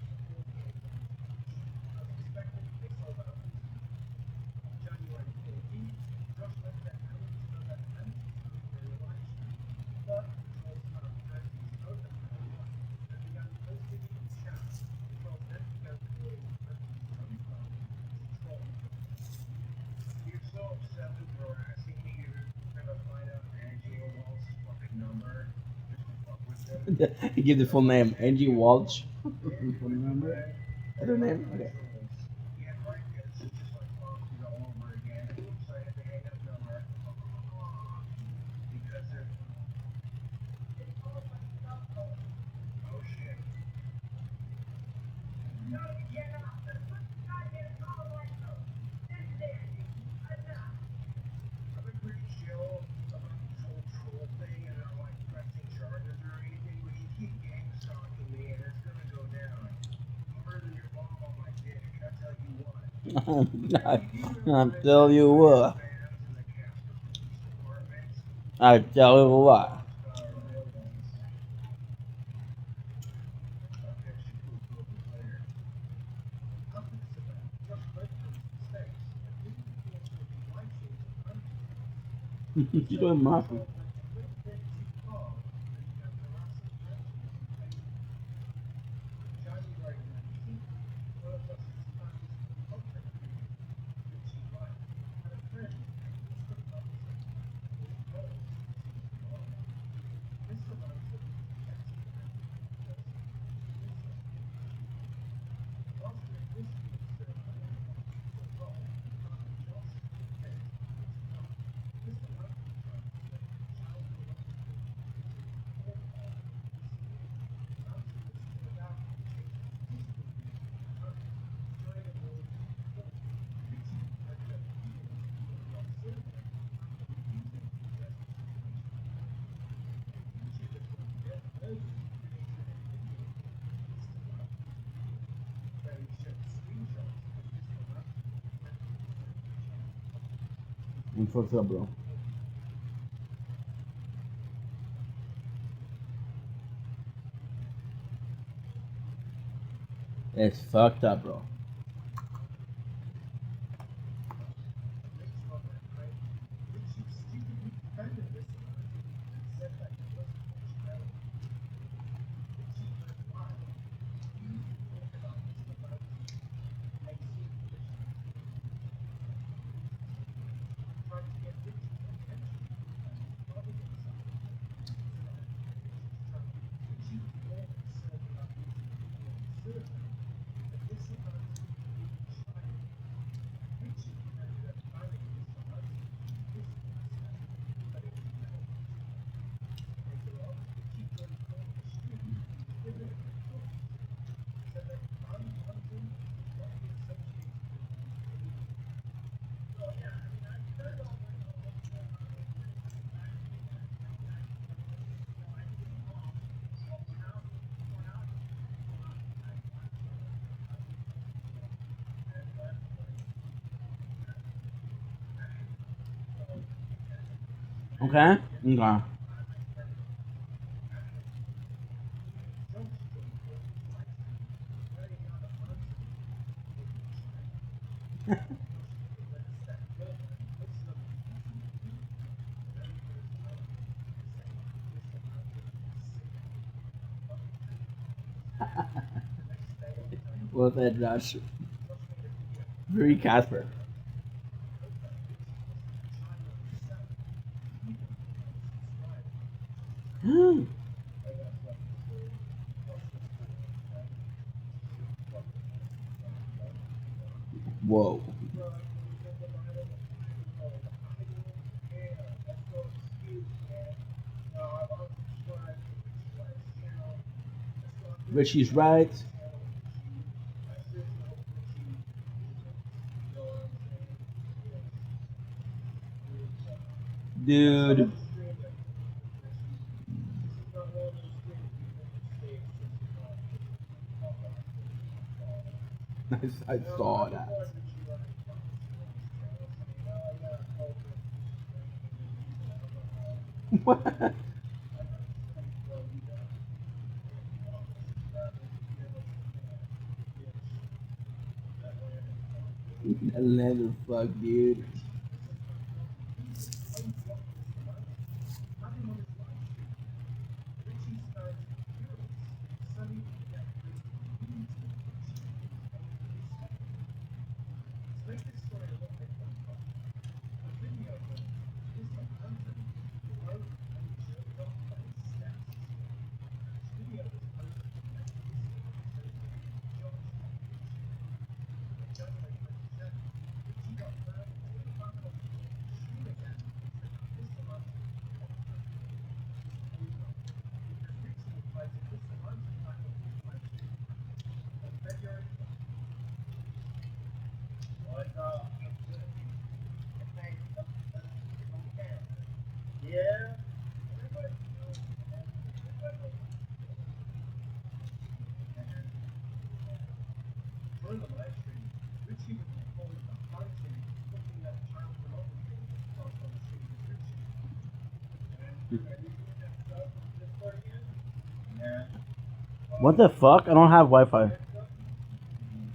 Give the full name. Angie Walsh. Remember? That's her name? Okay. I tell you what. I tell you what. You doing nothing. I'm fucked up, bro. It's fucked up, bro. Okay? Okay. What's that, Josh? Very Casper. Whoa. Richie's right. Dude. I saw that. What? That leather fuck, dude. Yeah. During the live stream, Richie was recording the hunting, looking at child pornography whilst on the stream with Richie. And are you doing that stuff on Discord again? Yeah. What the fuck? I don't have Wi-Fi.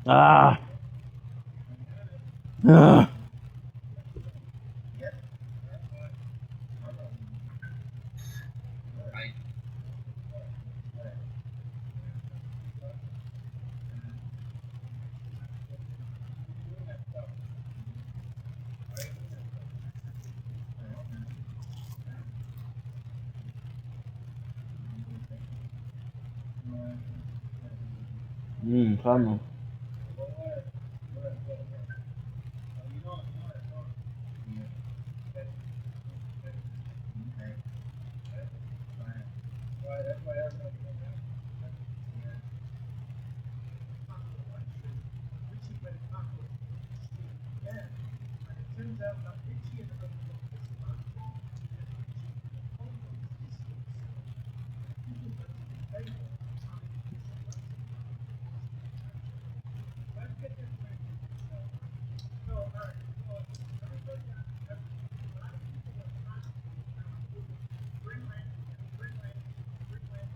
Ah. Ugh. Calma. Turns out that Richie had opened up this mountain because Richie condoms his sleep still. People go to the table having this lesson. Let's get this right. So, alright, so everybody got a lot of people are not bring land, bring land, bring land.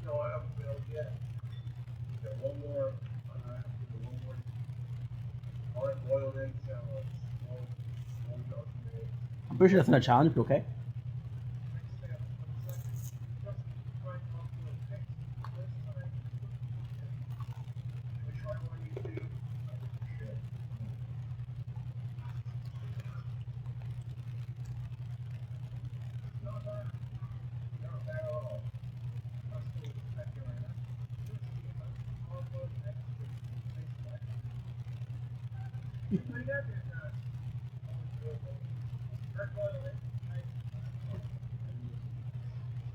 No, I haven't failed yet. Got one more. One more. Hard boiled egg challenge. One document. I'm pretty sure that's not a challenge, but okay.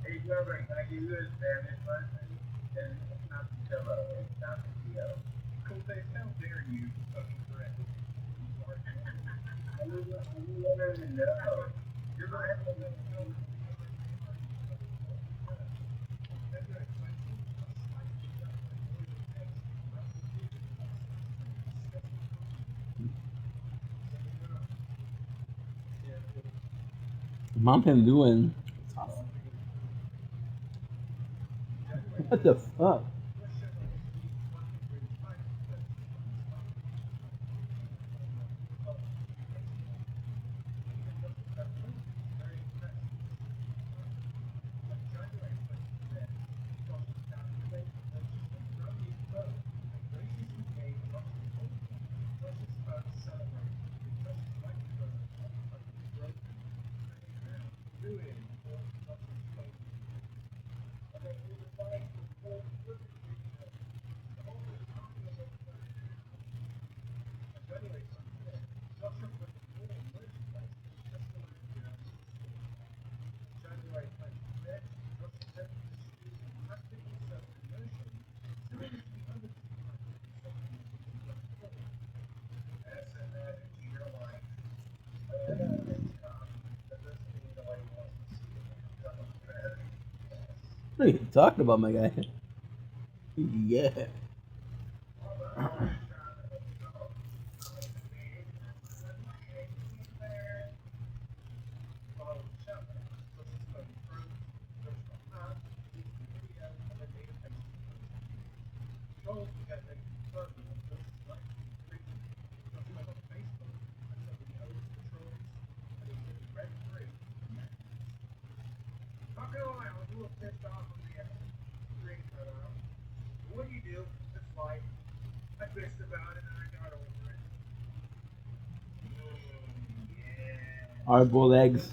Hey, whoever, can I give you a Spanish lesson? And it's not the pillow, it's not the Tio. Cool face, how dare you fucking correct me? I don't even know. You're my Mountain doing? Tough. What the fuck? What are you talking about, my guy? Yeah. Not gonna lie, I was a little pissed off when the screen cut out. What do you do? It's life. I bitched about it and I got over it. Yeah. Hard-boiled eggs.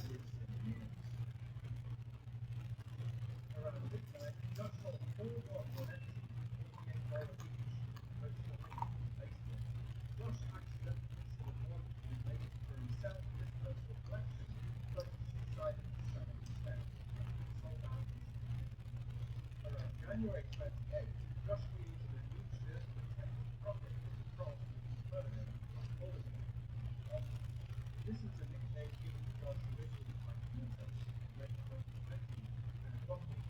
January 28th, Josh created a new shift and property across the president of Oregon. This is a nickname given to Josh originally by Peter, when presenting and adopting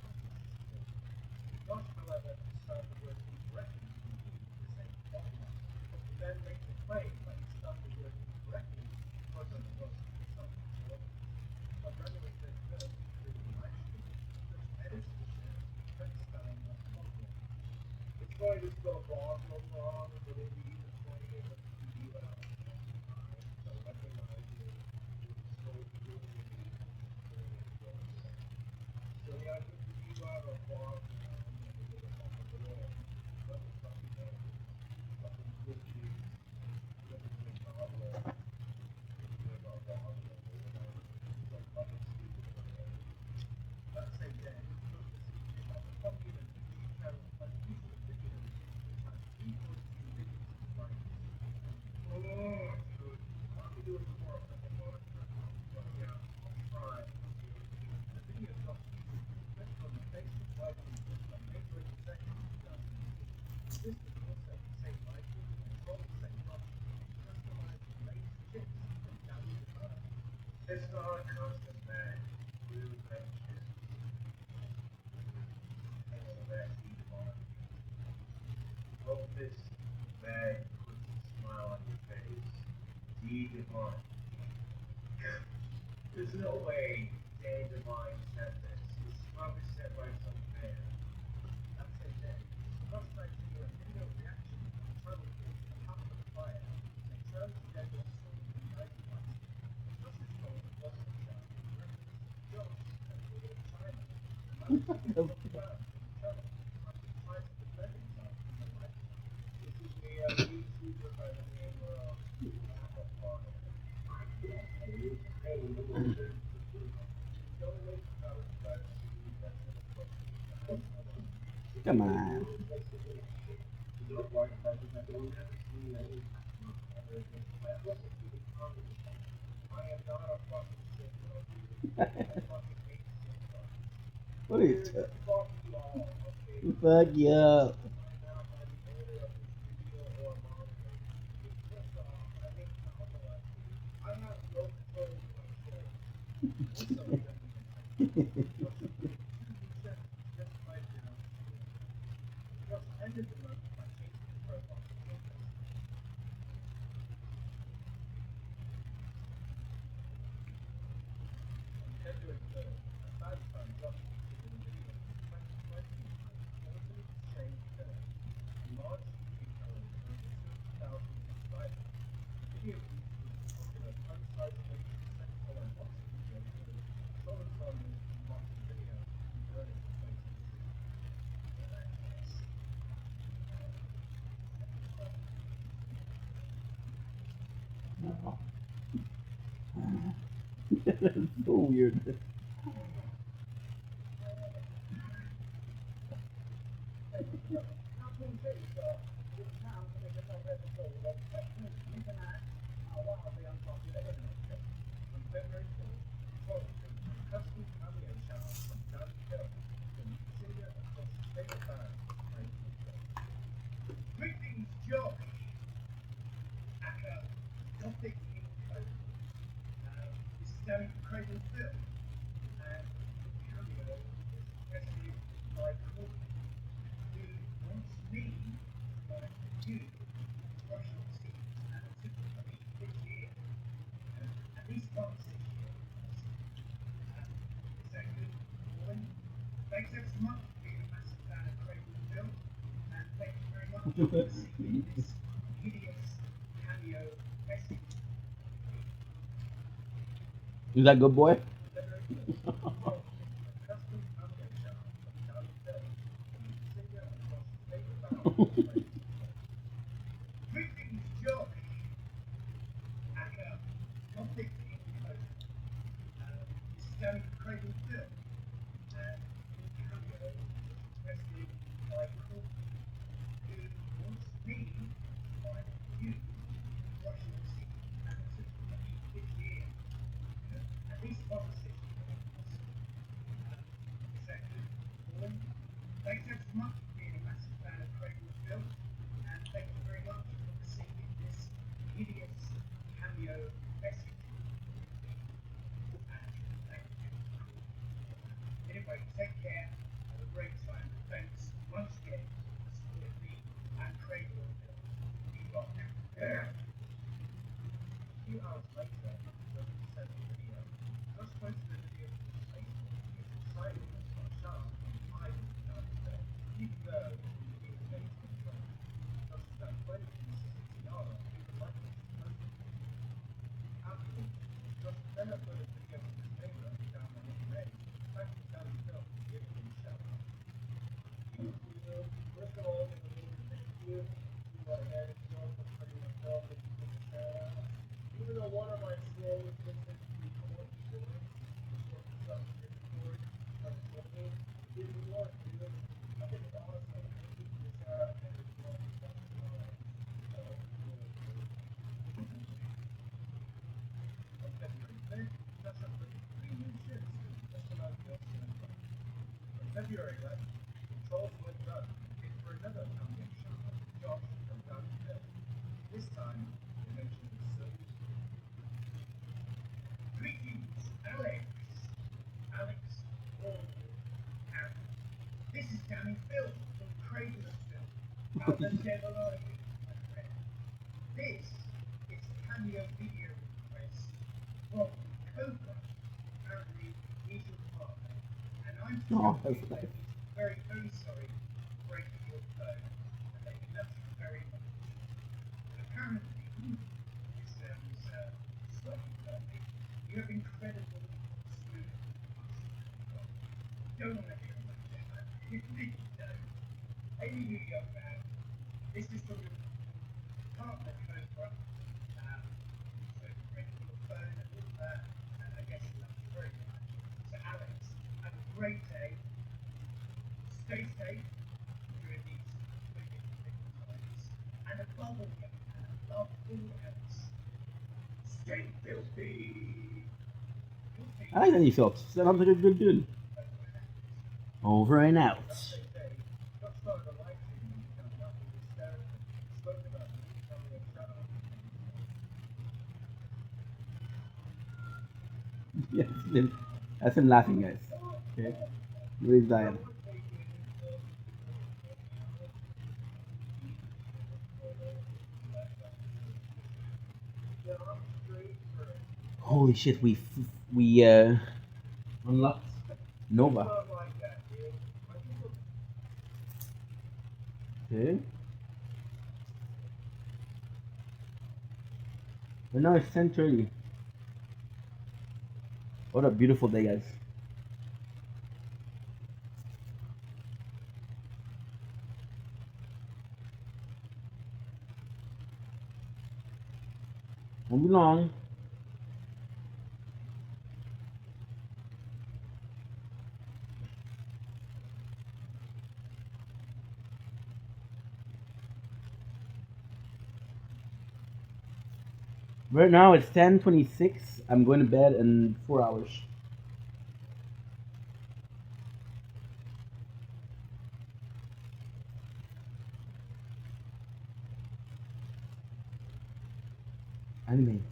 Josh, however, started working correctly to keep the same formula, but then made the claim that he started working correctly because of the self-control. On January 31st, during the live stream, Josh edits the shift and starting that formula. It's going to still wrong, no wrong, but it'll be even playing it with the TV without it. So recognize it. So yeah, just the TV out of wrong. It's not a constant bag. Really great shit. And then that heat on. Hope this bag puts a smile on your face. D Divine. There's no way Danny Divine said this. This is probably said by some fan. That's it, Danny. Last night to your video reaction, Charlie came to the top of the fire, and Charlie's dead was so nice once. Just as though it wasn't a shot. Josh, and we were in China. This is a YouTuber by the name of Come on. What are you fuck you up. doing good. A bad time dropped in the video in 2020 causing strange film. A large YouTube channel with over 2,000 subscribers. The video featured popular fun-sized motion sexual unboxing video called Solitary Unboxing Video in early 2022. That's so weird. Greetings, Josh. Aka, Gothic in Code. This is Danny from Cradle Phil, and the cameo is requested by Courtney, who wants me to write a new Russian team and a typically this year, at least once this year. Is that good, Owen? Thanks ever so much for being a massive fan of Cradle Phil, and thank you very much for receiving this hideous cameo message. Is that good, boy? Greetings, Josh. Aka, Gothic in Code. This is Danny from Cradle Phil, and the cameo was requested by Courtney, who wants me to write a new Russian team and a typically this year. At least once this year. Is that good, Owen? Thanks ever so much for being a massive fan of Cradle Phil, and thank you very much for receiving this hideous cameo message. Anyway, take care. Have a great time. Thanks once again for supporting me and Cradle Phil. You rock. Yeah. A few hours later, Josh sent a video. Josh posted a video to his Facebook. He's excited about Shah on Ivan downstairs. Even though he was made to control. Josh has done plenty of consistency Yara, people like this posted. Afterwards, Josh then uploaded a video of his neighbor down on his leg. Thank you, Danny Phil, for giving him a shout out. First of all, thank you. You are ahead of yourself for putting yourself in the shout out. Even though one of my slows isn't record doing, it's what the stuff is record, but it's looking, it didn't work, dude. I think it's awesome. Thank you for the shout out and it's one of the stuff that's alright. So, on February 5th, Josh uploaded 3 new shirts just about the Occidental. On February 11th, Trolls went run picked for another cameo shot of Josh from Downhill. This time, they mentioned the Silver. Greetings, Alex. Alex, and this is Danny Phil from Cradle Phil. How the devil are you, my friend? This is a cameo video request from Cobra. Apparently, he's your partner, and I'm sure that he's very, very sorry for breaking your phone, and that he loves you very much. And apparently, this sounds slightly perfect. You have incredible smooth muscle. Don't want to hear about that. You really don't. Maybe you young man. This is from your partner, Cobra. So breaking your phone and all that, and I guess he loves you very much. So Alex, have a great day. Stay safe during these wicked times. And above all, young man, above all else, stay filthy. I like Danny Phillips. Sounds like a good dude. Over and out. Yes, that's him laughing, guys. Okay, he's dying. Holy shit, we Unlocked. Nova. Okay. Right now it's 10:30. What a beautiful day, guys. Won't be long. Right now it's 10:26. I'm going to bed in 4 hours. Anime.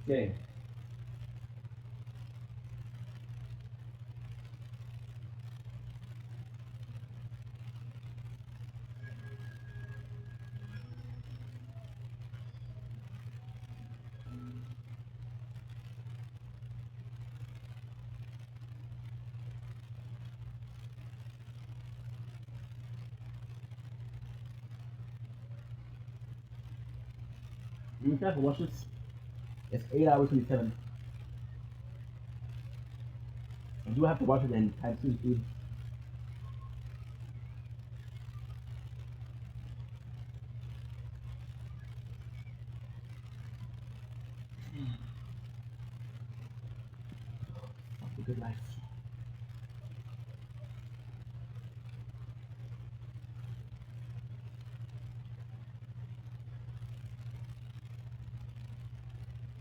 Okay. You have to watch this. It's 8 hours 27. I do have to watch it in time soon, dude. That's a good life.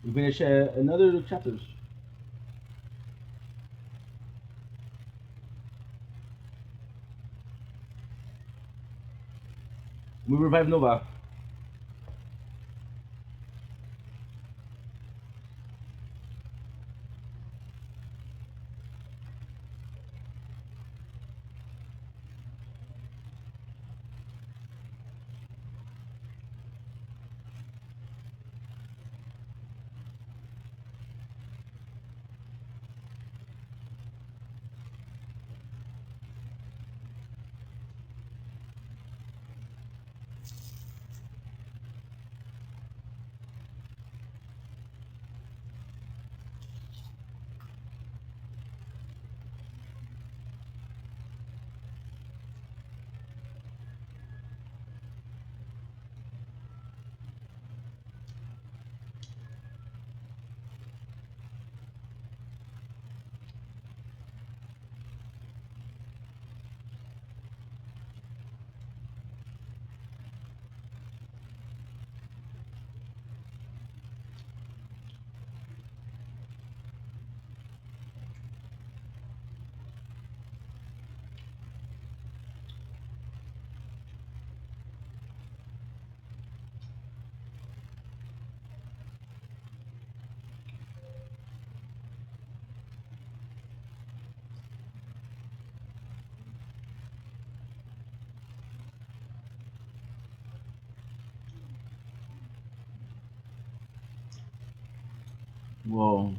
We finish another chapters. We revive Nova. Whoa.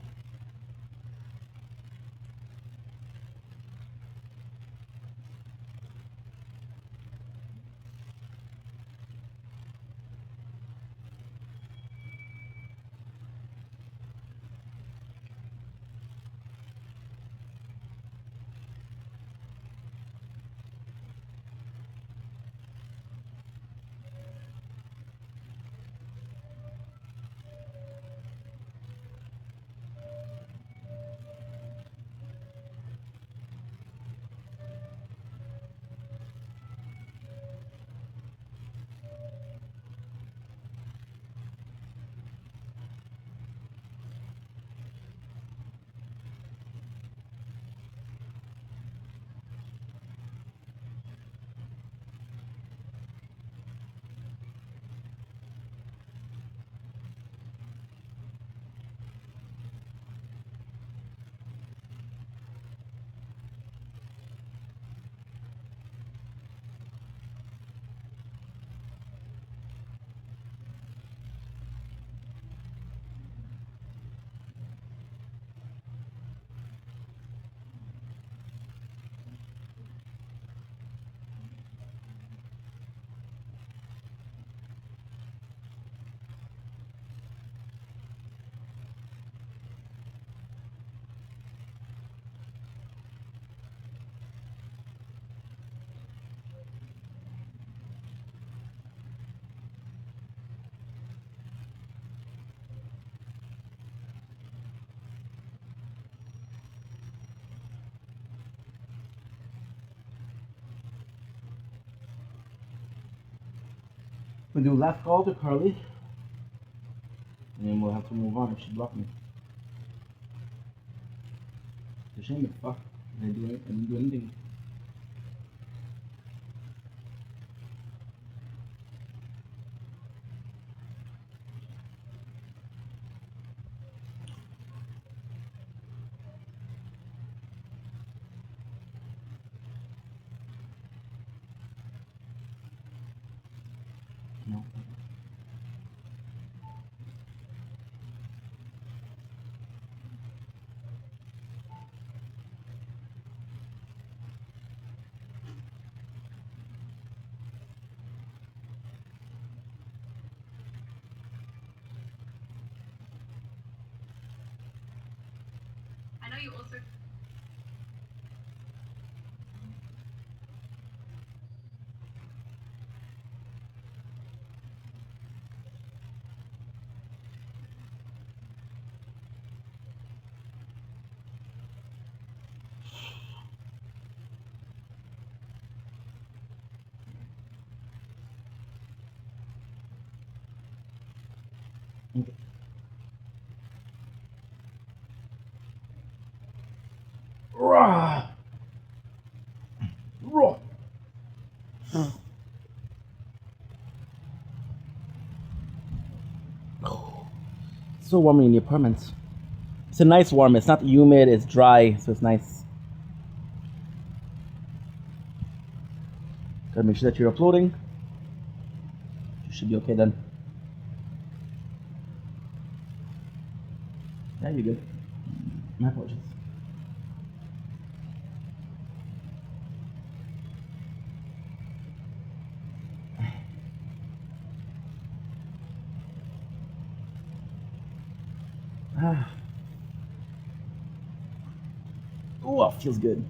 We do last call to Carly, and then we'll have to move on if she blocked me. It's a shame, but fuck. I didn't do anything. No. I know you also. Okay. Rah! Rah! It's so warm in the apartment. It's a nice warm. It's not humid. It's dry, so it's nice. Gotta make sure that you're uploading. You should be okay then. Yeah, you're good. My apologies. Ah. Oh, feels good.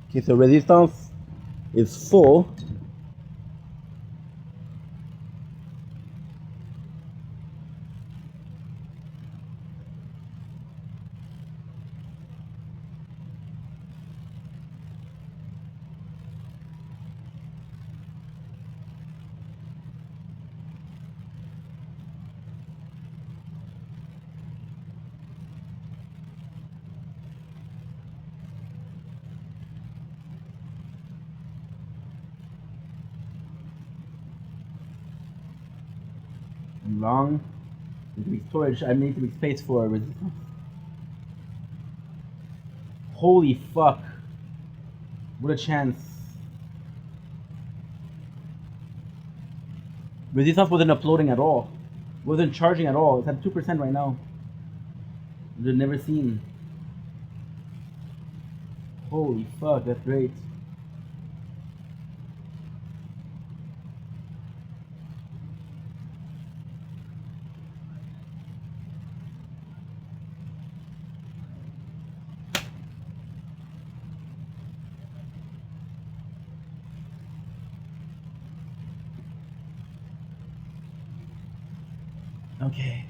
Okay, so resistance is full. Long. Need to be storage. I need to be space for resistance. Holy fuck! What a chance! Resistance wasn't uploading at all. Wasn't charging at all. It's at 2% right now. They've never seen. Holy fuck! That's great. Okay.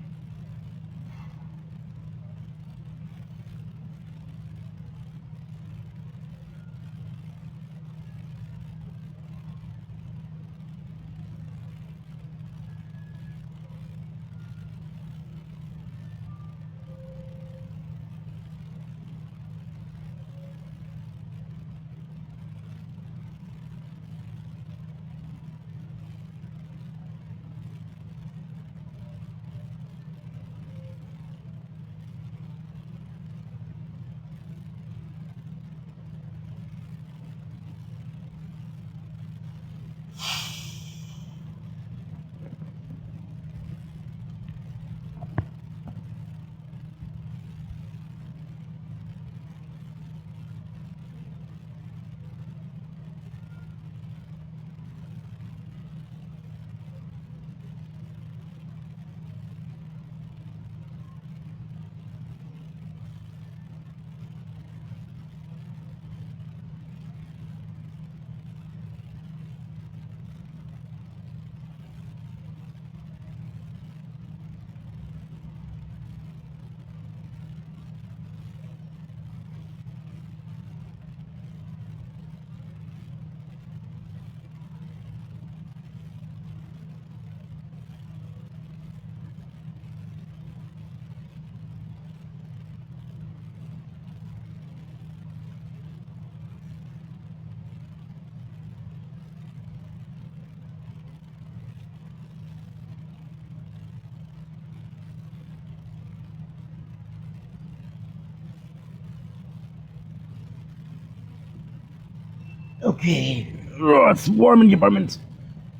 Okay. Ugh, it's warm in the apartment.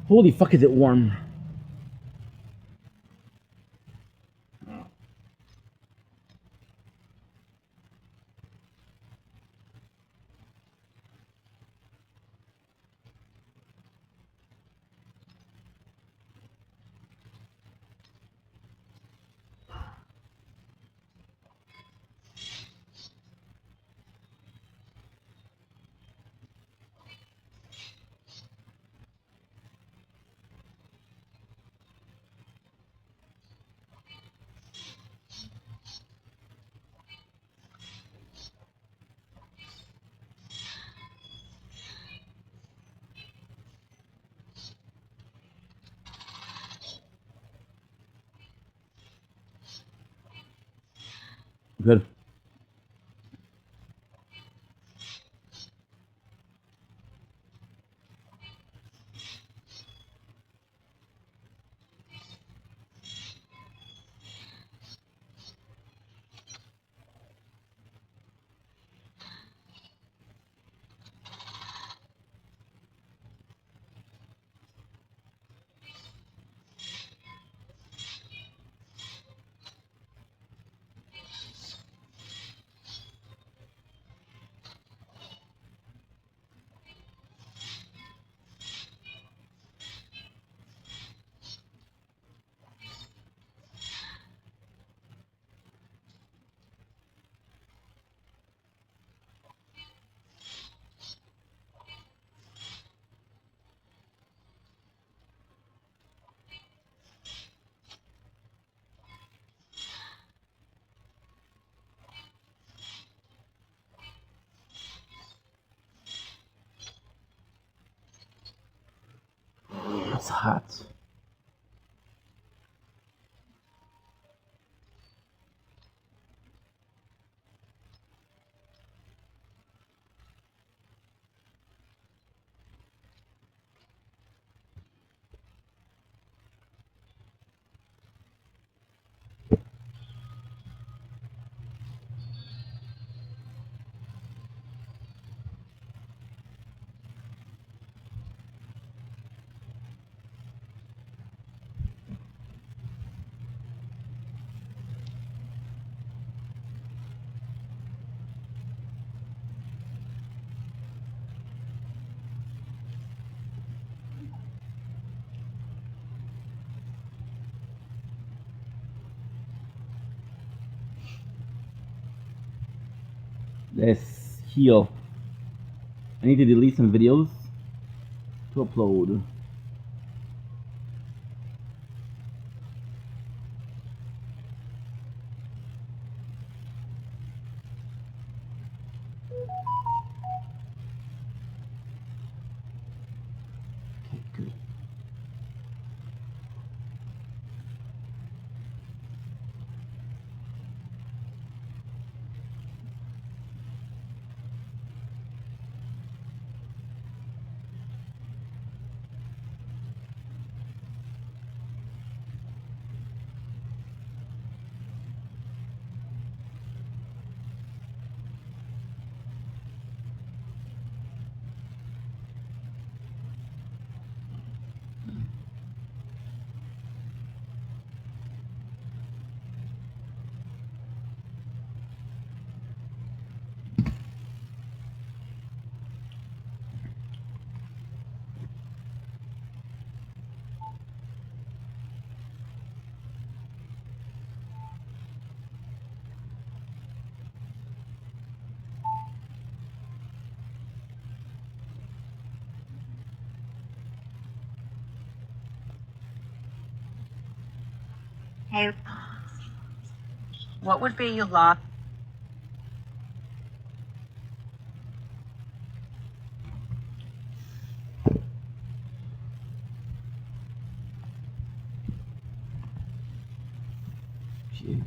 Holy fuck, is it warm? Good. It's hot. Let's heal. I need to delete some videos to upload. Okay, good. Hey, what would be your last? Shit.